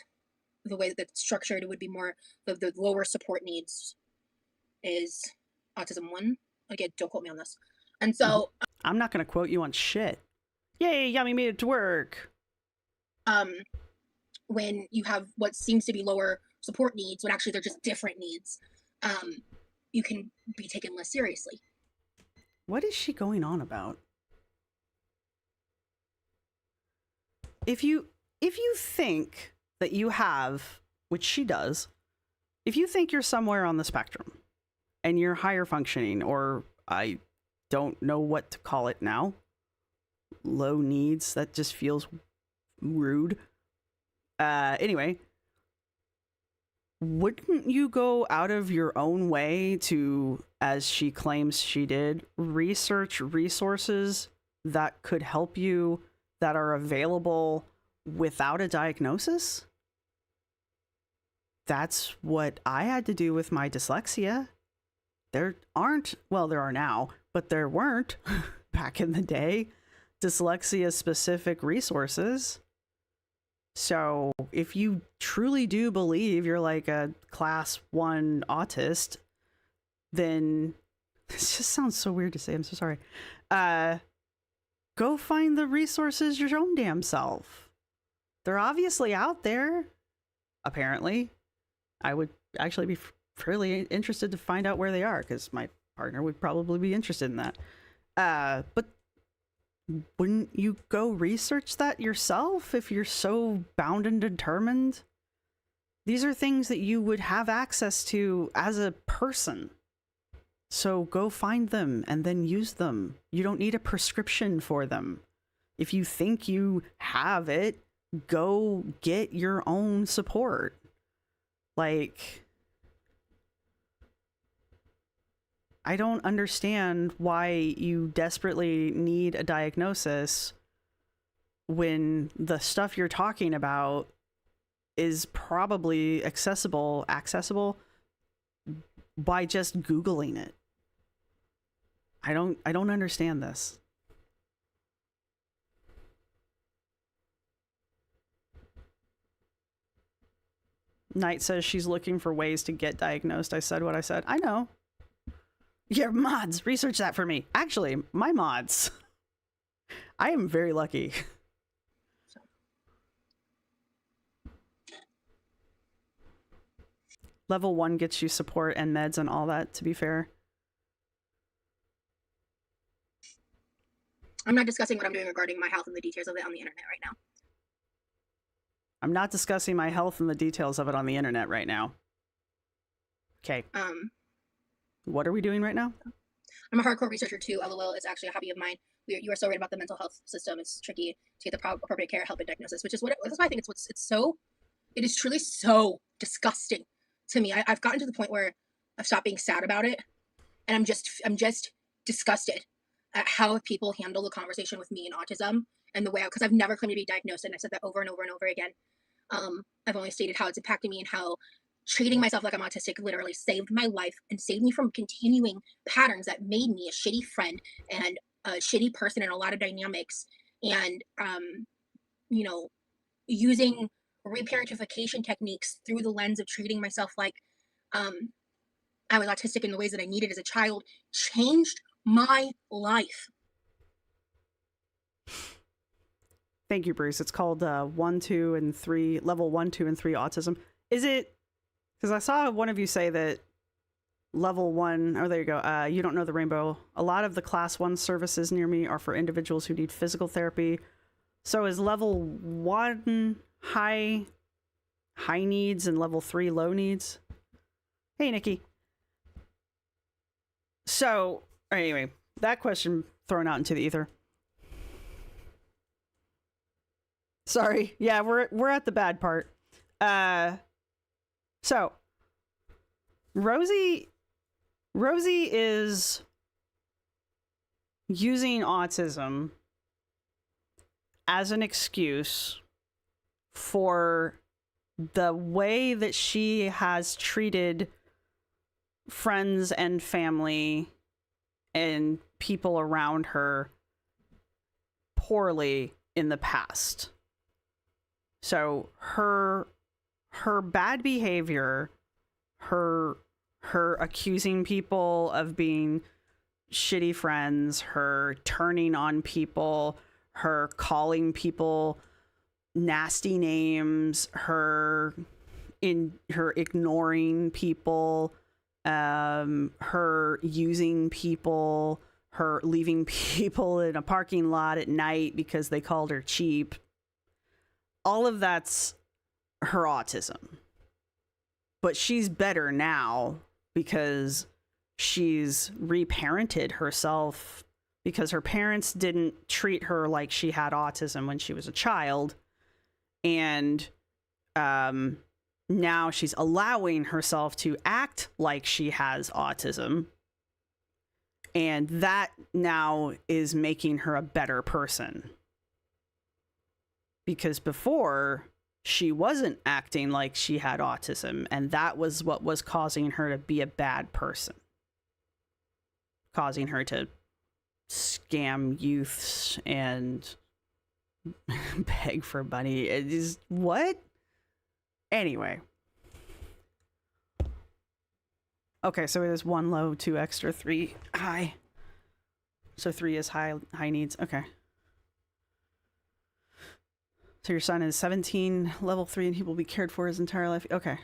the way that it's structured, it would be more the lower support needs is autism 1. Again, don't quote me on this. And so I'm not going to quote you on shit. Yay, Yummy made it to work. When you have what seems to be lower support needs, when actually they're just different needs, you can be taken less seriously. What is she going on about? If you think that you have, which she does, if you think you're somewhere on the spectrum and you're higher functioning, or I don't know what to call it now, low needs, that just feels rude. Anyway, wouldn't you go out of your own way to, as she claims she did, research resources that could help you that are available without a diagnosis? That's what I had to do with my dyslexia. There are now but there weren't back in the day dyslexia specific resources. So if you truly do believe you're like a class 1 autist, then this just sounds so weird to say. I'm so sorry. Go find the resources your own damn self. They're obviously out there. Apparently. I would actually be fairly interested to find out where they are, because my partner would probably be interested in that. But wouldn't you go research that yourself if you're so bound and determined? These are things that you would have access to as a person. So go find them and then use them. You don't need a prescription for them. If you think you have it, go get your own support. Like, I don't understand why you desperately need a diagnosis when the stuff you're talking about is probably accessible by just Googling it. I don't understand this. Knight says she's looking for ways to get diagnosed. I said what I said. I know. Your mods, research that for me. Actually, my mods. I am very lucky. Level 1 gets you support and meds and all that, to be fair. I'm not discussing what I'm doing regarding my health and the details of it on the internet right now. I'm not discussing my health and the details of it on the internet right now. Okay. What are we doing right now? I'm a hardcore researcher too. LOL is actually a hobby of mine. You are so right about the mental health system. It's tricky to get the appropriate care, help, and diagnosis, which is what that's why I think it is truly so disgusting to me. I've gotten to the point where I've stopped being sad about it, and I'm just disgusted at how people handle the conversation with me and autism and the way, because I've never claimed to be diagnosed, and I said that over and over and over again. I've only stated how it's impacting me and how treating myself like I'm autistic literally saved my life and saved me from continuing patterns that made me a shitty friend and a shitty person in a lot of dynamics. And, using reparentification techniques through the lens of treating myself like I was autistic in the ways that I needed as a child changed my life. Thank you, Bruce. It's called level 1, 2, and 3 autism. Is it? Because I saw one of you say that level 1, oh, there you go. You don't know the rainbow. A lot of the class 1 services near me are for individuals who need physical therapy. So is level 1 high needs and level 3 low needs? Hey, Nikki. So, anyway, that question thrown out into the ether. Sorry. Yeah, we're at the bad part. So Rosee is using autism as an excuse for the way that she has treated friends and family and people around her poorly in the past. So her bad behavior, her accusing people of being shitty friends, her turning on people, her calling people nasty names, her ignoring people, her using people, her leaving people in a parking lot at night because they called her cheap. All of that's her autism. But she's better now because she's reparented herself, because her parents didn't treat her like she had autism when she was a child. And now she's allowing herself to act like she has autism. And that now is making her a better person. Because before, she wasn't acting like she had autism, and that was what was causing her to be a bad person. Causing her to scam youths and beg for money. It is what? Anyway. Okay, so it is 1 low, 2 extra, 3 high. So 3 is high needs. Okay. So your son is 17, level 3, and he will be cared for his entire life. Okay.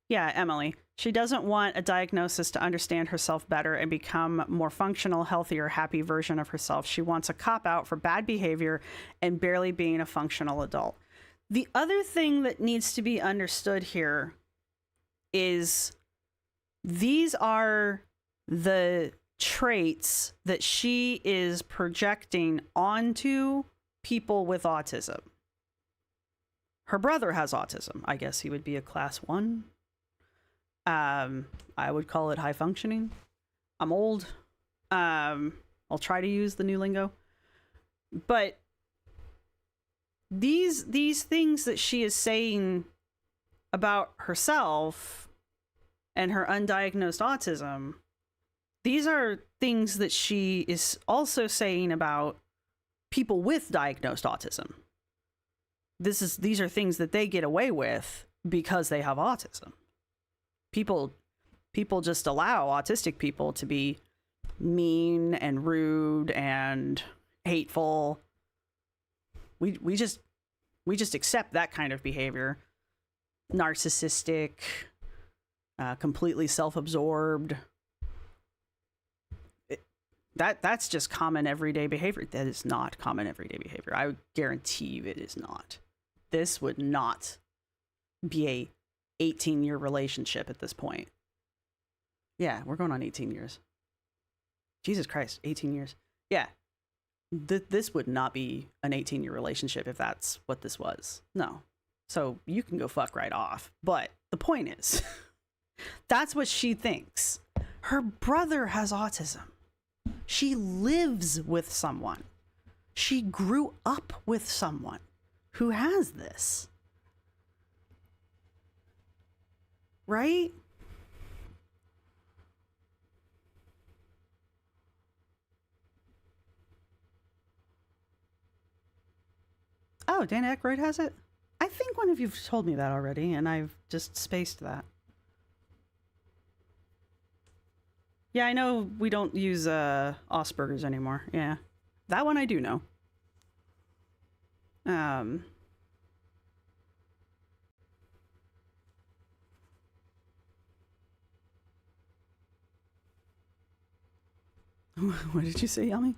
Yeah, Emily. She doesn't want a diagnosis to understand herself better and become more functional, healthier, happy version of herself. She wants a cop-out for bad behavior and barely being a functional adult. The other thing that needs to be understood here is these are the traits that she is projecting onto people with autism. Her brother has autism. I guess he would be a class 1. I would call it high functioning. I'm old. I'll try to use the new lingo. But these things that she is saying about herself and her undiagnosed autism, these are things that she is also saying about people with diagnosed autism. These are things that they get away with because they have autism. People just allow autistic people to be mean and rude and hateful. We just accept that kind of behavior. Narcissistic, completely self-absorbed. That's just common everyday behavior. That is not common everyday behavior. I guarantee you it is not. This would not be a 18-year relationship at this point. Yeah, we're going on 18 years. Jesus Christ, 18 years. Yeah. This would not be an 18-year relationship if that's what this was. No. So you can go fuck right off. But the point is, that's what she thinks. Her brother has autism. She lives with someone. She grew up with someone who has this. Right? Oh, Dan Aykroyd has it? I think one of you've told me that already, and I've just spaced that. Yeah, I know we don't use Asperger's anymore. Yeah. That one I do know. What did you say, Yummy?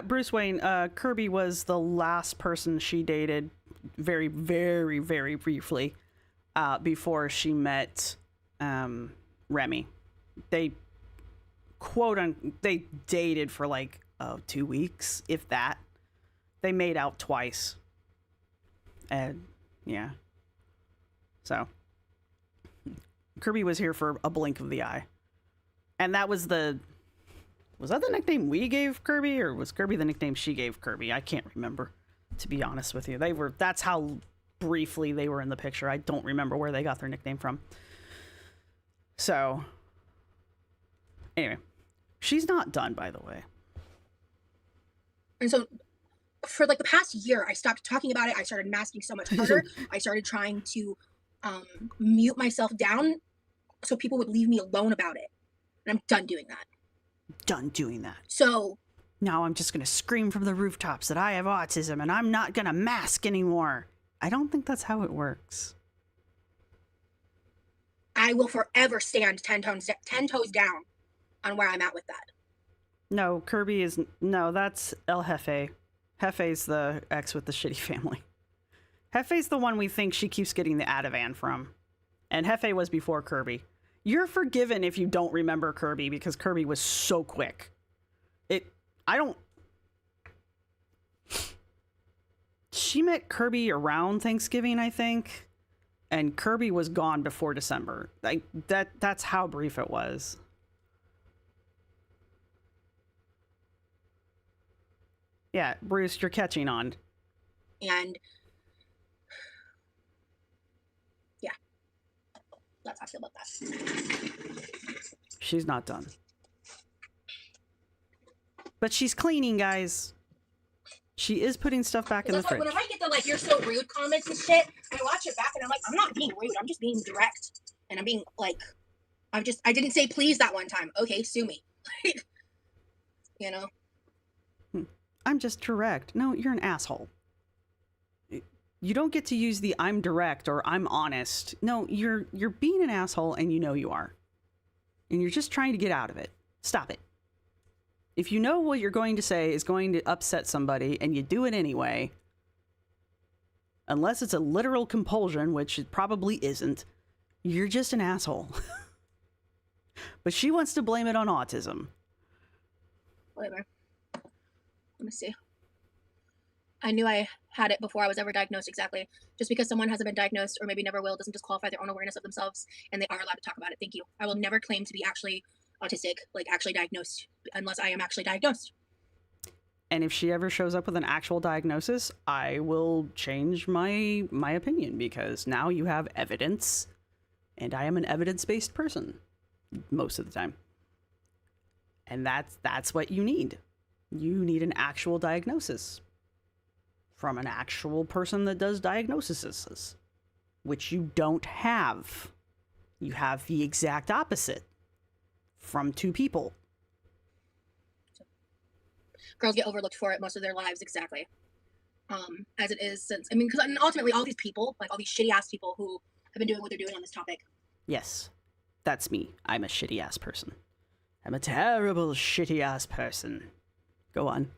Bruce Wayne, Kirby was the last person she dated very, very, very briefly before she met Remy. They they dated for like 2 weeks, if that. They made out twice. And yeah. So Kirby was here for a blink of the eye. And that was that the nickname we gave Kirby, or was Kirby the nickname she gave Kirby? I can't remember, to be honest with you. That's how briefly they were in the picture. I don't remember where they got their nickname from. So anyway, she's not done, by the way. And so for like the past year, I stopped talking about it. I started masking so much harder. I started trying to mute myself down so people would leave me alone about it. And I'm done doing that. Done doing that. So now I'm just going to scream from the rooftops that I have autism and I'm not going to mask anymore. I don't think that's how it works. I will forever stand 10 toes down on where I'm at with that. No, Kirby is... No, that's El Jefe. Jefe's the ex with the shitty family. Jefe's the one we think she keeps getting the Ativan from. And Jefe was before Kirby. You're forgiven if you don't remember Kirby, because Kirby was so quick. she met Kirby around Thanksgiving, I think. And Kirby was gone before December. Like that's how brief it was. Yeah, Bruce, you're catching on. And yeah, that's how I feel about that. She's not done. But she's cleaning, guys. She is putting stuff back in the fridge. Whenever I get the like "you're so rude" comments and shit, I watch it back and I'm like, I'm not being rude. I'm just being direct, and I'm being like, I didn't say please that one time. Okay, sue me. You know. I'm just direct. No, you're an asshole. You don't get to use the "I'm direct" or "I'm honest." No, you're being an asshole, and you know you are. And you're just trying to get out of it. Stop it. If you know what you're going to say is going to upset somebody and you do it anyway, unless it's a literal compulsion, which it probably isn't, you're just an asshole. But she wants to blame it on autism. Whatever. Let me see. I knew I had it before I was ever diagnosed, exactly. Just because someone hasn't been diagnosed or maybe never will doesn't disqualify their own awareness of themselves, and they are allowed to talk about it. Thank you. I will never claim to be actually autistic, like actually diagnosed, unless I am actually diagnosed. And if she ever shows up with an actual diagnosis, I will change my opinion, because now you have evidence, and I am an evidence-based person most of the time. And that's what you need. You need an actual diagnosis from an actual person that does diagnoses, which you don't have. You have the exact opposite from two people. Girls get overlooked for it most of their lives, exactly. As it is since, I mean, because ultimately all these people, like all these shitty ass people who have been doing what they're doing on this topic. Yes, that's me. I'm a shitty ass person. I'm a terrible shitty ass person. Go on.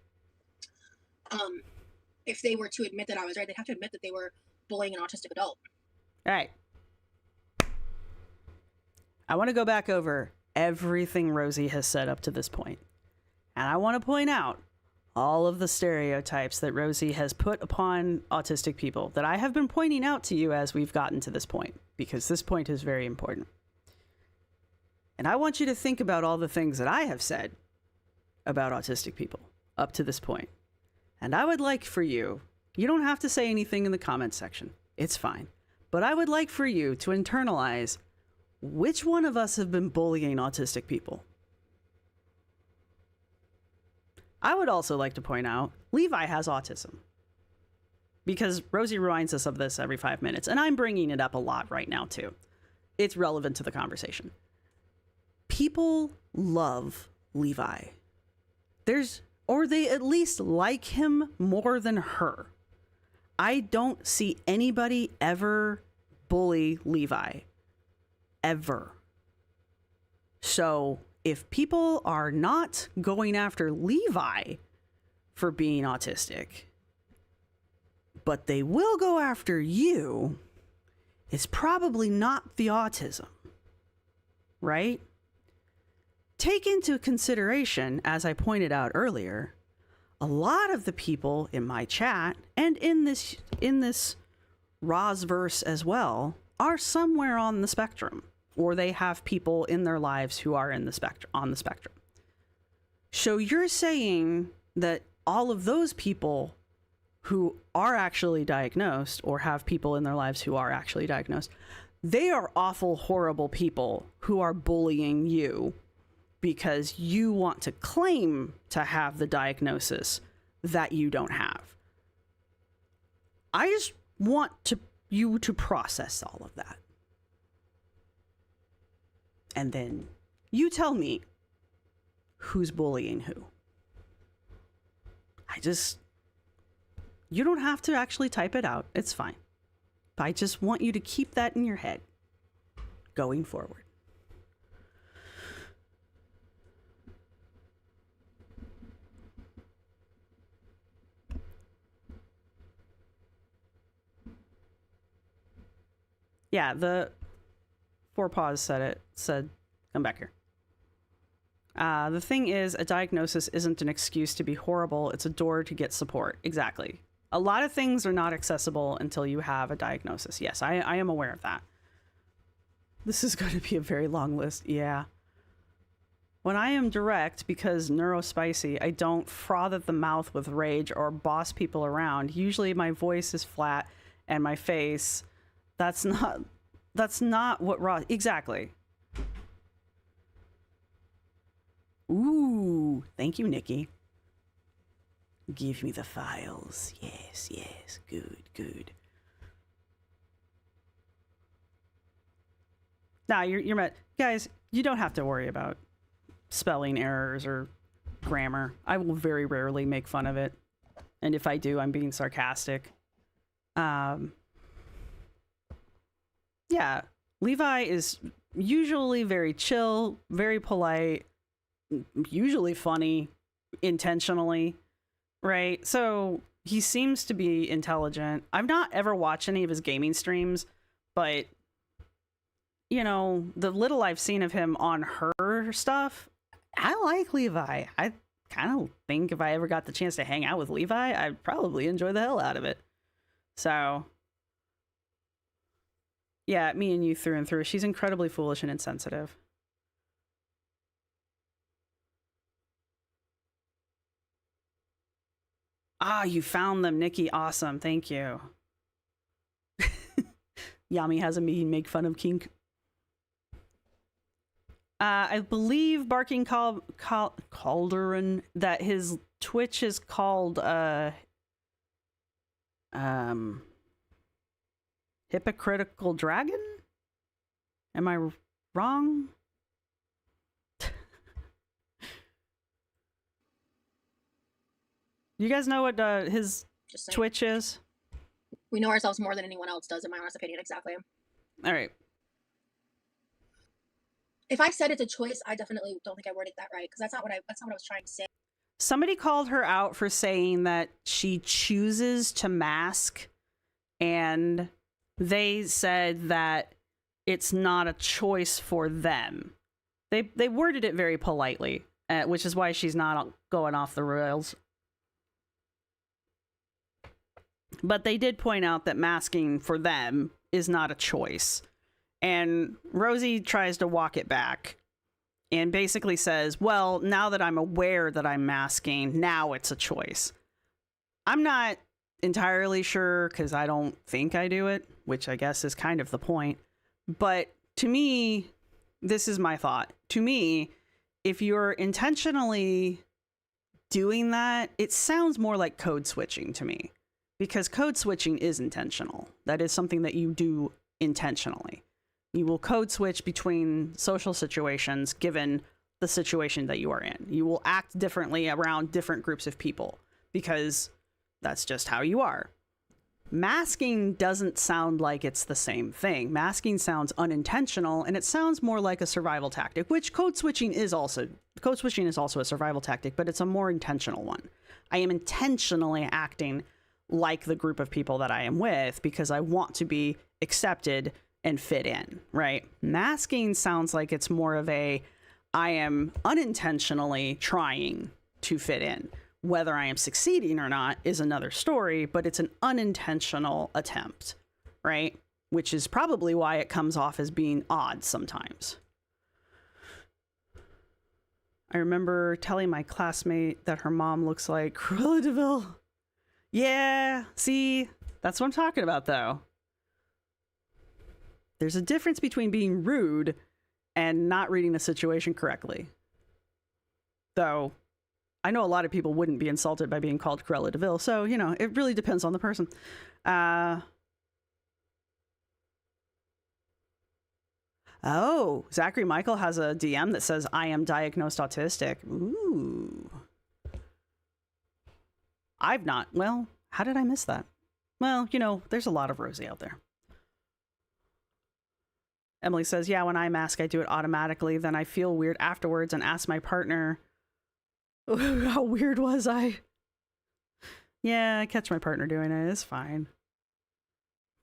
If they were to admit that I was right, they'd have to admit that they were bullying an autistic adult. All right. I want to go back over everything Rosee has said up to this point. And I want to point out all of the stereotypes that Rosee has put upon autistic people that I have been pointing out to you as we've gotten to this point, because this point is very important. And I want you to think about all the things that I have said about autistic people up to this point. And I would like for you don't have to say anything in the comments section. It's fine. But I would like for you to internalize which one of us have been bullying autistic people. I would also like to point out, Levi has autism. Because Rosee reminds us of this every 5 minutes, and I'm bringing it up a lot right now too. It's relevant to the conversation. People love Levi. Or they at least like him more than her. I don't see anybody ever bully Levi. Ever. So if people are not going after Levi for being autistic, but they will go after you, it's probably not the autism. Right? Take into consideration, as I pointed out earlier, a lot of the people in my chat and in this Rosverse as well are somewhere on the spectrum, or they have people in their lives who are on the spectrum. So you're saying that all of those people who are actually diagnosed, or have people in their lives who are actually diagnosed, they are awful, horrible people who are bullying you because you want to claim to have the diagnosis that you don't have. I just want you to process all of that. And then you tell me who's bullying who. You don't have to actually type it out. It's fine. But I just want you to keep that in your head going forward. Yeah, the Four Paws said, come back here. The thing is, a diagnosis isn't an excuse to be horrible. It's a door to get support. Exactly. A lot of things are not accessible until you have a diagnosis. Yes, I am aware of that. This is going to be a very long list. Yeah. When I am direct, because neurospicy, I don't froth at the mouth with rage or boss people around. Usually my voice is flat and my face. That's not what raw... Exactly. Ooh, thank you, Nikki. Give me the files. Yes, yes. Good, good. Nah, you're met. Guys, you don't have to worry about spelling errors or grammar. I will very rarely make fun of it. And if I do, I'm being sarcastic. Yeah, Levi is usually very chill, very polite, usually funny, intentionally, right? So he seems to be intelligent. I've not ever watched any of his gaming streams, but you know, the little I've seen of him on her stuff, I like Levi. I kind of think if I ever got the chance to hang out with Levi, I'd probably enjoy the hell out of it. So, yeah, me and you through and through. She's incredibly foolish and insensitive. Ah, you found them, Nikki. Awesome. Thank you. Yami has a me make fun of Kink. I believe Barking Calderon that his Twitch is called Hypocritical Dragon? Am I wrong? You guys know what his Twitch is? We know ourselves more than anyone else does, in my honest opinion. Exactly. All right. If I said it's a choice, I definitely don't think I worded that right, because that's not what I was trying to say. Somebody called her out for saying that she chooses to mask, and they said that it's not a choice for them. They worded it very politely, which is why she's not going off the rails. But they did point out that masking for them is not a choice. And Rosee tries to walk it back and basically says, well, now that I'm aware that I'm masking, now it's a choice. I'm not entirely sure because I don't think I do it, which I guess is kind of the point. But to me, this is my thought. To me, if you're intentionally doing that, it sounds more like code switching to me, because code switching is intentional. That is something that you do intentionally. You will code switch between social situations given the situation that you are in. You will act differently around different groups of people because that's just how you are. Masking doesn't sound like it's the same thing. Masking sounds unintentional, and it sounds more like a survival tactic, which code switching is also a survival tactic, but it's a more intentional one. I am intentionally acting like the group of people that I am with because I want to be accepted and fit in, right? Masking sounds like it's more of I am unintentionally trying to fit in. Whether I am succeeding or not is another story, but it's an unintentional attempt, right? Which is probably why it comes off as being odd sometimes. I remember telling my classmate that her mom looks like Cruella de Vil. Yeah, see, that's what I'm talking about, though. There's a difference between being rude and not reading the situation correctly. Though, I know a lot of people wouldn't be insulted by being called Cruella de Vil, so, you know, it really depends on the person. Oh, Zachary Michael has a DM that says, I am diagnosed autistic. Ooh. I've not. Well, how did I miss that? Well, you know, there's a lot of Rosee out there. Emily says, yeah, when I mask, I do it automatically. Then I feel weird afterwards and ask my partner, how weird was I? Yeah, I catch my partner doing it. It's fine.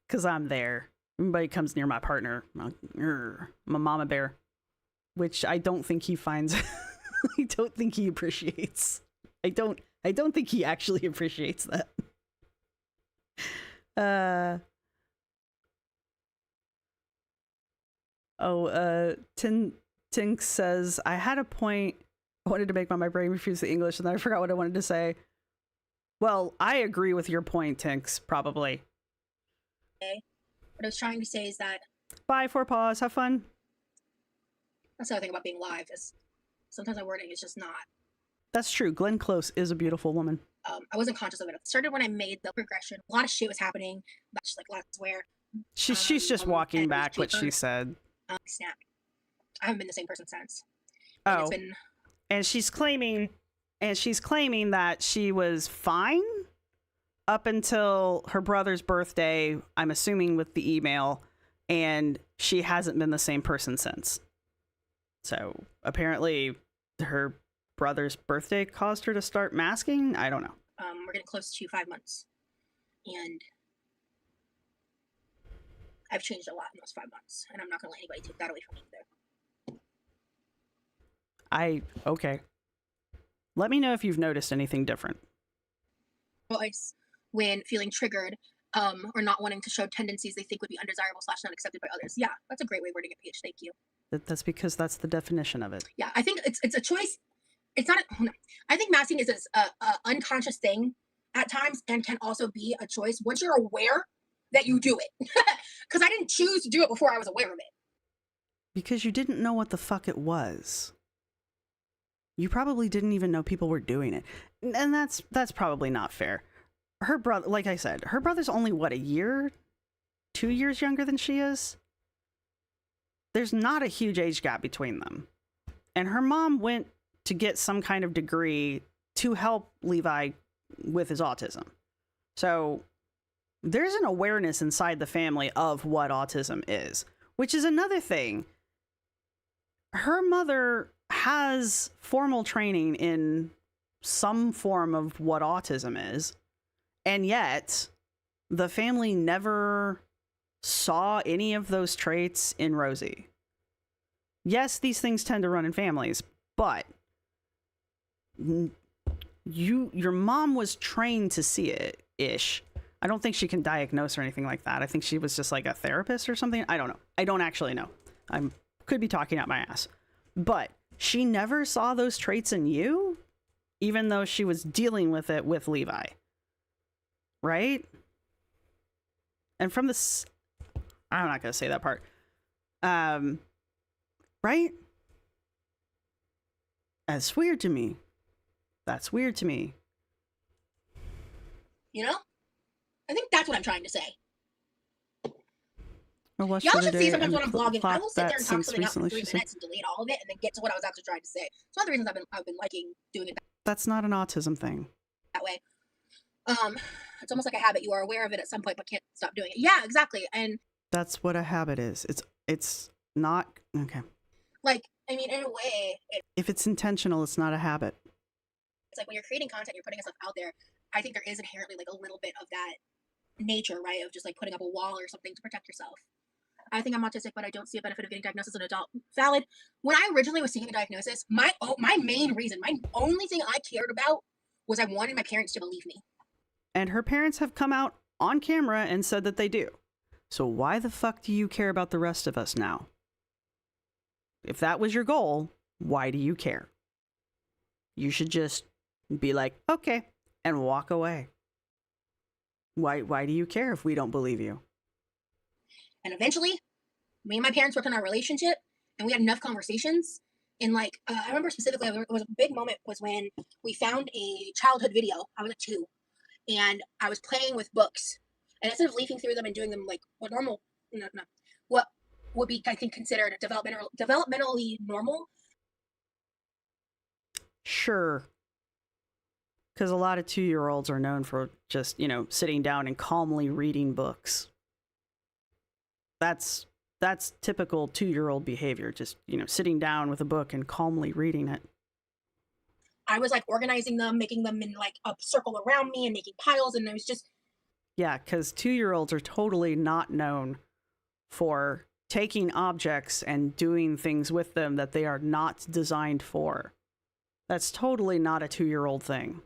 Because I'm there. Anybody comes near my partner, I'm a mama bear. Which I don't think he finds... I don't think he appreciates. I don't think he actually appreciates that. Uh Tink says, I had a point I wanted to make, but my brain refused the English, and then I forgot what I wanted to say. Well, I agree with your point, Tinks, probably. What I was trying to say is that Bye, for pause. Have fun. that's the other thing about being live is sometimes my wording is just not. That's true. Glenn Close is a beautiful woman. I wasn't conscious of it. It started when I made the progression. A lot of shit was happening. That's just like last where. She's just walking back what she said. Snap. I haven't been the same person since. Oh. It's been... And she's claiming that she was fine up until her brother's birthday, I'm assuming with the email, and she hasn't been the same person since. So apparently her brother's birthday caused her to start masking? I don't know. We're getting close to 5 months. And I've changed a lot in those 5 months. And I'm not going to let anybody take that away from me either. Okay. Let me know if you've noticed anything different. Voice when feeling triggered or not wanting to show tendencies they think would be undesirable / not accepted by others. Yeah, that's a great way of wording it, Paige. Thank you. That's because that's the definition of it. Yeah, I think it's a choice. It's not. I think masking is a unconscious thing at times and can also be a choice once you're aware that you do it. Because I didn't choose to do it before I was aware of it. Because you didn't know what the fuck it was. You probably didn't even know people were doing it. And that's probably not fair. Her brother, like I said, her brother's only, what, a year? 2 years younger than she is? There's not a huge age gap between them. And her mom went to get some kind of degree to help Levi with his autism. So there's an awareness inside the family of what autism is, which is another thing. Her mother has formal training in some form of what autism is, and yet the family never saw any of those traits in Rosee. Yes, these things tend to run in families, but your mom was trained to see it ish. I don't think she can diagnose or anything like that. I think she was just like a therapist or something. I don't know. I don't actually know. I could be talking out my ass. But she never saw those traits in you, even though she was dealing with it with Levi. Right? And from this, I'm not going to say that part. Right? That's weird to me. That's weird to me. You know? I think that's what I'm trying to say. Y'all should see sometimes when I'm vlogging, I will sit there and talk something out for 3 minutes and delete all of it and then get to what I was actually trying to say. It's one of the reasons I've been liking doing it That's not an autism thing. that way. It's almost like a habit. You are aware of it at some point but can't stop doing it. Yeah, exactly. And that's what a habit is. It's not okay. Like, I mean, in a way, if it's intentional, it's not a habit. It's like when you're creating content, you're putting yourself out there. I think there is inherently like a little bit of that nature, right? Of just like putting up a wall or something to protect yourself. I think I'm autistic, but I don't see a benefit of getting diagnosed as an adult. Valid. When I originally was seeking a diagnosis, my main reason, my only thing I cared about was I wanted my parents to believe me. And her parents have come out on camera and said that they do. So why the fuck do you care about the rest of us now? If that was your goal, why do you care? You should just be like, okay, and walk away. Why do you care if we don't believe you? And eventually, me and my parents worked on our relationship, and we had enough conversations. And like, I remember specifically, it was a big moment was when we found a childhood video. I was like 2, and I was playing with books. And instead of leafing through them and doing them like what would be, I think, considered developmentally normal. Sure. Because a lot of 2-year-olds are known for just, sitting down and calmly reading books. That's typical 2-year-old behavior. Just, sitting down with a book and calmly reading it. I was like organizing them, making them in like a circle around me and making piles. And it was just. Yeah, because 2-year-olds are totally not known for taking objects and doing things with them that they are not designed for. That's totally not a 2-year-old thing.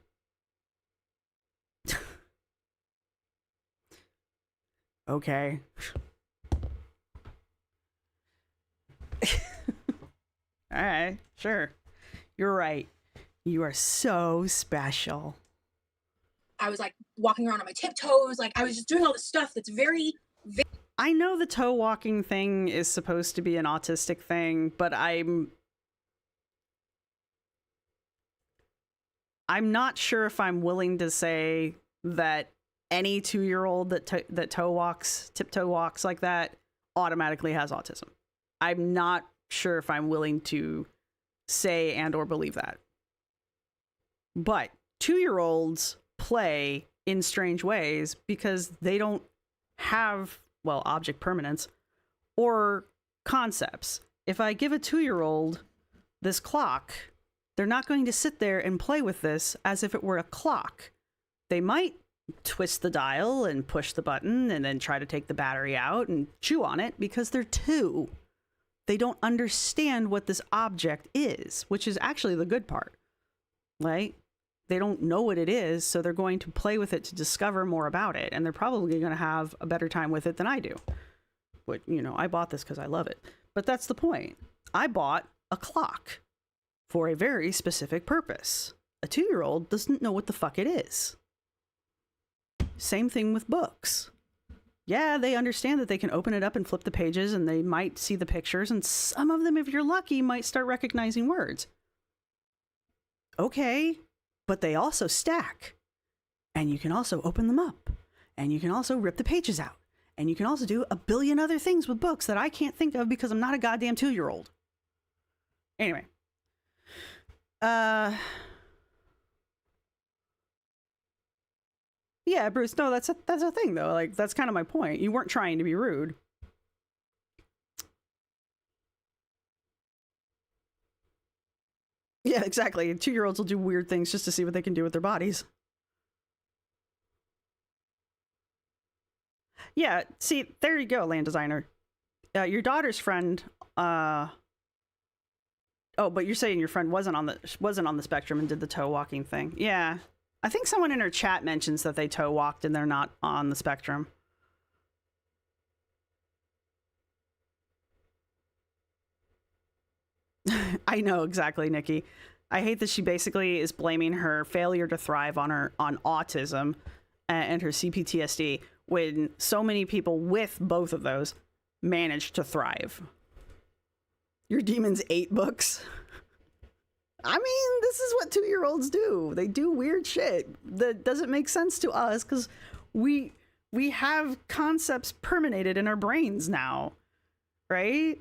Okay. All right, sure. You're right. You are so special. I was like walking around on my tiptoes. Like I was just doing all this stuff that's very. I know the toe walking thing is supposed to be an autistic thing, but I'm not sure if I'm willing to say that any 2-year-old that tiptoe walks like that automatically has autism. I'm not sure if I'm willing to say and or believe that. But 2-year-olds play in strange ways because they don't have, well, object permanence or concepts. If I give a 2-year-old this clock, they're not going to sit there and play with this as if it were a clock. They might twist the dial and push the button and then try to take the battery out and chew on it because they're 2. They don't understand what this object is, which is actually the good part, right? They don't know what it is, so they're going to play with it to discover more about it, and they're probably going to have a better time with it than I do. But, you know, I bought this because I love it. But that's the point. I bought a clock for a very specific purpose. A 2-year-old doesn't know what the fuck it is. Same thing with books. Yeah, they understand that they can open it up and flip the pages and they might see the pictures, and some of them, if you're lucky, might start recognizing words. Okay, but they also stack. And you can also open them up. And you can also rip the pages out. And you can also do a billion other things with books that I can't think of because I'm not a goddamn 2-year-old. Anyway. Yeah, Bruce, no, that's a thing, though. Like, that's kind of my point. You weren't trying to be rude. Yeah, exactly. 2-year-olds will do weird things just to see what they can do with their bodies. Yeah, see, there you go, land designer. Your daughter's friend, oh, but you're saying your friend wasn't on the spectrum and did the toe walking thing. Yeah. I think someone in her chat mentions that they toe walked and they're not on the spectrum. I know, exactly, Nikki. I hate that she basically is blaming her failure to thrive on autism and her CPTSD when so many people with both of those managed to thrive. Your demons ate books. I mean, this is what 2-year-olds do. They do weird shit that doesn't make sense to us because we have concepts permeated in our brains now, right?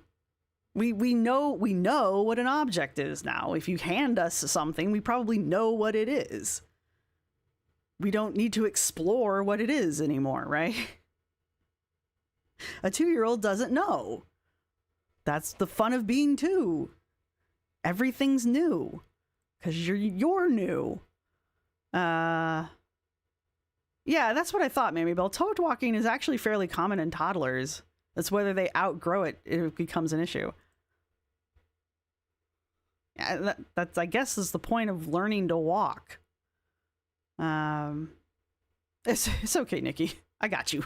We know what an object is now. If you hand us something, we probably know what it is. We don't need to explore what it is anymore, right? A 2-year-old doesn't know. That's the fun of being 2. Everything's new because you're new. Yeah, that's what I thought, Mamie Bell. Toe walking is actually fairly common in toddlers. It's whether they outgrow it, it becomes an issue. Yeah, that's I guess is the point of learning to walk. It's okay, Nikki. I got you.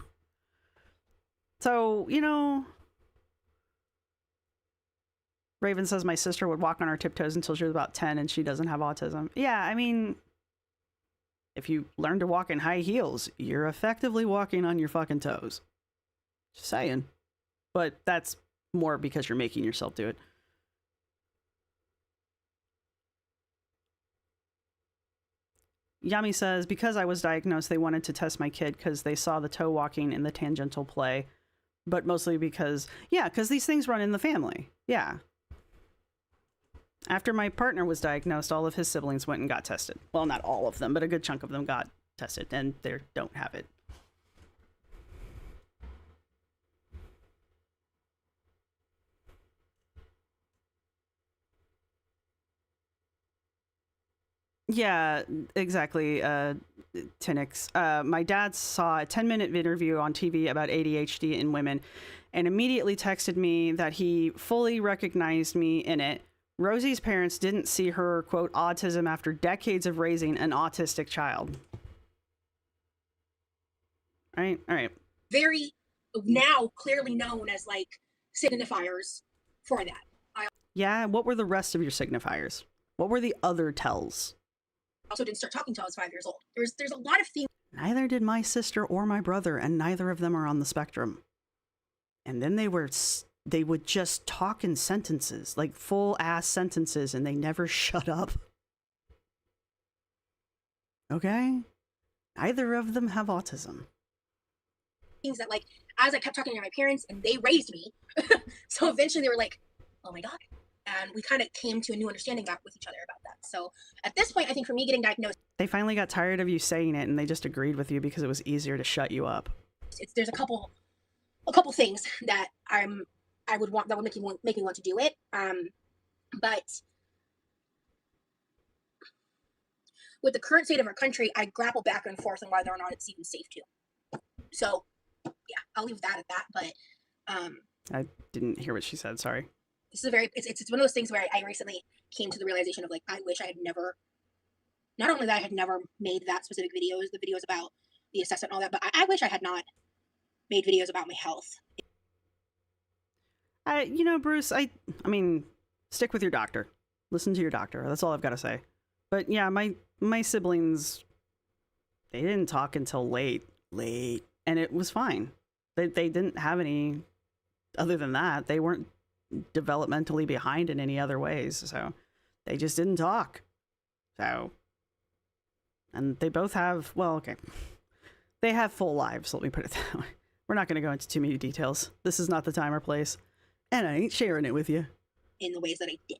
So, you know, Raven says my sister would walk on her tiptoes until she was about 10 and she doesn't have autism. Yeah, I mean, if you learn to walk in high heels, you're effectively walking on your fucking toes. Just saying. But that's more because you're making yourself do it. Yami says, because I was diagnosed, they wanted to test my kid because they saw the toe walking in the tangential play. But mostly because, yeah, because these things run in the family. Yeah. After my partner was diagnosed, all of his siblings went and got tested. Well, not all of them, but a good chunk of them got tested, and they don't have it. Yeah, exactly, Tinix. My dad saw a 10-minute interview on TV about ADHD in women and immediately texted me that he fully recognized me in it. Rosee's parents didn't see her, quote, autism after decades of raising an autistic child. All right. Very now clearly known as like signifiers for that. Yeah, what were the rest of your signifiers? What were the other tells? Also didn't start talking till I was 5 years old. There's a lot of things. Neither did my sister or my brother, and neither of them are on the spectrum. And then they would just talk in sentences, like full ass sentences, and they never shut up. Okay? Neither of them have autism. Things that like as I kept talking to my parents and they raised me, so eventually they were like, oh my God. And we kind of came to a new understanding with each other about that. So at this point, I think for me getting diagnosed, They finally got tired of you saying it, and they just agreed with you because it was easier to shut you up. there's a couple things that I would want that would make me want to do it. But with the current state of our country, I grapple back and forth on whether or not it's even safe to. So yeah, I'll leave that at that. But I didn't hear what she said. Sorry. this is it's one of those things where I recently came to the realization of like, I wish I had never, not only that I had never made that specific the videos about the assessment and all that, but I wish I had not made videos about my health. Bruce, I mean, stick with your doctor. Listen to your doctor. That's all I've got to say. But yeah, my siblings, they didn't talk until late, and it was fine. They didn't have any, other than that, they weren't developmentally behind in any other ways, so they just didn't talk. So, and they both have, well, okay, they have full lives, let me put it that way. We're not going to go into too many details. This is not the time or place, and I ain't sharing it with you. In the ways that I did.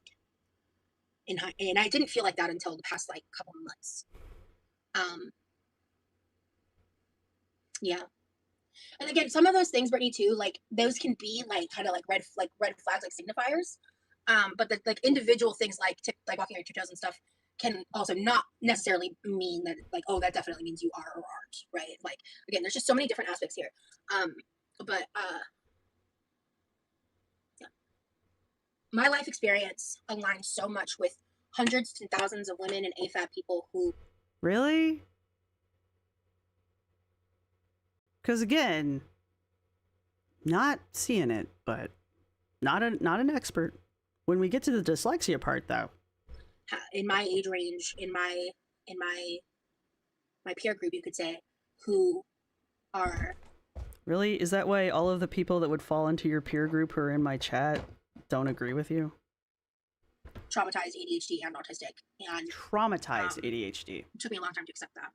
And I didn't feel like that until the past like couple of months. Yeah. And again, some of those things, Brittany, too, like those can be like kind of like red flags, like signifiers. But the like individual things like walking on your tiptoes and stuff can also not necessarily mean that like, oh, that definitely means you are or aren't, right? Like again, there's just so many different aspects here. But yeah. My life experience aligns so much with hundreds to thousands of women and AFAB people who Really? Because again, not seeing it, but not an expert. When we get to the dyslexia part, though, in my age range, in my peer group, you could say, who are really, is that why all of the people that would fall into your peer group who are in my chat don't agree with you? traumatized ADHD and autistic, and Traumatized ADHD. it took me a long time to accept that.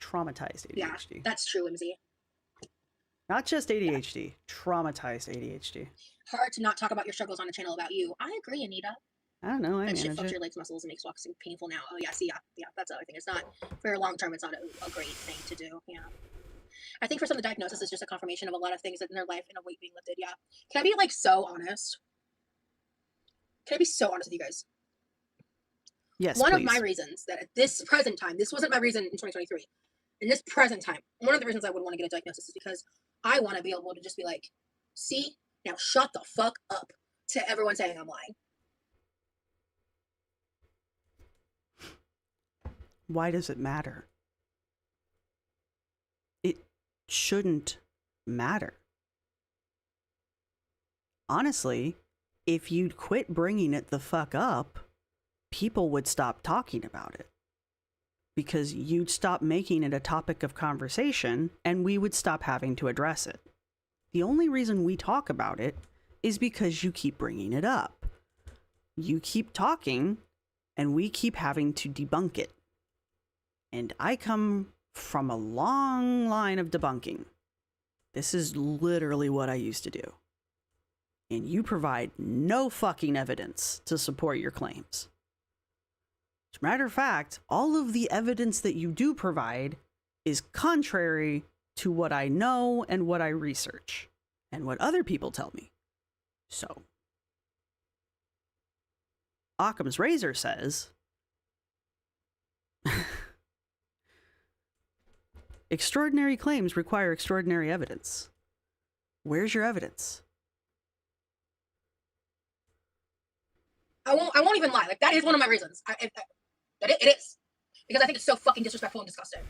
Traumatized ADHD. Yeah, that's true, Whimsy. Not just ADHD, traumatized ADHD. Hard to not talk about your struggles on a channel about you. I agree, Anita. I don't know. I That shit manage fucks it. your legs, muscles, and makes walking painful now. Oh yeah, see, yeah, that's the other thing. It's not for your long term. It's not a great thing to do. Yeah, I think for some the diagnosis is just a confirmation of a lot of things in their life and a weight being lifted. Yeah, can I be like so honest? Can I be so honest with you guys? Yes, One please. of my reasons that at this present time, this wasn't my reason in 2023. In this present time, one of the reasons I would want to get a diagnosis is because I want to be able to just be like, see, now shut the fuck up to everyone saying I'm lying. Why does it matter? It shouldn't matter. Honestly, if you'd quit bringing it the fuck up, people would stop talking about it. Because you'd stop making it a topic of conversation, and we would stop having to address it. The only reason we talk about it is because you keep bringing it up. You keep talking, and we keep having to debunk it. And I come from a long line of debunking. This is literally what I used to do. And you provide no fucking evidence to support your claims. As a matter of fact, all of the evidence that you do provide is contrary to what I know and what I research and what other people tell me. So, Occam's razor says, extraordinary claims require extraordinary evidence. Where's your evidence? I won't even lie. Like that is one of my reasons. It is because I think it's so fucking disrespectful and disgusting.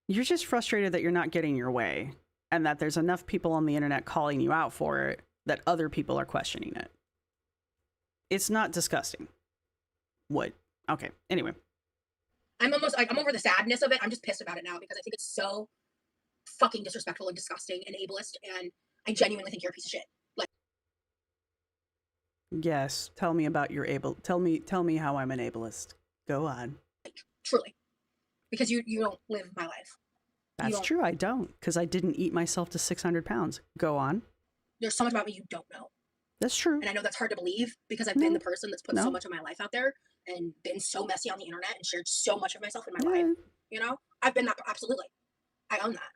You're just frustrated that you're not getting your way. and that there's enough people on the internet calling you out for it that other people are questioning it. It's not disgusting. What? Okay. Anyway. I'm over the sadness of it. I'm just pissed about it now because I think it's so fucking disrespectful and disgusting and ableist, and I genuinely think you're a piece of shit. Like, yes, tell me about your tell me how I'm an ableist. Go on. Truly. Because you don't live my life. That's true, I don't, because I didn't eat myself to 600 pounds. Go on. There's so much about me you don't know. That's true. And I know that's hard to believe because I've been the person that's put so much of my life out there and been so messy on the internet and shared so much of myself in my life. You know? I've been that, absolutely. I own that.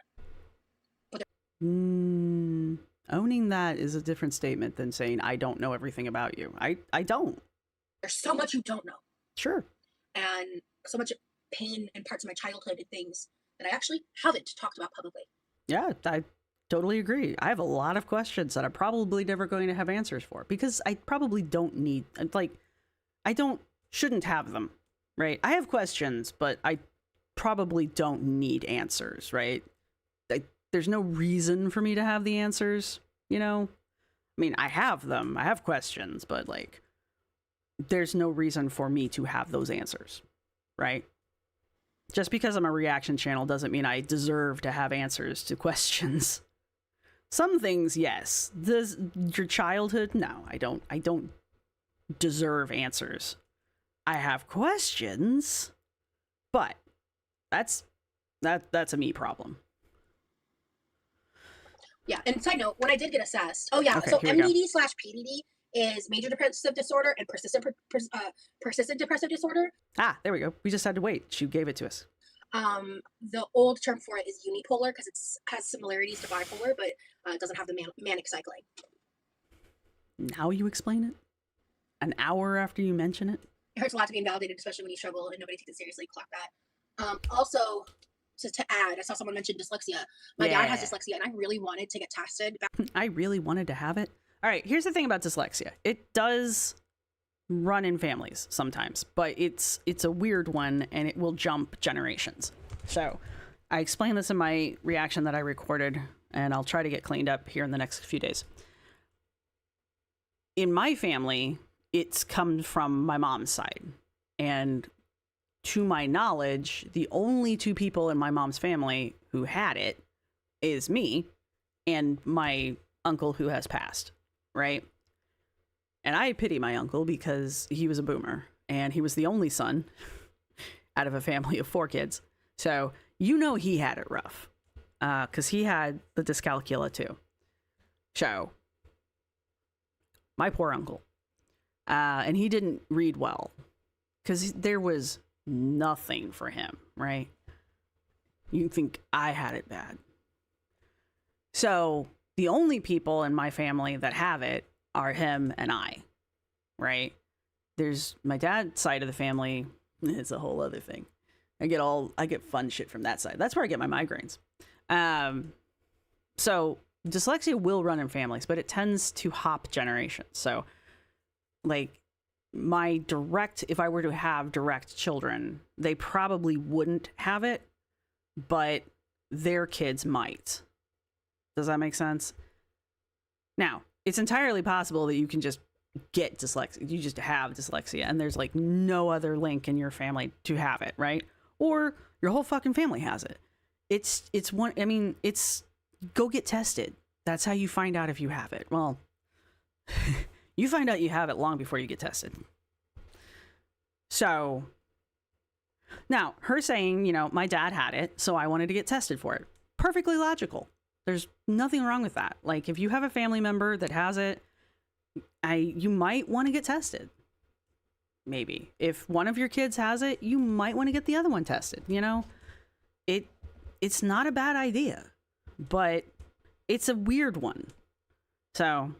Owning that is a different statement than saying I don't know everything about you. I don't. There's so much you don't know. Sure. And so much pain and parts of my childhood and things that I actually haven't talked about publicly. Yeah, I totally agree. I have a lot of questions that I'm probably never going to have answers for because I probably don't need, like, shouldn't have them, right? I have questions, but I probably don't need answers, right? There's no reason for me to have the answers, you know? I mean, I have them. I have questions, but, like, there's no reason for me to have those answers, right? Just because I'm a reaction channel doesn't mean I deserve to have answers to questions. Some things, yes. Your childhood? No, I don't deserve answers. I have questions, but that's a me problem. Yeah, and side note, when I did get assessed, so MDD/PDD is major depressive disorder and persistent depressive disorder. Ah, there we go. We just had to wait. She gave it to us. The old term for it is unipolar because it has similarities to bipolar, but it doesn't have the manic cycling. Now you explain it? An hour after you mention it? It hurts a lot to be invalidated, especially when you struggle and nobody takes it seriously. Clock that. Also, to add, I saw someone mention dyslexia. My dad has dyslexia, and I really wanted to get tested. I really wanted to have it. All right, here's the thing about dyslexia. It does run in families sometimes, but it's a weird one, and it will jump generations. So I explained this in my reaction that I recorded, and I'll try to get cleaned up here in the next few days. In my family, it's come from my mom's side, and to my knowledge, the only two people in my mom's family who had it is me and my uncle who has passed, right? And I pity my uncle because he was a boomer and he was the only son out of a family of 4 kids. So, you know, he had it rough because he had the dyscalculia too. So, my poor uncle. And he didn't read well because there was nothing for him, right? You think I had it bad. So the only people in my family that have it are him and I, right? There's my dad's side of the family. It's a whole other thing. I get fun shit from that side. That's where I get my migraines. So dyslexia will run in families, but it tends to hop generations. So like if I were to have direct children, they probably wouldn't have it, but their kids might. Does that make sense? Now, it's entirely possible that you can just get dyslexia. You just have dyslexia and there's like no other link in your family to have it, right? Or your whole fucking family has it. It's go get tested. That's how you find out if you have it. Well, you find out you have it long before you get tested. So now her saying, you know, my dad had it, so I wanted to get tested for it. Perfectly logical. There's nothing wrong with that. Like if you have a family member that has it, you might want to get tested. Maybe if one of your kids has it, you might want to get the other one tested. You know, it's not a bad idea, but it's a weird one. So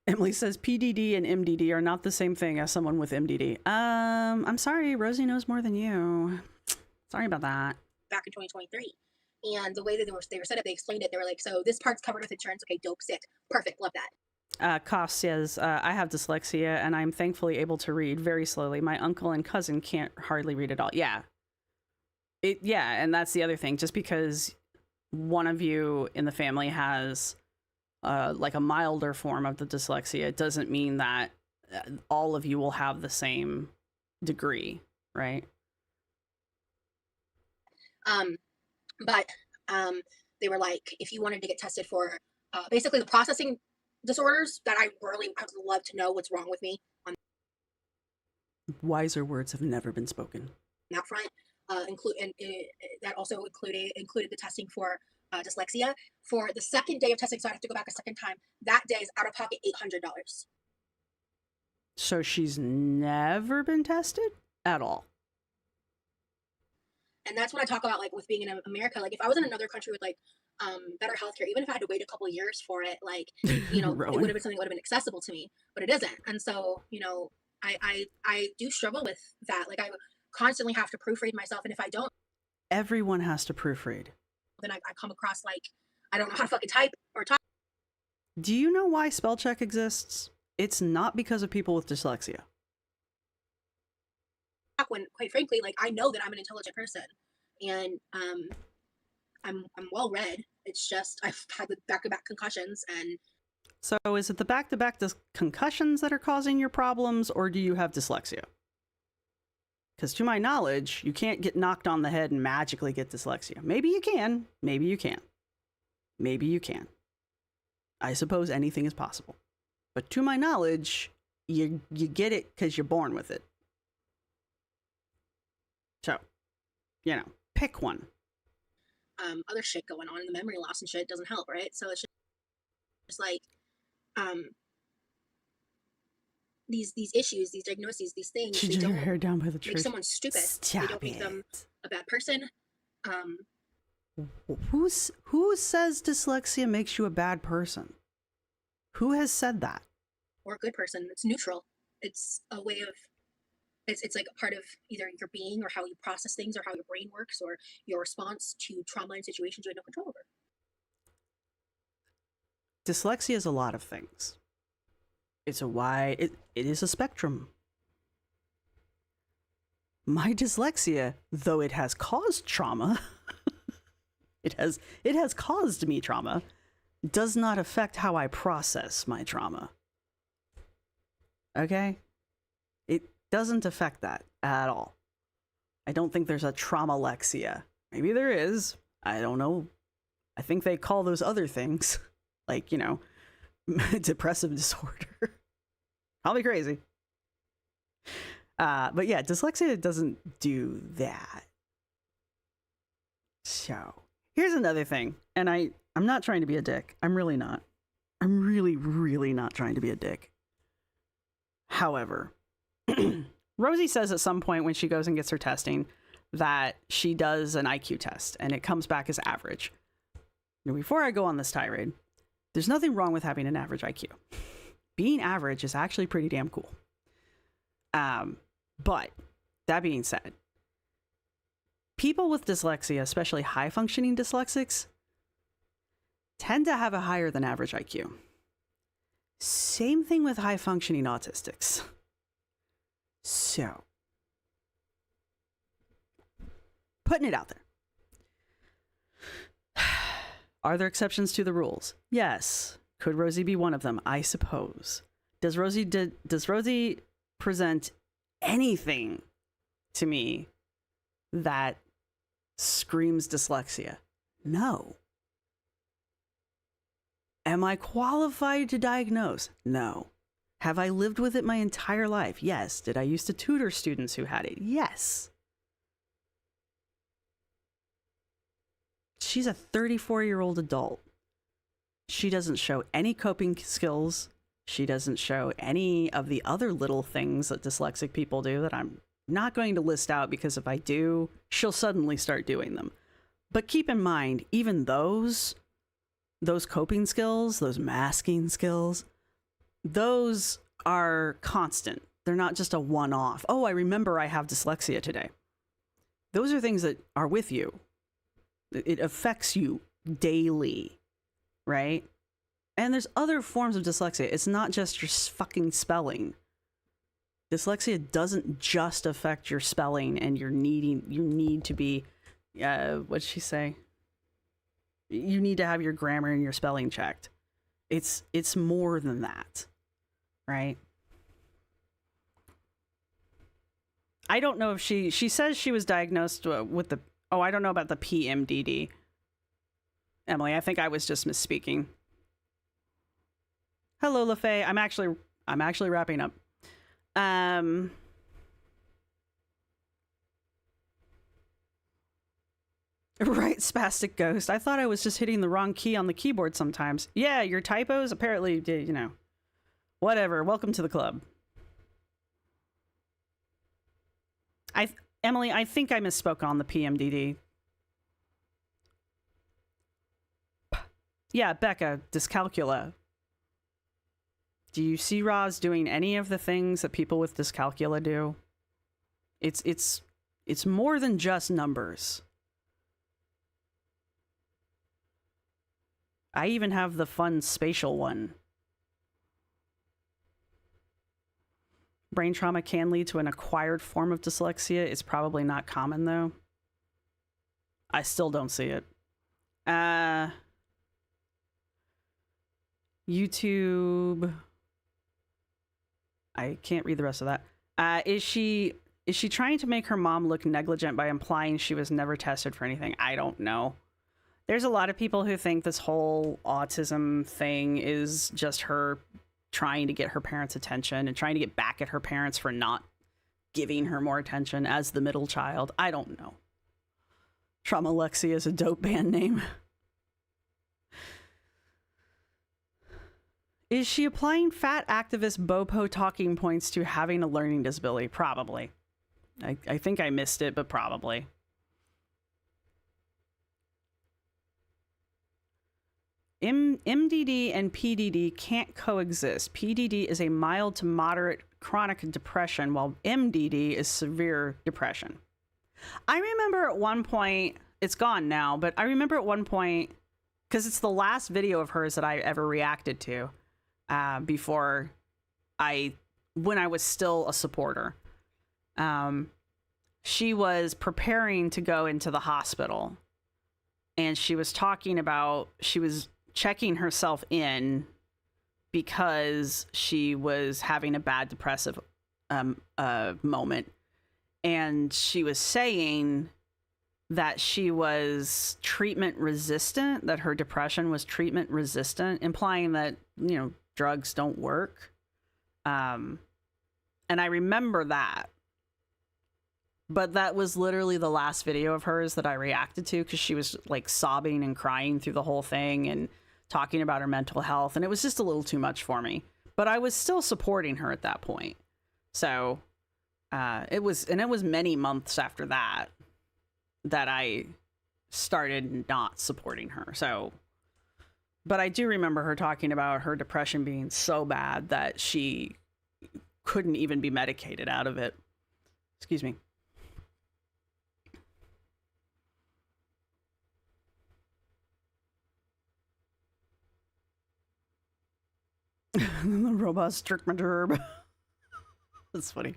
Emily says PDD and MDD are not the same thing as someone with MDD. I'm sorry, Rosie knows more than you. Sorry about that. Back in 2023. And the way that they were set up, they explained it. They were like, so this part's covered with insurance. Okay, dope, sick. Perfect. Love that. Koss says, I have dyslexia and I'm thankfully able to read very slowly. My uncle and cousin can't hardly read at all. Yeah. Yeah, and that's the other thing. Just because one of you in the family has like a milder form of the dyslexia, it doesn't mean that all of you will have the same degree, right? But they were like, if you wanted to get tested for basically the processing disorders, that I would love to know what's wrong with me on Wiser words have never been spoken. that front. That also included the testing for dyslexia. For the second day of testing, so I have to go back a second time. That day is out of pocket $800. So she's never been tested at all. And that's what I talk about, like with being in America. Like if I was in another country with like better healthcare, even if I had to wait a couple of years for it, like you know, it would have been something that would have been accessible to me, but it isn't. And so you know, I do struggle with that. Like I constantly have to proofread myself, and if I don't, everyone has to proofread. Then I come across like I don't know how to fucking type or talk. Do you know why spell check exists? It's not because of people with dyslexia. When quite frankly, like I know that I'm an intelligent person, and I'm well read. It's just I've had the back-to-back concussions, and so is it the back-to-back concussions that are causing your problems, or do you have dyslexia? Because to my knowledge, you can't get knocked on the head and magically get dyslexia. Maybe you can. Maybe you can. Maybe you can. I suppose anything is possible. But to my knowledge, you get it because you're born with it. So, you know, pick one. Other shit going on, and the memory loss and shit doesn't help, right? So it's just like these issues, these diagnoses, these things. She drew her hair down by the tree. Make someone stupid. Stop they don't make them a bad person. Who says dyslexia makes you a bad person? Who has said that? Or a good person. It's neutral. It's a way of. It's like a part of either your being or how you process things or how your brain works or your response to trauma and situations you had no control over. Dyslexia is a lot of things. It's it is a spectrum. My dyslexia, though it has caused trauma, it has caused me trauma, does not affect how I process my trauma. Okay? It doesn't affect that at all. I don't think there's a traumalexia. Maybe there is. I don't know. I think they call those other things, like, you know, depressive disorder. I'll be crazy. But yeah, dyslexia doesn't do that. So here's another thing. And I'm not trying to be a dick. I'm really not. I'm really, really not trying to be a dick. However, Rosee says at some point when she goes and gets her testing that she does an IQ test and it comes back as average. Now, before I go on this tirade, there's nothing wrong with having an average IQ. Being average is actually pretty damn cool. But that being said, people with dyslexia, especially high-functioning dyslexics, tend to have a higher than average IQ. Same thing with high-functioning autistics. So, putting it out there. Are there exceptions to the rules? Yes. Could Rosee be one of them? I suppose. Does Rosee present anything to me that screams dyslexia? No. Am I qualified to diagnose? No. Have I lived with it my entire life? Yes. Did I used to tutor students who had it? Yes. She's a 34-year-old adult. She doesn't show any coping skills. She doesn't show any of the other little things that dyslexic people do that I'm not going to list out, because if I do, she'll suddenly start doing them. But keep in mind, even those coping skills, those masking skills, those are constant. They're not just a one-off. Oh, I remember I have dyslexia today. Those are things that are with you. It affects you daily, right? And there's other forms of dyslexia. It's not just your fucking spelling. Dyslexia doesn't just affect your spelling and your need to be What'd she say? You need to have your grammar and your spelling checked. It's more than that, right? I don't know if she says she was diagnosed with the, oh, I don't know about the PMDD. Emily, I think I was just misspeaking. Hello, LaFay. I'm actually wrapping up. Right, spastic ghost. I thought I was just hitting the wrong key on the keyboard sometimes. Yeah, your typos apparently, you know, whatever. Welcome to the club. Emily, I think I misspoke on the PMDD. Yeah, Becca, dyscalculia. Do you see Roz doing any of the things that people with dyscalculia do? It's more than just numbers. I even have the fun spatial one. Brain trauma can lead to an acquired form of dyslexia. It's probably not common, though. I still don't see it. YouTube. I can't read the rest of that. Is she trying to make her mom look negligent by implying she was never tested for anything? I don't know. There's a lot of people who think this whole autism thing is just her trying to get her parents' attention and trying to get back at her parents for not giving her more attention as the middle child. I don't know. Trauma Lexi is a dope band name. Is she applying fat activist Bopo talking points to having a learning disability? Probably. I think I missed it, but probably. MDD and PDD can't coexist. PDD is a mild to moderate chronic depression, while MDD is severe depression. I remember at one point, it's gone now, but I remember at one point, because it's the last video of hers that I ever reacted to when I was still a supporter. She was preparing to go into the hospital, and she was talking about, she was checking herself in because she was having a bad depressive moment. And she was saying that she was treatment resistant, that her depression was treatment resistant, implying that, you know, drugs don't work. And I remember that. But that was literally the last video of hers that I reacted to, because she was like sobbing and crying through the whole thing and talking about her mental health, and it was just a little too much for me. But I was still supporting her at that point. So it was many months after that I started not supporting her. So, but I do remember her talking about her depression being so bad that she couldn't even be medicated out of it. Excuse me. The robot jerk my derb. That's funny.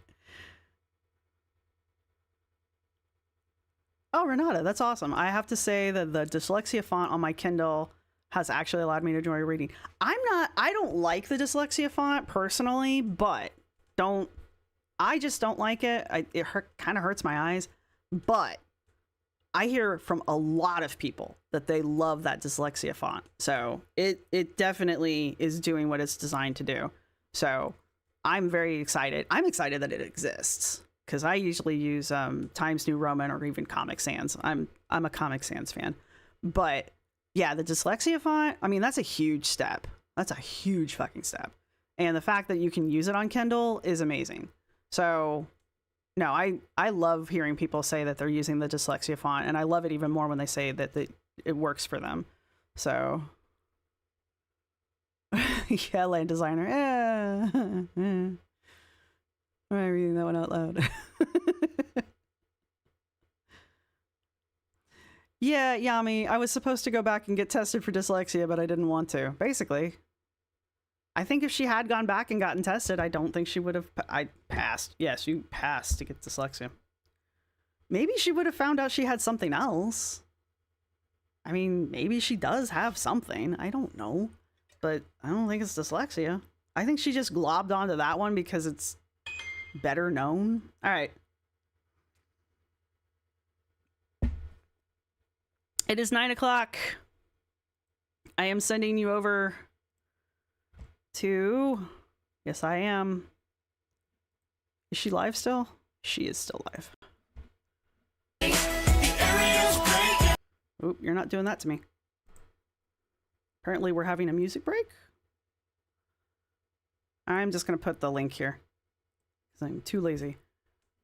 Oh, Renata, that's awesome. I have to say that the dyslexia font on my Kindle has actually allowed me to enjoy reading. I don't like the dyslexia font personally, but I just don't like it. It kind of hurts my eyes, but I hear from a lot of people that they love that dyslexia font. So it definitely is doing what it's designed to do. So I'm very excited. I'm excited that it exists, because I usually use Times New Roman or even Comic Sans. I'm a Comic Sans fan. But yeah, the dyslexia font, I mean, that's a huge step. That's a huge fucking step. And the fact that you can use it on Kindle is amazing. So no, I love hearing people say that they're using the dyslexia font, and I love it even more when they say that it works for them. So yeah, land designer. Am I reading that one out loud? Yeah, Yami, I was supposed to go back and get tested for dyslexia, but I didn't want to. Basically, I think if she had gone back and gotten tested, I don't think she would have. I passed. Yes, you passed to get dyslexia. maybe she would have found out she had something else. I mean, maybe she does have something. I don't know. But I don't think it's dyslexia. I think she just globbed onto that one because it's better known. All right. It is 9 o'clock. I am sending you over to... Yes, I am. Is she live still? She is still live. Oop, you're not doing that to me. Apparently we're having a music break. I'm just going to put the link here because I'm too lazy.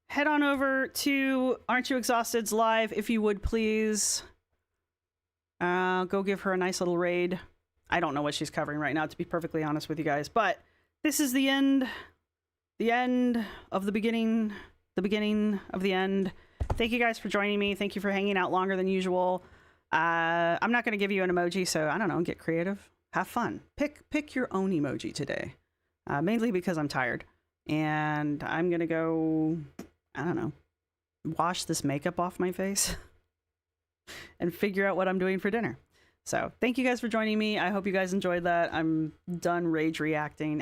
Head on over to Aren't You Exhausted's live, if you would, please. Go give her a nice little raid. I don't know what she's covering right now, to be perfectly honest with you guys, but this is the end of the beginning of the end. Thank you guys for joining me. Thank you for hanging out longer than usual. I'm not going to give you an emoji, so I don't know, get creative. Have fun. Pick your own emoji today. Mainly because I'm tired. And I'm going to go, I don't know, wash this makeup off my face and figure out what I'm doing for dinner. So thank you guys for joining me. I hope you guys enjoyed that. I'm done rage reacting and